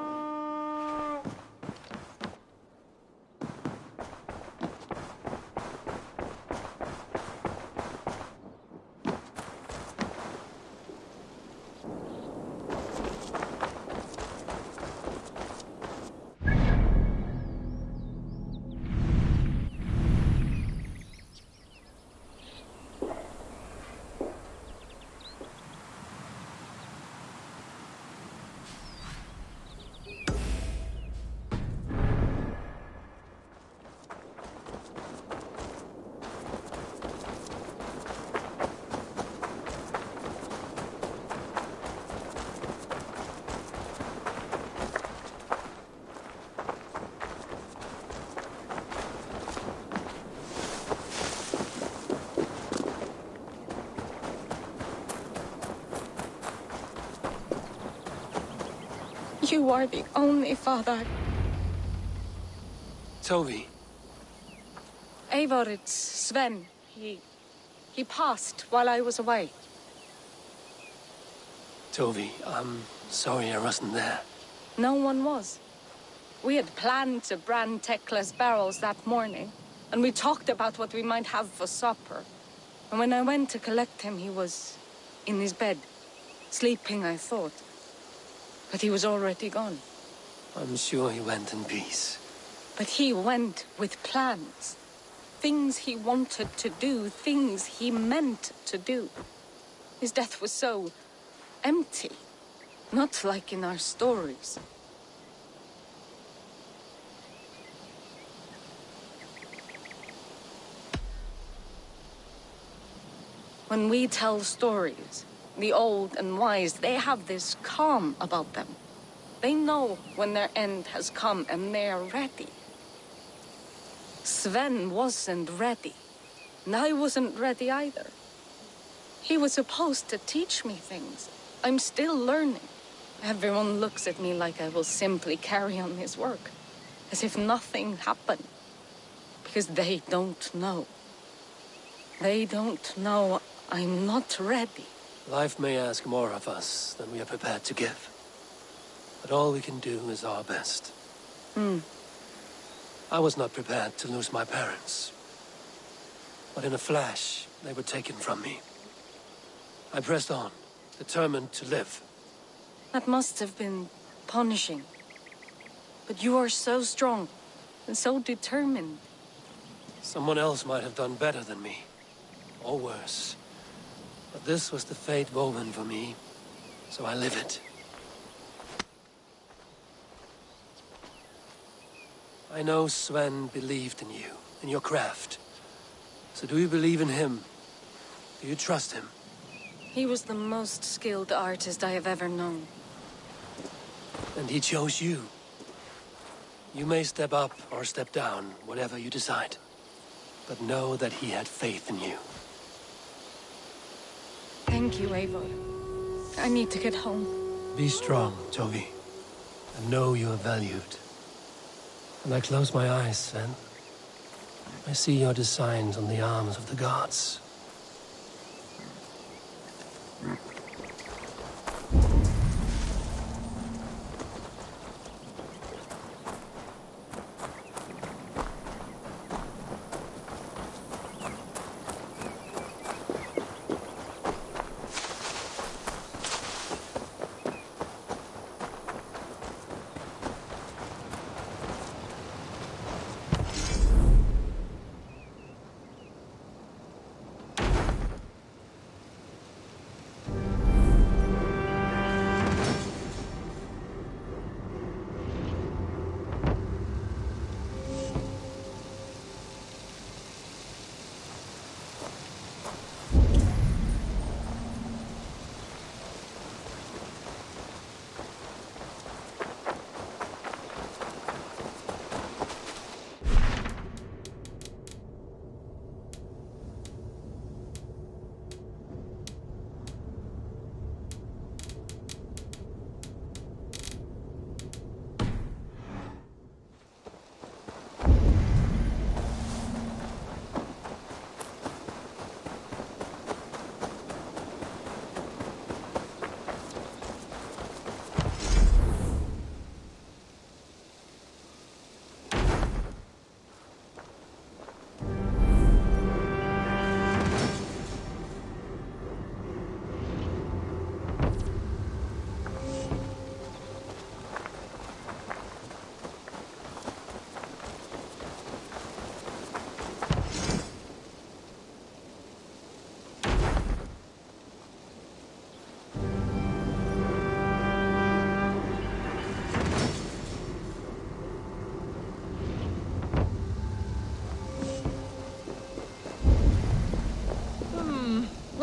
S9: You are the only father.
S1: Tovi.
S9: Eivor, it's Sven. He passed while I was away.
S1: Tovi, I'm sorry I wasn't there.
S9: No one was. We had planned to brand Tekla's barrels that morning, and we talked about what we might have for supper. And when I went to collect him, he was in his bed, sleeping, I thought. But he was already gone.
S1: I'm sure he went in peace.
S9: But he went with plans. Things he wanted to do, things he meant to do. His death was so empty. Not like in our stories. When we tell stories, the old and wise, they have this calm about them. They know when their end has come and they are ready. Sven wasn't ready. And I wasn't ready either. He was supposed to teach me things. I'm still learning. Everyone looks at me like I will simply carry on his work. As if nothing happened. Because they don't know. They don't know I'm not ready.
S1: Life may ask more of us than we are prepared to give. But all we can do is our best. I was not prepared to lose my parents. But in a flash, they were taken from me. I pressed on, determined to live.
S9: That must have been punishing. But you are so strong, and so determined.
S1: Someone else might have done better than me. Or worse. But this was the fate woven for me, so I live it. I know Sven believed in you, in your craft. So do you believe in him? Do you trust him?
S9: He was the most skilled artist I have ever known.
S1: And he chose you. You may step up or step down, whatever you decide. But know that he had faith in you.
S9: Thank you, Eivor. I need to get home.
S1: Be strong, Toby. And know you are valued. When I close my eyes, Sven, I see your designs on the arms of the gods.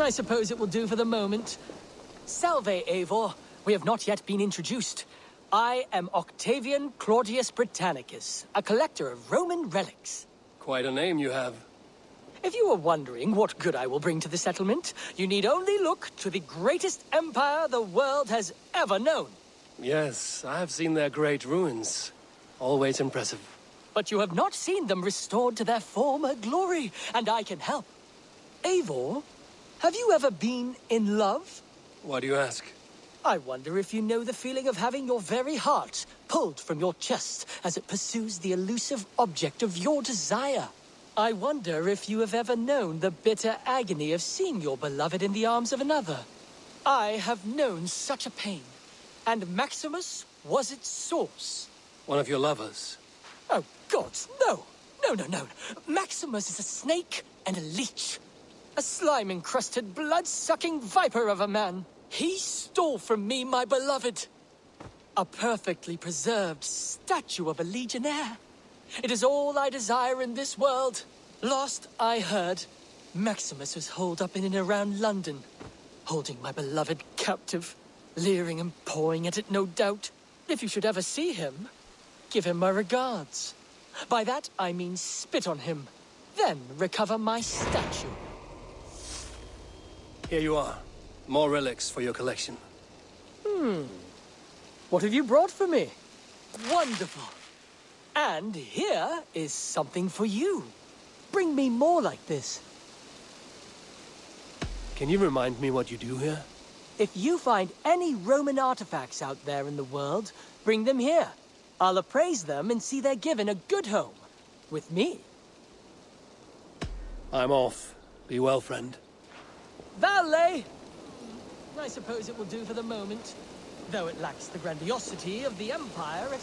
S19: I suppose it will do for the moment. Salve, Eivor. We have not yet been introduced. I am Octavian Claudius Britannicus, a collector of Roman relics.
S1: Quite a name you have.
S19: If you are wondering what good I will bring to the settlement, you need only look to the greatest empire the world has ever known.
S1: Yes, I have seen their great ruins. Always impressive.
S19: But you have not seen them restored to their former glory, and I can help. Eivor, have you ever been in love?
S1: Why do you ask?
S19: I wonder if you know the feeling of having your very heart pulled from your chest as it pursues the elusive object of your desire. I wonder if you have ever known the bitter agony of seeing your beloved in the arms of another. I have known such a pain, and Maximus was its source.
S1: One of your lovers?
S19: Oh, gods, no! No. Maximus is a snake and a leech. A slime-encrusted, blood-sucking viper of a man. He stole from me my beloved. A perfectly preserved statue of a legionnaire. It is all I desire in this world. Last I heard, Maximus was holed up in and around London, holding my beloved captive, leering and pawing at it, no doubt. If you should ever see him, give him my regards. By that, I mean spit on him, then recover my statue.
S1: Here you are. More relics for your collection.
S19: What have you brought for me? Wonderful. And here is something for you. Bring me more like this.
S1: Can you remind me what you do here?
S19: If you find any Roman artifacts out there in the world, bring them here. I'll appraise them and see they're given a good home, With me?
S1: I'm off. Be well, friend.
S19: Valet! I suppose it will do for the moment, though it lacks the grandiosity of the Empire at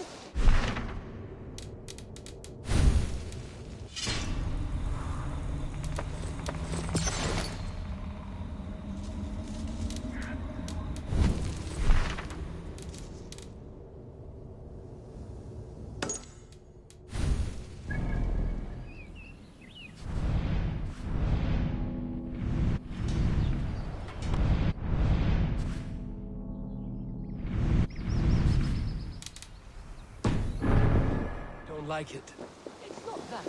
S1: Don't like it.
S19: It's not that.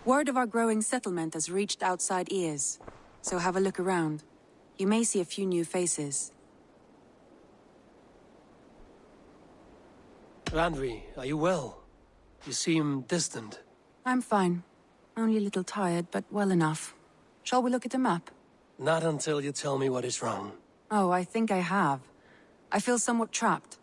S3: Word of our growing settlement has reached outside ears, so have a look around. You may see a few new faces.
S1: Randvi, are you well? You seem distant.
S3: I'm fine. Only a little tired, but well enough. Shall we look at the map?
S1: Not until you tell me what is wrong.
S3: Oh, I think I have. I feel somewhat trapped.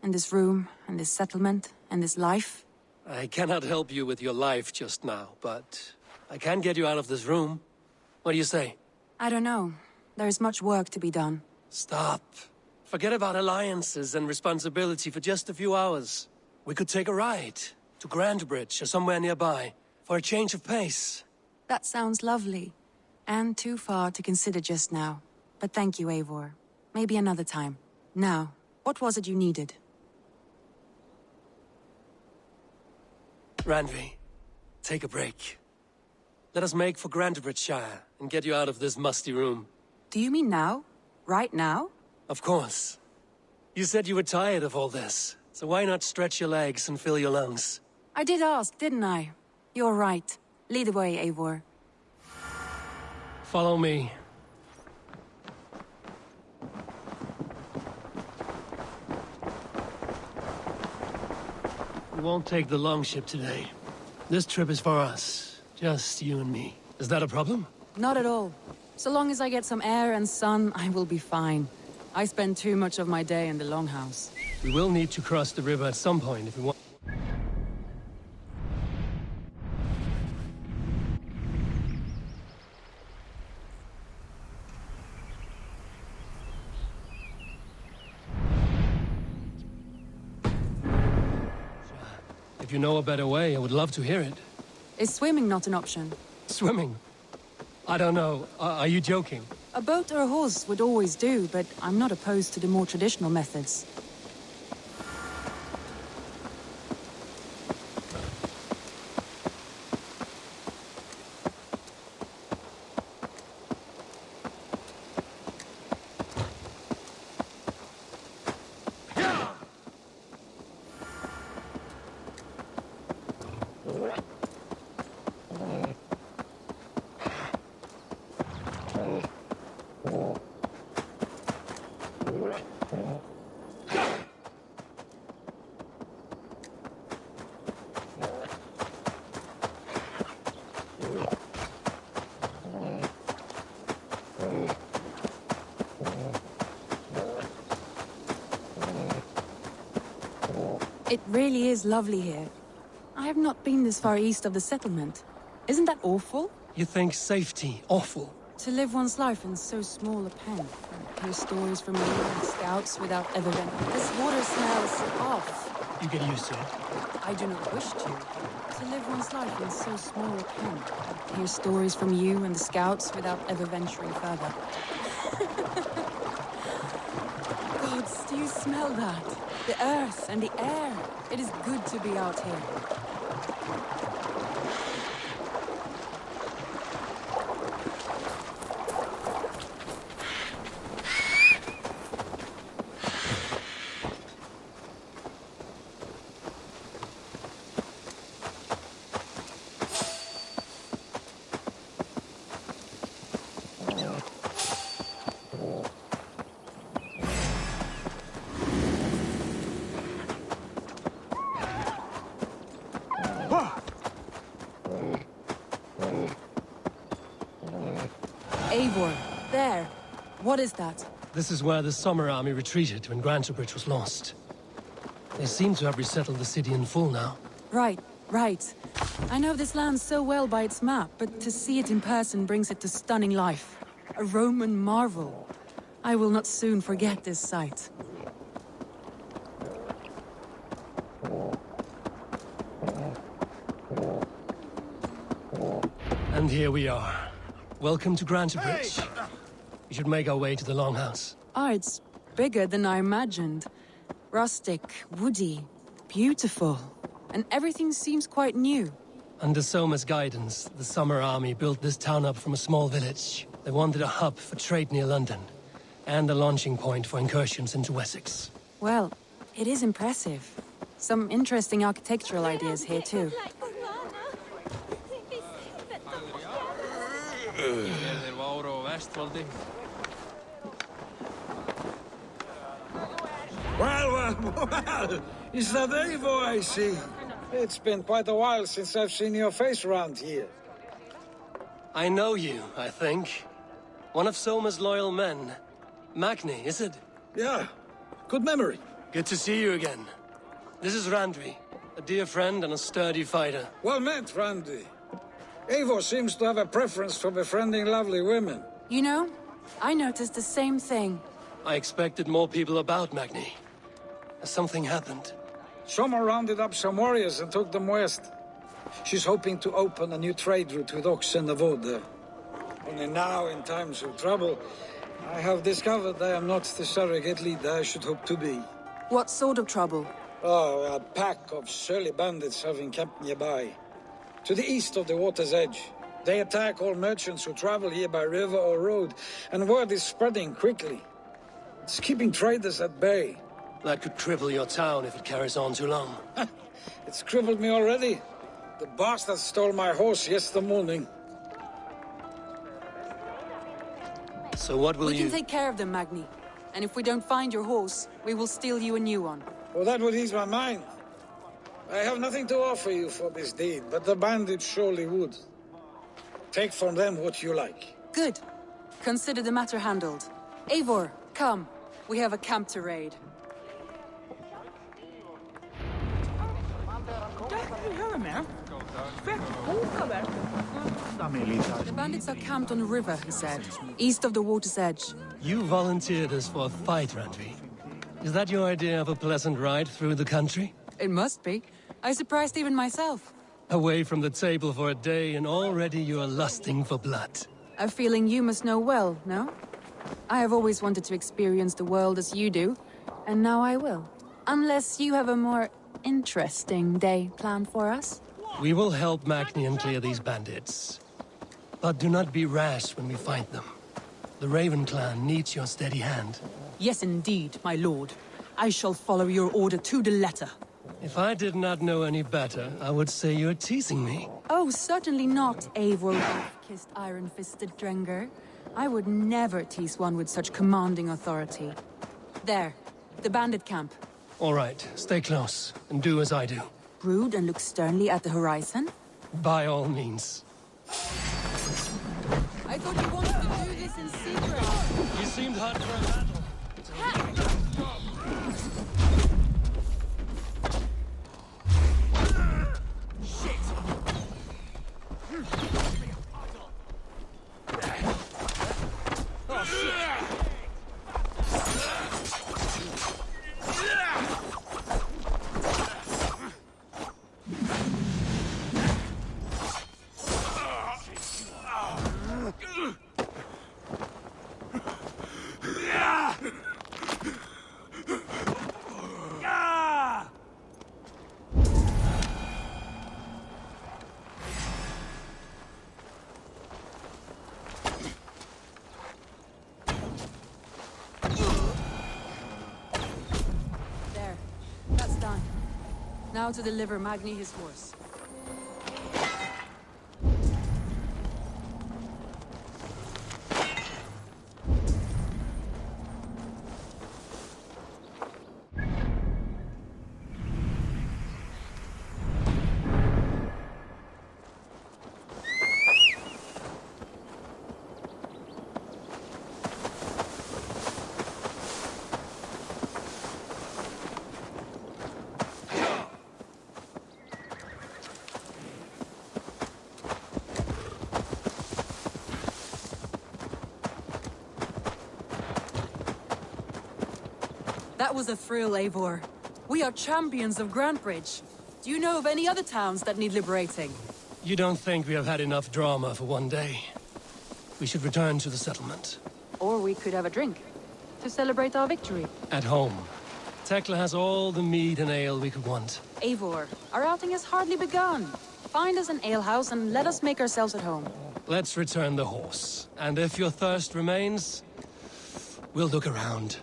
S3: In this room, in this settlement, in this life.
S1: I cannot help you with your life just now, but I can get you out of this room. What do you say?
S3: I don't know. There is much work to be done.
S1: Stop. Forget about alliances and responsibility for just a few hours. We could take a ride to Grandbridge or somewhere nearby for a change of pace.
S3: That sounds lovely. And too far to consider just now. But thank you, Eivor. Maybe another time. Now, what was it you needed?
S1: Randvi, take a break. Let us make for Grandbridgeshire and get you out of this musty room.
S3: Do you mean now? Right now?
S1: Of course. You said you were tired of all this, so why not stretch your legs and fill your lungs?
S3: I did ask, didn't I? You're right. Lead the way, Eivor.
S1: Follow me. We won't take the longship today. This trip is for us. Just you and me. Is that a problem?
S3: Not at all. So long as I get some air and sun, I will be fine. I spend too much of my day in the longhouse.
S1: We will need to cross the river at some point if we want... If you know a better way, I would love to hear it.
S3: Is swimming not an option?
S1: Swimming? I don't know. Are you joking?
S3: A boat or a horse would always do, but I'm not opposed to the more traditional methods. It really is lovely here. I have not been this far east of the settlement. Isn't that awful?
S1: You think safety awful?
S3: To live one's life in so small a pen, and hear stories from you and scouts without ever venturing. This water smells off.
S1: You get used to it.
S3: I do not wish to. To live one's life in so small a pen, and hear stories from you and the scouts without ever venturing further. Gods, do you smell that? The earth and the air. It is good to be out here. Eivor, there. What is that?
S1: This is where the Summer Army retreated when Grantebridge was lost. They seem to have resettled the city in full now.
S3: Right. I know this land so well by its map, but to see it in person brings it to stunning life. A Roman marvel. I will not soon forget this sight.
S1: And here we are. Welcome to Grantebridge. We should make our way to the Longhouse.
S3: It's bigger than I imagined. Rustic, woody, beautiful. And everything seems quite new.
S1: Under Soma's guidance, the Summer Army built this town up from a small village. They wanted a hub for trade near London, and a launching point for incursions into Wessex.
S3: Well, it is impressive. Some interesting architectural ideas here too.
S20: Well, is that Eivor I see? It's been quite a while since I've seen your face around here.
S1: I know you, I think. One of Soma's loyal men. Magni, is it?
S20: Yeah, good memory.
S1: Good to see you again. This is Randvi, a dear friend and a sturdy fighter.
S20: Well met, Randvi. Eivor seems to have a preference for befriending lovely women.
S3: You know, I noticed the same thing.
S1: I expected more people about Magni. Has something happened?
S20: Soma rounded up some warriors and took them west. She's hoping to open a new trade route with Ox and Avoda. Only now, in times of trouble, I have discovered I am not the surrogate leader I should hope to be.
S3: What sort of trouble?
S20: Oh, a pack of surly bandits have encamped nearby. To the east of the water's edge. They attack all merchants who travel here by river or road, and word is spreading quickly. It's keeping traders at bay.
S1: That could cripple your town if it carries on too long.
S20: It's crippled me already. The bastard stole my horse yesterday morning.
S1: So what will
S3: We can take care of them, Magni. And if we don't find your horse, we will steal you a new one.
S20: Well, that would ease my mind. I have nothing to offer you for this deed, but the bandits surely would. Take from them what you like.
S3: Good. Consider the matter handled. Eivor, come. We have a camp to raid. The bandits are camped on a river, he said, east of the water's edge.
S1: You volunteered us for a fight, Randvi. Is that your idea of a pleasant ride through the country?
S3: It must be. I surprised even myself.
S1: Away from the table for a day and already you are lusting for blood.
S3: A feeling you must know well, no? I have always wanted to experience the world as you do, and now I will. Unless you have a more interesting day planned for us?
S1: We will help Magni clear these bandits. But do not be rash when we find them. The Raven clan needs your steady hand.
S11: Yes, indeed, my lord. I shall follow your order to the letter.
S1: If I did not know any better, I would say you're teasing me.
S3: Oh, certainly not, Eivor, kissed iron-fisted Drenger. I would never tease one with such commanding authority. There, the bandit camp.
S1: All right, stay close, and do as I do.
S3: Brood and look sternly at the horizon?
S1: By all means.
S3: I thought you wanted to do this in secret.
S1: You seemed hot for a battle.
S3: Now to deliver Magni his horse.
S11: That was a thrill, Eivor. We are champions of Grantbridge. Do you know of any other towns that need liberating?
S1: You don't think we have had enough drama for one day? We should return to the settlement.
S3: Or we could have a drink, to celebrate our victory.
S1: At home. Tekla has all the mead and ale we could want.
S3: Eivor, our outing has hardly begun. Find us an alehouse and let us make ourselves at home.
S1: Let's return the horse. And if your thirst remains, we'll look around.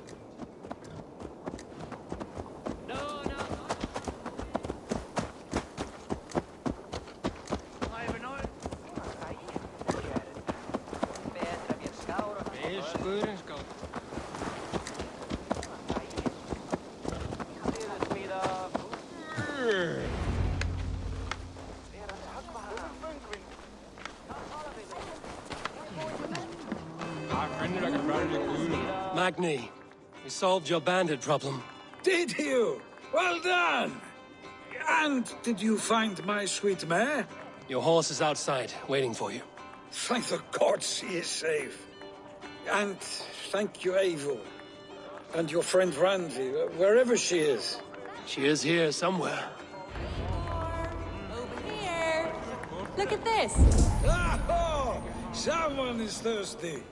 S1: Magni, we solved your bandit problem.
S20: Did you? Well done! And did you find my sweet mare?
S1: Your horse is outside, waiting for you.
S20: Thank the gods she is safe. And thank you, Eivor. And your friend Randi, wherever she is.
S1: She is here somewhere.
S3: Over here! Look at this!
S20: Oh, someone is thirsty.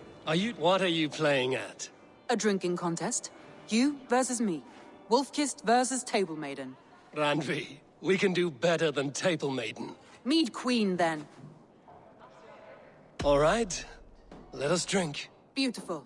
S1: What are you playing at?
S3: A drinking contest. You versus me. Wolf-kissed versus Table Maiden.
S1: Randvi, we can do better than Table Maiden.
S3: Mead Queen, then.
S1: All right. Let us drink.
S3: Beautiful.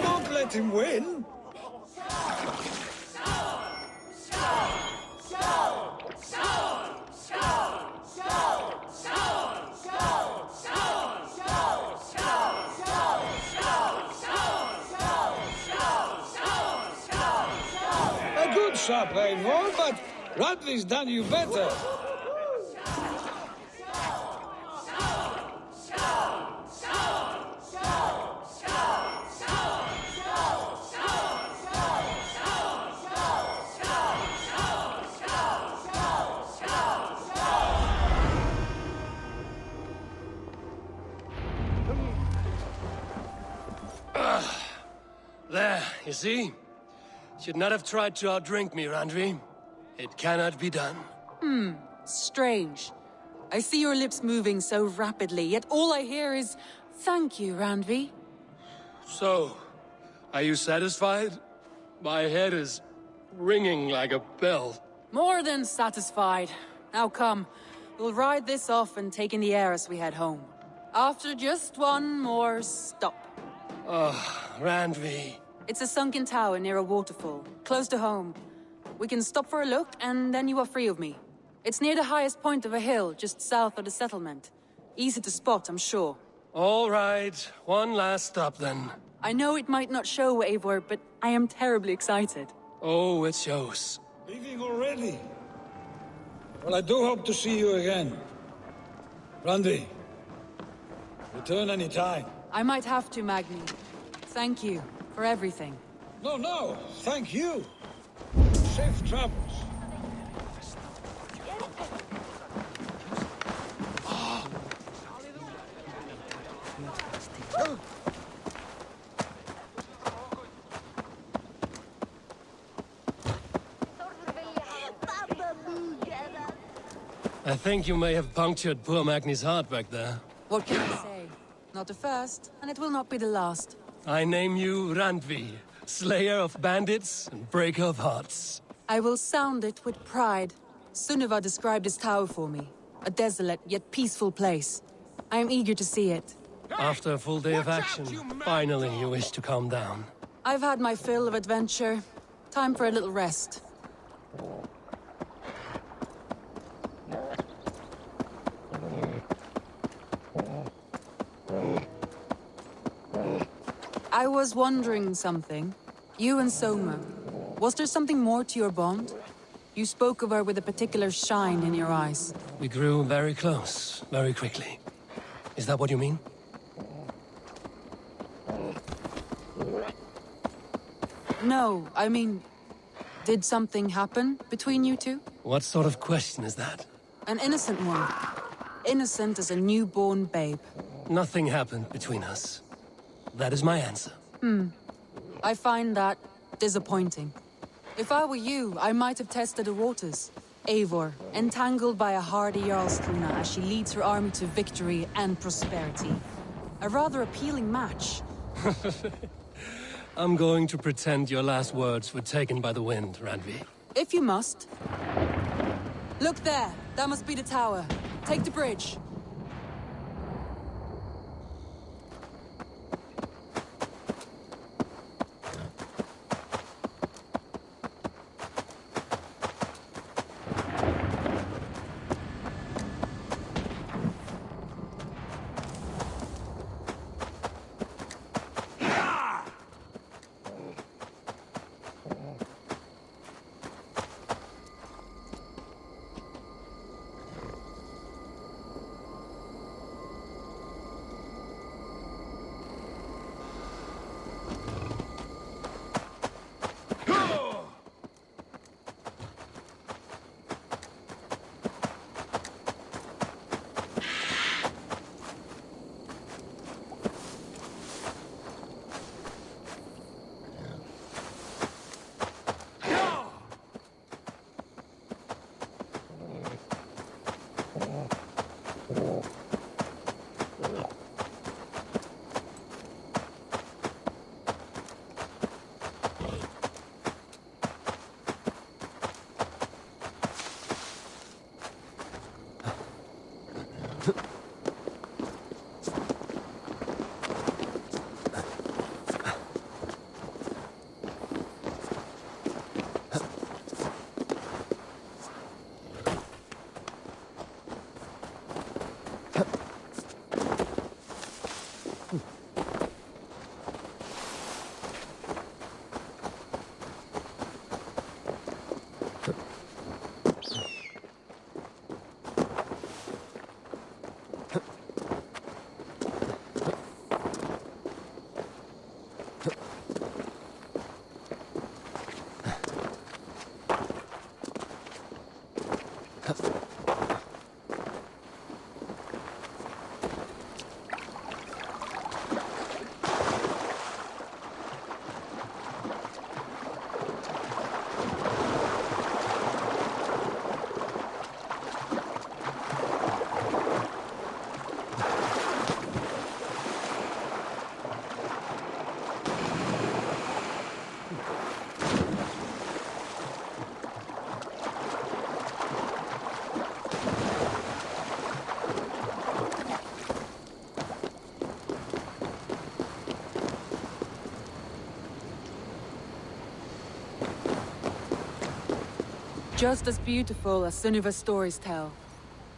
S20: Don't let him win. A good shot, Eivor, but Radley's done you better.
S1: There, you see? Should not have tried to outdrink me, Randvi. It cannot be done.
S3: Strange. I see your lips moving so rapidly, yet all I hear is, "Thank you, Randvi."
S1: So, are you satisfied? My head is ringing like a bell.
S3: More than satisfied. Now come, we'll ride this off and take in the air as we head home. After just one more stop.
S1: Randvi.
S3: It's a sunken tower near a waterfall, close to home. We can stop for a look, and then you are free of me. It's near the highest point of a hill, just south of the settlement. Easy to spot, I'm sure.
S1: All right, one last stop then.
S3: I know it might not show, Eivor, but I am terribly excited.
S1: Oh, it shows.
S20: Leaving already? Well, I do hope to see you again. Randi, return any time.
S3: I might have to, Magni. Thank you for everything.
S20: No, thank you. Safe travels.
S1: I think you may have punctured poor Magni's heart back there.
S3: What can I say? Not the first, and it will not be the last.
S1: I name you Randvi, slayer of bandits and breaker of hearts.
S3: I will sound it with pride. Sunniva described this tower for me. A desolate yet peaceful place. I am eager to see it.
S1: After a full day of action, finally you wish to calm down.
S3: I've had my fill of adventure. Time for a little rest. I was wondering something. You and Soma. Was there something more to your bond? You spoke of her with a particular shine in your eyes.
S1: We grew very close, very quickly. Is that what you mean?
S3: No, I mean... Did something happen between you two?
S1: What sort of question is that?
S3: An innocent one. Innocent as a newborn babe.
S1: Nothing happened between us. That is my answer.
S3: I find that disappointing. If I were you, I might have tested the waters. Eivor, entangled by a hardy Jarlskuna as she leads her army to victory and prosperity. A rather appealing match.
S1: I'm going to pretend your last words were taken by the wind, Randvi.
S3: If you must. Look there! That must be the tower. Take the bridge. Just as beautiful as Sunniva's stories tell.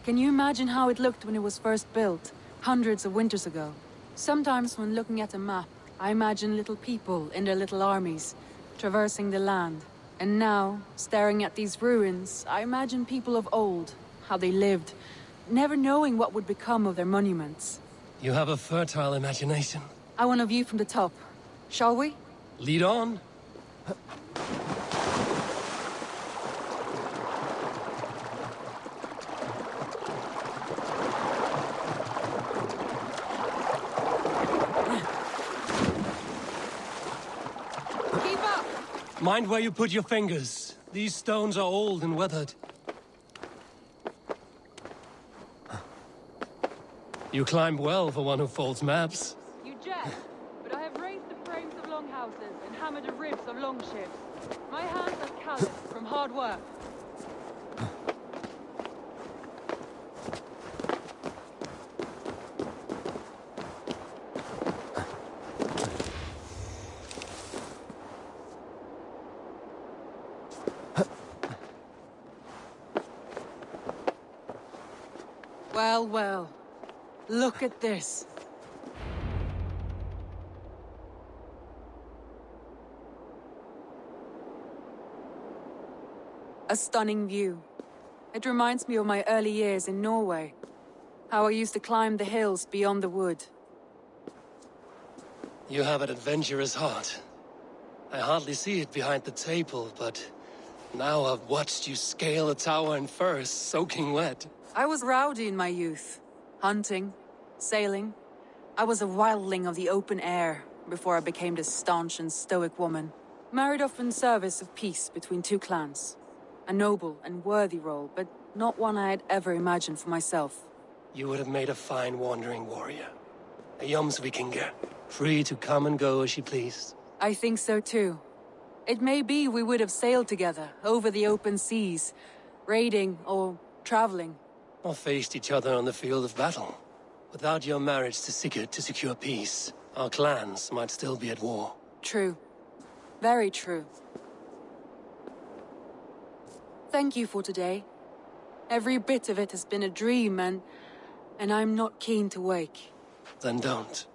S3: Can you imagine how it looked when it was first built, hundreds of winters ago? Sometimes when looking at a map, I imagine little people in their little armies, traversing the land. And now, staring at these ruins, I imagine people of old, how they lived, never knowing what would become of their monuments.
S1: You have a fertile imagination.
S3: I want a view from the top. Shall we?
S1: Lead on. Mind where you put your fingers. These stones are old and weathered. You climbed well for one who folds maps.
S3: You jest, but I have raised the frames of longhouses and hammered the ribs of longships. My hands are calloused from hard work. Well, well. Look at this. A stunning view. It reminds me of my early years in Norway. How I used to climb the hills beyond the wood.
S1: You have an adventurous heart. I hardly see it behind the table, but now I've watched you scale a tower in furs, soaking wet.
S3: I was rowdy in my youth. Hunting, sailing. I was a wildling of the open air before I became this staunch and stoic woman. Married off in service of peace between two clans. A noble and worthy role, but not one I had ever imagined for myself.
S1: You would have made a fine wandering warrior. A Jomsvikinger, free to come and go as she pleased.
S3: I think so too. It may be we would have sailed together, over the open seas, raiding or traveling.
S1: Or faced each other on the field of battle. Without your marriage to Sigurd to secure peace, our clans might still be at war.
S3: True. Very true. Thank you for today. Every bit of it has been a dream, and I'm not keen to wake.
S1: Then don't.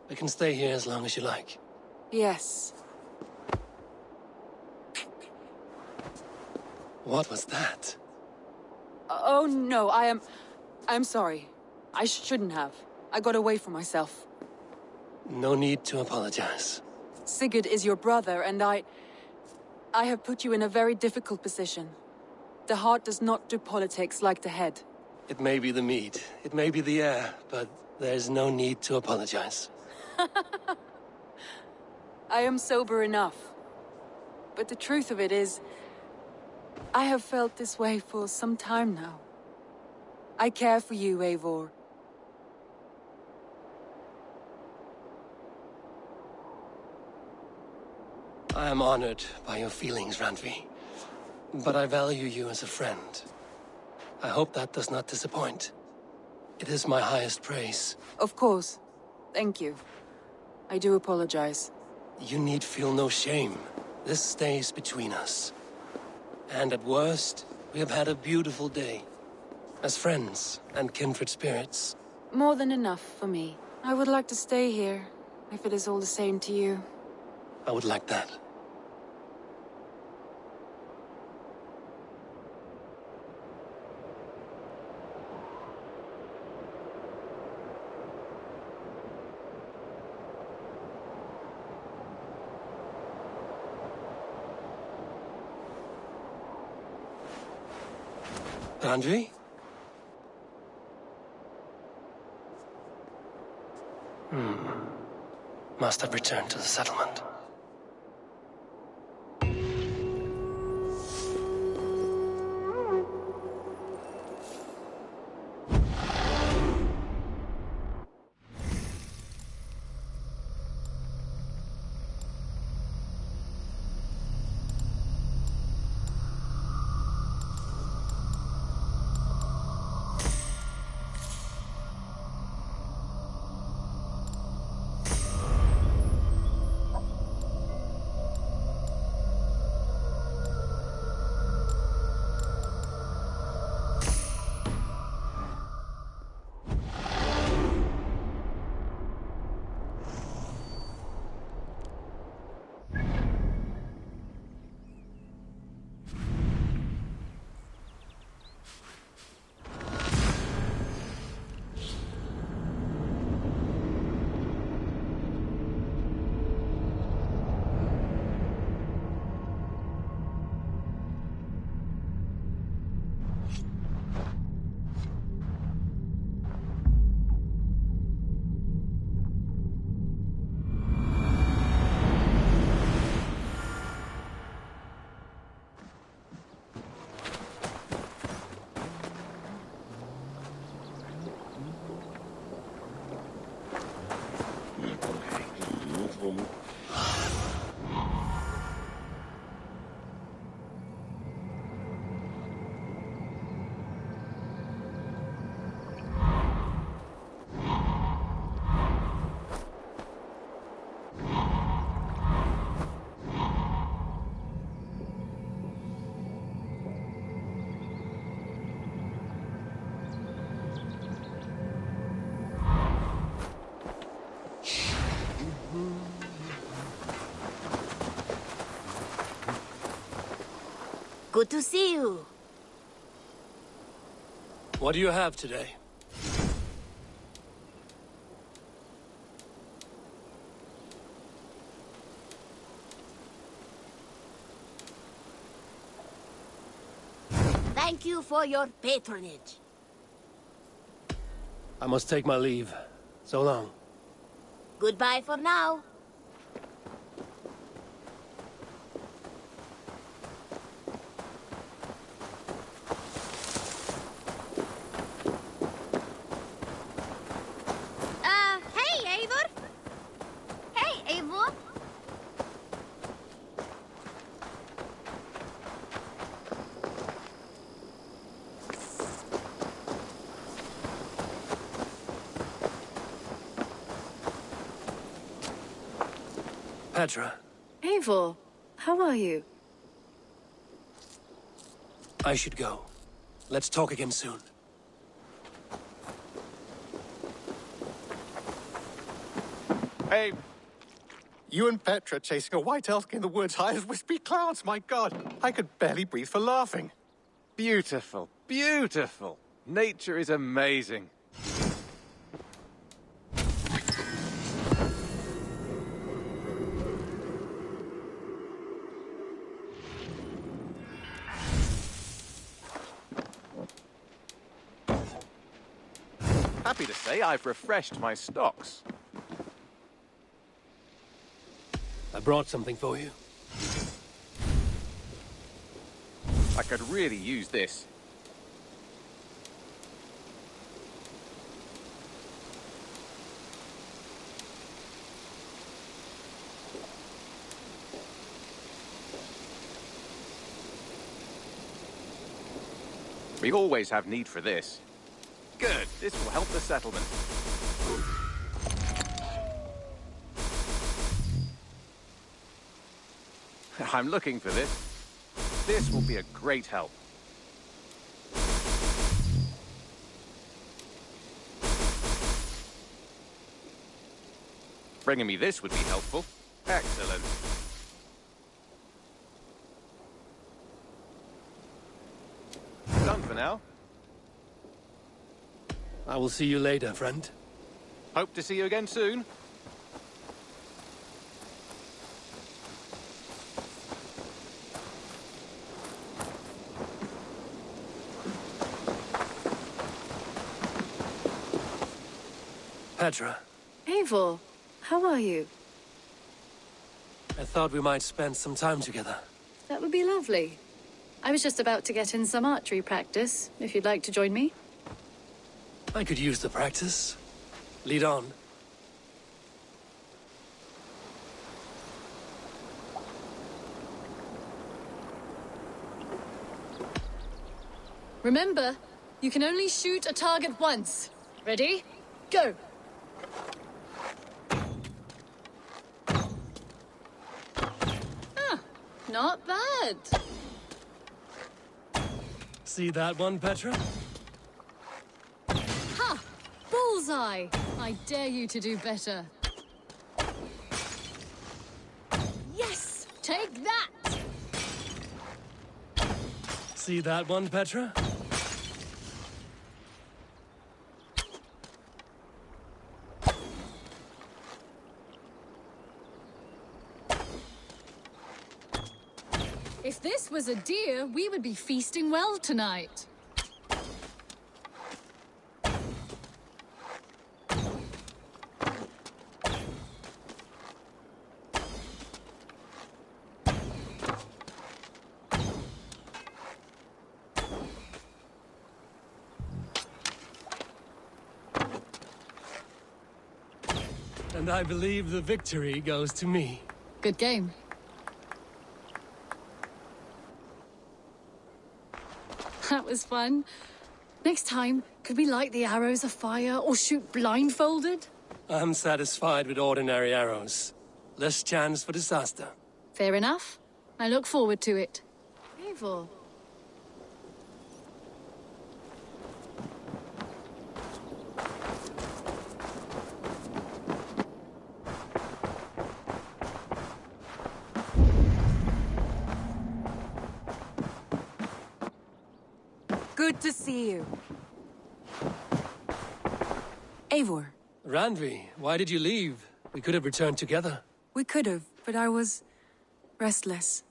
S1: We can stay here as long as you like.
S3: Yes.
S1: What was that?
S3: Oh no, I'm sorry. I shouldn't have. I got away from myself.
S1: No need to apologize.
S3: Sigurd is your brother, and I have put you in a very difficult position. The heart does not do politics like the head.
S1: It may be the meat, it may be the air, but there's no need to apologize.
S3: I am sober enough. But the truth of it is, I have felt this way for some time now. I care for you, Eivor.
S1: I am honored by your feelings, Randvi. But I value you as a friend. I hope that does not disappoint. It is my highest praise.
S3: Of course. Thank you. I do apologize.
S1: You need feel no shame. This stays between us. And at worst, we have had a beautiful day. As friends and kindred spirits.
S3: More than enough for me. I would like to stay here, if it is all the same to you.
S1: I would like that. Randvi? Must have returned to the settlement.
S15: Good to see you.
S1: What do you have today?
S15: Thank you for your patronage.
S1: I must take my leave. So long.
S15: Goodbye for now.
S21: Hey, Eivor! Hey, Eivor!
S1: Petra,
S9: Eivor, how are you?
S1: I should go. Let's talk again soon.
S22: Hey, you and Petra chasing a white elk in the woods high as wispy clouds, my god! I could barely breathe for laughing.
S24: Beautiful, beautiful. Nature is amazing. Happy to say I've refreshed my stocks.
S1: I brought something for you.
S24: I could really use this. We always have need for this. Good, this will help the settlement. I'm looking for this. This will be a great help. Bringing me this would be helpful. Excellent. Done for now.
S1: I will see you later, friend.
S24: Hope to see you again soon.
S1: Petra.
S9: Eivor, how are you?
S1: I thought we might spend some time together.
S9: That would be lovely. I was just about to get in some archery practice, if you'd like to join me.
S1: I could use the practice. Lead on.
S2: Remember, you can only shoot a target once. Ready? Go! Not bad.
S1: See that one, Petra?
S2: Ha! Bullseye! I dare you to do better. Yes! Take that!
S1: See that one, Petra?
S2: If this was a deer, we would be feasting well tonight.
S1: And I believe the victory goes to me.
S2: Good game. That was fun. Next time, could we light the arrows afire or shoot blindfolded?
S1: I'm satisfied with ordinary arrows. Less chance for disaster.
S2: Fair enough. I look forward to it. Eivor.
S3: Good to see you. Eivor.
S1: Randvi, why did you leave? We could have returned together.
S3: We could have, but I was... restless.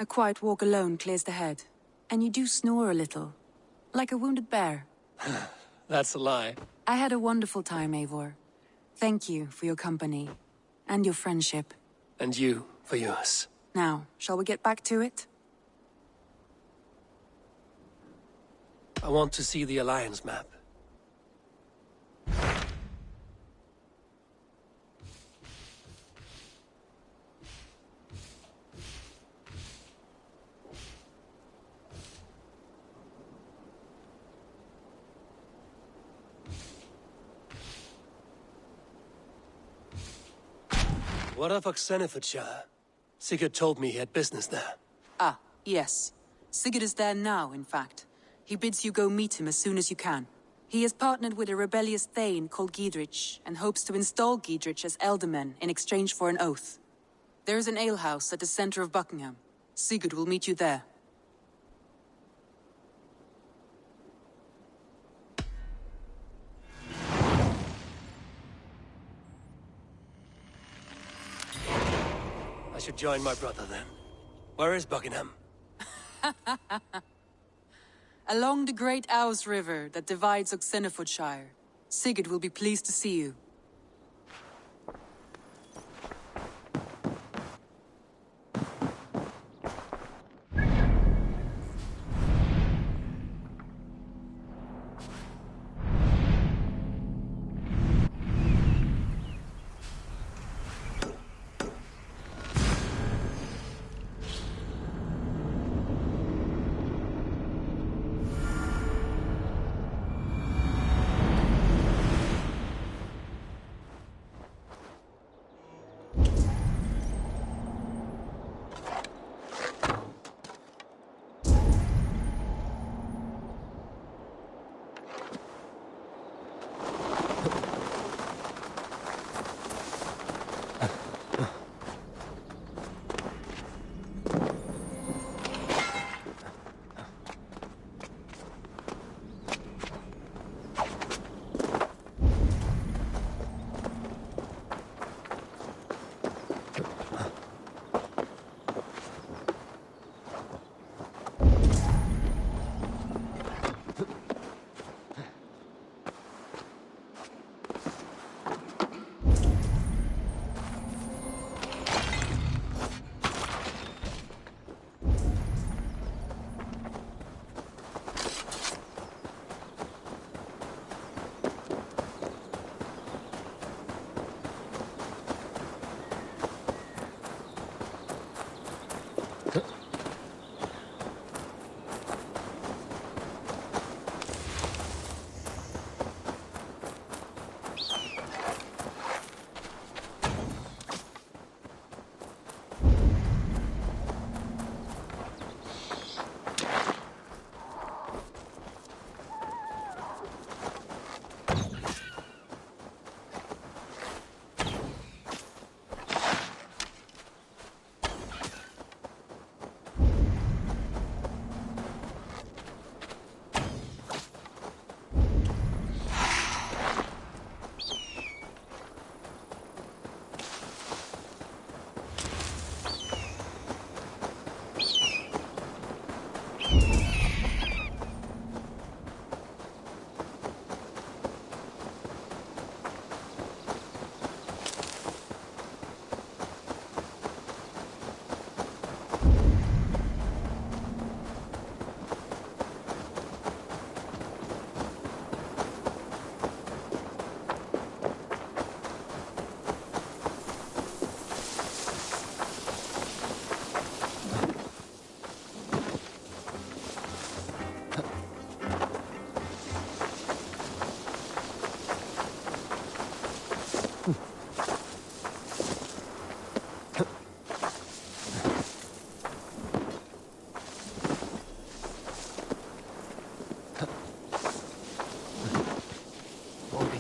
S3: A quiet walk alone clears the head. And you do snore a little. Like a wounded bear.
S1: That's a lie.
S3: I had a wonderful time, Eivor. Thank you for your company. And your friendship.
S1: And you for yours.
S3: Now, shall we get back to it?
S1: I want to see the Alliance map. What of Oxenfordshire? Sigurd told me he had business there.
S3: Ah, yes. Sigurd is there now, in fact. He bids you go meet him as soon as you can. He has partnered with a rebellious Thane called Giedrich, and hopes to install Giedrich as Elderman in exchange for an oath. There is an alehouse at the center of Buckingham. Sigurd will meet you there.
S1: I should join my brother then. Where is Buckingham?
S3: Along the great Ouse River that divides Oxenfordshire. Sigurd will be pleased to see you.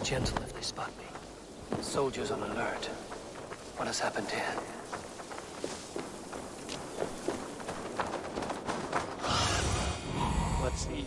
S1: Gentle if they spot me. Soldiers on alert. What has happened here? What's the...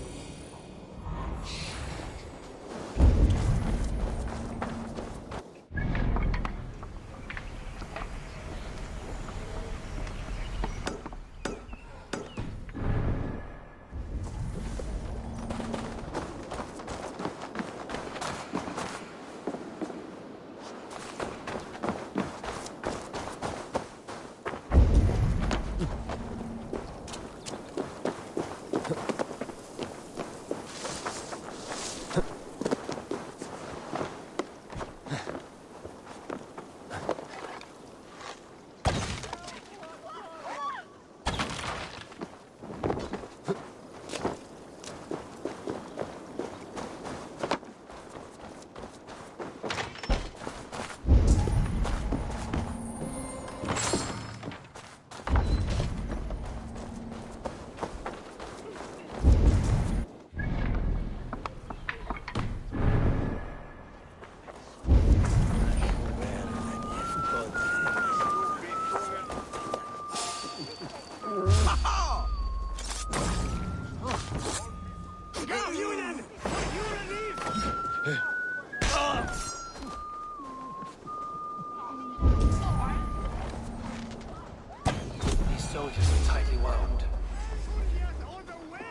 S1: soldiers are tightly wound.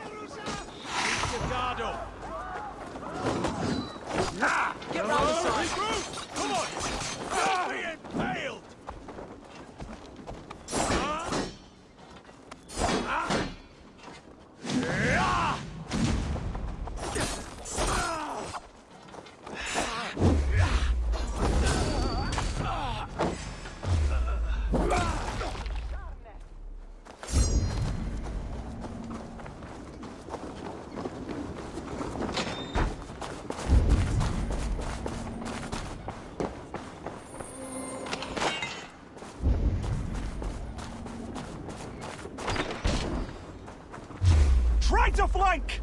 S12: Keep your guard up.
S19: Get round the side.
S12: Come on! Don't be impaled! Try to flank!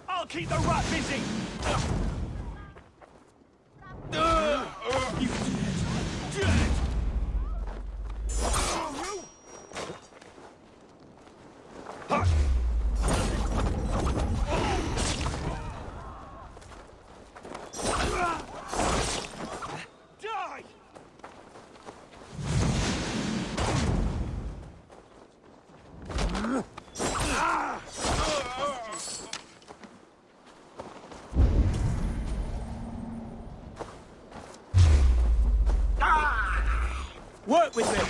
S12: I'll keep the rat busy! You dead! Die! Work with me!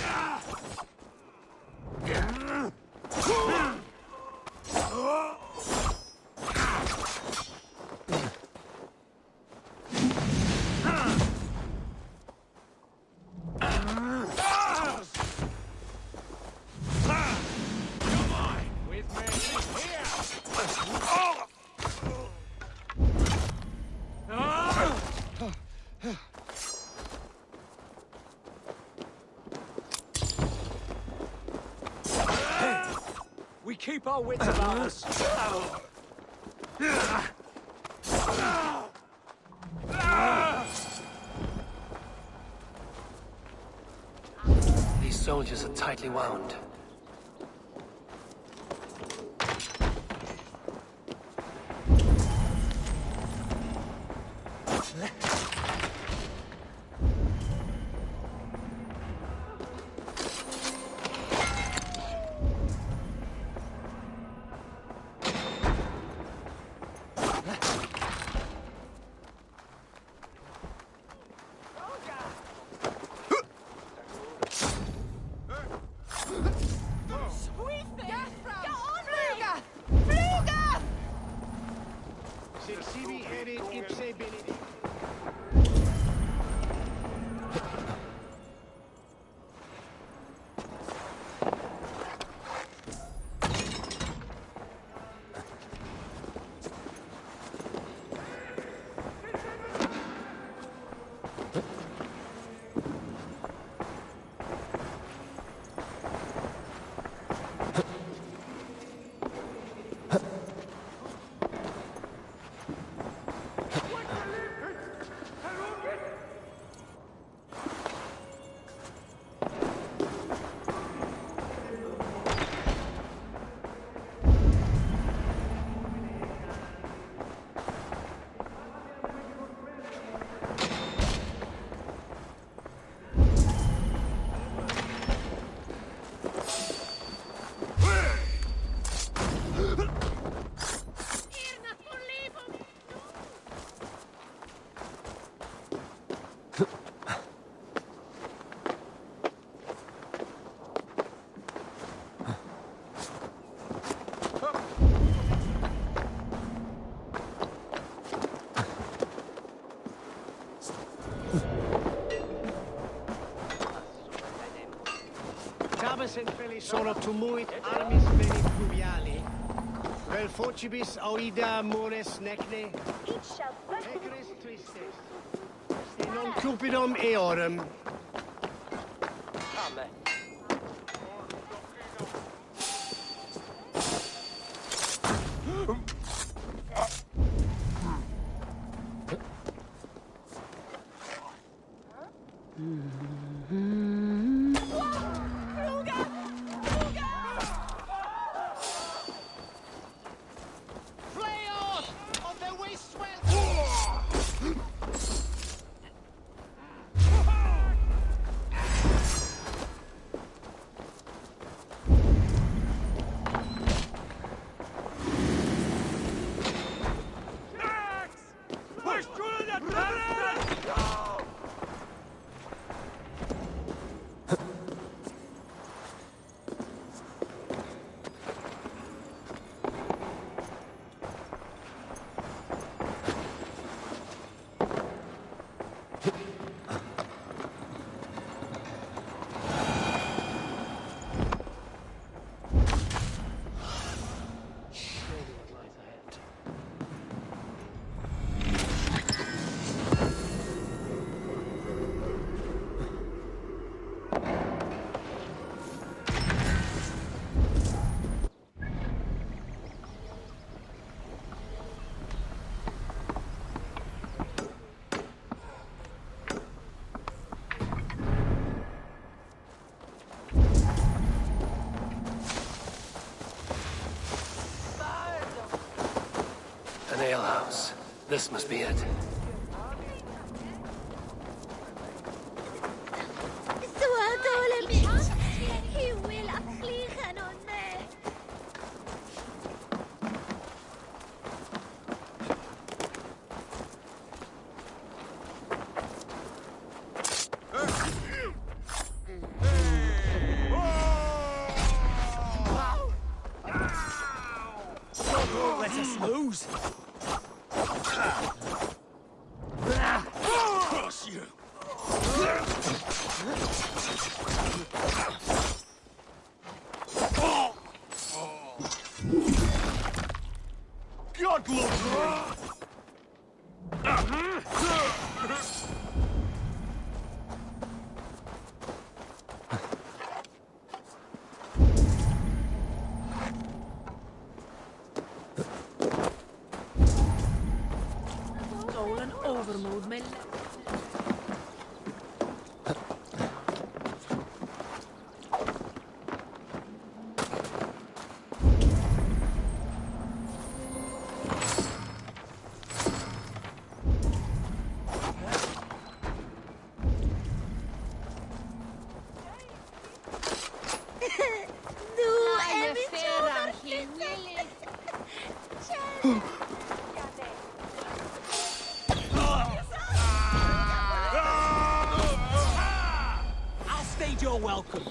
S12: We keep our wits about us.
S1: These soldiers are tightly wound.
S4: Sono tumuit armis veni fluviali. Vel focibis oida mores necne. Ecris tristes. E non cupidum eorum. Amen.
S1: house. This must be it.
S19: Let us lose.
S12: Curse you! God loves me!
S7: Stolen overmood med
S19: I'll stage your welcome.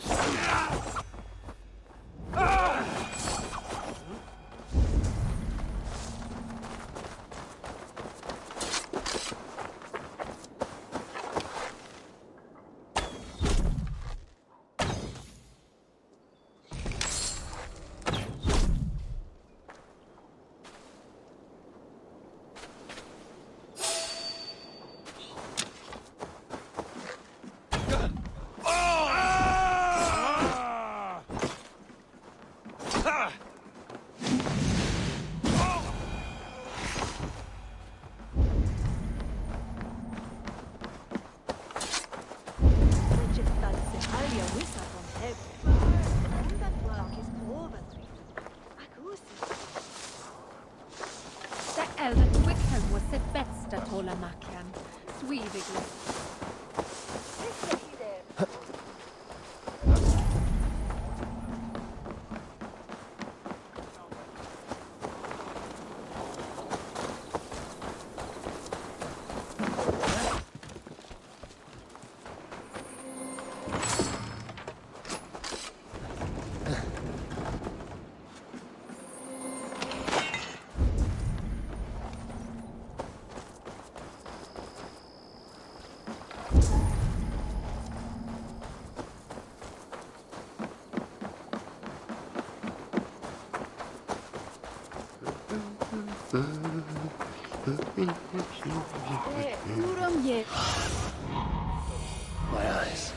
S1: My eyes.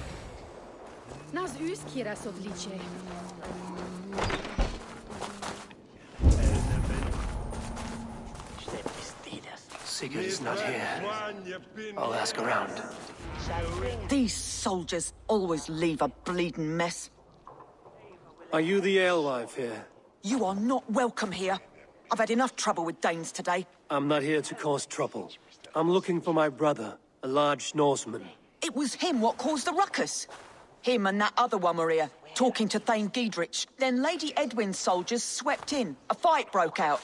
S7: Nas uskira sodliče.
S1: Sigurd is not here. I'll ask around.
S8: These soldiers always leave a bleeding mess.
S1: Are you the alewife here?
S8: You are not welcome here. I've had enough trouble with Danes today.
S1: I'm not here to cause trouble. I'm looking for my brother, a large Norseman.
S8: It was him what caused the ruckus. Him and that other one were here, talking to Thane Giedrich. Then Lady Edwin's soldiers swept in. A fight broke out.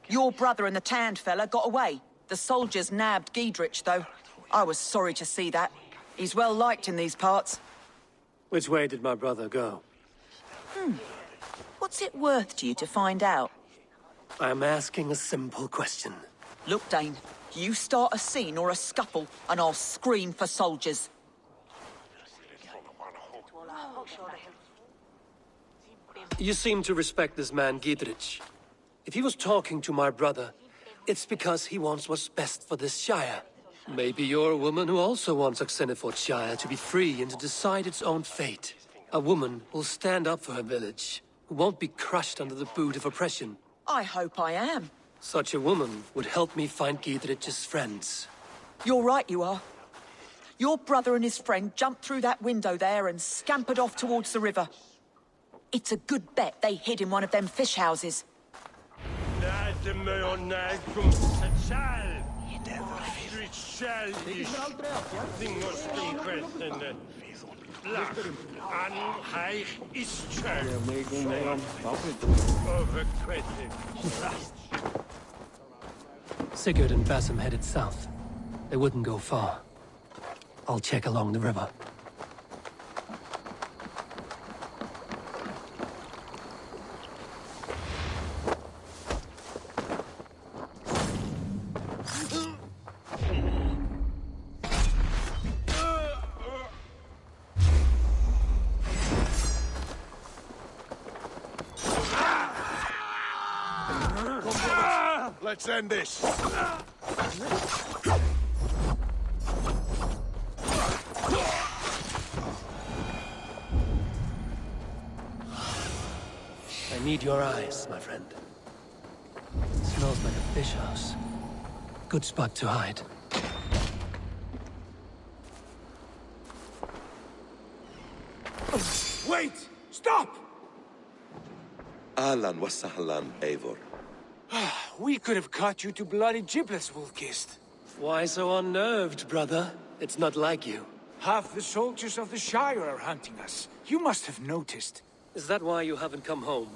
S8: Your brother and the tanned fella got away. The soldiers nabbed Giedrich, though. I was sorry to see that. He's well liked in these parts.
S1: Which way did my brother go?
S8: What's it worth to you to find out?
S1: I'm asking a simple question.
S8: Look, Dane, you start a scene or a scuffle, and I'll scream for soldiers.
S1: You seem to respect this man, Giedrich. If he was talking to my brother, it's because he wants what's best for this Shire. Maybe you're a woman who also wants Oxeniford Shire to be free and to decide its own fate. A woman who'll stand up for her village, who won't be crushed under the boot of oppression.
S8: I hope I am.
S1: Such a woman would help me find Giedrich's friends.
S8: You're right, you are. Your brother and his friend jumped through that window there and scampered off towards the river. It's a good bet they hid in one of them fish houses.
S1: Sigurd and Basim headed south. They wouldn't go far. I'll check along the river.
S12: Let's end this.
S1: I need your eyes, my friend. It smells like a fish house. Good spot to hide.
S14: Wait! Stop!
S5: Ahlan wa sahlan, Eivor.
S14: We could have cut you to bloody giblets, Wolf-Kissed.
S1: Why so unnerved, brother? It's not like you.
S14: Half the soldiers of the Shire are hunting us. You must have noticed.
S1: Is that why you haven't come home?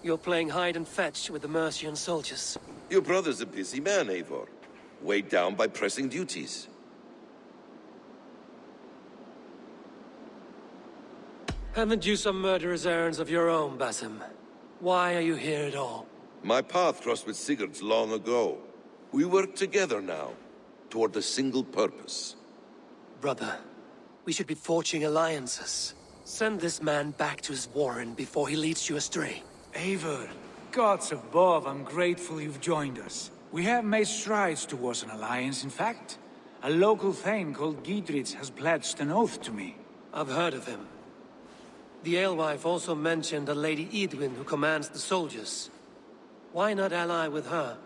S1: You're playing hide and fetch with the Mercian soldiers.
S5: Your brother's a busy man, Eivor. Weighed down by pressing duties.
S1: Haven't you some murderous errands of your own, Basim? Why are you here at all?
S5: My path crossed with Sigurd's long ago. We work together now, toward a single purpose.
S1: Brother, we should be forging alliances. Send this man back to his warren before he leads you astray.
S20: Eivor, gods above, I'm grateful you've joined us. We have made strides towards an alliance, in fact. A local thane called Giedrich has pledged an oath to me.
S1: I've heard of him. The alewife also mentioned a Lady Edwin who commands the soldiers. Why not ally with her?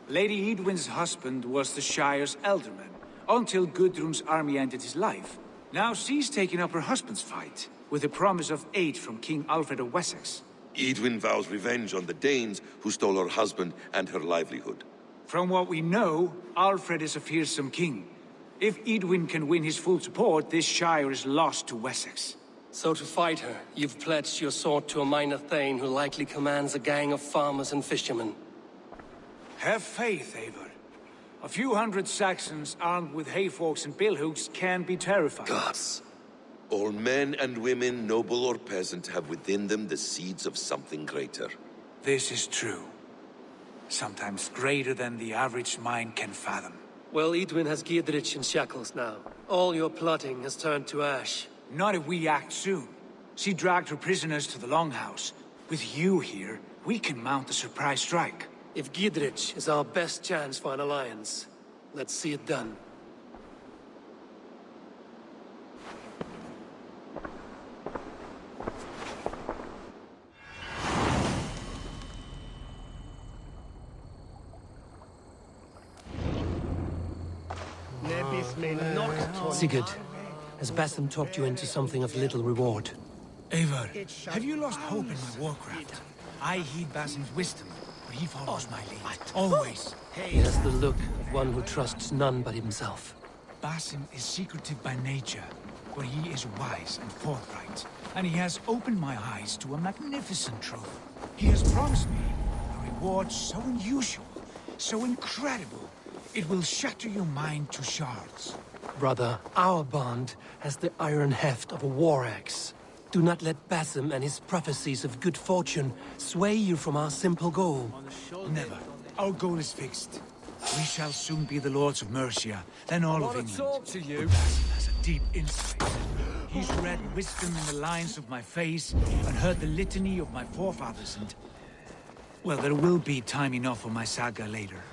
S20: Lady Edwin's husband was the Shire's elderman, until Gudrun's army ended his life. Now she's taking up her husband's fight, with the promise of aid from King Alfred of Wessex.
S5: Edwin vows revenge on the Danes who stole her husband and her livelihood.
S20: From what we know, Alfred is a fearsome king. If Edwin can win his full support, this Shire is lost to Wessex.
S1: So to fight her, you've pledged your sword to a minor thane who likely commands a gang of farmers and fishermen.
S20: Have faith, Eivor. A few hundred Saxons armed with hayforks and billhooks can be terrifying.
S1: Gods.
S5: All men and women, noble or peasant, have within them the seeds of something greater.
S20: This is true. Sometimes greater than the average mind can fathom.
S1: Well, Edwin has Giedrich in shackles now. All your plotting has turned to ash.
S20: Not if we act soon. She dragged her prisoners to the Longhouse. With you here, we can mount a surprise strike.
S1: If Giedrich is our best chance for an alliance, let's see it done. Sigurd, has Basim talked you into something of little reward?
S20: Eivor, have you lost hope in my warcraft? I heed Basim's wisdom, but he follows my lead. Always.
S1: He has the look of one who trusts none but himself.
S20: Basim is secretive by nature, but he is wise and forthright. And he has opened my eyes to a magnificent truth. He has promised me a reward so unusual, so incredible, it will shatter your mind to shards.
S1: Brother, our bond has the iron heft of a war axe. Do not let Basim and his prophecies of good fortune sway you from our simple goal.
S20: Never. Our goal is fixed. We shall soon be the lords of Mercia, then all of England.
S14: Talk to you.
S20: Basim has a deep insight. He's read wisdom in the lines of my face and heard the litany of my forefathers and... Well, there will be time enough for my saga later.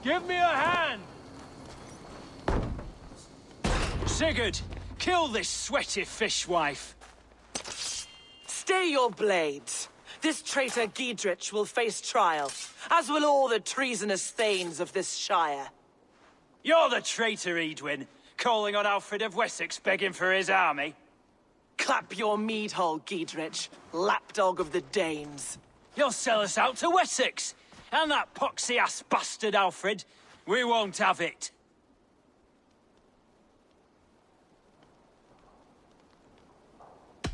S6: Give me a hand! Sigurd, kill this sweaty fishwife.
S13: Stay your blades. This traitor Giedrich will face trial, as will all the treasonous thanes of this shire.
S6: You're the traitor, Edwin, calling on Alfred of Wessex begging for his army.
S13: Clap your mead hole, Giedrich, lapdog of the Danes.
S6: You'll sell us out to Wessex, and that poxy-ass bastard Alfred. We won't have it.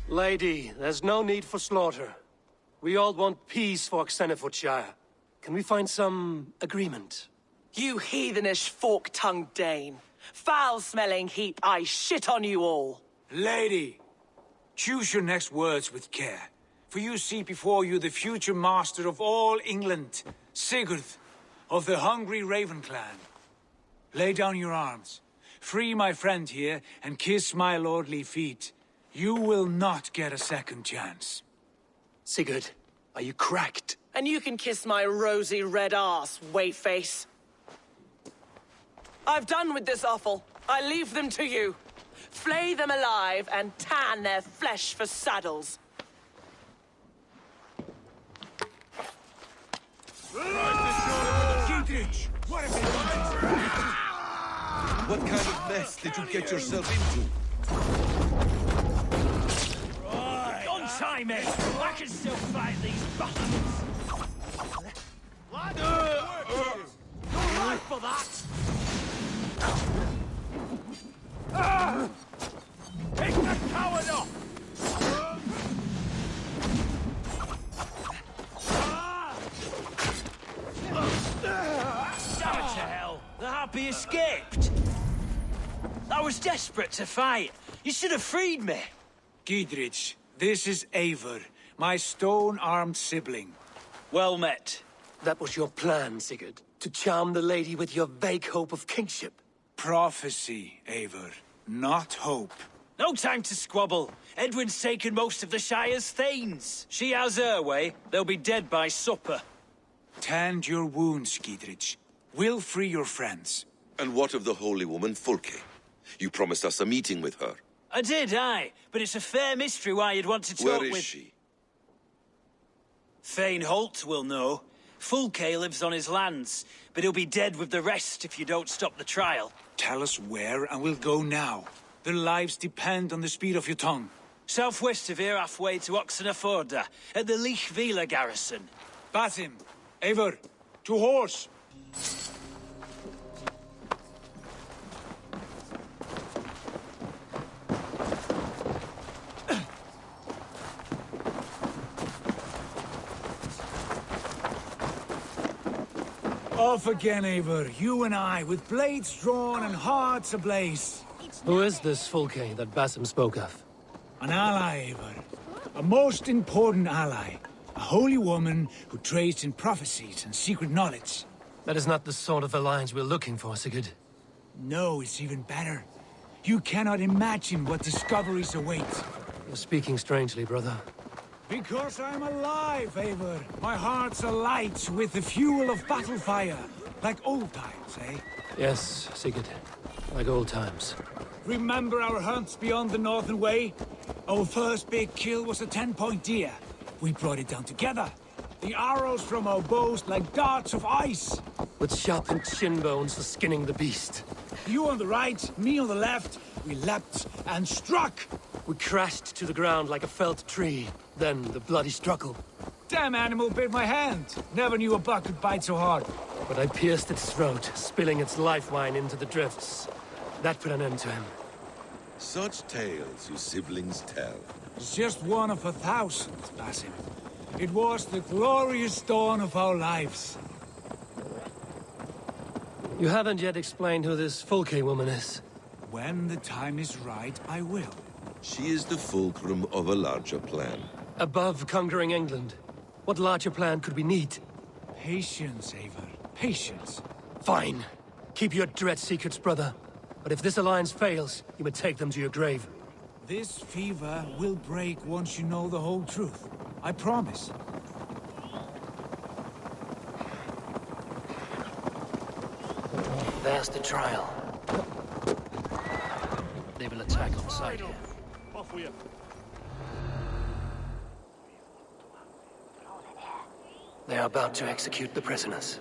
S1: Lady, there's no need for slaughter. We all want peace for Xenofordshire. Can we find some agreement?
S13: You heathenish fork-tongued Dane. Foul-smelling heap, I shit on you all.
S20: Lady, choose your next words with care. For you see before you the future master of all England, Sigurd, of the hungry Raven clan. Lay down your arms. Free my friend here, and kiss my lordly feet. You will not get a second chance.
S1: Sigurd, are you cracked?
S13: And you can kiss my rosy red arse, wayface. I've done with this offal. I leave them to you. Flay them alive and tan their flesh for saddles.
S5: What kind of mess did you get yourself into?
S6: Untie me! I can still fight these bastards! Your life for that! Take the coward off! Damn it to hell! The Harpy escaped! I was desperate to fight. You should have freed me.
S20: Giedrich, this is Eivor, my stone-armed sibling.
S6: Well met.
S1: That was your plan, Sigurd? To charm the lady with your vague hope of kingship?
S20: Prophecy, Eivor, not hope.
S6: No time to squabble. Edwin's taken most of the Shire's thanes. She has her way. They'll be dead by supper.
S20: Tend your wounds, Giedrich. We'll free your friends.
S5: And what of the holy woman Fulke? You promised us a meeting with her.
S6: I did, aye. But it's a fair mystery why you'd want to talk with...
S5: Where is she?
S6: Thane Holt will know. Fulke lives on his lands, but he'll be dead with the rest if you don't stop the trial.
S20: Tell us where, and we'll go now. Their lives depend on the speed of your tongue.
S6: Southwest of here, halfway to Oxenafordra, at the Lichvila garrison.
S20: Bathim, Eivor, to horse! Off again, Eivor. You and I, with blades drawn and hearts ablaze.
S1: Who is this Fulke that Basim spoke of?
S20: An ally, Eivor. A most important ally. A holy woman who trades in prophecies and secret knowledge.
S1: That is not the sort of alliance we're looking for, Sigurd.
S20: No, it's even better. You cannot imagine what discoveries await.
S1: You're speaking strangely, brother.
S20: Because I'm alive, Eivor. My heart's alight with the fuel of battle fire. Like old times, eh?
S1: Yes, Sigurd. Like old times.
S20: Remember our hunts beyond the Northern Way? Our first big kill was a 10-point deer. We brought it down together. The arrows from our bows like darts of ice.
S1: With sharpened shin bones for skinning the beast.
S20: You on the right, me on the left. We leapt and struck.
S1: We crashed to the ground like a felled tree. Then the bloody struggle.
S20: Damn animal bit my hand. Never knew a buck could bite so hard.
S1: But I pierced its throat, spilling its life wine into the drifts. That put an end to him.
S5: Such tales you siblings tell.
S20: It's just one of 1,000, Basim. It was the glorious dawn of our lives.
S1: You haven't yet explained who this Fulke woman is.
S20: When the time is right, I will.
S5: She is the fulcrum of a larger plan.
S1: Above conquering England, what larger plan could we need?
S20: Patience, Eivor. Patience.
S1: Fine. Keep your dread secrets, brother. But if this alliance fails, you may take them to your grave.
S20: This fever will break once you know the whole truth. I promise.
S1: There's the trial. They will attack on sight here.
S4: Off with you.
S1: They are about to execute the prisoners.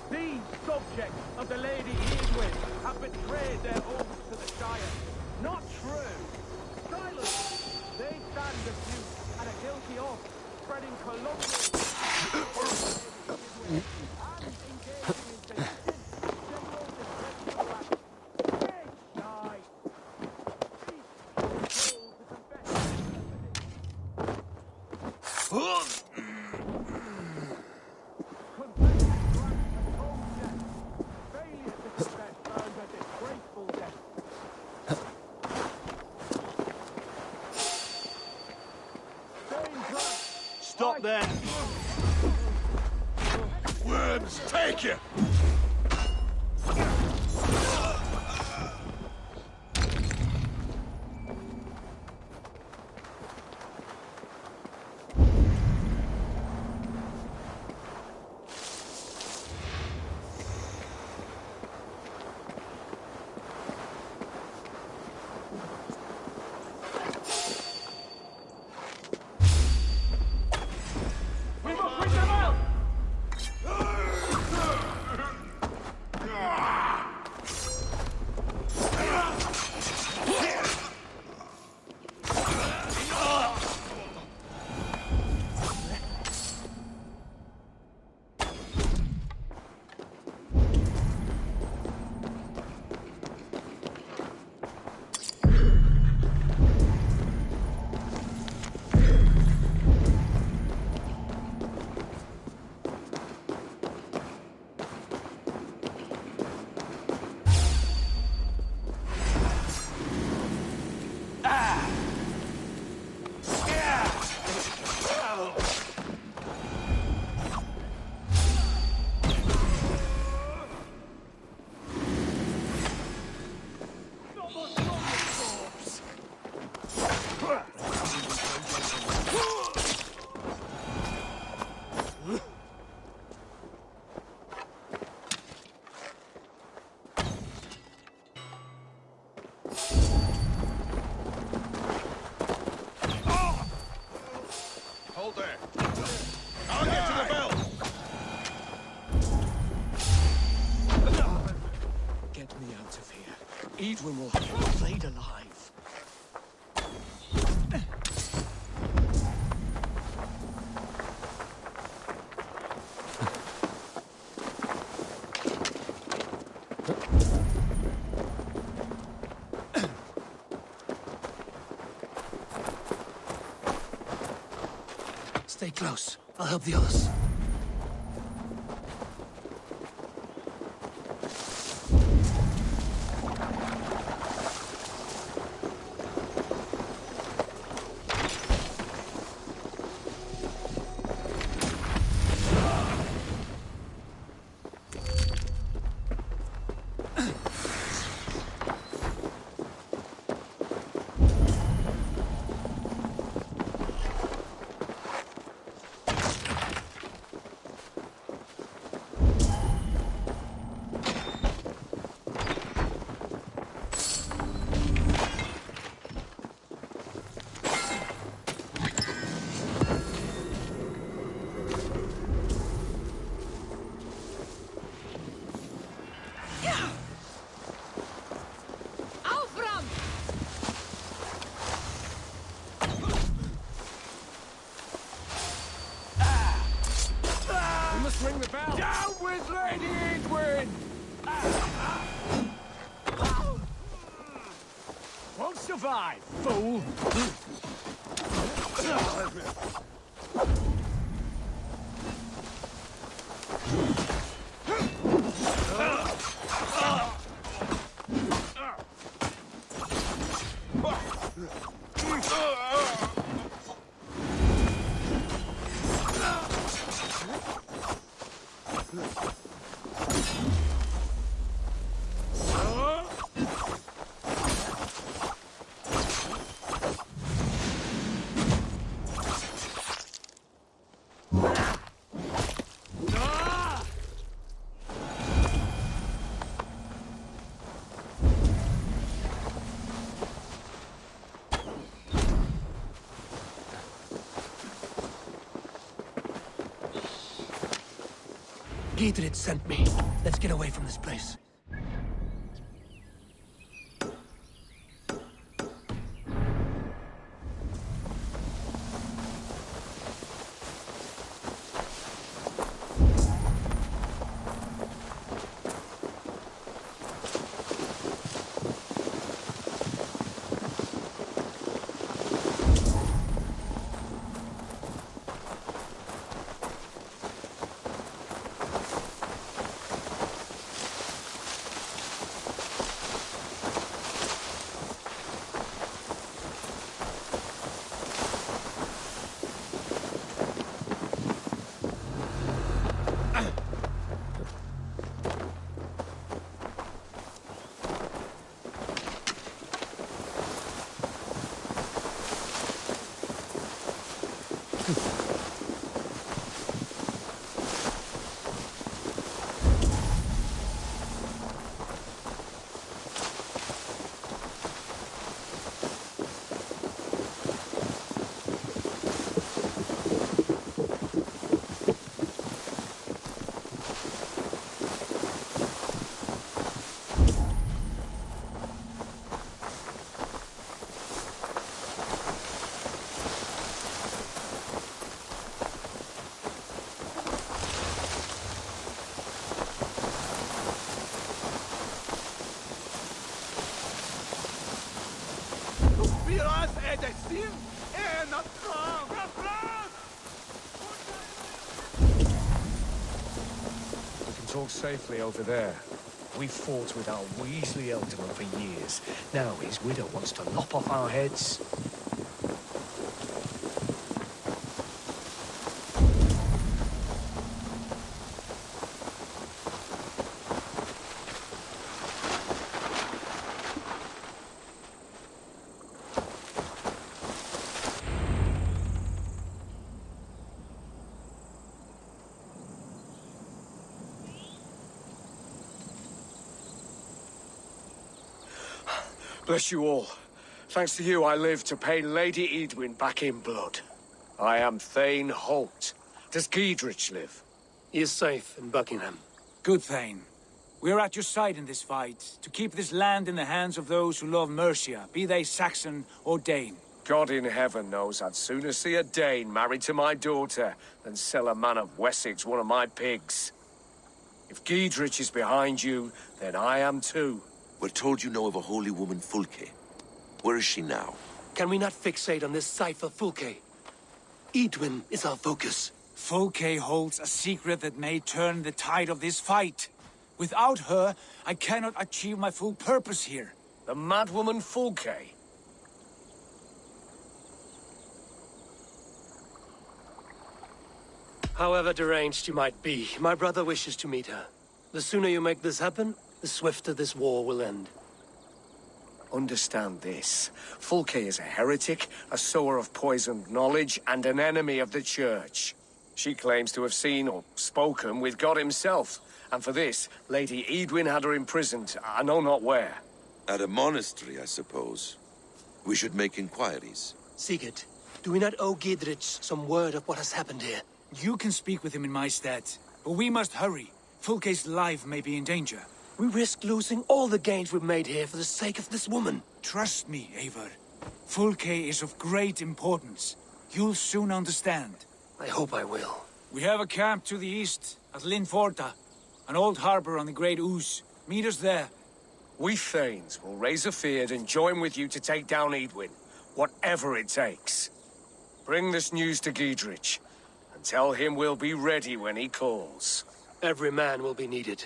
S4: These subjects of the Lady Eivor have betrayed their oaths to the Shire. Not true. Silence! They stand accused and are guilty of spreading colonial and engaging in sedition, general disrespectful acts. They die. These souls to confess. Stop there!
S5: Worms, take you!
S19: Eivor will have been flayed alive.
S1: Stay close. I'll help the others.
S19: Ring the bell! Down with Lady Eivor! Won't survive, fool!
S1: Giedrit sent me. Let's get away from this place.
S10: Talk safely over there. We fought with our Weasley Ealdorman for years. Now his widow wants to lop off our heads. Bless you all. Thanks to you, I live to pay Lady Edwin back in blood. I am Thane Holt. Does Giedrich live?
S1: He is safe in Buckingham.
S16: Good, Thane. We are at your side in this fight, to keep this land in the hands of those who love Mercia, be they Saxon or Dane.
S10: God in heaven knows I'd sooner see a Dane married to my daughter than sell a man of Wessex one of my pigs. If Giedrich is behind you, then I am too.
S5: We're told you know of a holy woman, Fulke. Where is she now?
S1: Can we not fixate on this cipher, Fulke? Edwin is our focus.
S16: Fulke holds a secret that may turn the tide of this fight. Without her, I cannot achieve my full purpose here.
S10: The madwoman Fulke?
S1: However deranged you might be, my brother wishes to meet her. The sooner you make this happen, the swifter this war will end.
S10: Understand this. Fulke is a heretic, a sower of poisoned knowledge, and an enemy of the Church. She claims to have seen or spoken with God himself, and for this, Lady Edwin had her imprisoned, I know not where.
S5: At a monastery, I suppose. We should make inquiries.
S1: Sigurd, do we not owe Giedrich some word of what has happened here?
S16: You can speak with him in my stead, but we must hurry. Fulke's life may be in danger.
S1: We risk losing all the gains we've made here for the sake of this woman.
S16: Trust me, Eivor. Fulke is of great importance. You'll soon understand.
S1: I hope I will.
S16: We have a camp to the east, at Linforta. An old harbor on the Great Ouse. Meet us there.
S10: We Thanes will raise a feard and join with you to take down Edwin, whatever it takes. Bring this news to Giedrich, and tell him we'll be ready when he calls.
S1: Every man will be needed.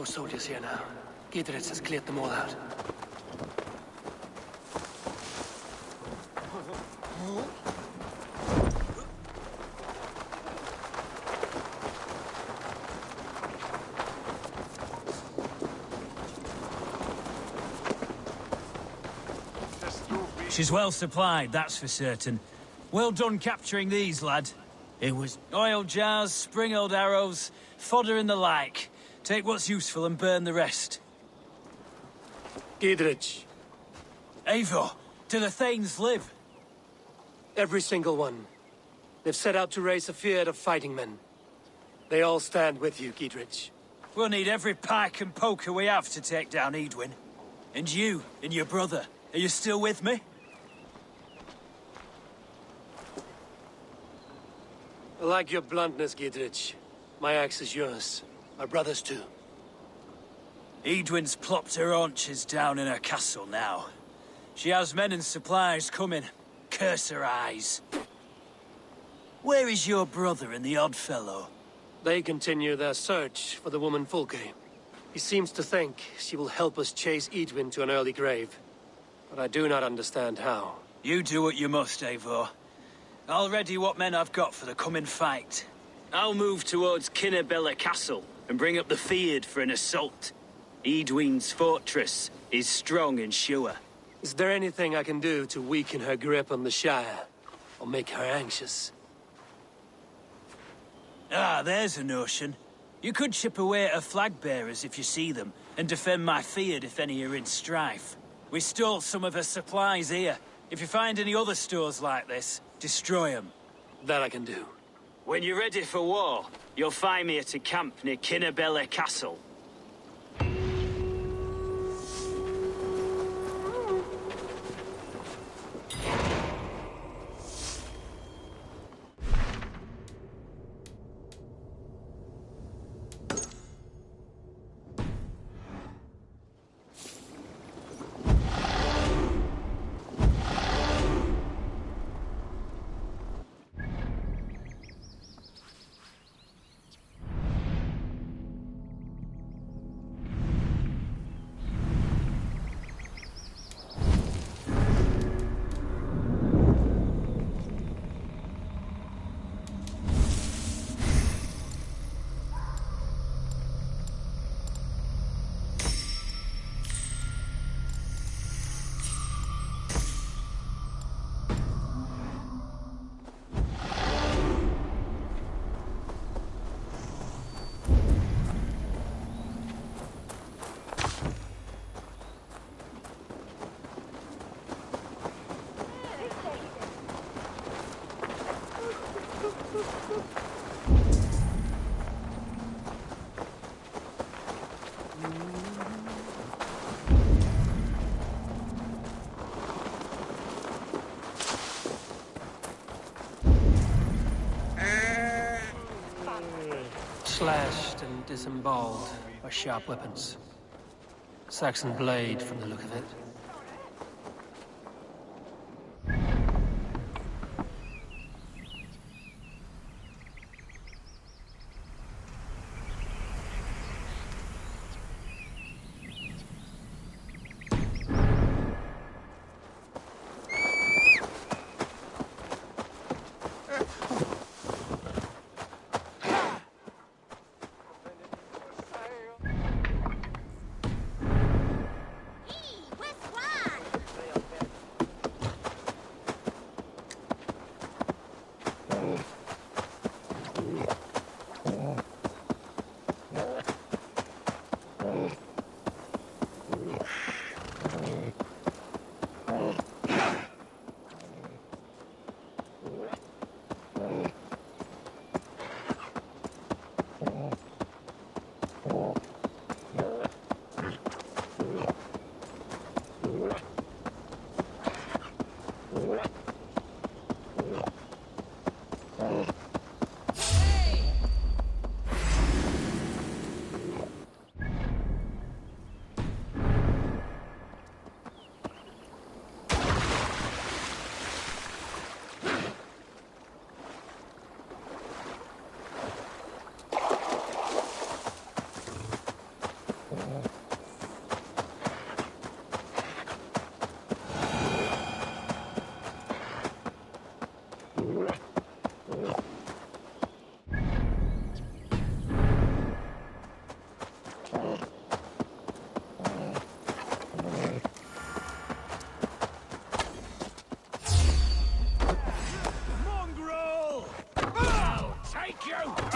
S1: No soldiers here now. Gidritz has cleared them all out.
S6: She's well supplied, that's for certain. Well done capturing these, lad. It was oil jars, spring-oiled arrows, fodder and the like. Take what's useful and burn the rest.
S1: Gidritz.
S6: Eivor, do the Thanes live?
S1: Every single one. They've set out to raise a fear of fighting men. They all stand with you, Gidritz.
S6: We'll need every pike and poker we have to take down Edwin. And you, and your brother, are you still with me?
S1: I like your bluntness, Gidritz. My axe is yours. Our brothers too.
S6: Edwin's plopped her haunches down in her castle now. She has men and supplies coming. Curse her eyes. Where is your brother and the odd fellow?
S1: They continue their search for the woman Fulke. He seems to think she will help us chase Edwin to an early grave. But I do not understand how.
S6: You do what you must, Eivor. I'll ready what men I've got for the coming fight. I'll move towards Kinnabella Castle and bring up the Fyrd for an assault. Edwin's fortress is strong and sure.
S1: Is there anything I can do to weaken her grip on the Shire? Or make her anxious?
S6: Ah, there's a notion. You could chip away at her flag-bearers if you see them, and defend my Fyrd if any are in strife. We stole some of her supplies here. If you find any other stores like this, destroy them.
S1: That I can do.
S6: When you're ready for war, you'll find me at a camp near Kinnabella Castle.
S1: Slashed and disemboweled by sharp weapons. Saxon blade from the look of it.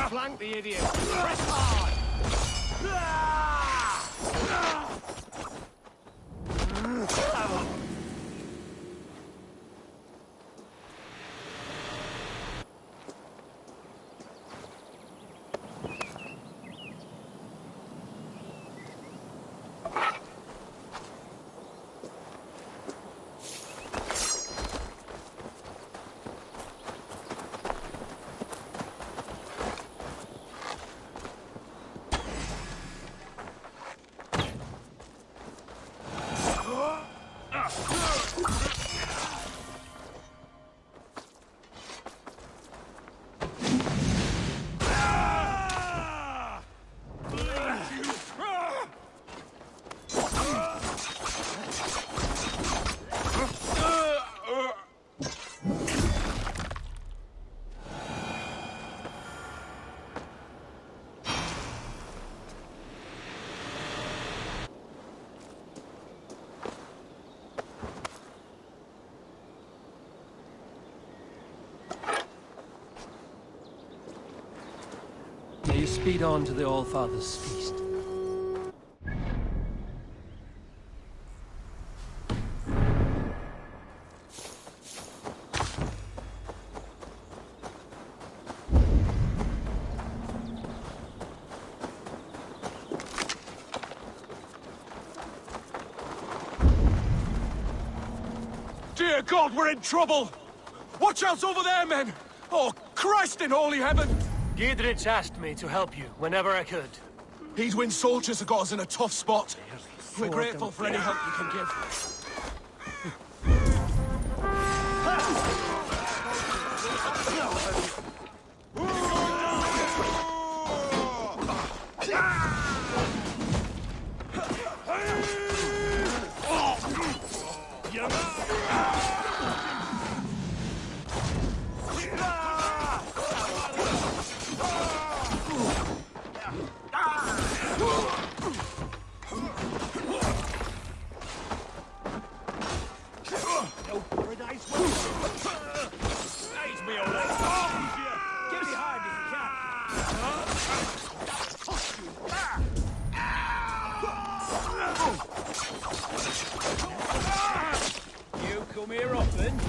S4: Flank the idiot! Press hard!
S1: May you speed on to the All-Father's feast.
S10: Dear God, we're in trouble! Watch out over there, men! Oh, Christ in holy heaven!
S1: Giedrich asked me to help you whenever I could.
S10: Eadwin's soldiers have got us in a tough spot. We're grateful for any help you can give.
S6: You come here often?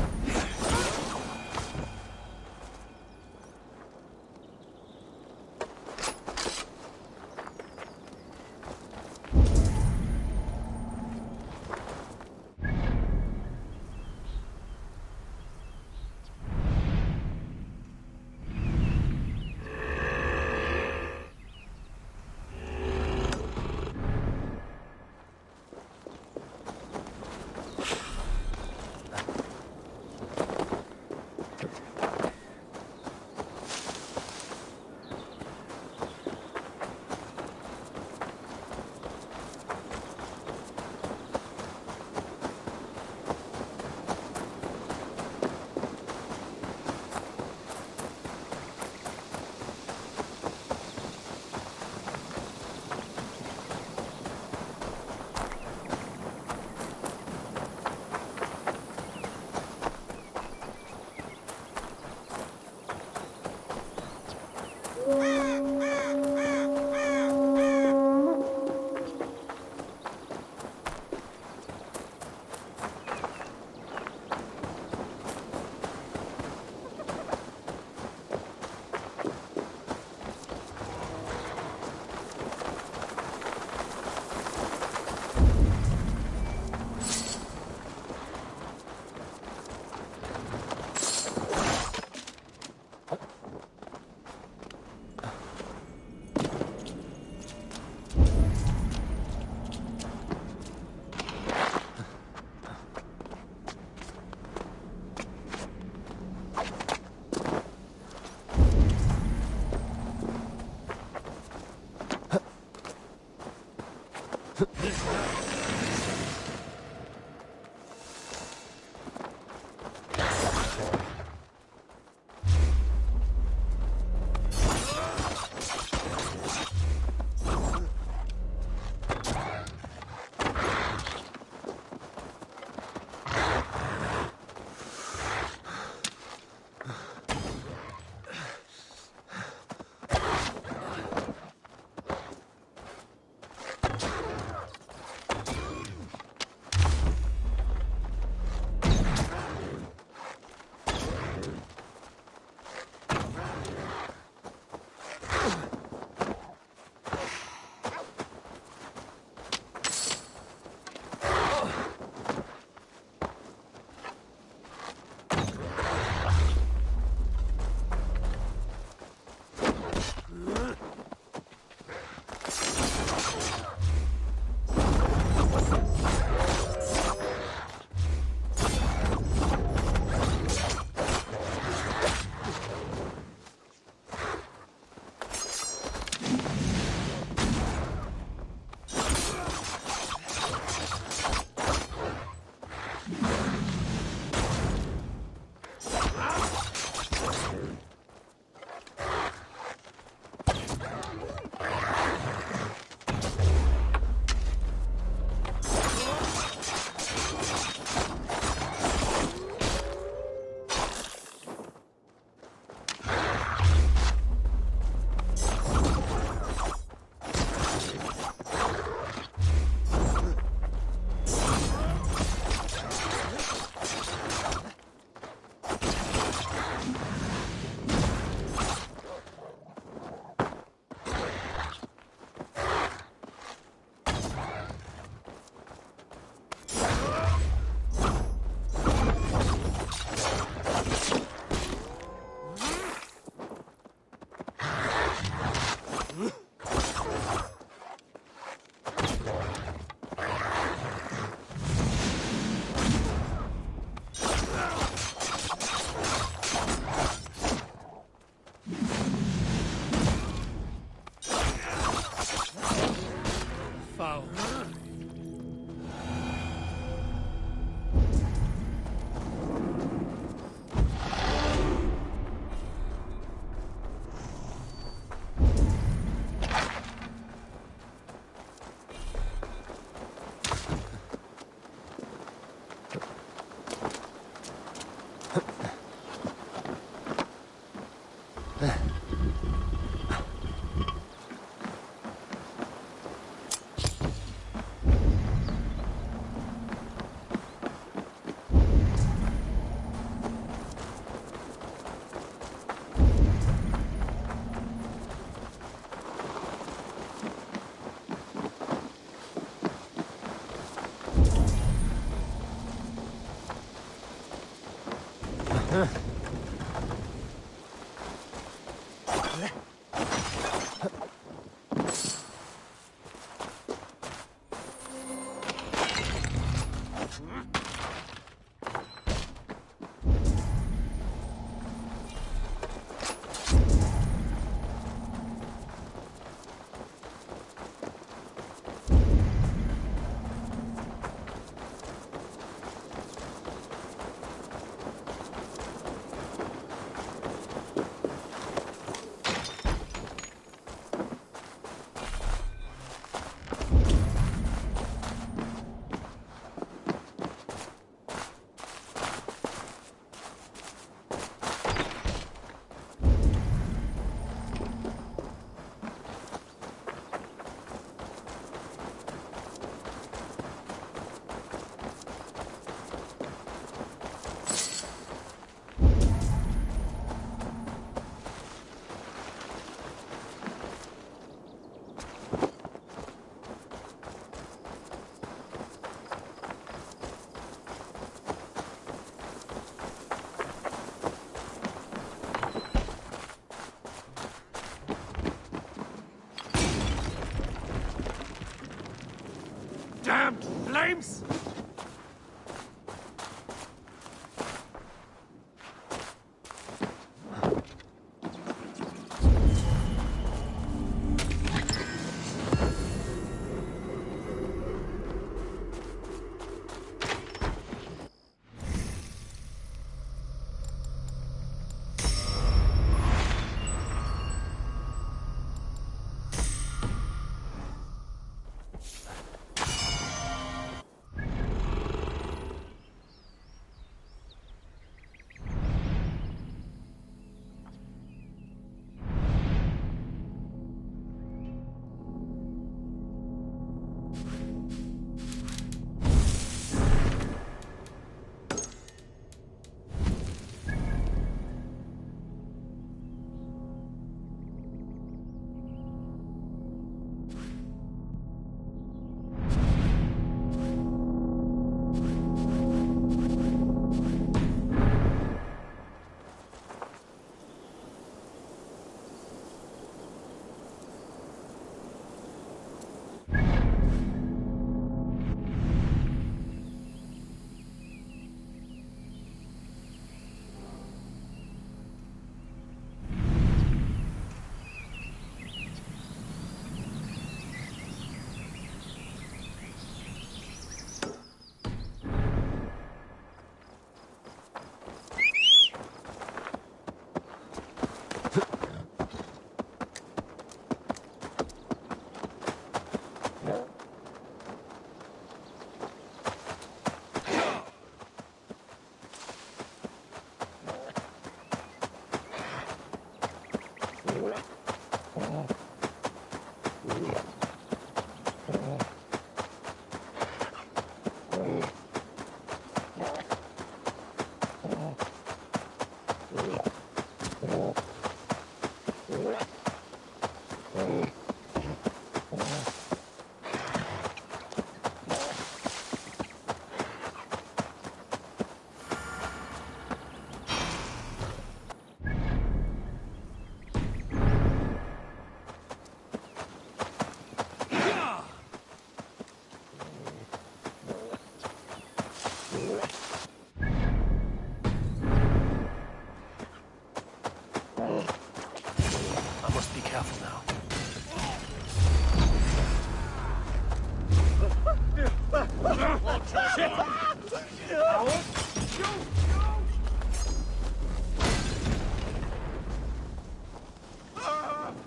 S11: Damned flames!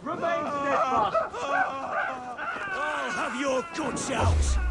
S4: Remain steadfast!
S11: I'll have your guts out!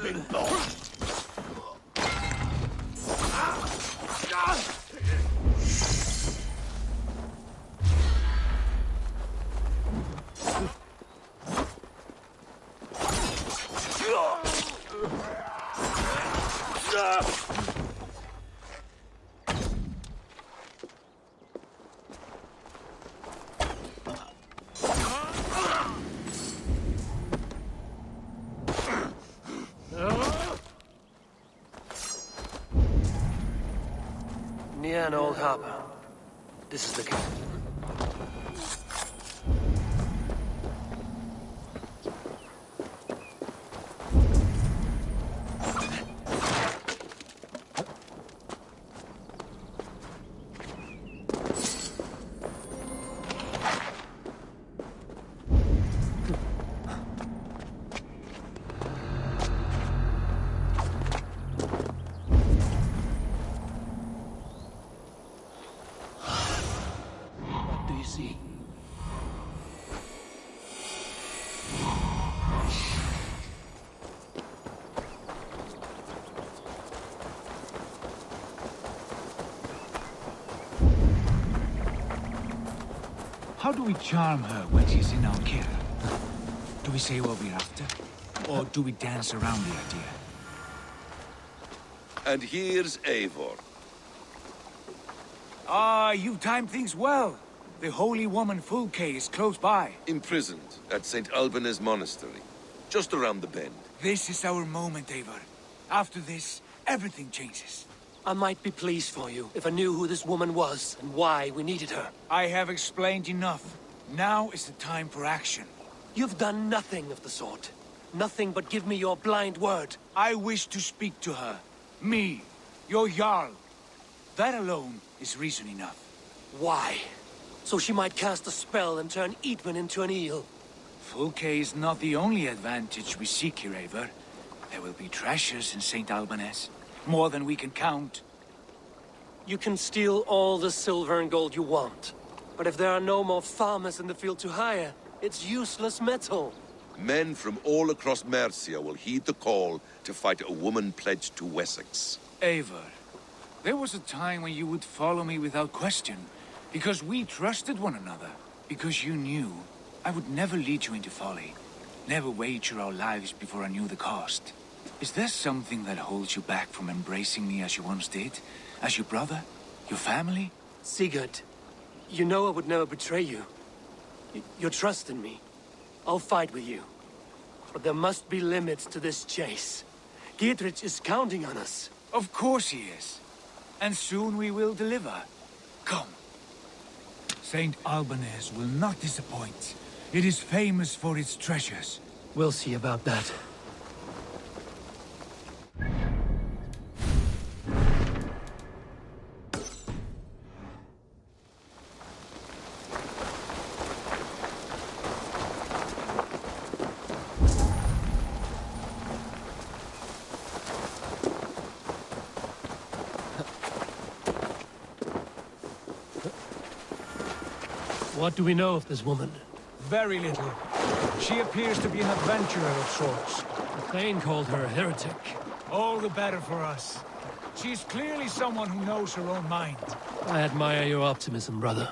S11: disturbing thought.
S1: Near an old harbor. This is the camp. See.
S16: How do we charm her when she's in our care? Do we say what we're after? Or do we dance around the idea?
S5: And here's Eivor.
S16: Ah, you've timed things well. The holy woman Fulke is close by.
S5: Imprisoned at St. Alban's Monastery, just around the bend.
S16: This is our moment, Eivor. After this, everything changes.
S1: I might be pleased for you if I knew who this woman was and why we needed her.
S16: I have explained enough. Now is the time for action.
S1: You've done nothing of the sort. Nothing but give me your blind word.
S16: I wish to speak to her. Me, your Jarl. That alone is reason enough.
S1: Why? So she might cast a spell and turn Eatman into an eel.
S16: Fulke is not the only advantage we seek here, Eivor. There will be treasures in St. Alban's. More than we can count.
S1: You can steal all the silver and gold you want. But if there are no more farmers in the field to hire, it's useless metal.
S5: Men from all across Mercia will heed the call to fight a woman pledged to Wessex.
S16: Eivor, there was a time when you would follow me without question. Because we trusted one another. Because you knew I would never lead you into folly. Never wager our lives before I knew the cost. Is there something that holds you back from embracing me as you once did? As your brother? Your family?
S1: Sigurd, you know I would never betray you. Your trust in me. I'll fight with you. But there must be limits to this chase. Giedrich is counting on us.
S16: Of course he is. And soon we will deliver. Come. St. Alban's will not disappoint. It is famous for its treasures.
S1: We'll see about that. What do we know of this woman?
S15: Very little. She appears to be an adventurer of sorts.
S1: Thane called her a heretic.
S15: All the better for us. She's clearly someone who knows her own mind.
S1: I admire your optimism, brother.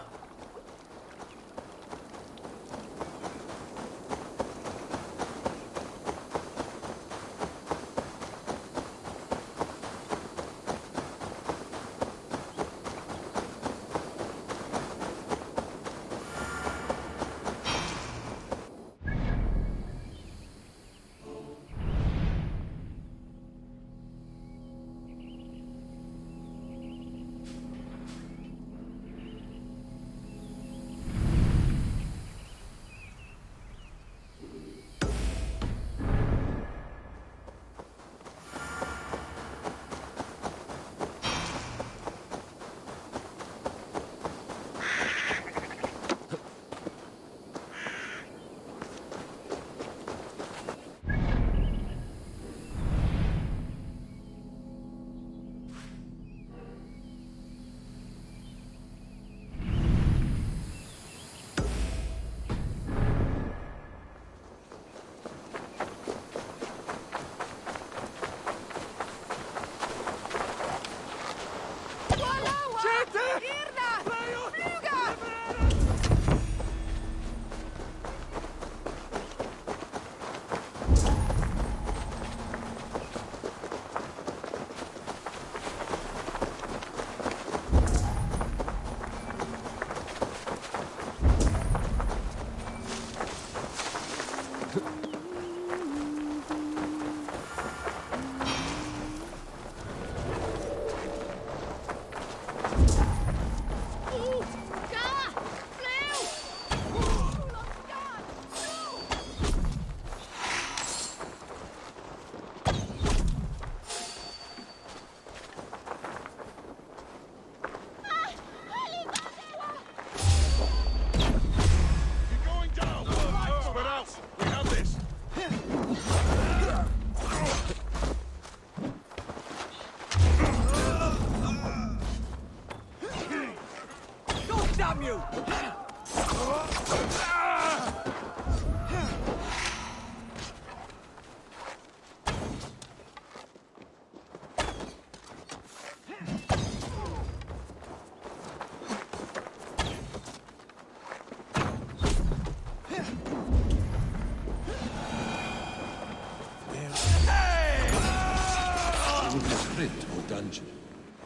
S5: crypt or dungeon,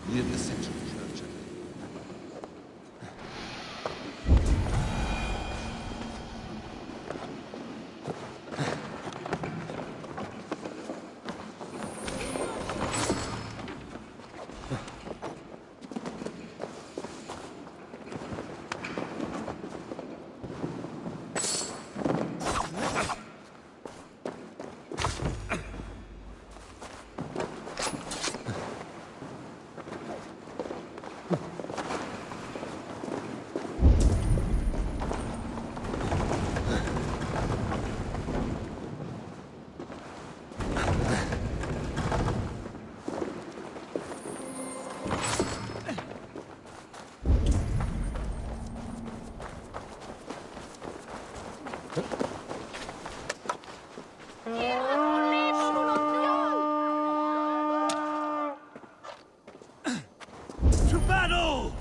S5: near the central church.
S11: To battle!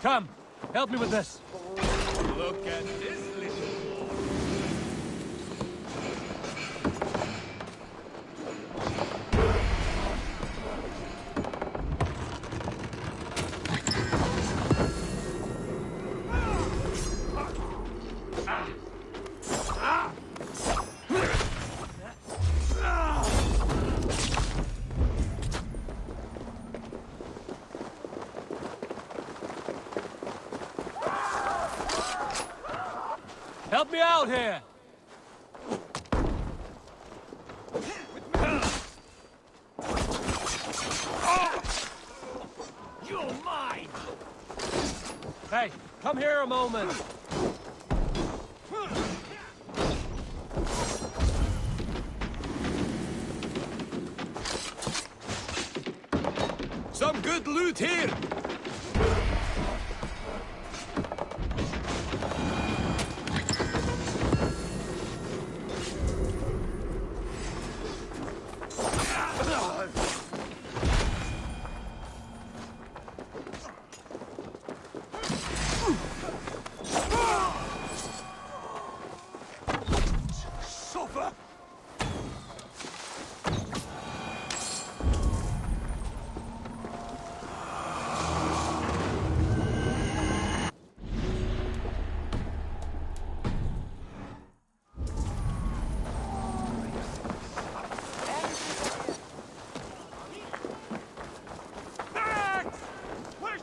S11: Come, help me with this.
S12: Look at this little
S11: Help me out here!
S12: You're mine!
S11: Hey, come here a moment!
S12: Some good loot here!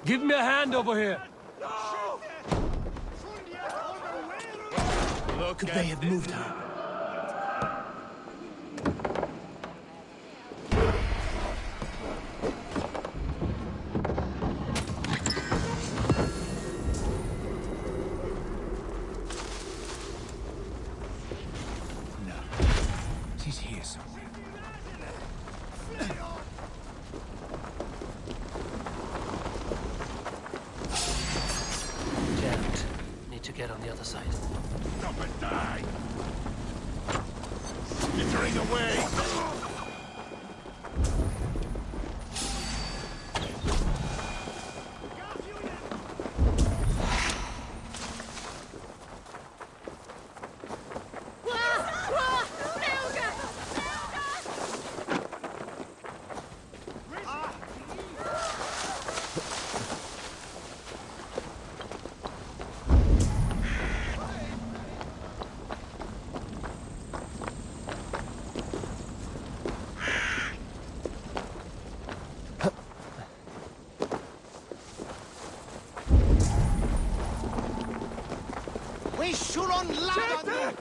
S11: Give me a hand over here!
S12: Could
S11: they have moved her?
S16: No. She's here somewhere.
S1: Jammed. Need to get on the other side.
S12: Stop and die! Skittering away!
S14: We should on land on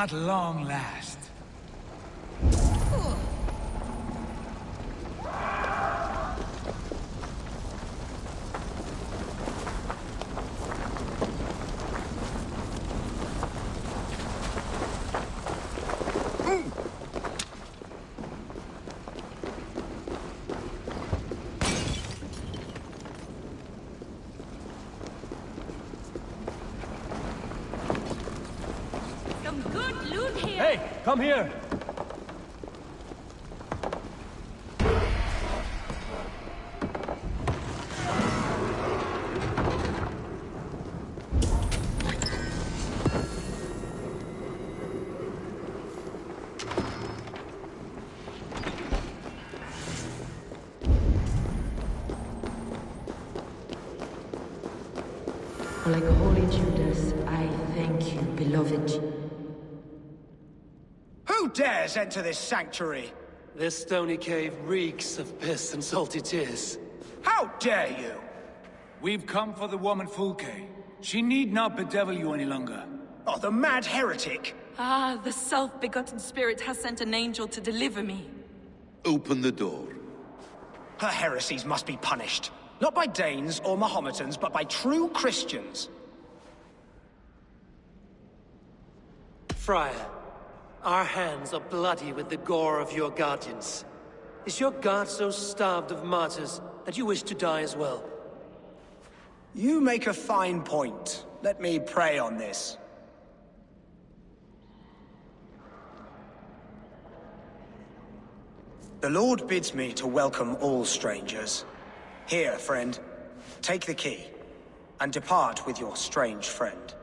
S16: At long last.
S7: Some good loot here.
S11: Hey, come here!
S17: Like holy Judas, I thank you, beloved.
S14: Who dares enter this sanctuary?
S1: This stony cave reeks of piss and salty tears.
S14: How dare you?
S16: We've come for the woman Fulke. She need not bedevil you any longer.
S14: Oh, the mad heretic!
S18: Ah, the self-begotten spirit has sent an angel to deliver me.
S5: Open the door.
S14: Her heresies must be punished. Not by Danes or Mahometans, but by true Christians.
S1: Friar, our hands are bloody with the gore of your guardians. Is your God so starved of martyrs that you wish to die as well?
S14: You make a fine point. Let me pray on this. The Lord bids me to welcome all strangers. Here, friend, take the key, and depart with your strange friend.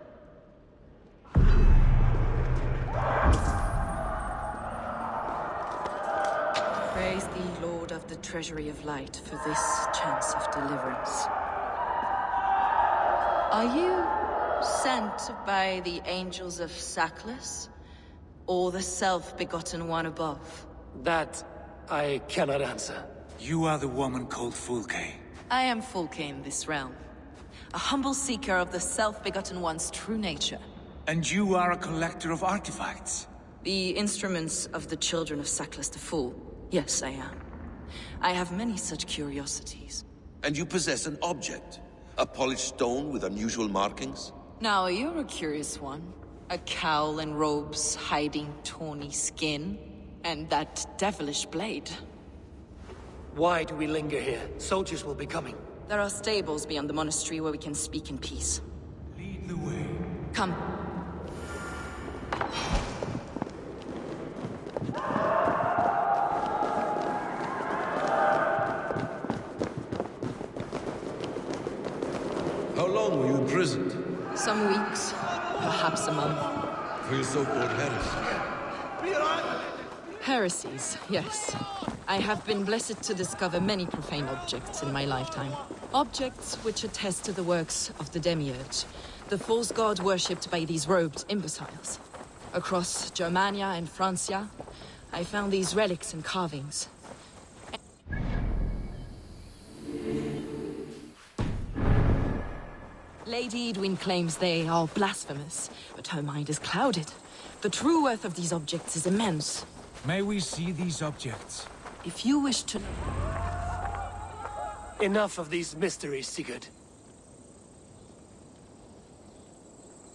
S18: Praise thee, Lord of the Treasury of Light, for this chance of deliverance. Are you sent by the angels of Sackless, or the self-begotten one above?
S1: That I cannot answer.
S16: You are the woman called Fulke.
S18: I am Fulke in this realm, a humble seeker of the self-begotten one's true nature.
S16: And you are a collector of artifacts?
S18: The instruments of the children of Sackless the Fool. Yes, I am. I have many such curiosities.
S5: And you possess an object? A polished stone with unusual markings?
S18: Now, you're a curious one. A cowl and robes hiding tawny skin. And that devilish blade.
S1: Why do we linger here? Soldiers will be coming.
S18: There are stables beyond the monastery where we can speak in peace.
S16: Lead the way.
S18: Come.
S5: How long were you imprisoned?
S18: Some weeks, perhaps a month.
S5: For your so-called heresy?
S18: Heresies, yes. I have been blessed to discover many profane objects in my lifetime. Objects which attest to the works of the Demiurge, the false god worshipped by these robed imbeciles. Across Germania and Francia, I found these relics and carvings. Lady Edwin claims they are blasphemous, but her mind is clouded. The true worth of these objects is immense.
S16: May we see these objects?
S18: If you wish to...
S1: Enough of these mysteries, Sigurd.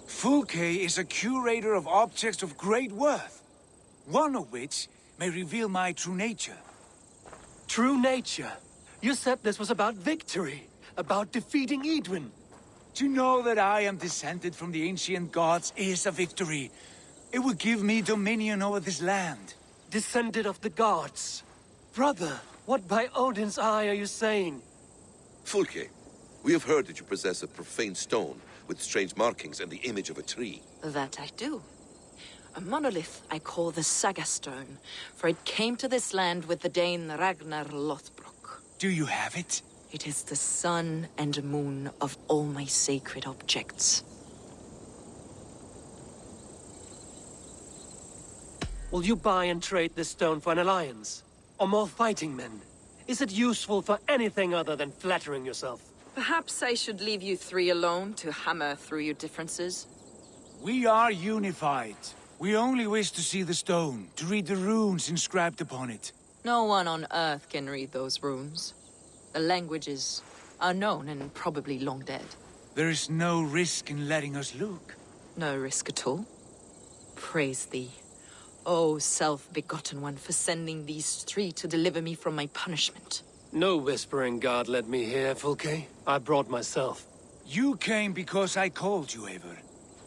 S16: Fulke is a curator of objects of great worth, one of which may reveal my true nature.
S1: True nature? You said this was about victory, about defeating Edwin.
S16: To know that I am descended from the ancient gods is a victory. It will give me dominion over this land.
S1: Descended of the gods? Brother, what by Odin's eye are you saying?
S5: Fulke, we have heard that you possess a profane stone with strange markings and the image of a tree.
S18: That I do. A monolith I call the Saga Stone, for it came to this land with the Dane Ragnar Lothbrok.
S16: Do you have it?
S18: It is the sun and moon of all my sacred objects.
S1: Will you buy and trade this stone for an alliance? Or more fighting men? Is it useful for anything other than flattering yourself?
S18: Perhaps I should leave you three alone to hammer through your differences?
S16: We are unified. We only wish to see the stone, to read the runes inscribed upon it.
S18: No one on Earth can read those runes. The language is unknown and probably long dead.
S16: There is no risk in letting us look.
S18: No risk at all. Praise thee, O self-begotten one, for sending these three to deliver me from my punishment.
S1: No whispering God led me here, Fulke. I brought myself.
S16: You came because I called you, Eivor.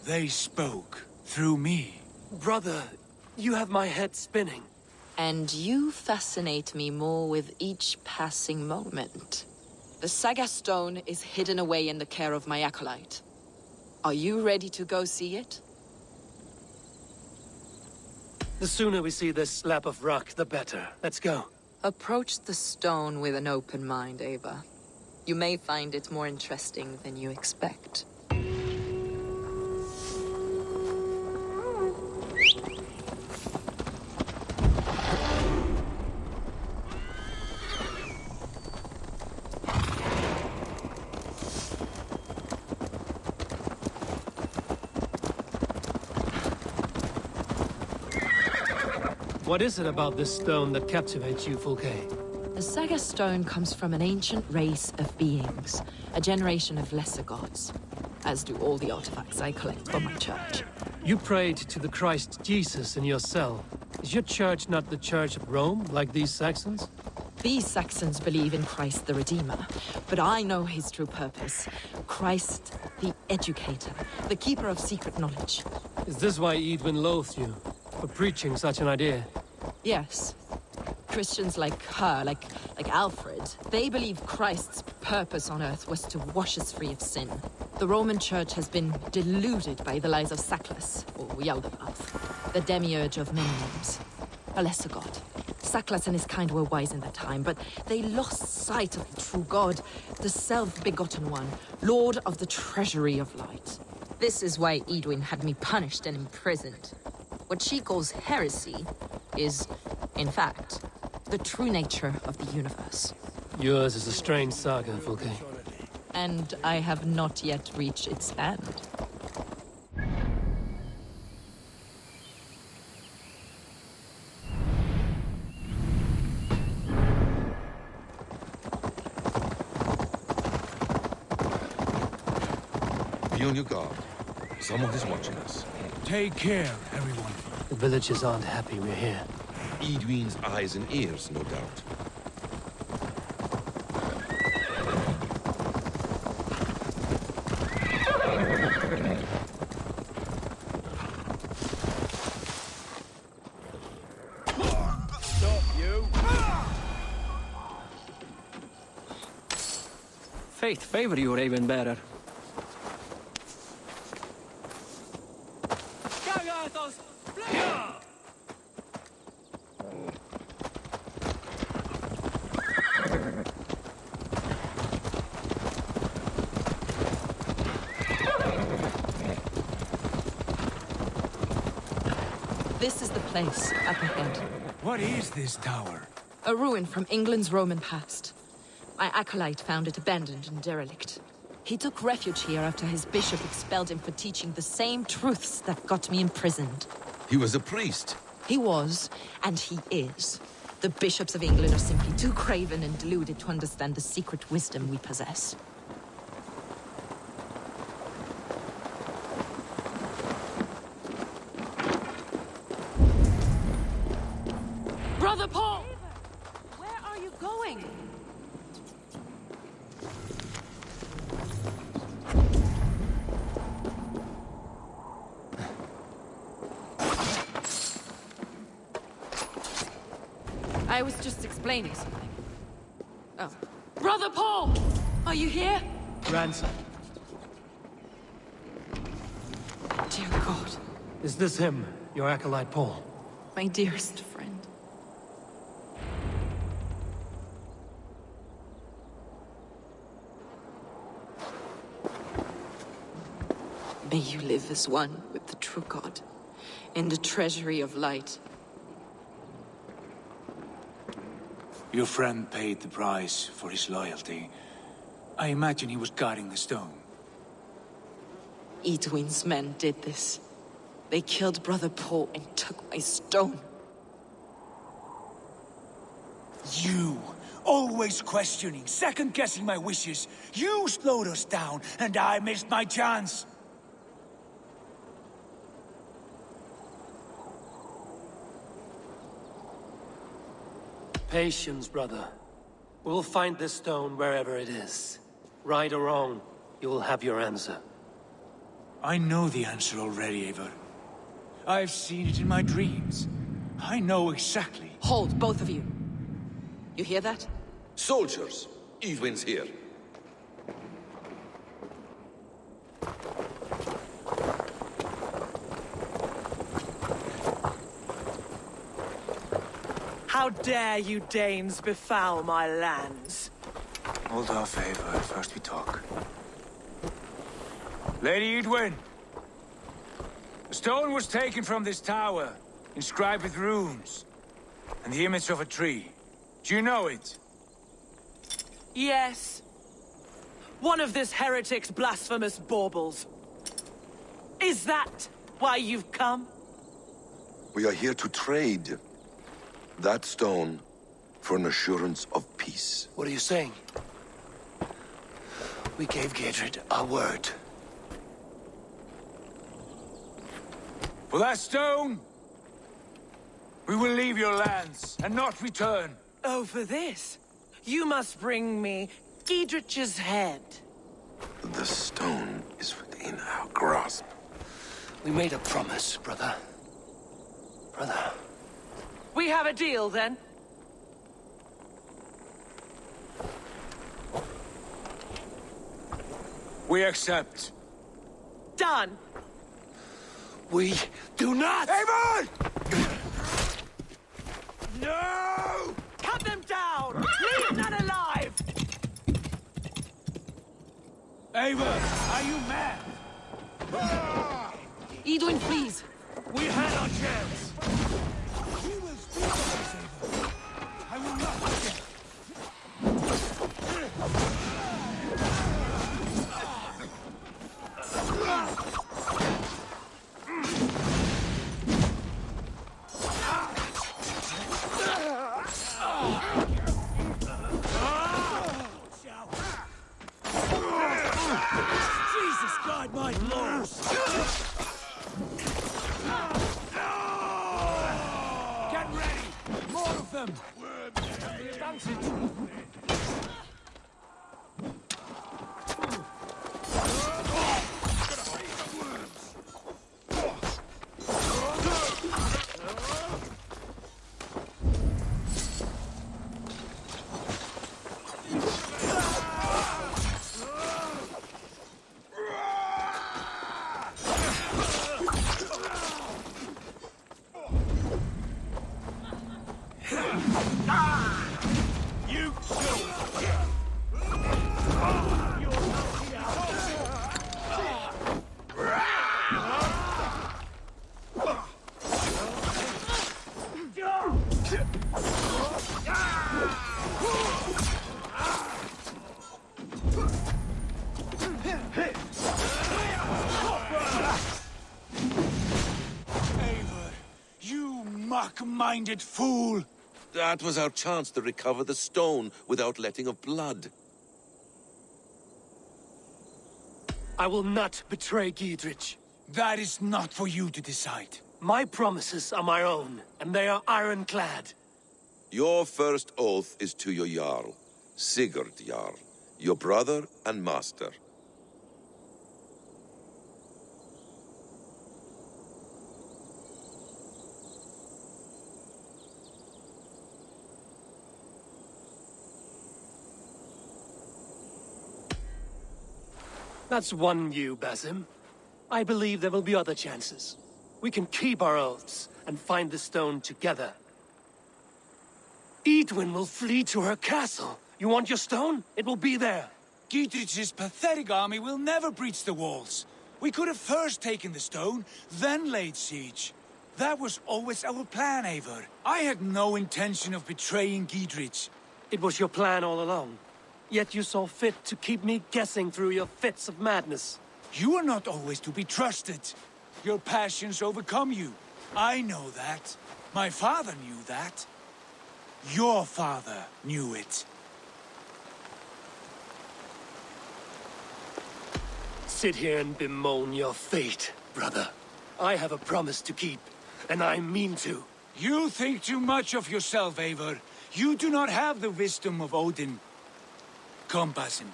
S16: They spoke through me.
S1: Brother, you have my head spinning.
S18: And you fascinate me more with each passing moment. The Saga Stone is hidden away in the care of my acolyte. Are you ready to go see it?
S1: The sooner we see this slab of rock, the better. Let's go.
S18: Approach the stone with an open mind, Eivor. You may find it more interesting than you expect.
S1: What is it about this stone that captivates you, Fulke?
S18: The Saga Stone comes from an ancient race of beings, a generation of lesser gods, as do all the artifacts I collect for my church.
S1: You prayed to the Christ Jesus in your cell. Is your church not the Church of Rome, like these Saxons?
S18: These Saxons believe in Christ the Redeemer, but I know his true purpose. Christ the Educator, the keeper of secret knowledge.
S1: Is this why Eidwin loathed you, for preaching such an idea?
S18: Yes. Christians like her, like Alfred, they believe Christ's purpose on Earth was to wash us free of sin. The Roman Church has been deluded by the lies of Saklas, or Yaldabaoth, the demiurge of many names, a lesser god. Saklas and his kind were wise in their time, but they lost sight of the true god, the self-begotten one, lord of the treasury of light. This is why Eidwin had me punished and imprisoned. What she calls heresy is, in fact, the true nature of the universe.
S1: Yours is a strange saga, Fulke.
S18: And I have not yet reached its end.
S5: Be on your guard. Someone is watching us.
S16: Take care, everyone.
S1: The villagers aren't happy we're here.
S5: Eidwin's eyes and ears, no doubt.
S4: Stop, you!
S11: Fate favor you, Raven Bearer.
S18: This is the place, up ahead.
S16: What is this tower?
S18: A ruin from England's Roman past. My acolyte found it abandoned and derelict. He took refuge here after his bishop expelled him for teaching the same truths that got me imprisoned.
S5: He was a priest.
S18: He was, and he is. The bishops of England are simply too craven and deluded to understand the secret wisdom we possess.
S3: Brother Paul! Where are you going? I was just explaining something. Oh. Brother Paul! Are you here?
S1: Ransom.
S18: Dear God.
S1: Is this him, your acolyte Paul?
S18: My dearest friend. May you live as one with the true God, in the treasury of light.
S16: Your friend paid the price for his loyalty. I imagine he was guarding the stone.
S18: Eidwin's men did this. They killed Brother Paul and took my stone.
S16: You! Always questioning, second-guessing my wishes. You slowed us down, and I missed my chance.
S1: Patience, brother. We'll find this stone wherever it is. Right or wrong, you will have your answer.
S16: I know the answer already, Eivor. I've seen it in my dreams. I know exactly.
S18: Hold, both of you. You hear that?
S5: Soldiers, Eivind's here.
S13: How dare you Danes befoul my lands?
S16: Hold off, Eivor. First we talk. Lady Eidwin! The stone was taken from this tower, inscribed with runes, and the image of a tree. Do you know it?
S13: Yes. One of this heretic's blasphemous baubles. Is that why you've come?
S5: We are here to trade that stone for an assurance of peace.
S1: What are you saying? We gave Gidrid our word.
S16: For that stone, we will leave your lands and not return.
S13: Oh, for this? You must bring me Giedrich's head.
S5: The stone is within our grasp.
S1: We made a promise, brother. Brother.
S13: We have a deal, then?
S16: We accept.
S13: Done.
S1: We do not!
S16: Eivor!
S13: No! Cut them down! Leave none alive!
S16: Eivor, are you mad?
S18: Eidwin, please!
S11: We had our chance!
S16: We will speak of this, Eivor. I will not forget.
S11: Jesus, guide my blows! Get ready! More of them! Dance it!
S16: Mock-minded fool!
S5: That was our chance to recover the stone without letting of blood.
S1: I will not betray Giedrich.
S16: That is not for you to decide.
S1: My promises are my own, and they are ironclad.
S5: Your first oath is to your Jarl, Sigurd Jarl, your brother and master.
S1: That's one view, Basim. I believe there will be other chances. We can keep our oaths and find the stone together. Eidwin will flee to her castle. You want your stone? It will be there.
S16: Giedrich's pathetic army will never breach the walls. We could have first taken the stone, then laid siege. That was always our plan, Eivor. I had no intention of betraying Giedrich.
S1: It was your plan all along. Yet you saw fit to keep me guessing through your fits of madness.
S16: You are not always to be trusted. your passions overcome you. I know that. My father knew that. Your father knew it.
S1: Sit here and bemoan your fate, brother. I have a promise to keep, and I mean to.
S16: You think too much of yourself, Eivor. You do not have the wisdom of Odin. Come, Basim.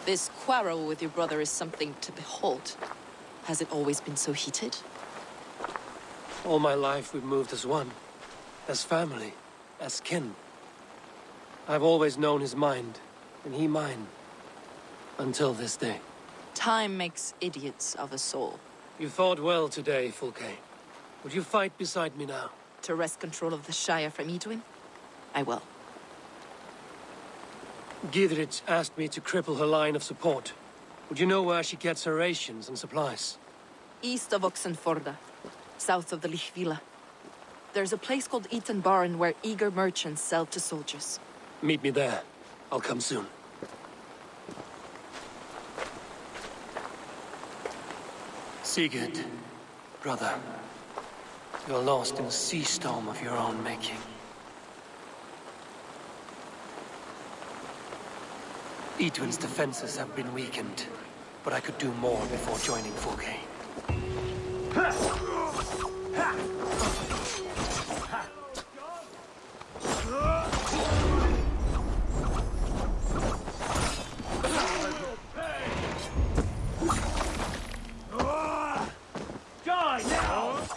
S18: This quarrel with your brother is something to behold. Has it always been so heated?
S1: All my life we've moved as one. As family. As kin. I've always known his mind, and he mine. Until this day.
S18: Time makes idiots of us all.
S1: You fought well today, Fulke. Would you fight beside me now?
S18: To wrest control of the Shire from Eadwyn? I will.
S1: Gidrich asked me to cripple her line of support. Would you know where she gets her rations and supplies?
S18: East of Oxenforda, south of the Lichvila. There's a place called Eaton Barn where eager merchants sell to soldiers.
S1: Meet me there. I'll come soon. Sigurd, brother, you're lost in a sea storm of your own making. Eadwyn's defenses have been weakened, but I could do more before joining Fulke.
S4: Die now!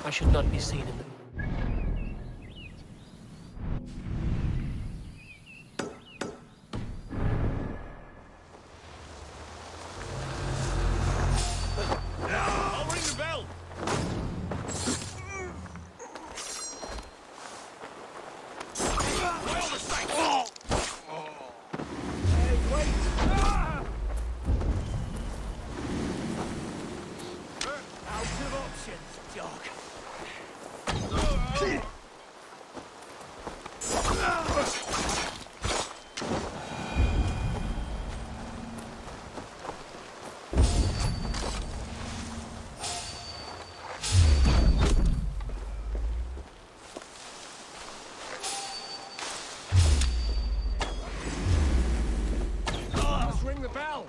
S1: I should not be seen in the...
S4: I'll ring the bell! Well, the sight! Hey, wait! Out of options, dog. Let's ring the bell.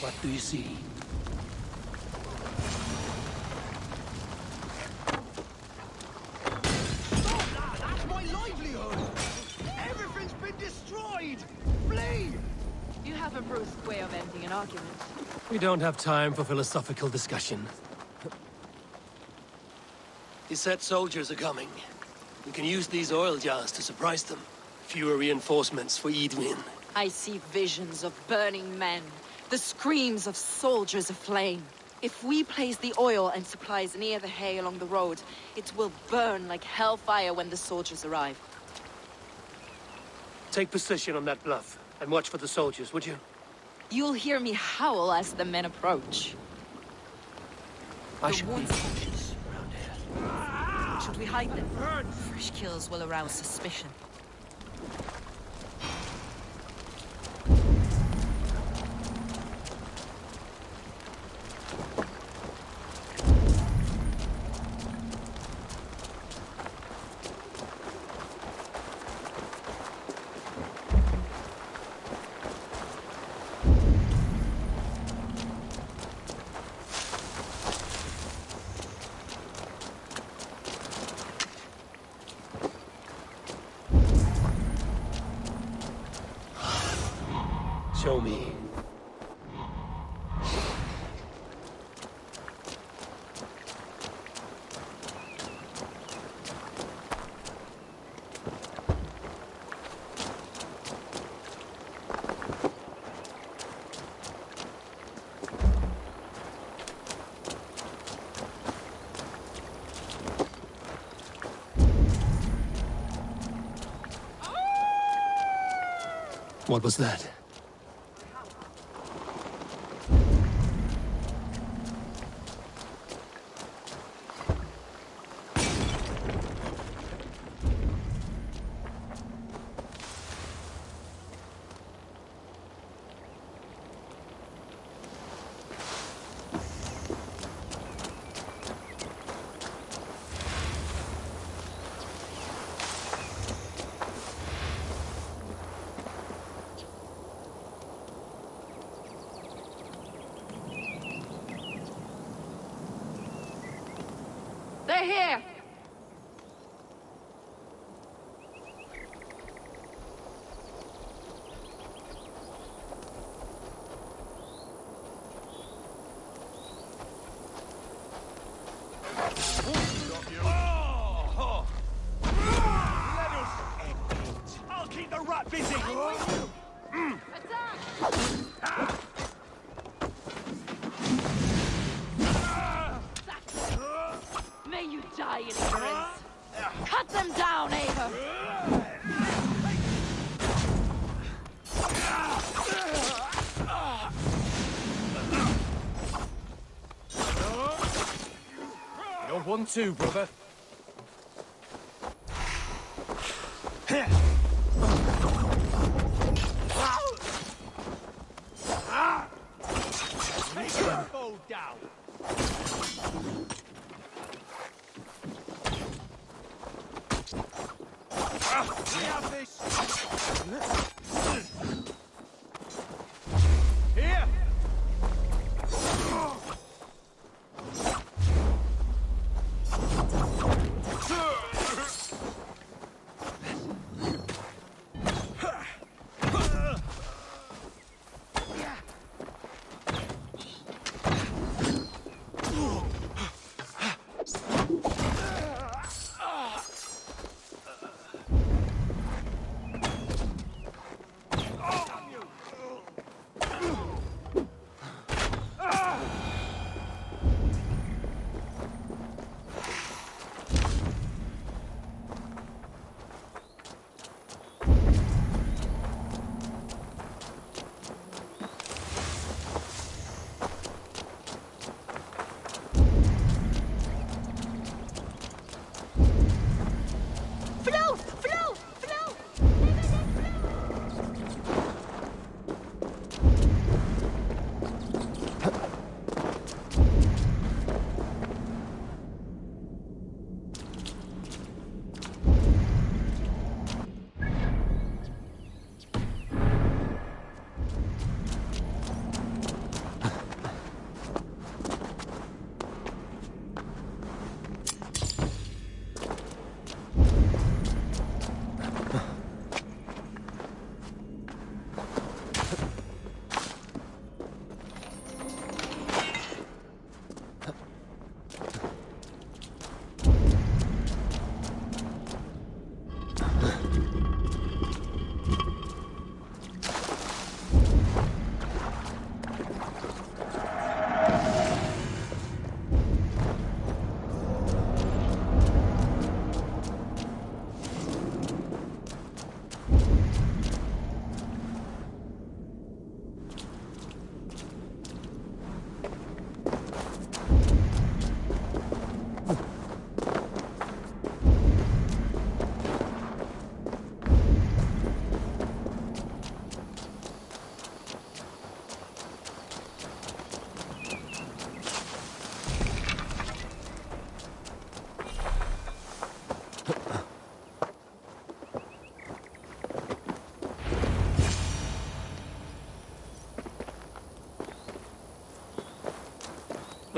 S1: What do you see?
S11: That's my livelihood! Everything's been destroyed! Flee!
S18: You have a brusque way of ending an argument.
S1: We don't have time for philosophical discussion. He said soldiers are coming. We can use these oil jars to surprise them. Fewer reinforcements for Eidwin.
S18: I see visions of burning men, the screams of soldiers aflame. If we place the oil and supplies near the hay along the road, it will burn like hellfire when the soldiers arrive.
S1: Take position on that bluff, and watch for the soldiers, would you?
S18: You'll hear me howl as the men approach.
S1: I should be cautious around here.
S18: Should we hide them? Fresh kills will arouse suspicion.
S1: Show me. What was that?
S18: They're here!
S11: I'll keep the rat busy!
S18: May you die in ignorance! Cut them down, Eivor!
S11: You're 1-2, brother. Make them fall down. We have this. Here.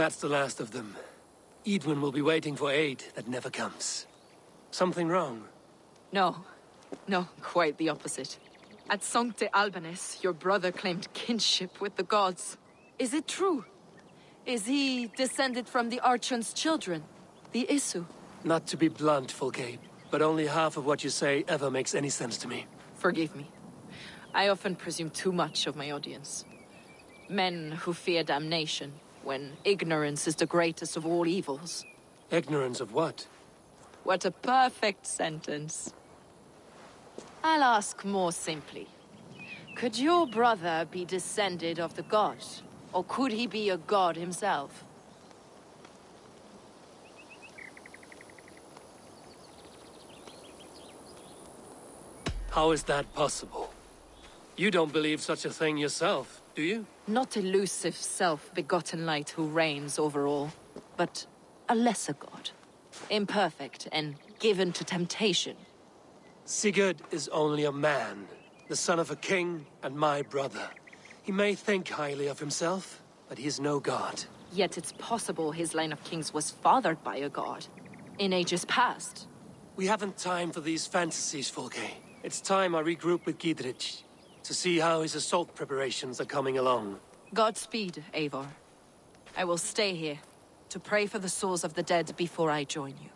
S1: that's the last of them. Eadwin will be waiting for aid that never comes. Something wrong?
S18: No. No, quite the opposite. At Sancte Albanes, your brother claimed kinship with the gods. Is it true? Is he descended from the Archon's children, the Isu?
S1: Not to be blunt, Fulke, but only half of what you say ever makes any sense to me.
S18: Forgive me. I often presume too much of my audience. Men who fear damnation, when ignorance is the greatest of all evils.
S1: Ignorance of what?
S18: What a perfect sentence. I'll ask more simply. Could your brother be descended of the gods? Or could he be a god himself?
S1: How is that possible? You don't believe such a thing yourself, do you?
S18: Not elusive self-begotten light who reigns over all, but a lesser god. Imperfect and given to temptation.
S1: Sigurd is only a man, the son of a king and my brother. He may think highly of himself, but he is no god.
S18: Yet it's possible his line of kings was fathered by a god, in ages past.
S1: We haven't time for these fantasies, Fulke. It's time I regroup with Giedrich, to see how his assault preparations are coming along.
S18: Godspeed, Eivor. I will stay here, to pray for the souls of the dead before I join you.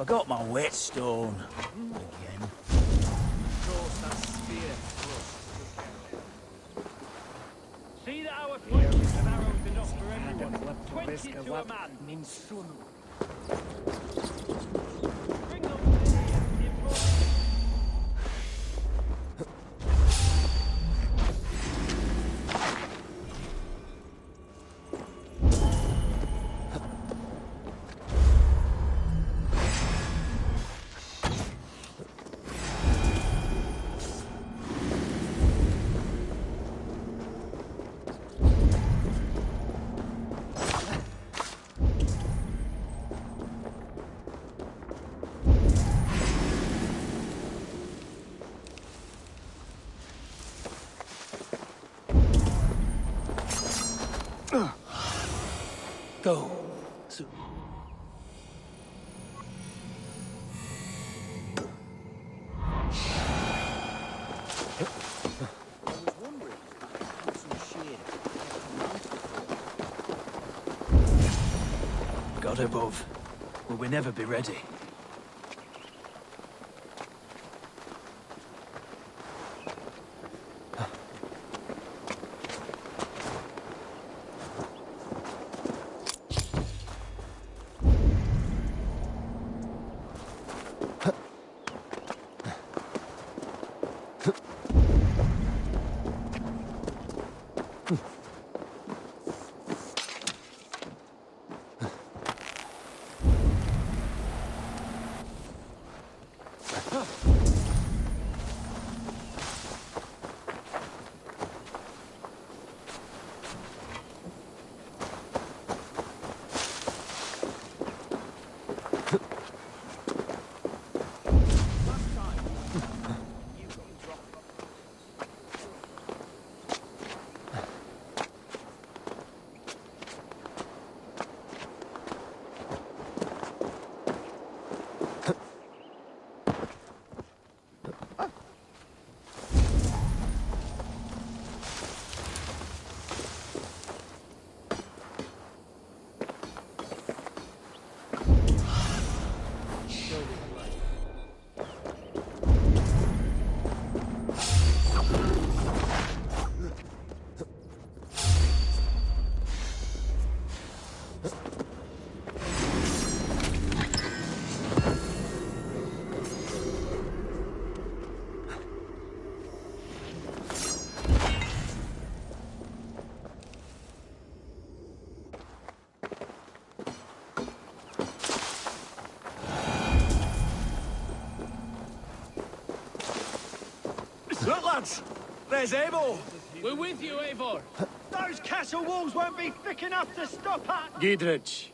S6: forgot my whetstone. Again.
S4: See that our punches and arrows enough for everyone. 20 to a man. Bring them to here.
S1: Go. So
S6: God above. Will we never be ready?
S11: Look, lads! There's Eivor!
S4: We're with you, Eivor.
S11: Those castle walls won't be thick enough to stop us!
S1: Gidrich.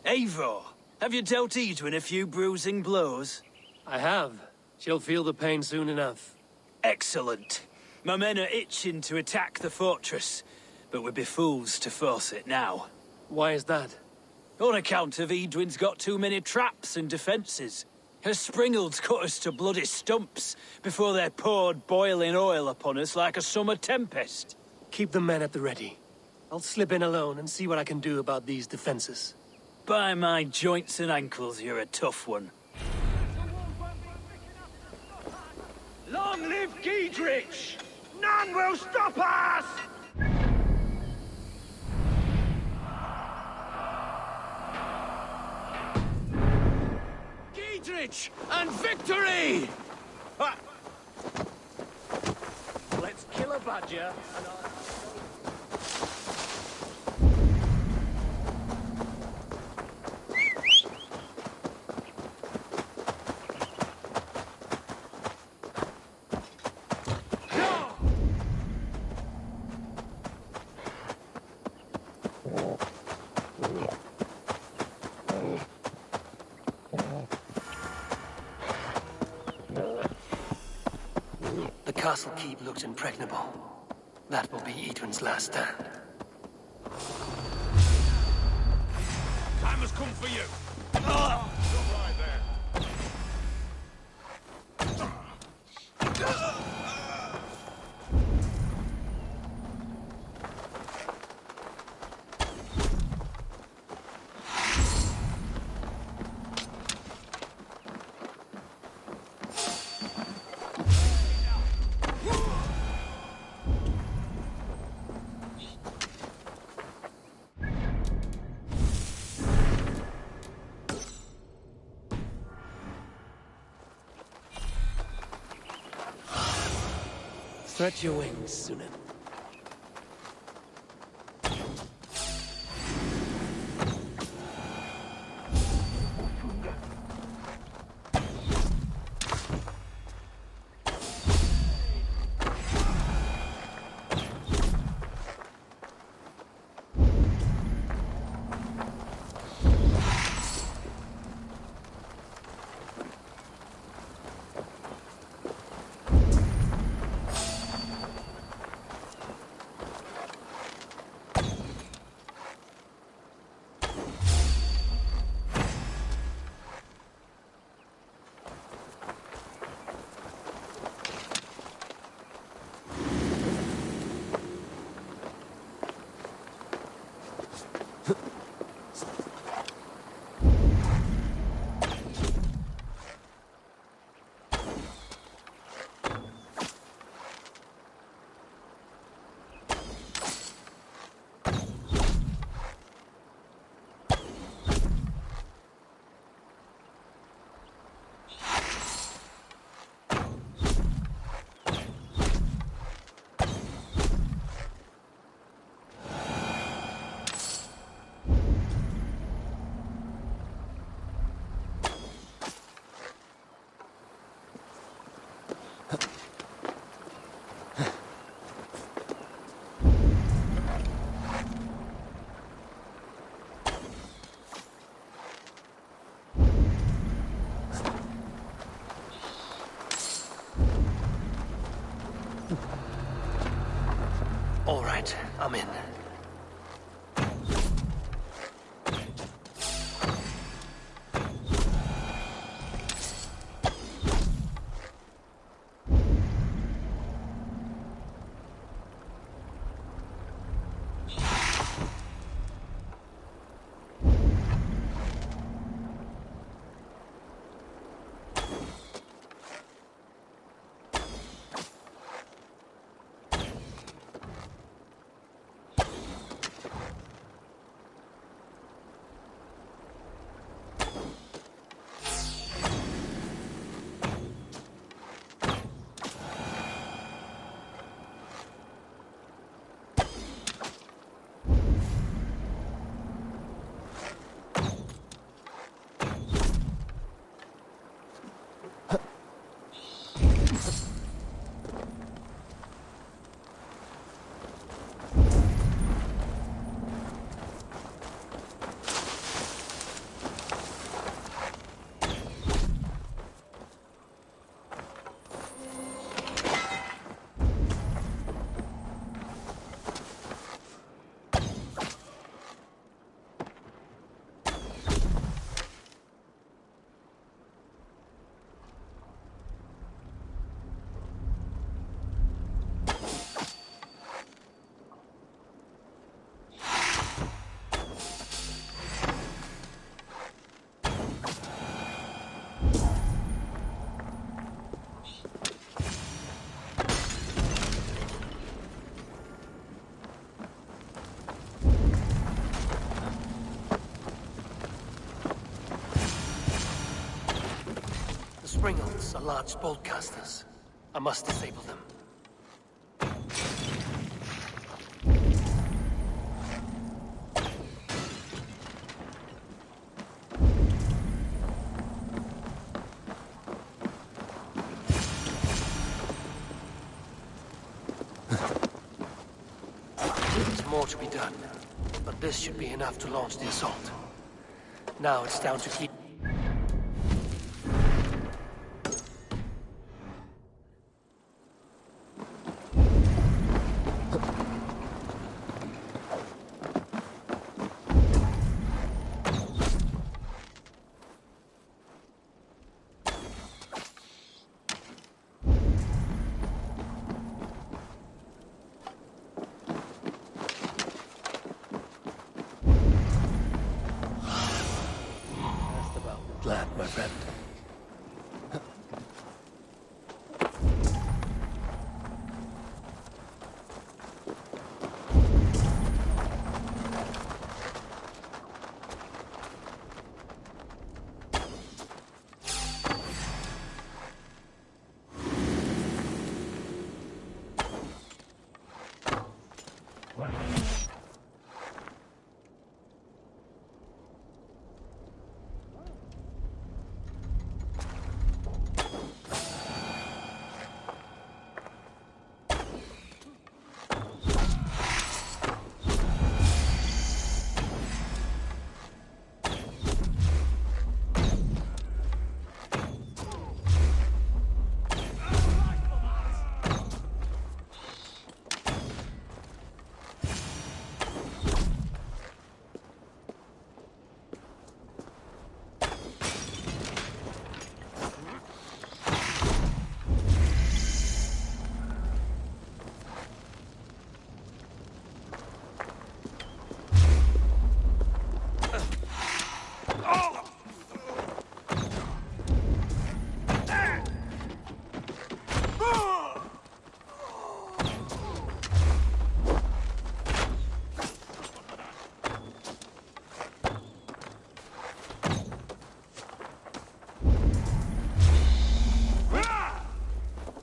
S6: Eivor, have you dealt Edwin a few bruising blows?
S1: I have. She'll feel the pain soon enough.
S6: Excellent. My men are itching to attack the fortress, but we'd be fools to force it now.
S1: Why is that?
S6: On account of Edwin's got too many traps and defences. Her springalds cut us to bloody stumps before they poured boiling oil upon us like a summer tempest.
S1: Keep the men at the ready. I'll slip in alone and see what I can do about these defences.
S6: By my joints and ankles, you're a tough one.
S11: Long live Giedrich! None will stop us! Giedrich and victory! Let's kill a badger and
S1: The castle keep looks impregnable. That will be Edwin's last stand.
S11: Time has come for you! Stop right there!
S1: Stretch your wings, Sunan. All right, I'm in. Springles are large boltcasters. I must disable them. There's more to be done, but this should be enough to launch the assault. Now it's down to keep... Glad, my friend.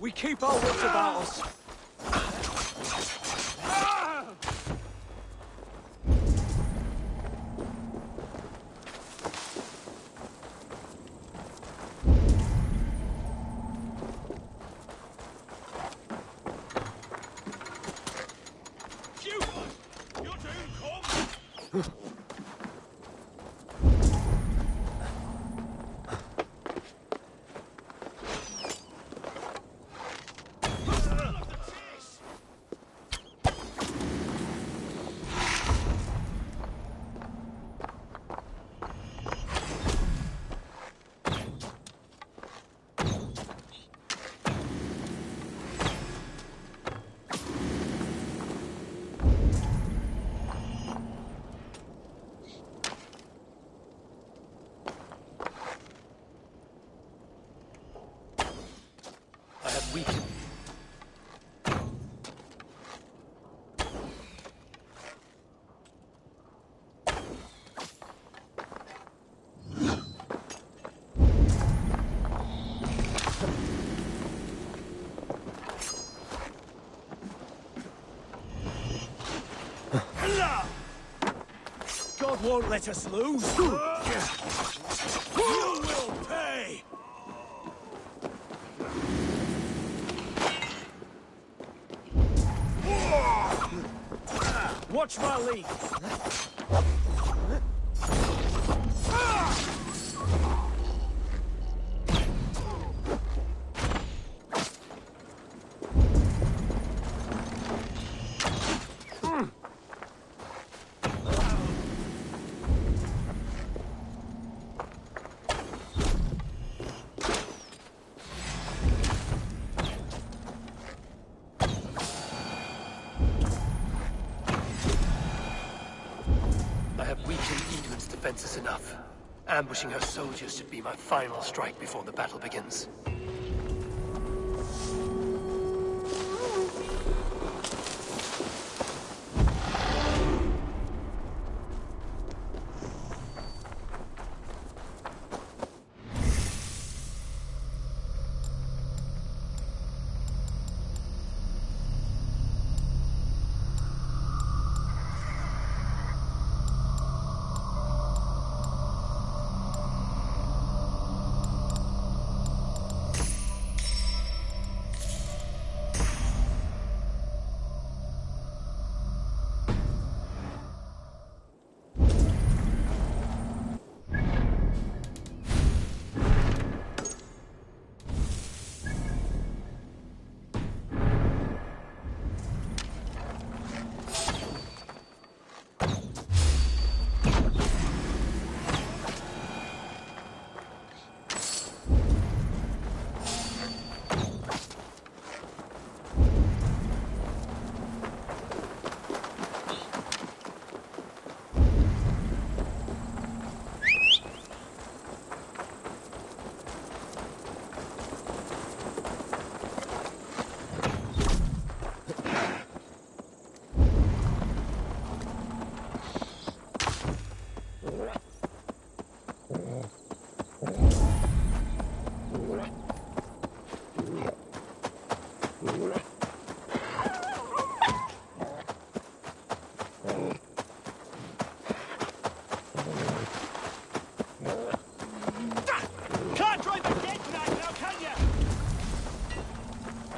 S13: We keep our wits about us.
S1: Weakened.
S11: God won't let us lose. You will pay. Watch my lead.
S1: Defenses enough. Ambushing her soldiers should be my final strike before the battle begins.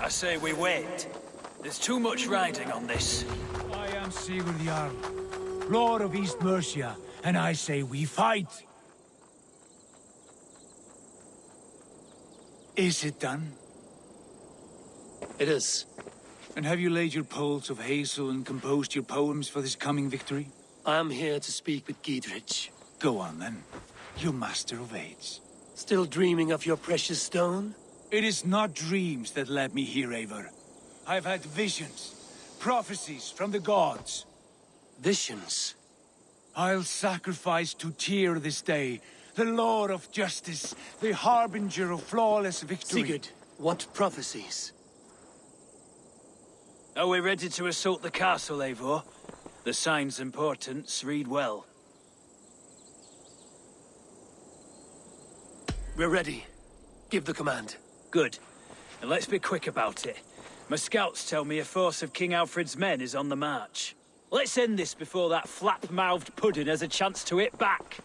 S6: I say we wait. There's too much riding on this.
S15: I am Sigurd Jarl, Lord of East Mercia, and I say we fight. Is it done?
S1: It is.
S15: And have you laid your poles of hazel and composed your poems for this coming victory?
S1: I am here to speak with Giedrich.
S15: Go on then, you master of aids.
S1: Still dreaming of your precious stone?
S15: It is not dreams that led me here, Eivor. I've had visions, prophecies from the gods.
S1: Visions?
S15: I'll sacrifice to Tyr this day, the Lord of Justice, the harbinger of flawless victory.
S1: Sigurd, what prophecies?
S6: Are we ready to assault the castle, Eivor? The sign's importance read well.
S1: We're ready. Give the command.
S6: Good. And let's be quick about it. My scouts tell me a force of King Alfred's men is on the march. Let's end this before that flap-mouthed pudding has a chance to hit back.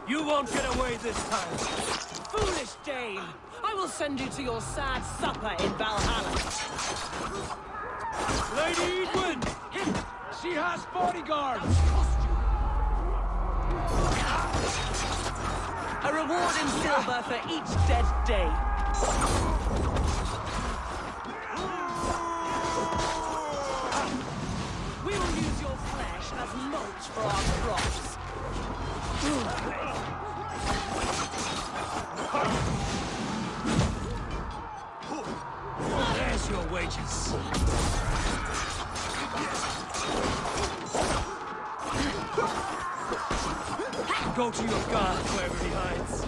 S13: You won't get away this time. Foolish Dane! I will send you to your sad supper in Valhalla.
S15: Lady Edwin! She has bodyguards!
S13: A reward in silver for each dead day. We will use your flesh as mulch for our crops.
S11: wages. Go to your god, wherever he hides.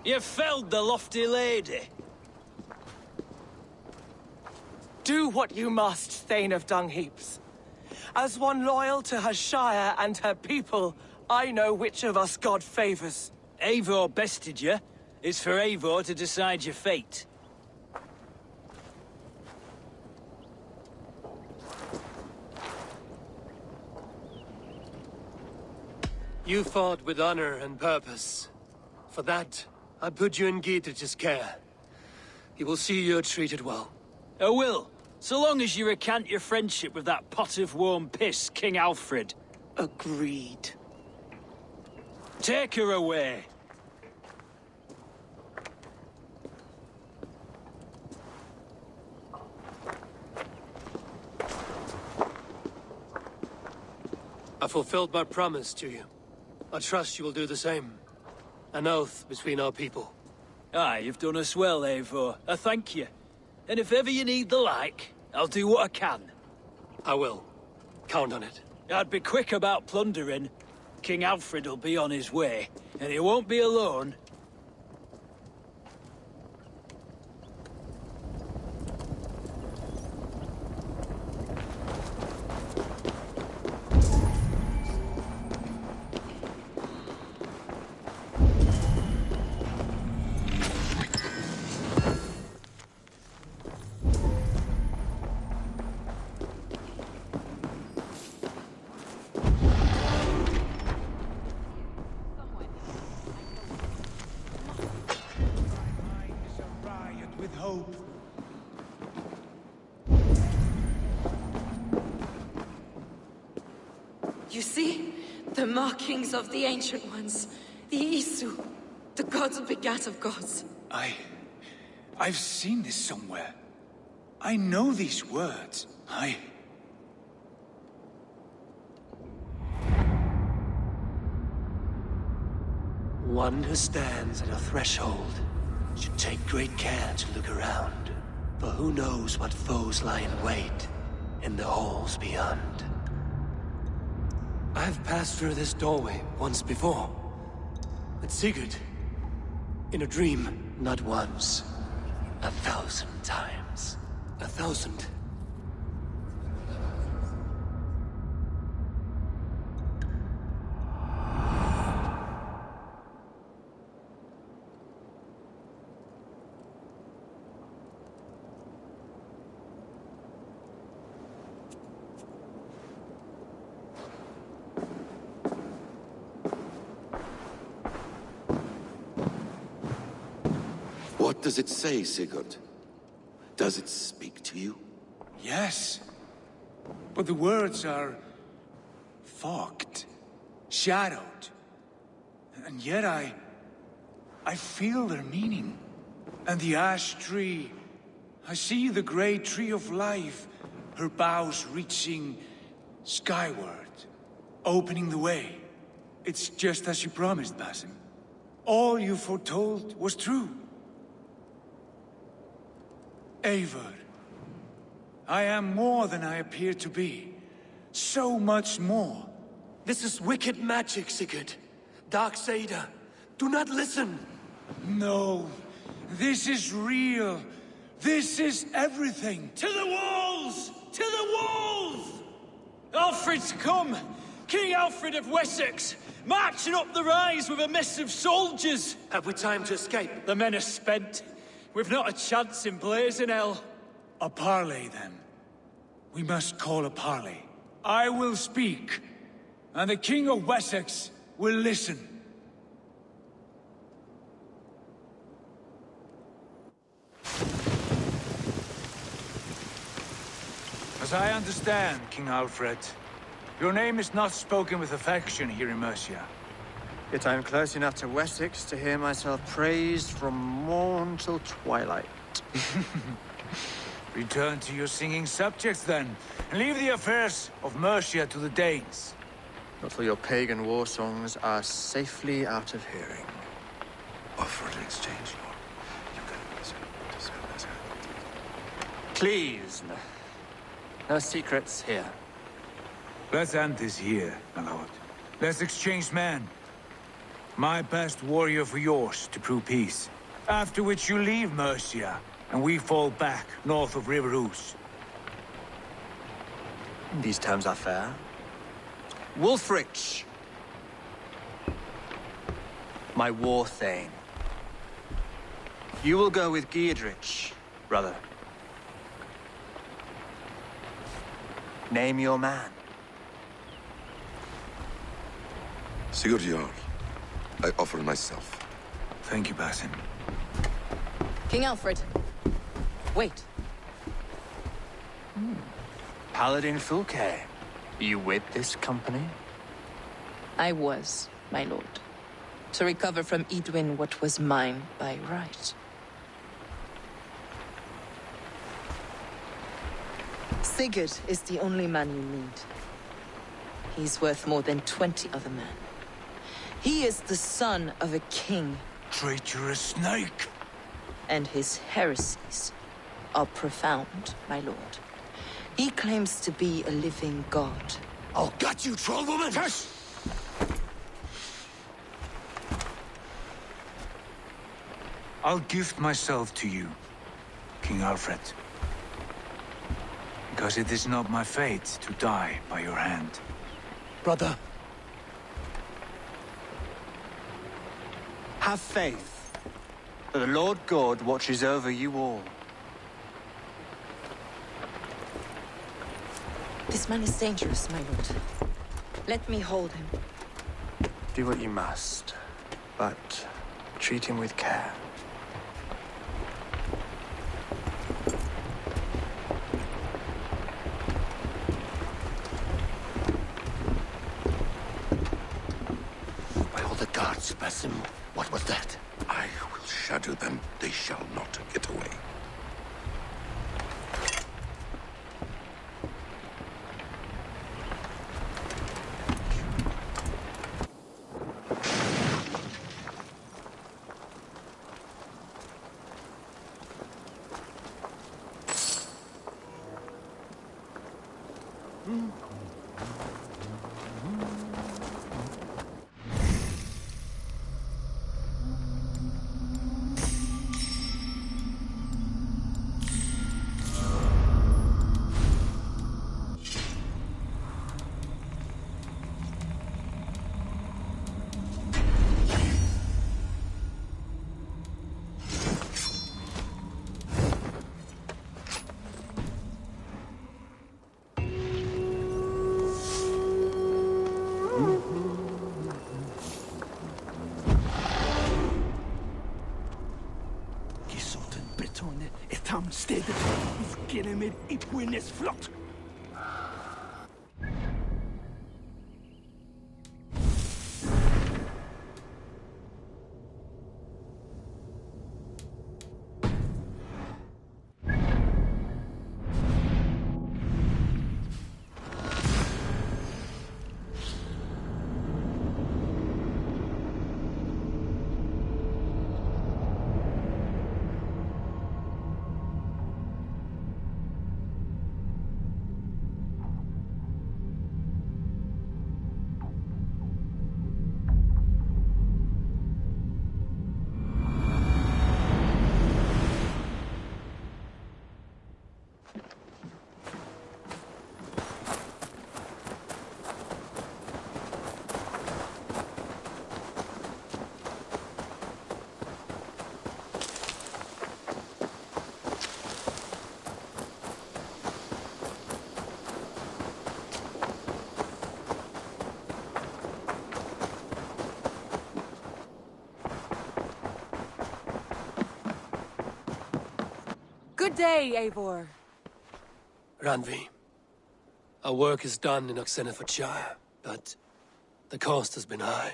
S6: You felled the lofty lady.
S13: Do what you must, Thane of Dungheaps. As one loyal to her shire and her people, I know which of us God favors.
S6: Eivor bested you. It's for Eivor to decide your fate.
S1: You fought with honor and purpose. For that, I put you in Gietrich's care. He will see you're treated well.
S6: I will, so long as you recant your friendship with that pot of warm piss, King Alfred.
S13: Agreed.
S6: Take her away.
S1: I fulfilled my promise to you. I trust you will do the same. An oath between our people.
S6: Aye, you've done us well, Eivor. I thank you. And if ever you need the like, I'll do what I can.
S1: I will. Count on it.
S6: I'd be quick about plundering. King Alfred will be on his way, and he won't be alone.
S17: You see? The markings of the Ancient Ones. The Isu. The gods begat of gods.
S15: I've seen this somewhere. I know these words.
S1: One who stands at a threshold should take great care to look around. For who knows what foes lie in wait in the halls beyond. I've passed through this doorway once before. With Sigurd. In a dream. Not once. 1,000 times. 1,000.
S5: What does it say, Sigurd? Does it speak to you?
S15: Yes. But the words are fogged, shadowed. And yet I feel their meaning. And the ash tree, I see the great tree of life, her boughs reaching skyward, opening the way. It's just as you promised, Basim. All you foretold was true. Eivor, I am more than I appear to be. So much more.
S1: This is wicked magic, Sigurd. Darksader. Do not listen.
S15: No. This is real. This is everything.
S6: To the walls! To the walls! Alfred's come! King Alfred of Wessex! Marching up the rise with a mess of soldiers!
S1: Have we time to escape?
S6: The men are spent. We've not a chance in blazing hell.
S15: A parley, then. We must call a parley. I will speak, and the King of Wessex will listen. As I understand, King Alfred,
S16: Your name is not spoken with affection here in Mercia.
S21: Yet I am close enough to Wessex to hear myself praised from morn till twilight.
S16: Return to your singing subjects, then, and leave the affairs of Mercia to the Danes.
S21: Not till your pagan war songs are safely out of hearing.
S5: Offer an exchange, Lord. You can...
S21: Please, no secrets here.
S16: Let's end this here, my lord. Let's exchange men. My best warrior for yours to prove peace. After which you leave Mercia, and we fall back north of River Ouse.
S21: These terms are fair. Wulfrich, my war thane. You will go with Giedrich, brother. Name your man.
S5: Sigurd Jarl, I offer myself.
S16: Thank you, Basim.
S18: King Alfred. Wait.
S21: Paladin Fulke. You with this company?
S18: I was, my lord. To recover from Edwin what was mine by right. Sigurd is the only man you need. He's worth more than 20 other men. He is the son of a king.
S16: Traitorous snake!
S18: And his heresies are profound, my lord. He claims to be a living god.
S11: I'll gut you, troll woman!
S18: Tush!
S16: I'll gift myself to you, King Alfred. Because it is not my fate to die by your hand.
S1: Brother.
S21: Have faith that the Lord God watches over you all.
S18: This man is dangerous, my lord. Let me hold him.
S21: Do what you must, but treat him with care.
S11: By all the gods, Basim, what was that?
S5: I will shadow them. They shall not get away.
S11: Stedet gennem et Idwines flot.
S3: Good day, Eivor.
S1: Randvi. Our work is done in Oxenfordshire, but the cost has been high.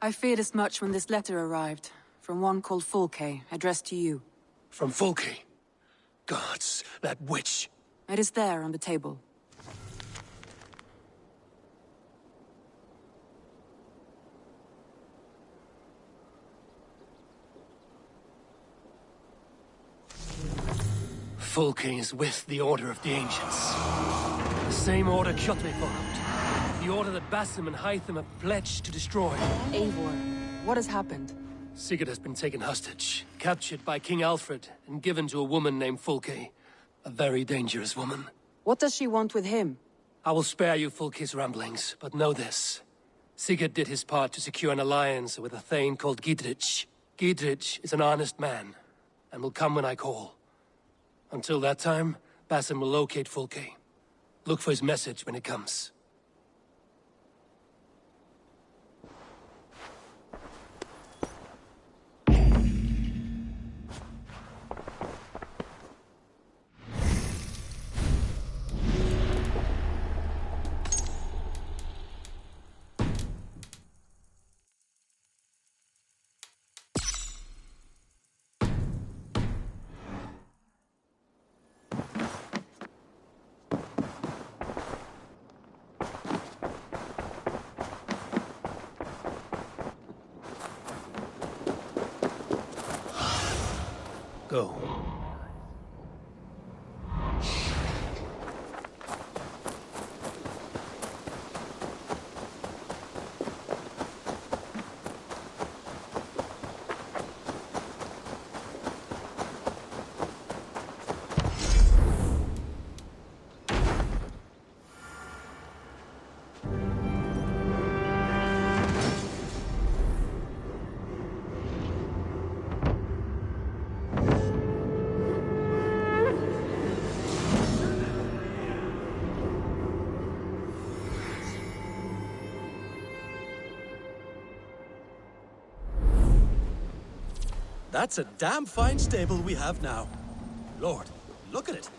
S3: I feared as much when this letter arrived, from one called Fulke, addressed to you.
S1: From Fulke? Gods, that witch!
S3: It is there on the table.
S1: Fulke is with the Order of the Ancients. The same order Kjotve followed. The order that Basim and Hytham have pledged to destroy.
S3: Eivor, what has happened?
S1: Sigurd has been taken hostage, captured by King Alfred, and given to a woman named Fulke. A very dangerous woman.
S3: What does she want with him?
S1: I will spare you Fulke's ramblings, but know this. Sigurd did his part to secure an alliance with a thane called Gidrich. Gidrich is an honest man, and will come when I call. Until that time, Basim will locate Fulke. Look for his message when it comes. Go.
S9: That's a damn fine stable we have now. Lord, look at it.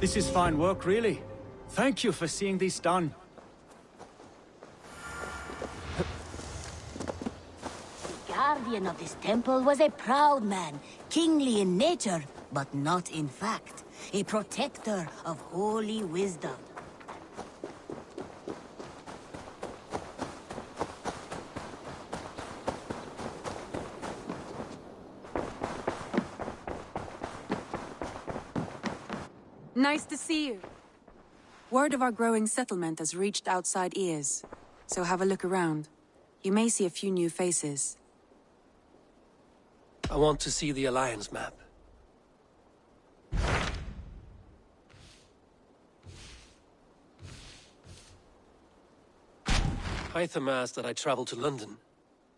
S22: This is fine work, really. Thank you for seeing this done.
S2: The guardian of this temple was a proud man, kingly in nature, but not in fact. A protector of holy wisdom.
S3: Nice to see you. Word of our growing settlement has reached outside ears, so have a look around. You may see a few new faces.
S1: I want to see the Alliance map. Hytham asked that I travel to London.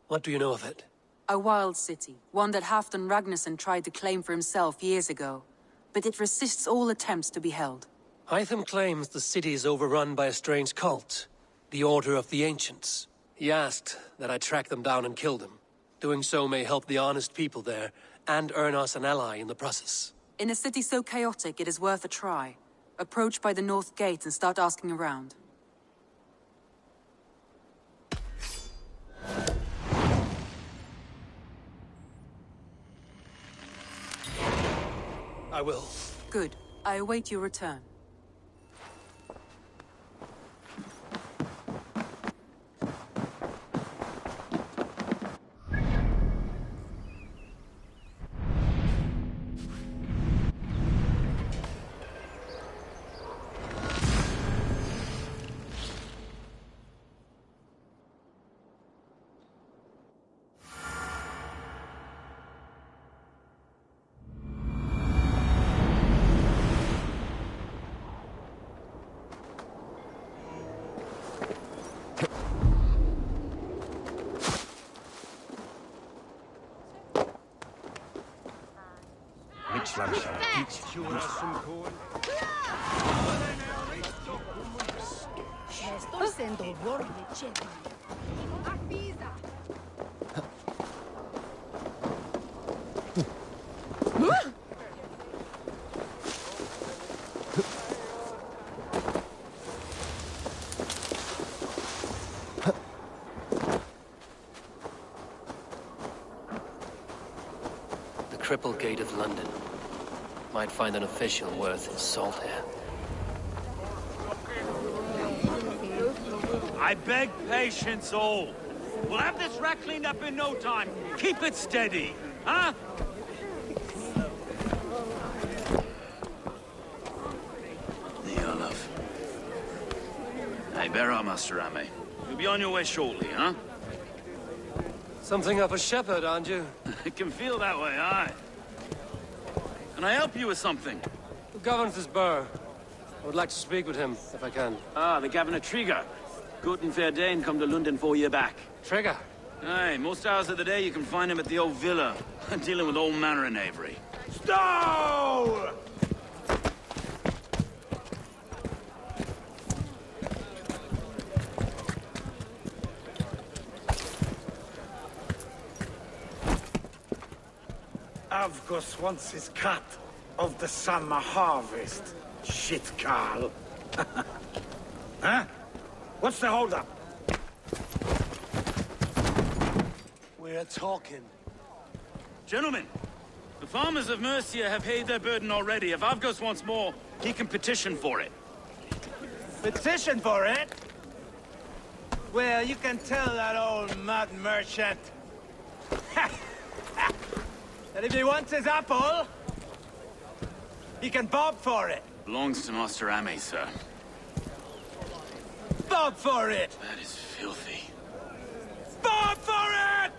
S1: What do you know of it?
S3: A wild city, one that Halfdan Ragnarsson tried to claim for himself years ago. But it resists all attempts to be held.
S1: Hytham claims the city is overrun by a strange cult, the Order of the Ancients. He asked that I track them down and kill them. Doing so may help the honest people there, and earn us an ally in the process.
S3: In a city so chaotic, it is worth a try. Approach by the North Gate and start asking around.
S1: I will.
S3: Good. I await your return.
S1: The Crippled Gate of London. Might find an official worth his salt here.
S6: I beg patience, all. We'll have this wreck cleaned up in no time. Keep it steady, huh? Here, love. Hey, bear up, Master Ame. You'll be on your way shortly, huh?
S1: Something of a shepherd, aren't you?
S6: It can feel that way, aye. Can I help you with something?
S1: Who governs this burr? I would like to speak with him, if I can.
S6: Ah, the Governor Trigger. Good and fair Dane come to London 4 year back.
S1: Trigger?
S6: Aye, most hours of the day you can find him at the old villa, dealing with all manner of knavery.
S11: Stow! Avgos wants his cut of the summer harvest. Shit, Carl. Huh? What's the holdup?
S1: We're talking.
S6: Gentlemen, the farmers of Mercia have paid their burden already. If Avgos wants more, he can petition for it.
S11: Petition for it? Well, you can tell that old mud merchant that if he wants his apple, he can bob for it.
S6: Belongs to Master Ame, sir.
S11: Bob for it!
S6: That is filthy.
S11: Bob for it!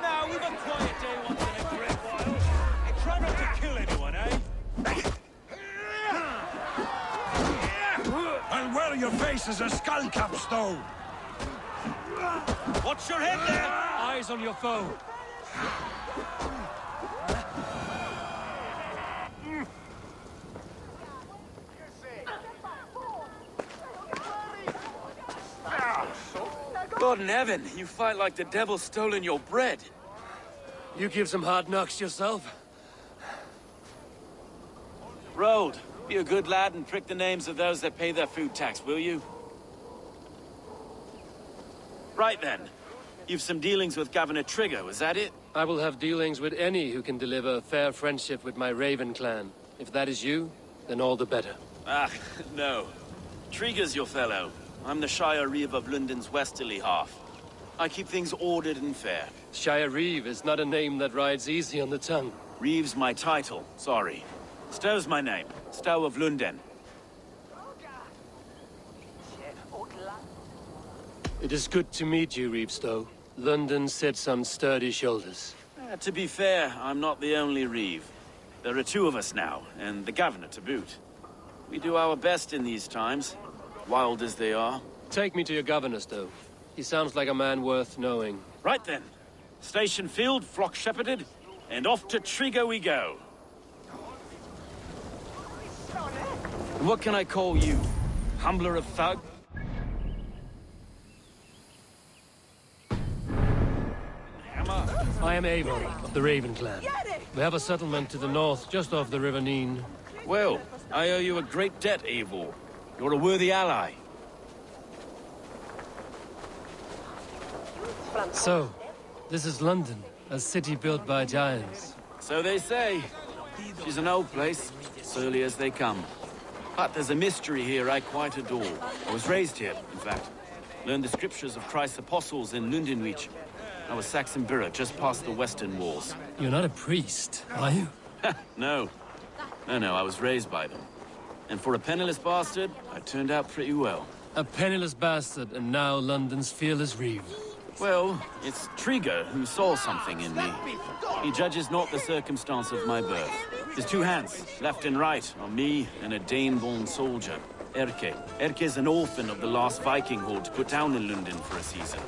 S4: Now, we've a quiet day once in a great while. And try not to kill anyone, eh?
S11: And where your face is a skull capstone!
S4: Watch your head there!
S22: Eyes on your foe.
S6: God in heaven, you fight like the devil stolen your bread.
S1: You give some hard knocks yourself?
S6: Road, be a good lad and prick the names of those that pay their food tax, will you? Right then. You've some dealings with Governor Trigger, was that it?
S1: I will have dealings with any who can deliver a fair friendship with my Raven clan. If that is you, then all the better.
S6: Ah, no.
S8: Trigger's your fellow. I'm the Shire Reeve of London's westerly half. I keep things ordered and fair.
S1: Shire Reeve is not a name that rides easy on the tongue.
S8: Reeve's my title, sorry. Stow's my name. Stow of London.
S1: It is good to meet you, Reeve Stow. London sits on sturdy shoulders.
S8: To be fair, I'm not the only Reeve. There are two of us now, and the governor to boot. We do our best in these times, wild as they are.
S1: Take me to your governor, Stow. He sounds like a man worth knowing.
S8: Right then. Station filled, flock shepherded, and off to Trigo we go. And what can I call you? Humbler of thug?
S1: I am Eivor, of the Raven clan. We have a settlement to the north, just off the River Neen.
S8: Well, I owe you a great debt, Eivor. You're a worthy ally.
S1: So, this is London, a city built by giants.
S8: So they say. She's an old place, surly as they come. But there's a mystery here I quite adore. I was raised here, in fact. Learned the scriptures of Christ's apostles in Lundenwich. I was Saxon Borough, just past the western walls.
S1: You're not a priest, are you?
S8: No. No, I was raised by them. And for a penniless bastard, I turned out pretty well.
S1: A penniless bastard, and now London's fearless Reeve.
S8: Well, it's Trigo who saw something in me. He judges not the circumstance of my birth. His two hands, left and right, on me and a Dane-born soldier, Erke. Erke's an orphan of the last Viking horde put down in London for a season.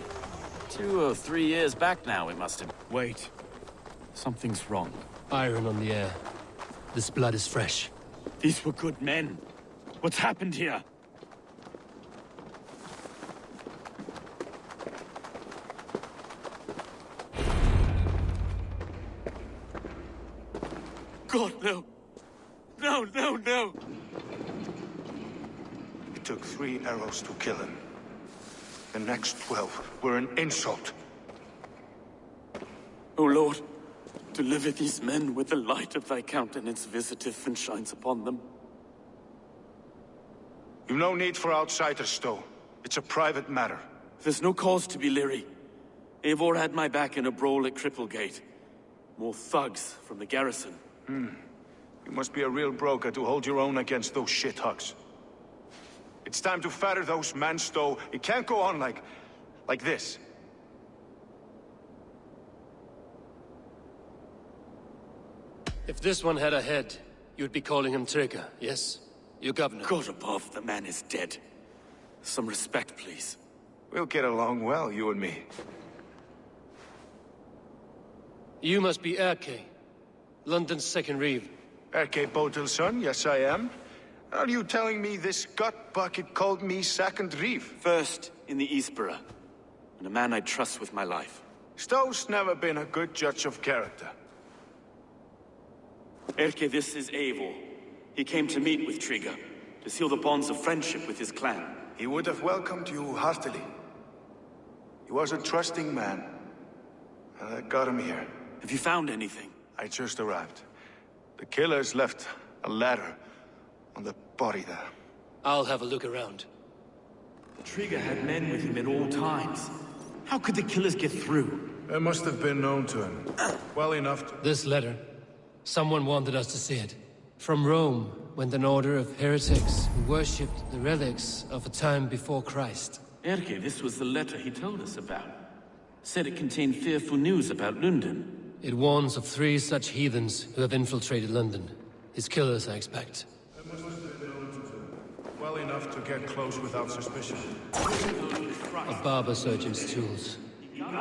S8: 2 or 3 years back now, it must have... Wait. Something's wrong.
S1: Iron on the air. This blood is fresh.
S8: These were good men. What's happened here? God, no. No.
S11: It took 3 arrows to kill him. The next 12 were an insult.
S8: O Lord, deliver these men with the light of thy countenance visiteth and shines upon them.
S11: You've no need for outsiders, Stow. It's a private matter.
S8: There's no cause to be leery. Eivor had my back in a brawl at Cripplegate. More thugs from the garrison.
S11: You must be a real broker to hold your own against those shithugs. It's time to fetter those men, Stow. It can't go on like this.
S1: If this one had a head, you'd be calling him Trigger, yes? Your governor.
S8: God above, the man is dead. Some respect, please.
S11: We'll get along well, you and me.
S1: You must be Erke, London's second Reeve.
S11: Erke Botel's son, yes I am. Are you telling me this gut bucket called me second Reeve?
S8: First in the Eastborough, and a man I trust with my life.
S11: Stow's never been a good judge of character.
S8: Erke, this is Eivor. He came to meet with Trigger, to seal the bonds of friendship with his clan.
S11: He would have welcomed you heartily. He was a trusting man. And I got him here.
S8: Have you found anything?
S11: I just arrived. The killers left a ladder on the body there.
S1: I'll have a look around.
S8: Trigger had men with him at all times. How could the killers get through?
S11: They must have been known to him. Well enough to...
S1: This letter. Someone wanted us to see it. From Rome went an order of heretics who worshipped the relics of a time before Christ.
S8: Erke, this was the letter he told us about. Said it contained fearful news about London.
S1: It warns of 3 such heathens who have infiltrated London. His killers, I expect.
S11: They must have been known to him. Well enough to get close without suspicion.
S1: A barber surgeon's tools.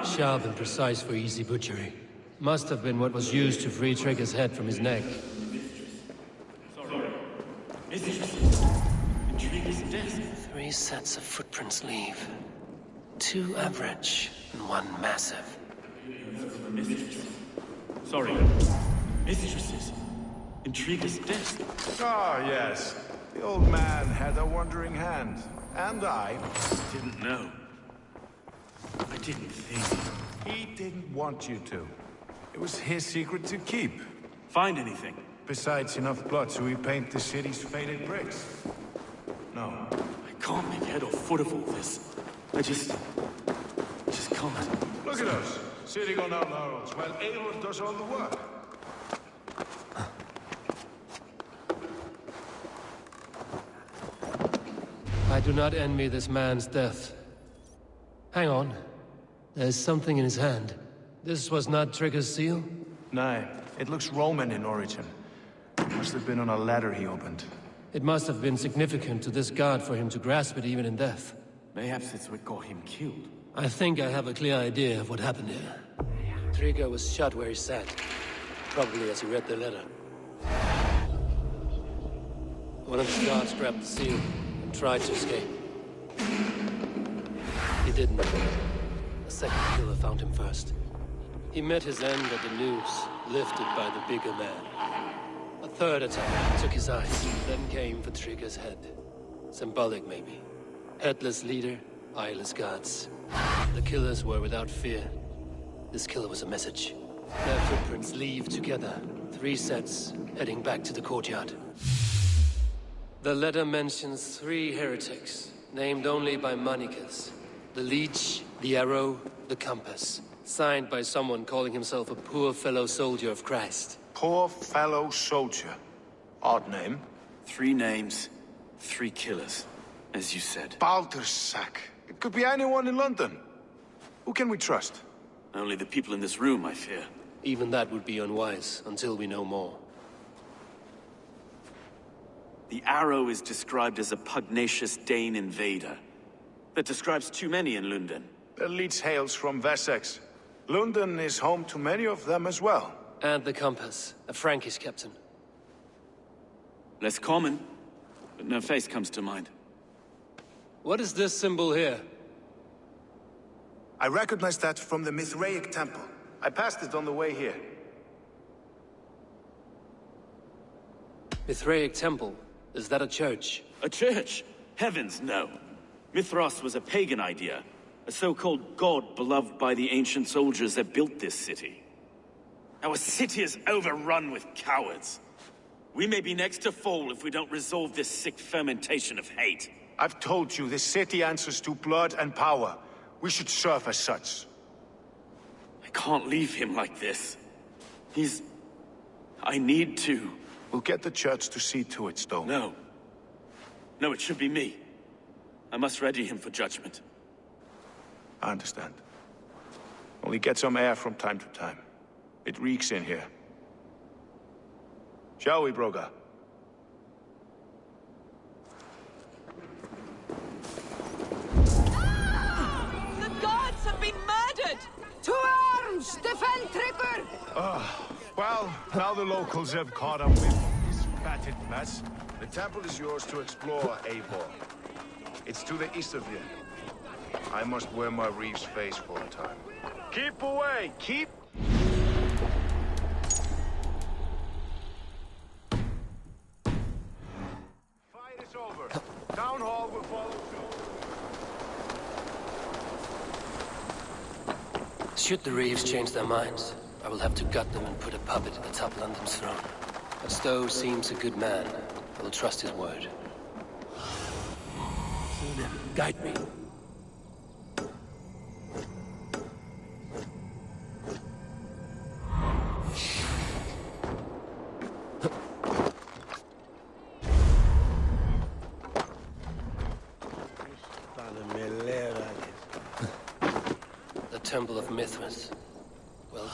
S1: Sharp and precise for easy butchery. Must have been what was used to free Trigger's head from his neck.
S8: Sorry. Trigger's desk.
S1: 3 sets of footprints leave. 2 average and 1 massive.
S8: Sorry. Mistresses. Intrigue's desk.
S11: Ah, yes. The old man had a wandering hand. And I...
S8: didn't know. I didn't think.
S11: He didn't want you to. It was his secret to keep.
S8: Find anything?
S11: Besides enough blood to repaint the city's faded bricks. No.
S8: I foot of all this. I just can't.
S19: Look at us, sitting on our laurels while Eivor does all the work.
S1: I do not envy this man's death. Hang on. There's something in his hand. This was not Trigger's seal?
S19: No, it looks Roman in origin. Must have been on a ladder he opened.
S1: It must have been significant to this god for him to grasp it even in death.
S8: Mayhaps it's what got him killed.
S1: I think I have a clear idea of what happened here. Trigger was shot where he sat. Probably as he read the letter. One of the guards grabbed the seal and tried to escape. He didn't. A second killer found him first. He met his end at the noose, lifted by the bigger man. A third attack took his eyes, then came for Trigger's head. Symbolic, maybe. Headless leader, eyeless gods. The killers were without fear. This killer was a message. Their footprints leave together. 3 sets, heading back to the courtyard. The letter mentions 3 heretics, named only by monikers. The Leech, the Arrow, the Compass. Signed by someone calling himself a poor fellow soldier of Christ.
S19: Poor fellow soldier. Odd name.
S8: 3 names, 3 killers, as you said.
S19: Baldersack. It could be anyone in London. Who can we trust?
S8: Only the people in this room, I fear.
S1: Even that would be unwise, until we know more.
S8: The Arrow is described as a pugnacious Dane invader. That describes too many in London.
S19: The Leech hails from Wessex. London is home to many of them as well.
S1: And the Compass, a Frankish captain.
S8: Less common, but no face comes to mind.
S1: What is this symbol here?
S19: I recognize that from the Mithraic temple. I passed it on the way here.
S1: Mithraic temple? Is that a church?
S8: A church? Heavens, no. Mithras was a pagan idea. A so-called god beloved by the ancient soldiers that built this city. Our city is overrun with cowards. We may be next to fall if we don't resolve this sick fermentation of hate.
S19: I've told you, this city answers to blood and power. We should serve as such.
S8: I can't leave him like this. I need to.
S19: We'll get the church to see to it, Stone.
S8: No. No, it should be me. I must ready him for judgment.
S19: I understand. Only get some air from time to time. It reeks in here. Shall we, Broga?
S17: The gods have been murdered!
S13: To arms! Defend Trigger!
S19: Well, now the locals have caught up with this fatted mess. The temple is yours to explore, Eivor. It's to the east of you. I must wear my Reeve's face for a time. Keep away! Keep... Fight is over. Town Hall will follow soon.
S1: Should the Reeves change their minds, I will have to gut them and put a puppet atop London's throne. But Stowe seems a good man. I will trust his word. Guide me. The Temple of Mithras. Well...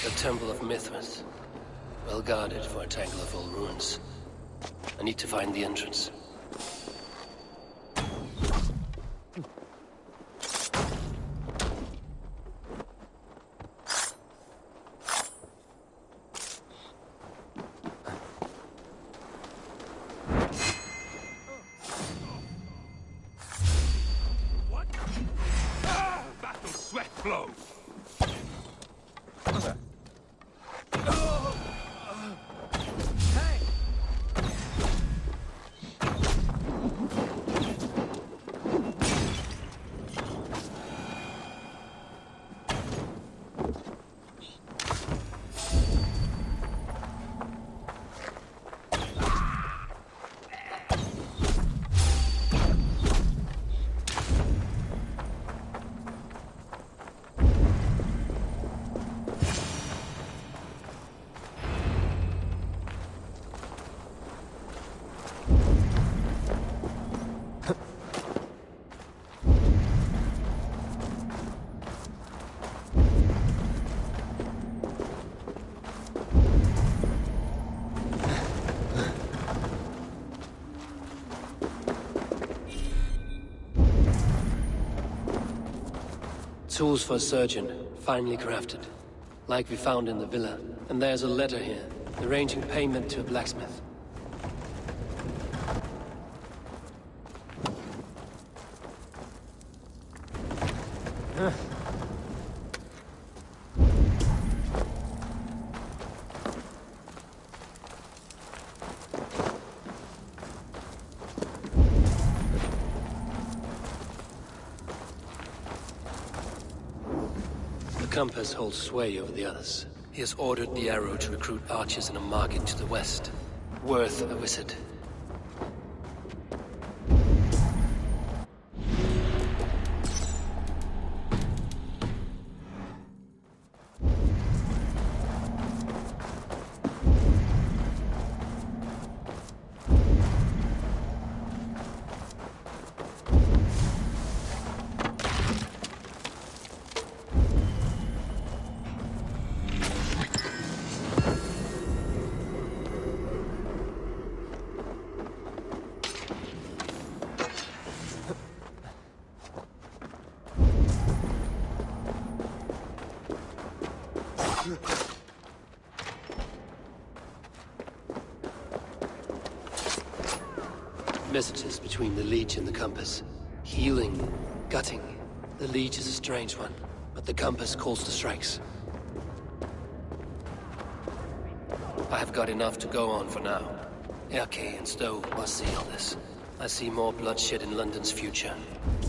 S1: The Temple of Mithras. Well guarded for a tangle of old ruins. I need to find the entrance.
S19: Battle sweat flow.
S1: Tools for a surgeon, finely crafted. Like we found in the villa. And there's a letter here, arranging payment to a blacksmith. The compass holds sway over the others. He has ordered the arrow to recruit archers in a market to the west. Worth a visit. Messages between the Leech and the compass. Healing, gutting. The Leech is a strange one, but the compass calls the strikes. I have got enough to go on for now. Erke and Stowe must see all this. I see more bloodshed in London's future.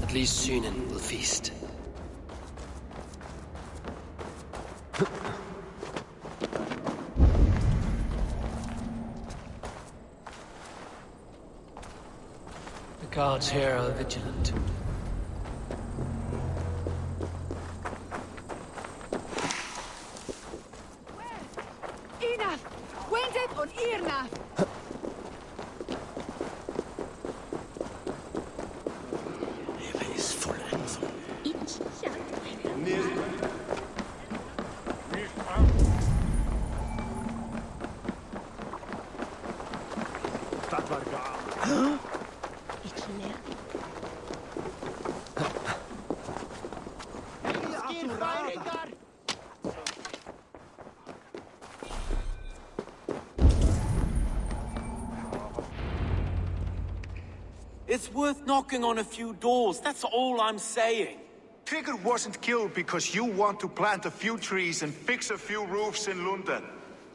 S1: At least Synen will feast. The guards here are vigilant.
S7: Enough! Wendet on Irna!
S8: It's worth knocking on a few doors, that's all I'm saying.
S19: Trigger wasn't killed because you want to plant a few trees and fix a few roofs in London.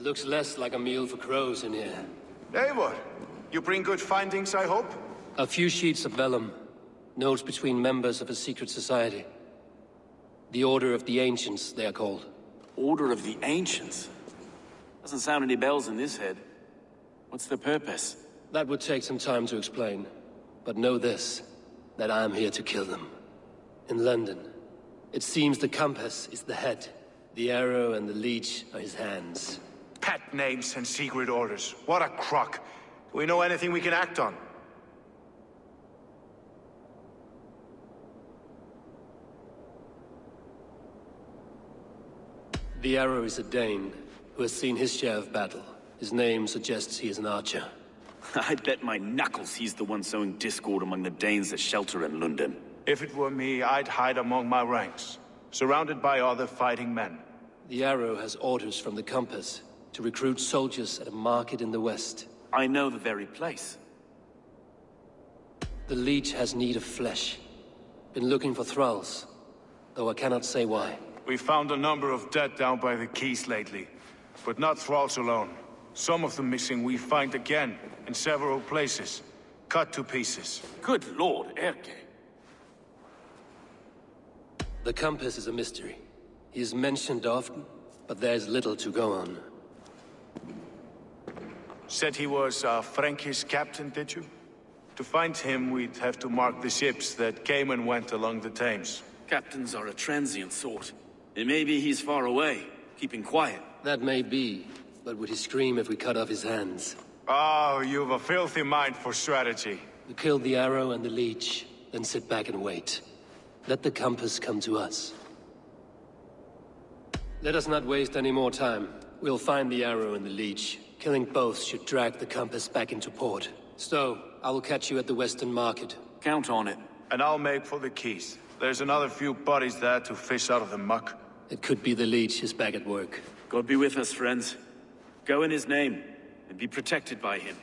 S1: Looks less like a meal for crows in here.
S19: Eivor, you bring good findings, I hope?
S1: A few sheets of vellum. Notes between members of a secret society. The Order of the Ancients, they are called.
S8: Order of the Ancients? Doesn't sound any bells in this head. What's the purpose?
S1: That would take some time to explain. But know this, that I am here to kill them. In London, it seems the compass is the head. The arrow and the leech are his hands.
S19: Pet names and secret orders. What a crock. Do we know anything we can act on?
S1: The arrow is a Dane, who has seen his share of battle. His name suggests he is an archer.
S8: I'd bet my knuckles he's the one sowing discord among the Danes that shelter in London.
S19: If it were me, I'd hide among my ranks, surrounded by other fighting men.
S1: The arrow has orders from the compass to recruit soldiers at a market in the west.
S8: I know the very place.
S1: The leech has need of flesh. Been looking for thralls, though I cannot say why.
S19: We found a number of dead down by the quays lately, but not thralls alone. Some of the missing we find again, in several places, cut to pieces.
S8: Good lord, Erke.
S1: The compass is a mystery. He is mentioned often, but there's little to go on.
S19: Said he was a Frankish captain, did you? To find him, we'd have to mark the ships that came and went along the Thames.
S8: Captains are a transient sort. It may be he's far away, keeping quiet.
S1: That may be, but would he scream if we cut off his hands?
S19: Oh, you've a filthy mind for strategy.
S1: We kill the arrow and the leech, then sit back and wait. Let the compass come to us. Let us not waste any more time. We'll find the arrow and the leech. Killing both should drag the compass back into port. Stowe, I will catch you at the Western Market.
S8: Count on it.
S19: And I'll make for the quays. There's another few bodies there to fish out of the muck.
S1: It could be the Leech is back at work.
S8: God be with us, friends. Go in his name, and be protected by him.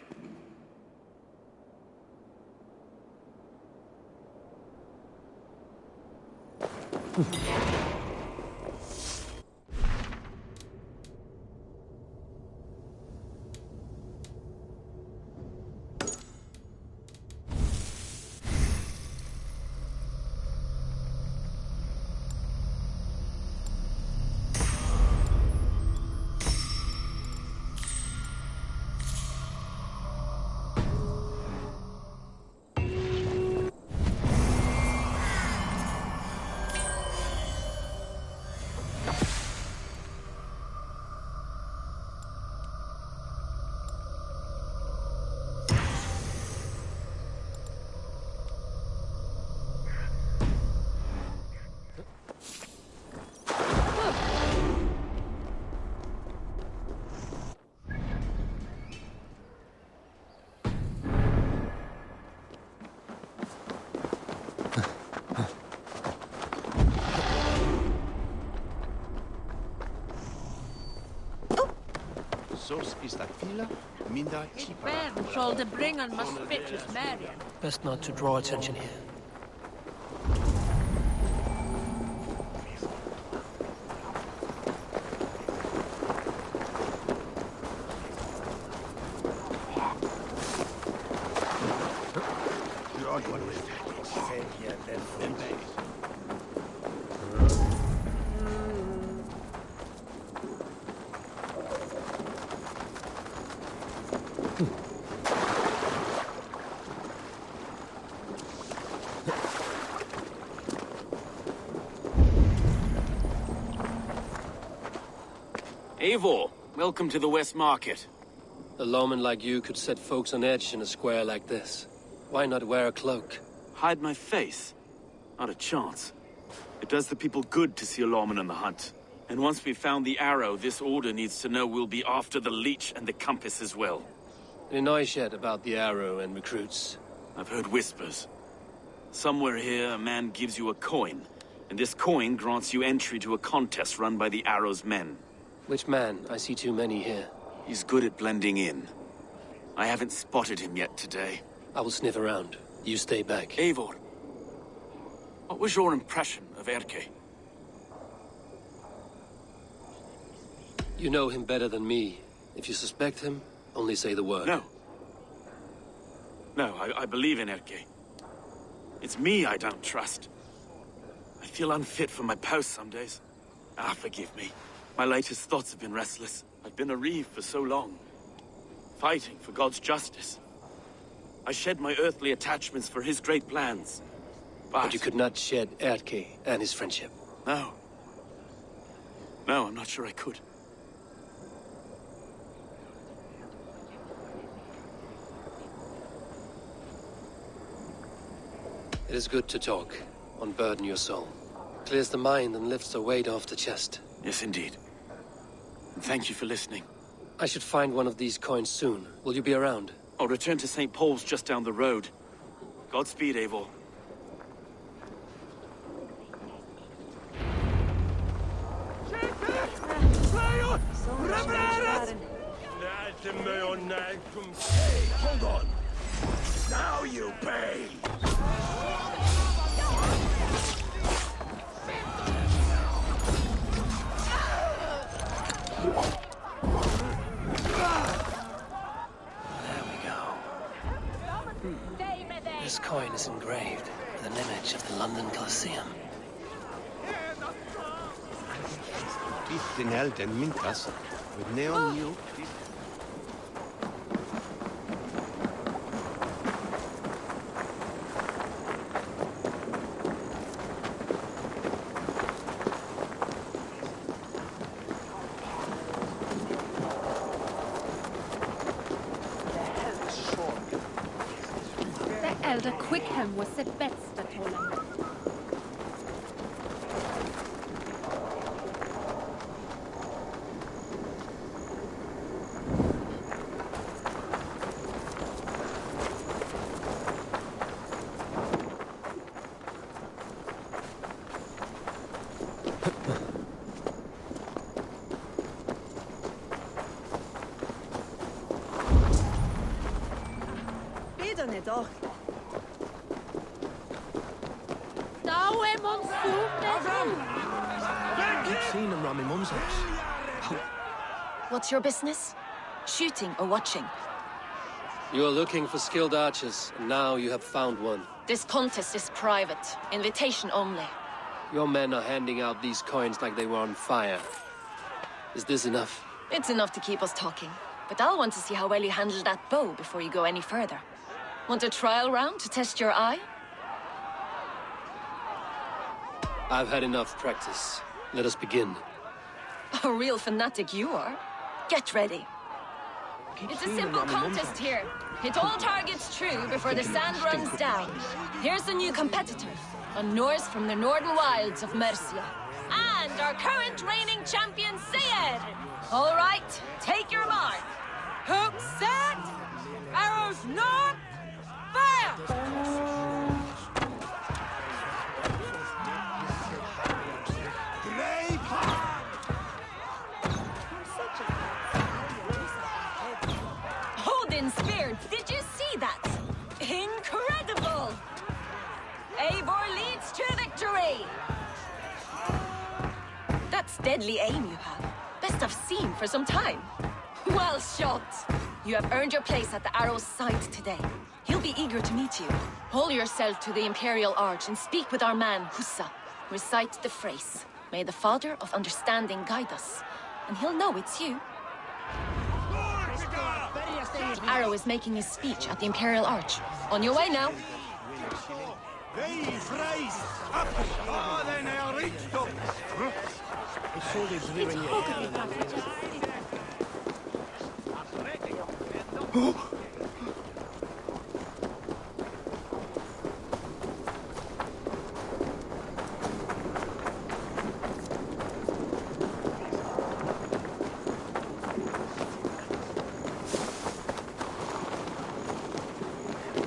S1: Best not to draw attention here.
S8: Eivor, welcome to the West Market.
S1: A lawman like you could set folks on edge in a square like this. Why not wear a cloak?
S8: Hide my face? Not a chance. It does the people good to see a lawman on the hunt. And once we've found the arrow, this order needs to know we'll be after the leech and the compass as well.
S1: Any noise yet about the arrow and recruits?
S8: I've heard whispers. Somewhere here, a man gives you a coin, and this coin grants you entry to a contest run by the arrow's men.
S1: Which man? I see too many here.
S8: He's good at blending in. I haven't spotted him yet today.
S1: I will sniff around. You stay back.
S8: Eivor, what was your impression of Erke?
S1: You know him better than me. If you suspect him, only say the word.
S8: No. No, I believe in Erke. It's me I don't trust. I feel unfit for my post some days. Forgive me. My latest thoughts have been restless. I've been a reeve for so long, fighting for God's justice. I shed my earthly attachments for his great plans.
S1: But you could not shed Erke and his friendship.
S8: No. No, I'm not sure I could.
S1: It is good to talk, unburden your soul. Clears the mind and lifts the weight off the chest.
S8: Yes, indeed. And thank you for listening.
S1: I should find one of these coins soon. Will you be around?
S8: I'll return to St. Paul's just down the road. Godspeed, Eivor.
S11: Hold on. Now you pay.
S1: This coin is engraved with an image of the London Colosseum.
S10: Held and Minkas with neon new.
S7: Elder Quickham was the best at Holland.
S21: I've seen them round my mum's house.
S2: What's your business? Shooting or watching?
S1: You're looking for skilled archers, and now you have found one.
S2: This contest is private. Invitation only.
S1: Your men are handing out these coins like they were on fire. Is this enough?
S2: It's enough to keep us talking. But I'll want to see how well you handle that bow before you go any further. Want a trial round to test your eye?
S1: I've had enough practice. Let us begin.
S2: A real fanatic you are. Get ready. It's a simple contest here. Hit all targets true before the sand runs down. Here's the new competitor, a Norse from the northern wilds of Mercia. And our current reigning champion, Seir! All right, take your mark. Hook set! Arrows not! Fire! Odin spear, did you see that? Incredible! Eivor leads to victory! That's deadly aim you have. Best I've seen for some time. Well shot! You have earned your place at the arrow's side today. He'll be eager to meet you. Hold yourself to the Imperial Arch and speak with our man, Hussa. Recite the phrase. May the Father of Understanding guide us. And he'll know it's you. The arrow is making his speech at the Imperial Arch. On your way now.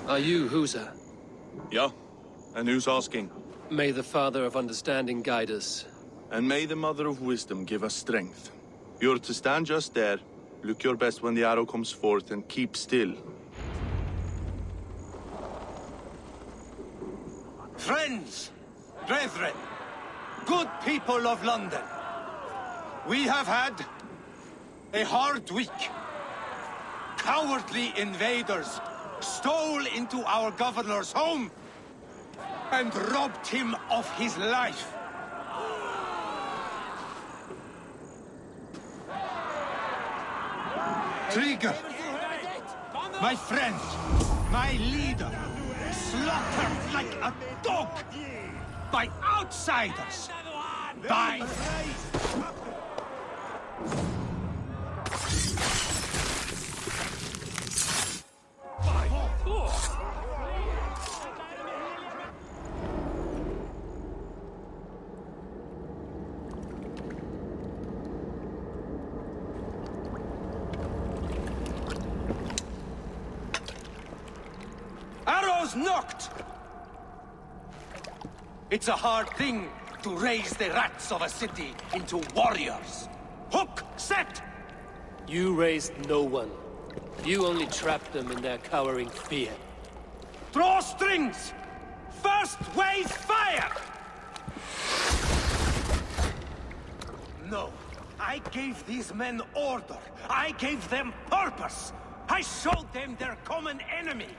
S1: Are you Husa?
S12: Yeah. And who's asking?
S1: May the Father of Understanding guide us.
S12: And may the Mother of Wisdom give us strength. You're to stand just there, look your best when the arrow comes forth, and keep still.
S11: Friends, brethren, good people of London, we have had a hard week. Cowardly invaders stole into our governor's home and robbed him of his life. Trigger, my friend, my leader, slaughtered like a dog by outsiders, by... Arrows knocked! It's a hard thing to raise the rats of a city into warriors. Hook, set!
S1: You raised no one. You only trapped them in their cowering fear.
S11: Draw strings! First wave fire! No, I gave these men order. I gave them purpose. I showed them their common enemy.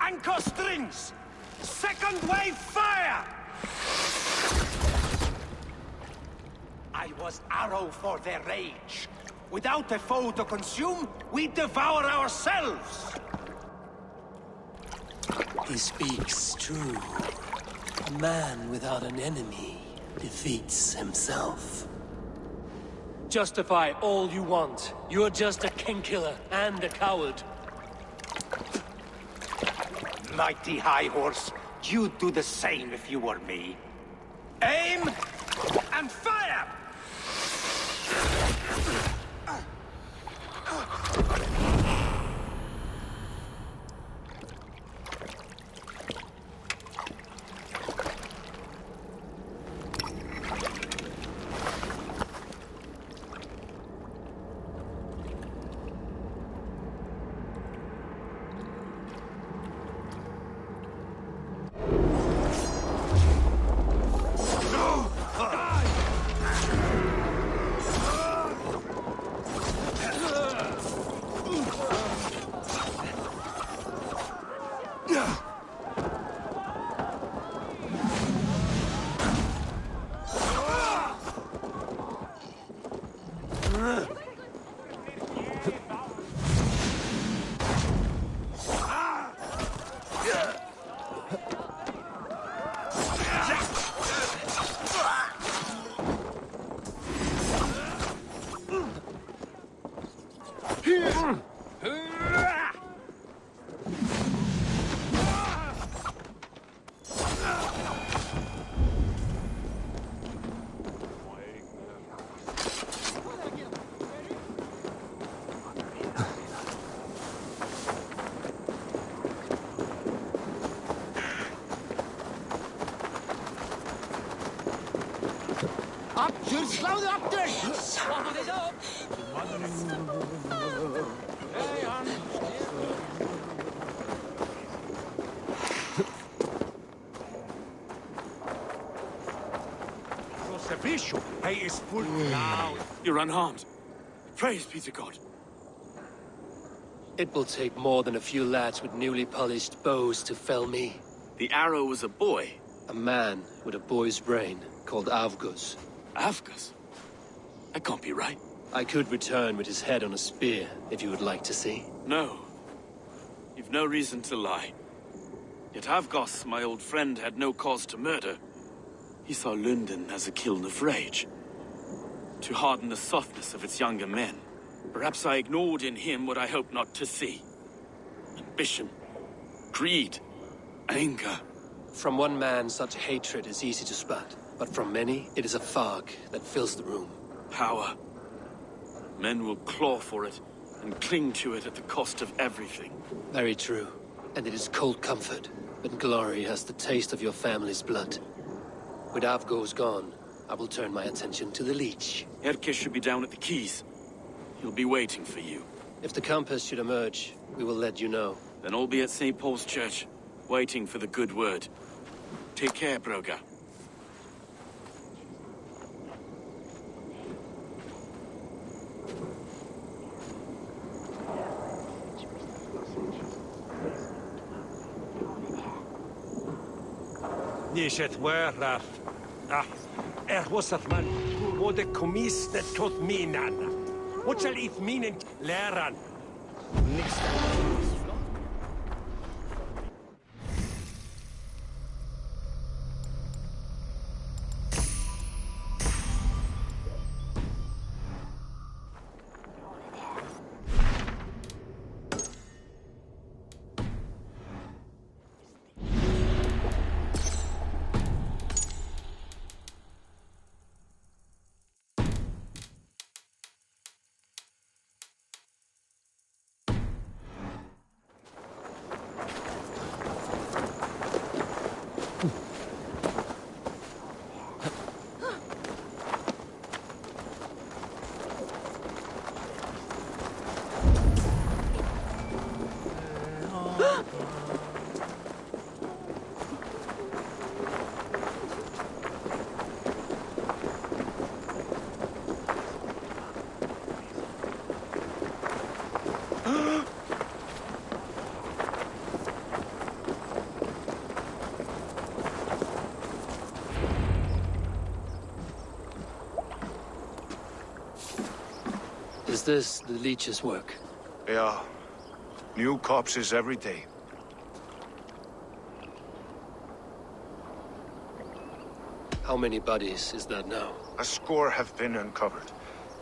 S11: Anchor strings! Second wave fire! I was arrow for their rage. Without a foe to consume, we devour ourselves!
S1: He speaks true. A man without an enemy defeats himself. Justify all you want. You're just a king-killer and a coward.
S11: Mighty High Horse, you'd do the same if you were me. Aim and fire! Slå det opp der!
S4: Hold it up! Hey, han.
S11: He is full now.
S8: You're unharmed. Praise be to God.
S1: It will take more than a few lads with newly polished bows to fell me.
S8: The arrow was a boy.
S1: A man with a boy's brain, called Avgus.
S8: Avgus? That can't be right.
S1: I could return with his head on a spear, if you would like to see.
S8: No. You've no reason to lie. Yet Avgus, my old friend, had no cause to murder. He saw London as a kiln of rage. To harden the softness of its younger men. Perhaps I ignored in him what I hoped not to see. Ambition. Greed. Anger.
S1: From one man, such hatred is easy to spot. But from many, it is a fog that fills the room.
S8: Power. Men will claw for it, and cling to it at the cost of everything.
S1: Very true. And it is cold comfort, when glory has the taste of your family's blood. With Avgos gone, I will turn my attention to the Leech.
S8: Erke should be down at the quays. He'll be waiting for you.
S1: If the compass should emerge, we will let you know.
S8: Then I'll be at St. Paul's Church, waiting for the good word. Take care, Broga.
S11: Nishet where was that man who wore the commis that taught me nan. What shall it mean in Läran?
S1: Is this the Leech's work?
S19: Yeah. New corpses every day.
S1: How many bodies is that now?
S19: A score have been uncovered.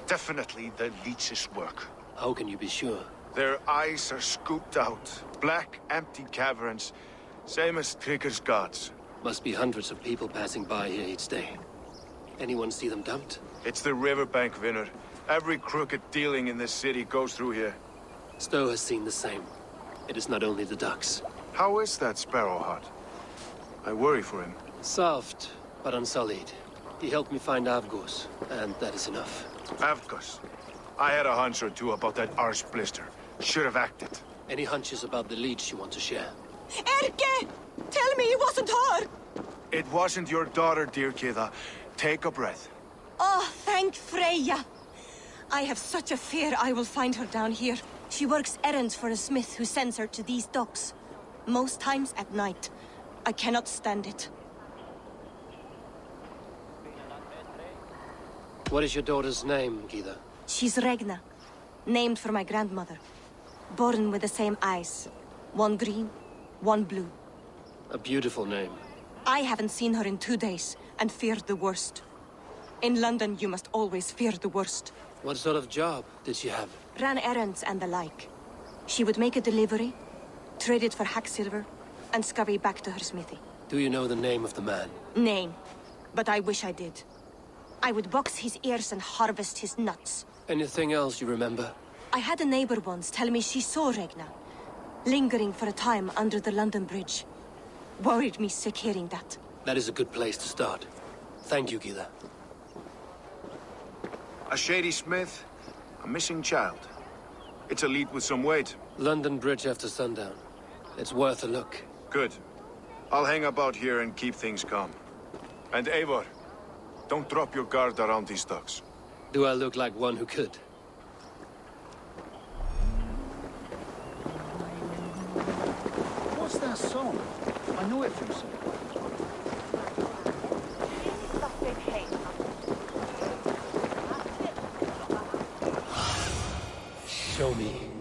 S19: Definitely the Leech's work.
S1: How can you be sure?
S19: Their eyes are scooped out. Black, empty caverns. Same as Trigger's gods.
S1: Must be hundreds of people passing by here each day. Anyone see them dumped?
S19: It's the riverbank, Vinner. Every crooked dealing in this city goes through here.
S1: Stowe has seen the same. It is not only the ducks.
S19: How is that Sparrow hut? I worry for him.
S1: Soft, but unsullied. He helped me find Avgos, and that is enough.
S19: Avgos? I had a hunch or two about that arse blister. Should have acted.
S1: Any hunches about the Leech you want to share?
S17: Erke! Tell me it wasn't her!
S19: It wasn't your daughter, dear Kida. Take a breath.
S17: Oh, thank Freya! I have such a fear I will find her down here. She works errands for a smith who sends her to these docks. Most times at night. I cannot stand it.
S1: What is your daughter's name, Gida?
S17: She's Regna. Named for my grandmother. Born with the same eyes. One green, one blue.
S1: A beautiful name.
S17: I haven't seen her in 2 days, and feared the worst. In London, you must always fear the worst.
S1: What sort of job did she have?
S17: Ran errands and the like. She would make a delivery, trade it for hack silver, and scurry back to her smithy.
S1: Do you know the name of the man?
S17: Name. But I wish I did. I would box his ears and harvest his nuts.
S1: Anything else you remember?
S17: I had a neighbor once tell me she saw Regna, lingering for a time under the London Bridge. Worried me sick hearing that.
S1: That is a good place to start. Thank you, Gida.
S19: A shady smith, a missing child. It's a lead with some weight.
S1: London Bridge after sundown. It's worth a look.
S19: Good. I'll hang about here and keep things calm. And Eivor, don't drop your guard around these ducks.
S1: Do I look like one who could?
S16: What's that song? I know it from somewhere.
S1: Show me.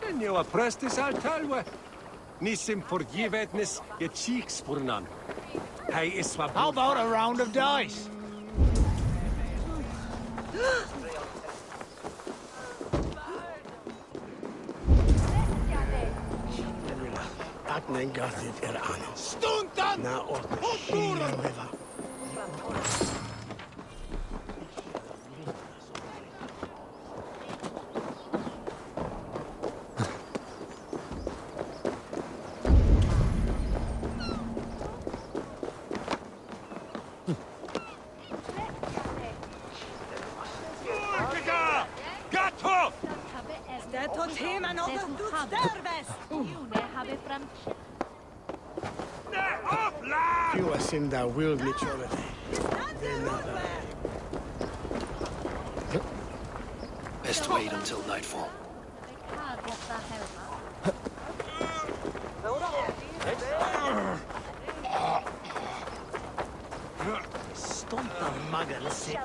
S11: Senjua prestis al talwe. Nisim forgivetnis je cheeks furnan. Hey, iswa.
S16: How about a round of dice?
S11: Stuntan!
S16: Sinda will literally.
S1: Best wait until nightfall.
S11: Stunta magan sit.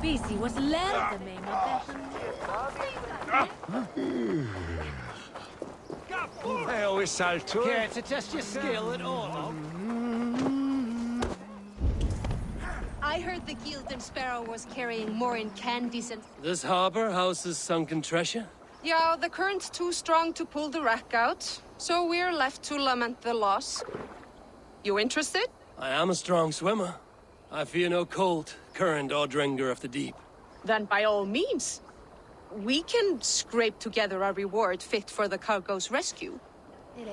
S7: Busy was led the name of
S11: Care to test your skill at all?
S14: I heard the Gilded Sparrow was carrying more incandescent.
S1: This harbor houses sunken treasure?
S14: Yeah, the current's too strong to pull the wreck out, so we're left to lament the loss. You interested?
S1: I am a strong swimmer. I fear no cold, current, or drenger of the deep.
S14: Then by all means. We can scrape together a reward fit for the cargo's rescue.
S1: That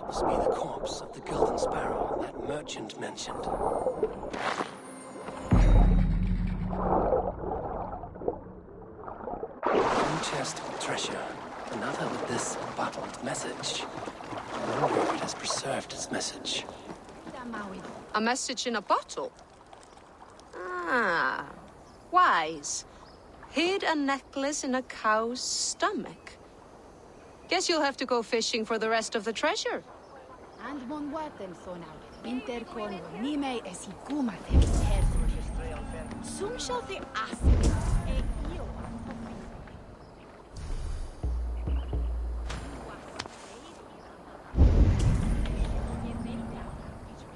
S1: must be the corpse of the Golden Sparrow that merchant mentioned. One chest with treasure, another with this bottled message. I wonder if it has preserved its message.
S14: A message in a bottle? Ah, wise. Hid a necklace in a cow's stomach. Guess you'll have to go fishing for the rest of the treasure.
S7: And mon waten son out. Winter con nime esikuma Sum shall the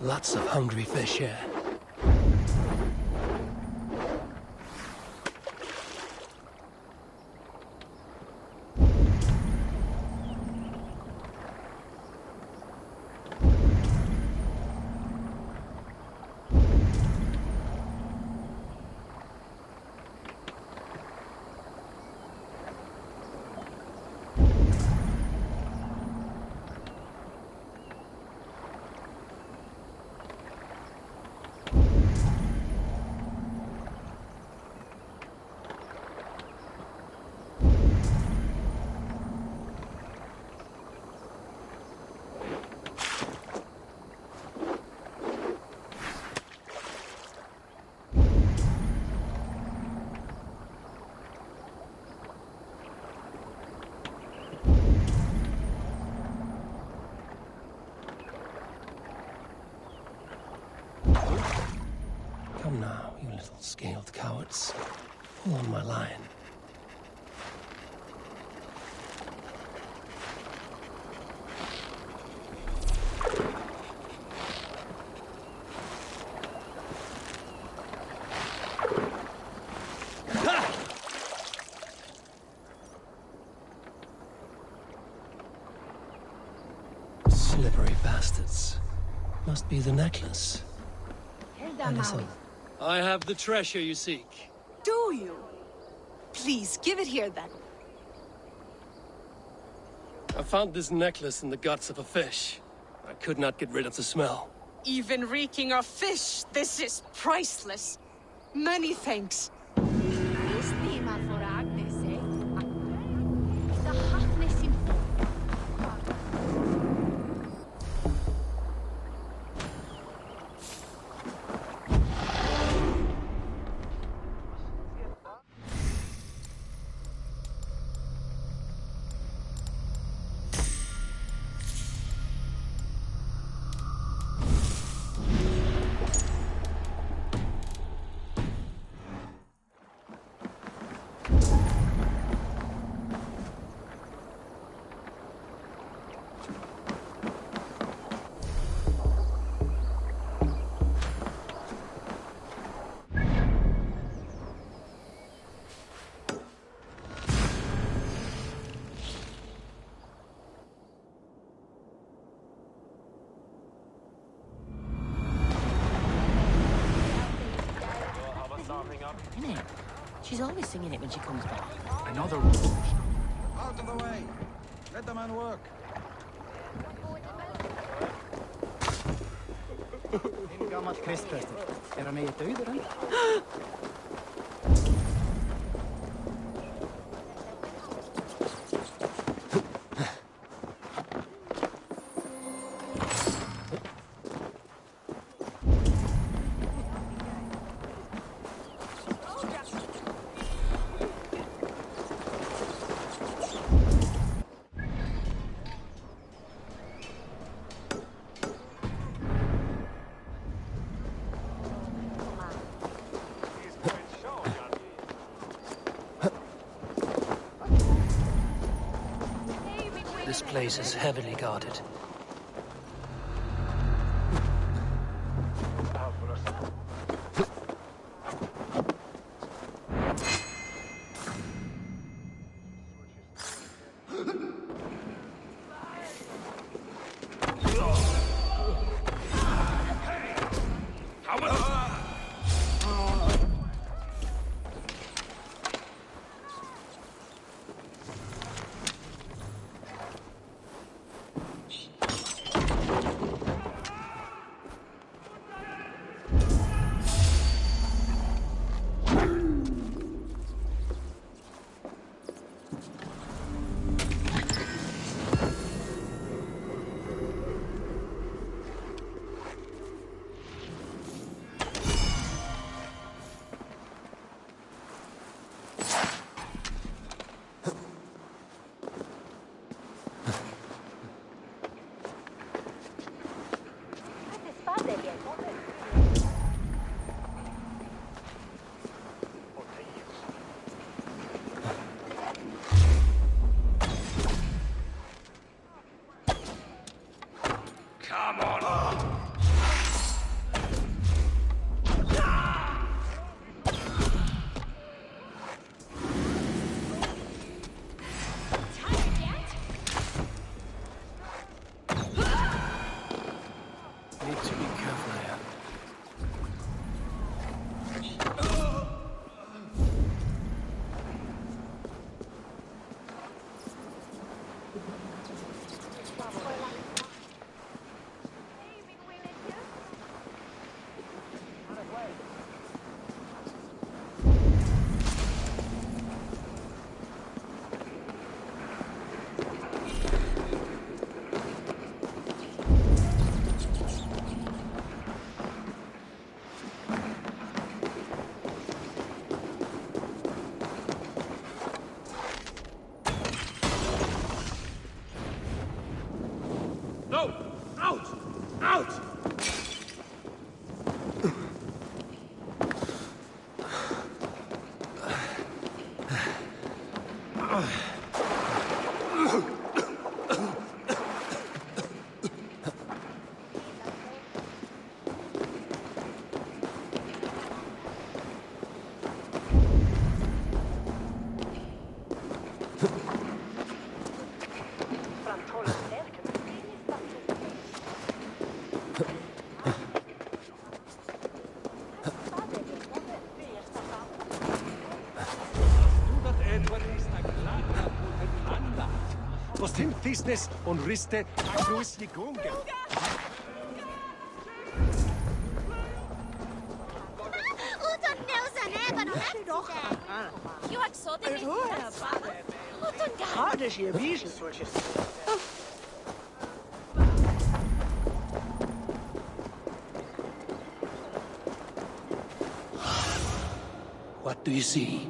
S1: Lots of hungry fish here. Come now, you little scaled cowards. Pull on my line. Slippery bastards. Must be the necklace.
S15: I have the treasure you seek.
S17: Do you? Please, give it here then.
S1: I found this necklace in the guts of a fish. I could not get rid of the smell.
S17: Even reeking of fish, this is priceless. Many thanks.
S2: Isn't it? She's always singing it when she comes back.
S16: Another one.
S20: Out of the way! Let the man work! Din gammalt kristpräster. Är han med i döden?
S1: This place is heavily guarded.
S19: Was sind business on riste Agruis Yigunga?
S1: What do you see?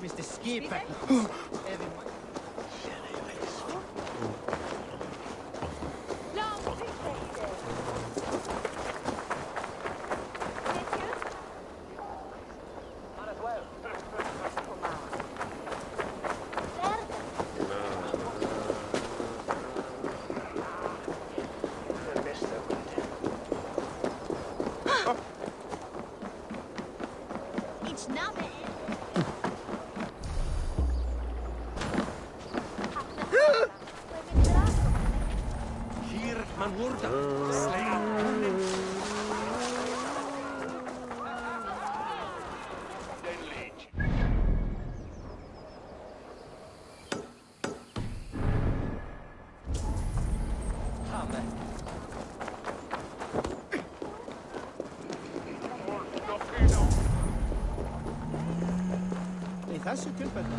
S20: Mr. Skipper. Tässä tilfælde.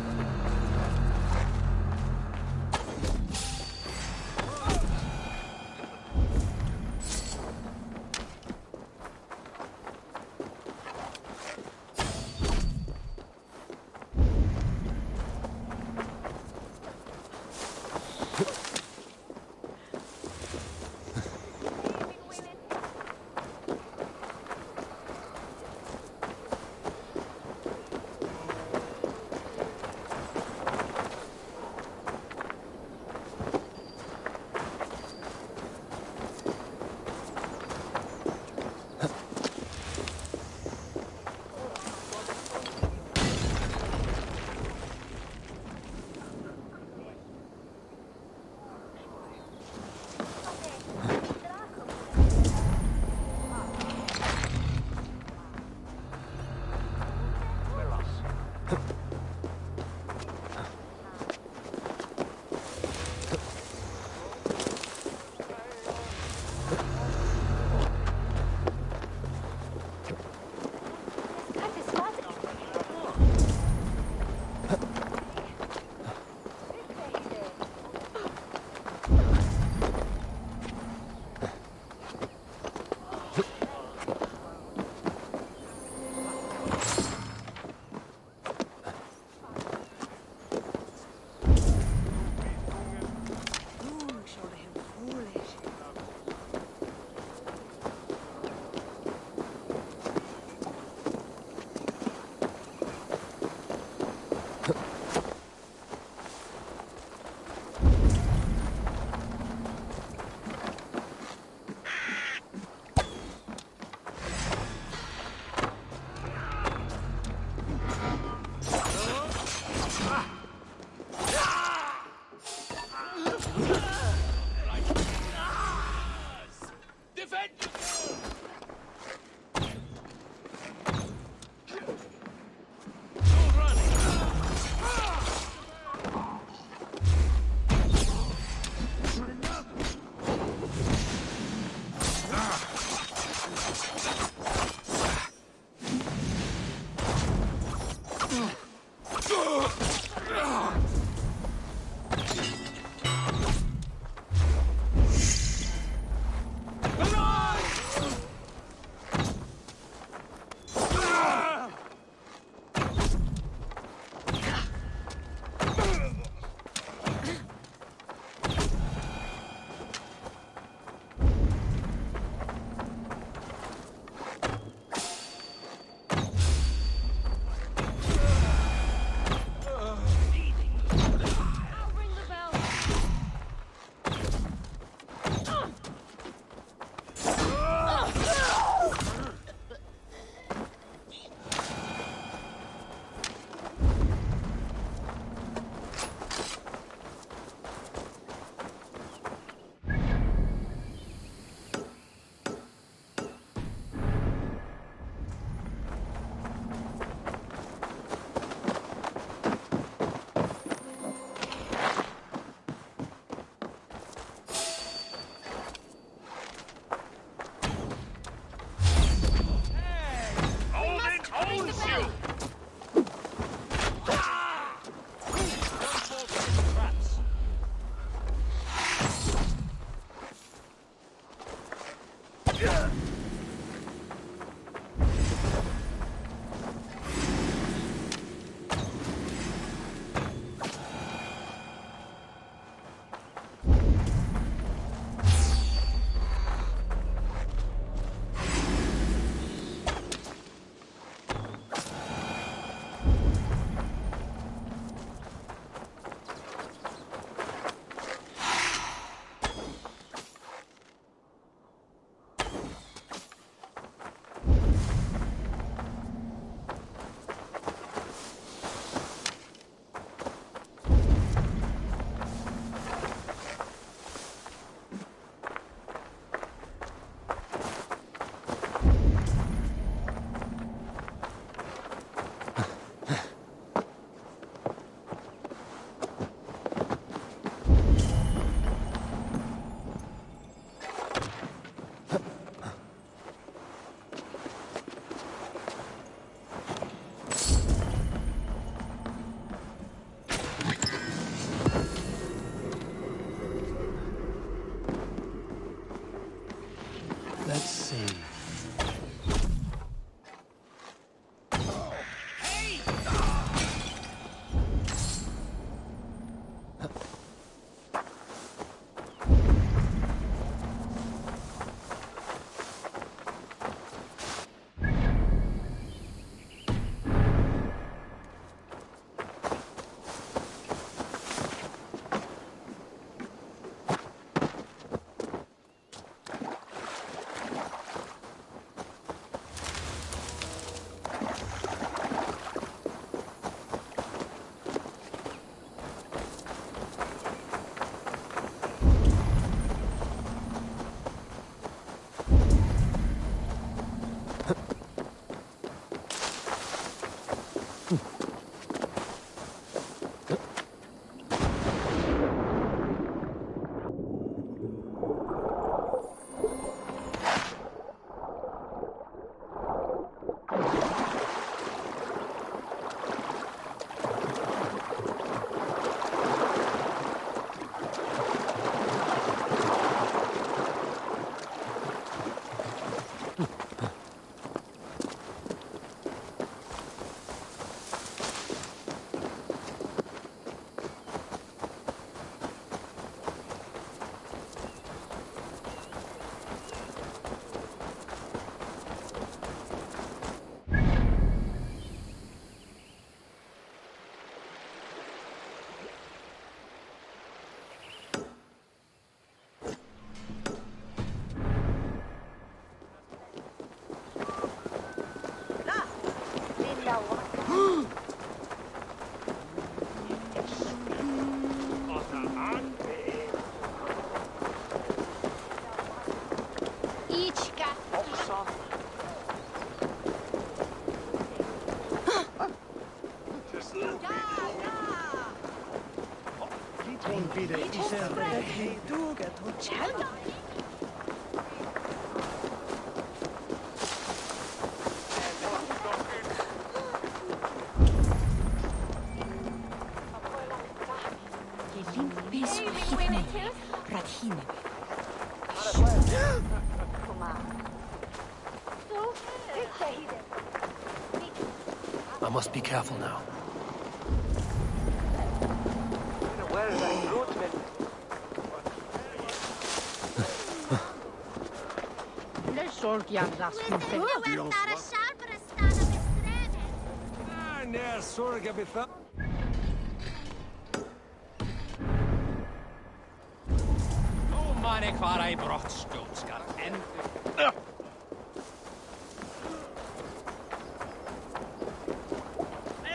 S1: I must be careful now.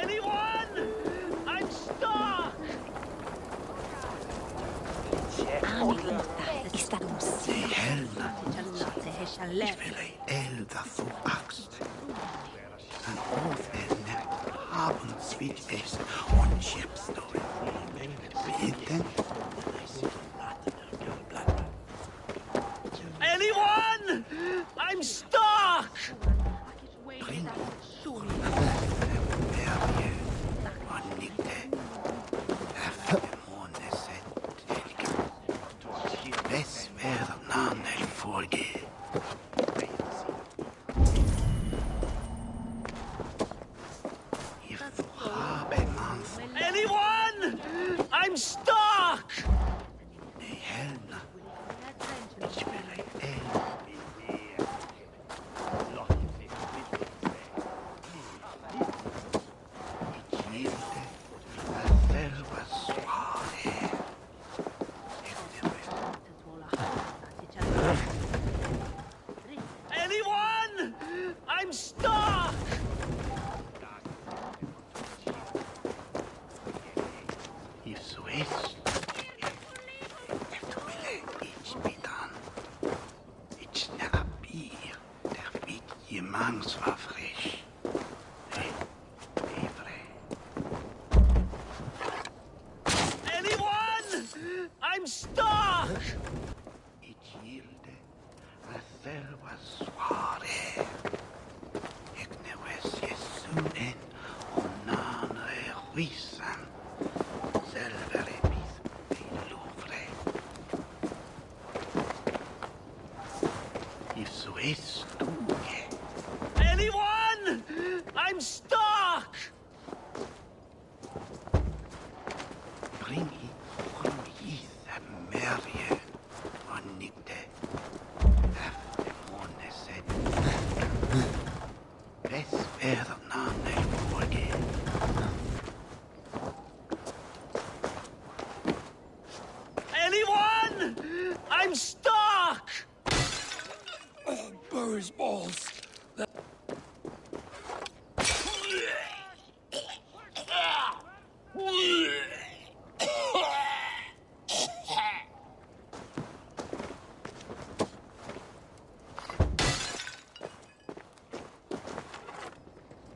S11: Anyone? I'm stuck!
S5: Elda fuaxt. En overnek haben sweet is on ships door. Weten?
S11: Anyone? I'm stuck!
S5: Bring
S11: Anyone? I'm stuck! Anyone? I'm stuck!
S5: If so is, it's bitan. It's not beer. Der bit jemangs var frisch.
S11: Anyone? I'm stuck!
S5: It's yilde. A serva suare. Ekne wes jesuen. Onan rehuisan. Selvere bis louvre. If so is stuke.
S11: Anyone? I'm stuck!
S5: Bring it from his Marie. Onigde. Efter måne sett. Bäst väder namnet folge.
S11: Anyone? I'm stuck!
S1: Burr his balls.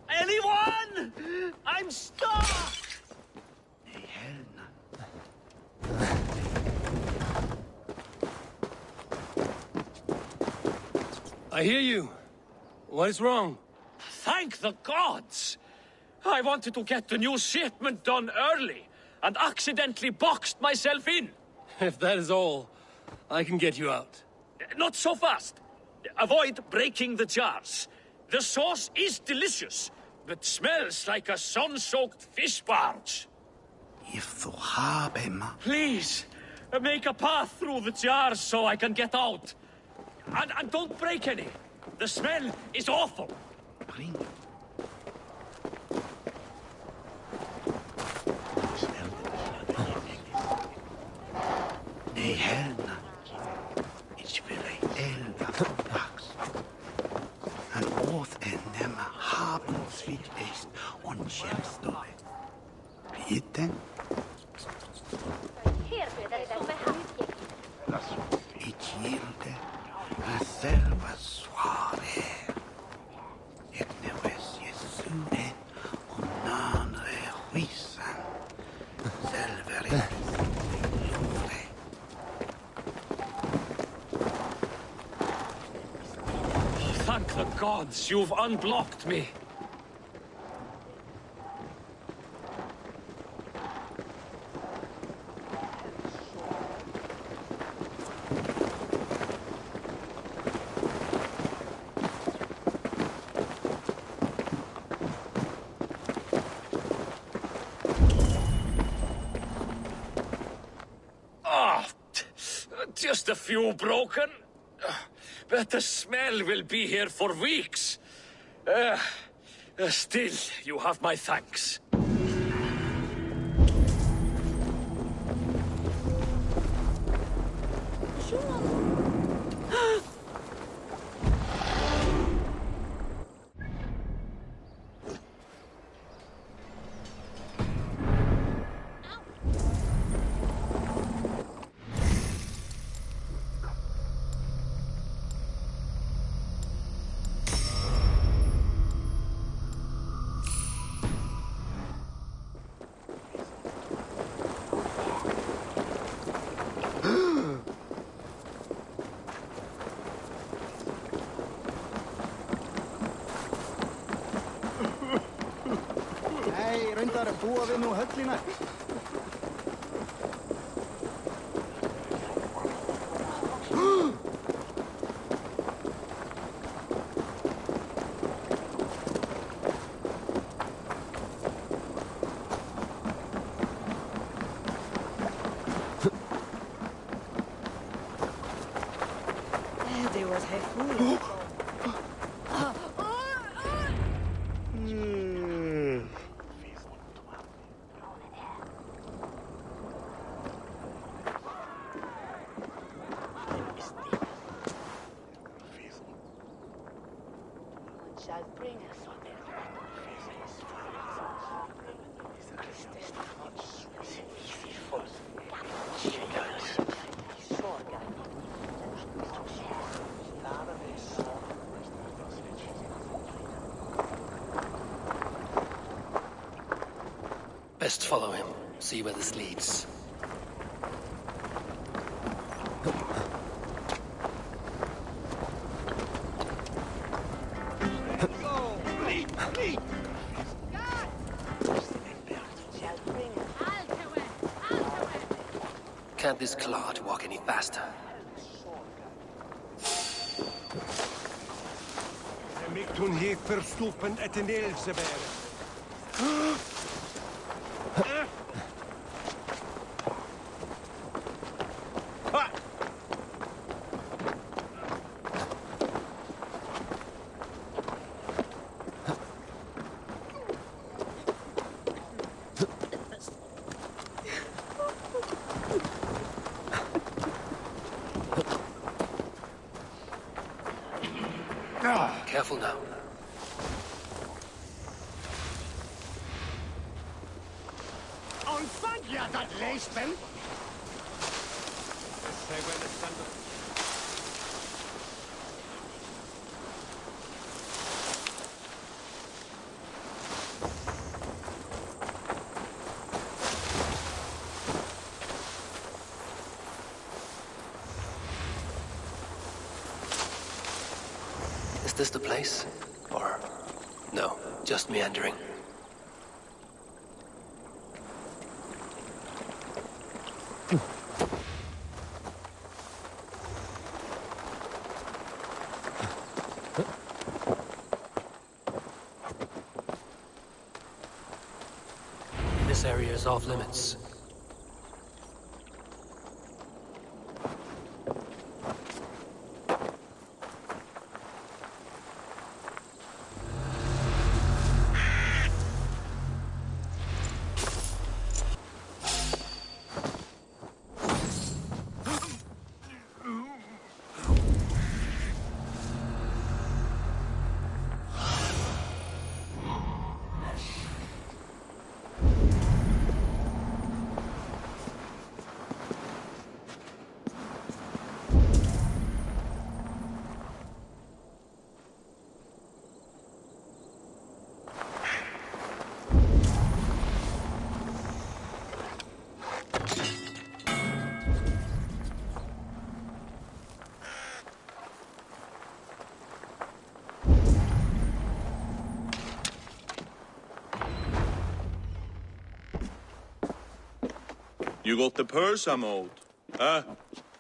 S11: Anyone? I'm stuck!
S15: I hear you. What is wrong?
S6: Thank the gods! I wanted to get the new shipment done early, and accidentally boxed myself in.
S15: If that is all, I can get you out.
S6: Not so fast. Avoid breaking the jars. The sauce is delicious, but smells like a sun-soaked fish barge.
S5: If du haben.
S6: Please, make a path through the jars so I can get out. And don't break any. The smell is awful.
S5: Bring. Nej, herrna. Ich will elda fax. And both en dem haben sweet ist und chefstore. Bitte? Ich yilde a serva suare. Ekne wes jesuen und nan rehui.
S9: gods, you've unblocked me. Just a few broken. But the smell will be here for weeks. Still, you have my thanks.
S20: Nei, reyndar búa við nú höllina.
S17: Det var heftigt.
S1: Best follow him, see where this leads. Can't this clod walk any faster?
S11: Toen heeft verstoppen het in Elseberg.
S1: Careful now.
S11: Ontvangt je dat leespen?
S1: Is this the place? Or no, just meandering? This area is off limits.
S12: You got the purse I'm owed. Huh?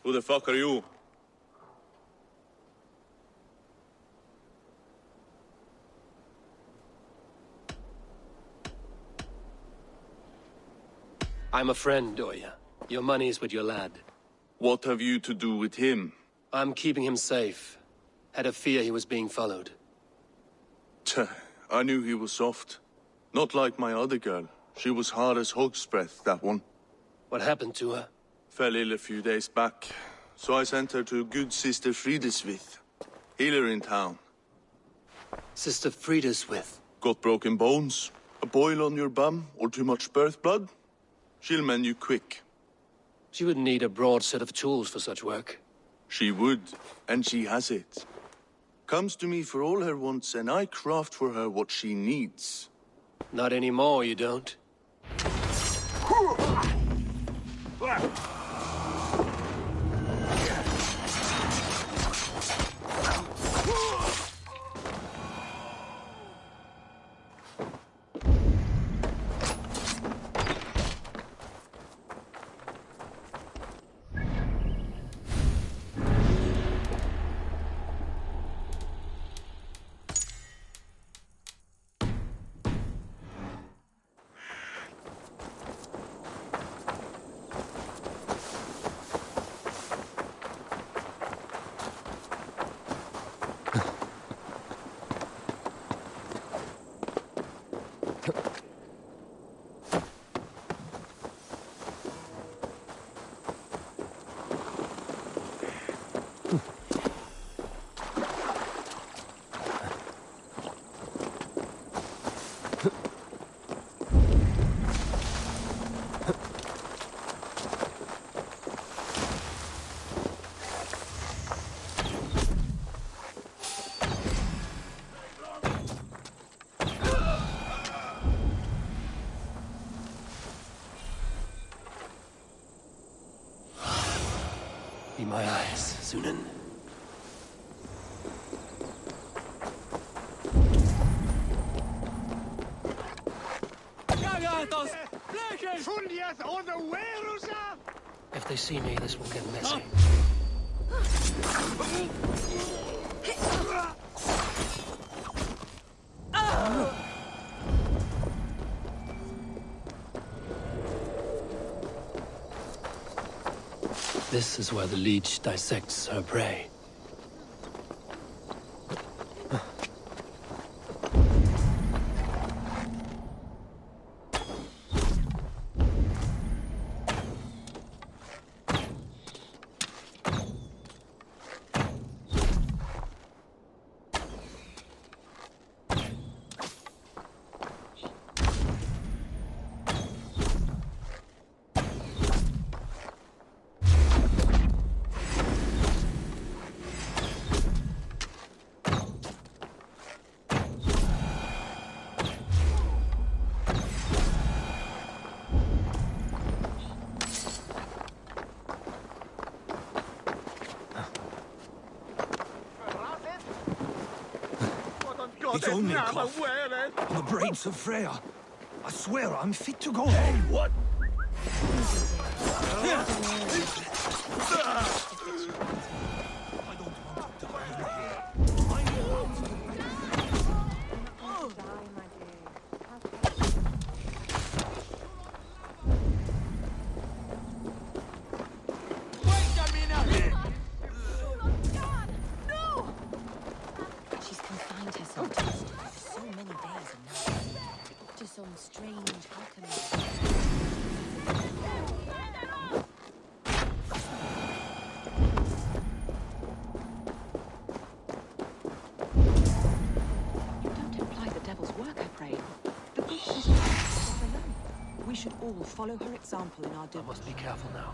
S12: Who the fuck are you?
S1: I'm a friend, Oya. Your money is with your lad.
S12: What have you to do with him?
S1: I'm keeping him safe. Had a fear he was being followed.
S12: Tch, I knew he was soft. Not like my other girl. She was hard as hog's breath, that one.
S1: What happened to her?
S12: Fell ill a few days back. So I sent her to good Sister Frideswith. Healer in town.
S1: Sister Frideswith?
S12: Got broken bones, a boil on your bum, or too much birth blood? She'll mend you quick.
S1: She would need a broad set of tools for such work.
S12: She would, and she has it. Comes to me for all her wants, and I craft for her what she needs.
S1: Not anymore, you don't. Be my eyes, Sunan. If they see me, this will get messy. This is where the leech dissects her prey.
S5: It's only a cough. On the braids of Freya. I swear I'm fit to go home. What?
S3: Follow her example in our doings.
S1: I must be careful now.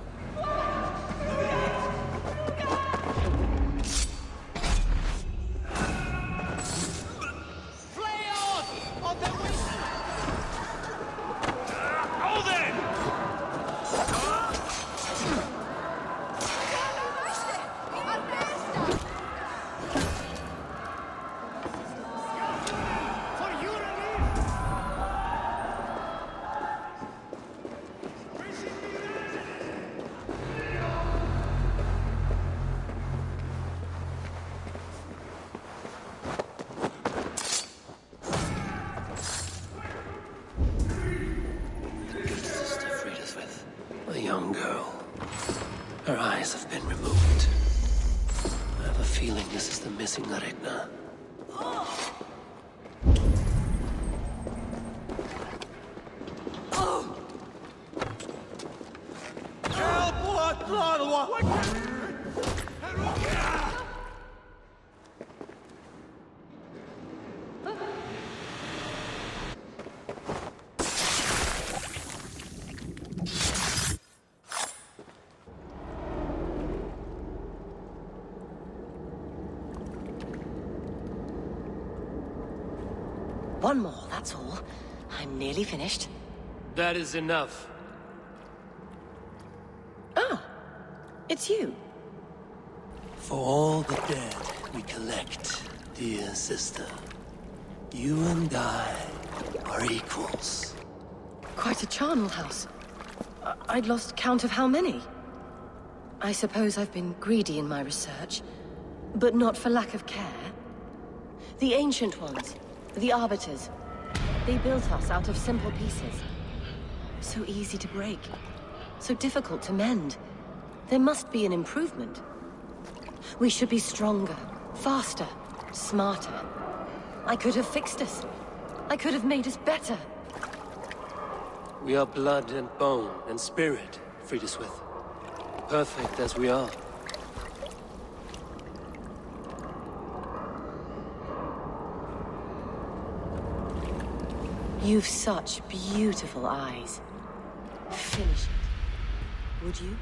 S1: young girl. Her eyes have been removed. I have a feeling this is the missing Regna.
S2: One more, that's all. I'm nearly finished.
S1: That is enough.
S2: Ah, it's you.
S1: For all the dead we collect, dear sister, you and I are equals.
S2: Quite a charnel house. I'd lost count of how many. I suppose I've been greedy in my research, but not for lack of care. The ancient ones, the arbiters, they built us out of simple pieces. So easy to break, so difficult to mend. There must be an improvement. We should be stronger, faster, smarter. I could have fixed us. I could have made us better.
S1: We are blood and bone and spirit, Friediswith. Perfect as we are.
S2: You've such beautiful eyes. Finish it, would you?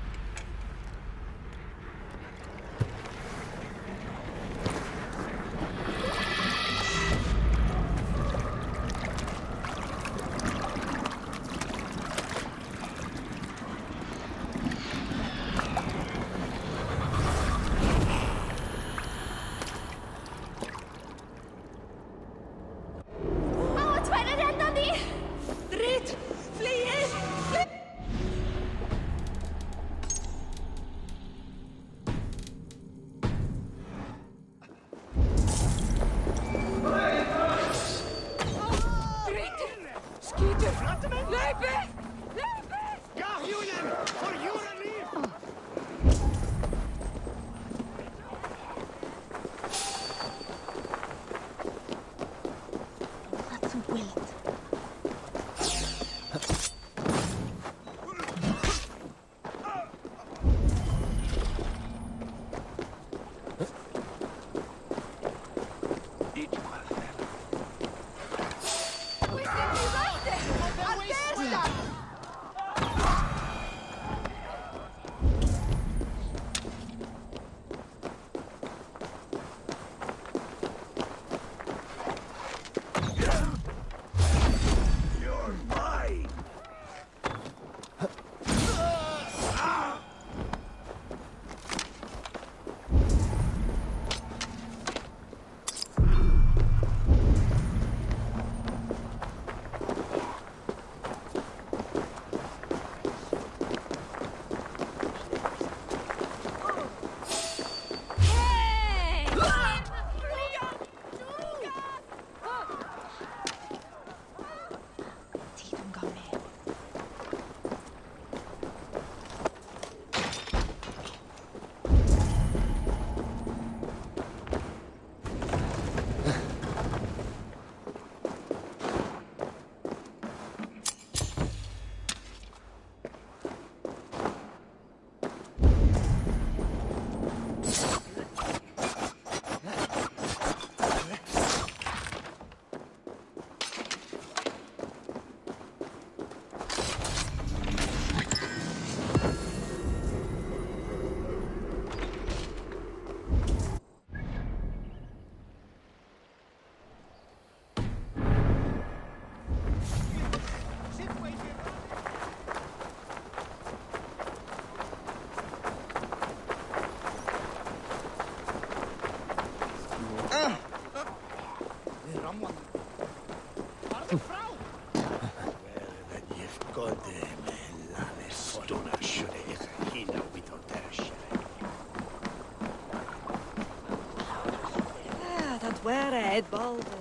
S3: Where Ed Balders?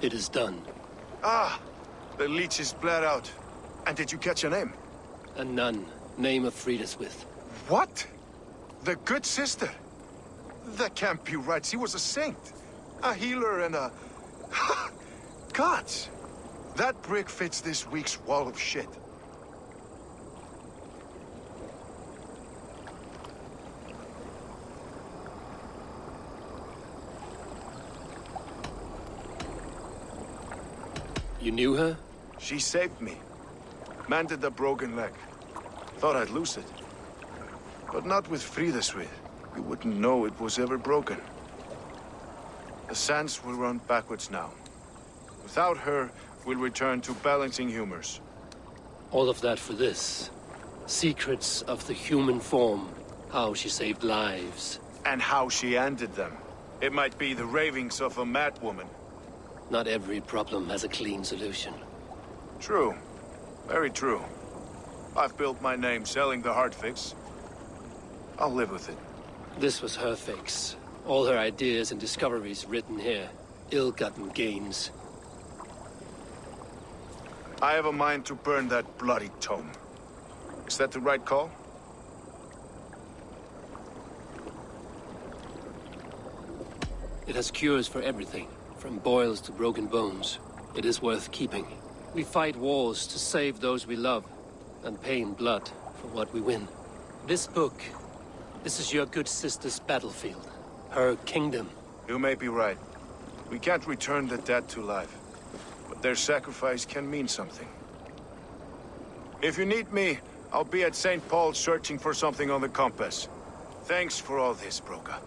S1: It is done.
S19: Ah, the leech is bled out. And did you catch a name?
S1: A nun, name of Frida's with.
S19: What? The good sister? That can't be right. She was a saint. A healer and a... Gods! That brick fits this week's wall of shit.
S1: You knew her?
S19: She saved me. Mended a broken leg. Thought I'd lose it. But not with Frida's with. You wouldn't know it was ever broken. The sands will run backwards now. Without her, we'll return to balancing humors.
S1: All of that for this. Secrets of the human form. How she saved lives.
S19: And how she ended them. It might be the ravings of a madwoman.
S1: Not every problem has a clean solution.
S19: True. Very true. I've built my name selling the heart fix. I'll live with it.
S1: This was her fix. All her ideas and discoveries written here. Ill-gotten gains.
S19: I have a mind to burn that bloody tome. Is that the right call?
S1: It has cures for everything, from boils to broken bones. It is worth keeping. We fight wars to save those we love, and pay in blood for what we win. This book, this is your good sister's battlefield. Her kingdom.
S19: You may be right. We can't return the dead to life. But their sacrifice can mean something. If you need me, I'll be at St. Paul's searching for something on the compass. Thanks for all this, Broka.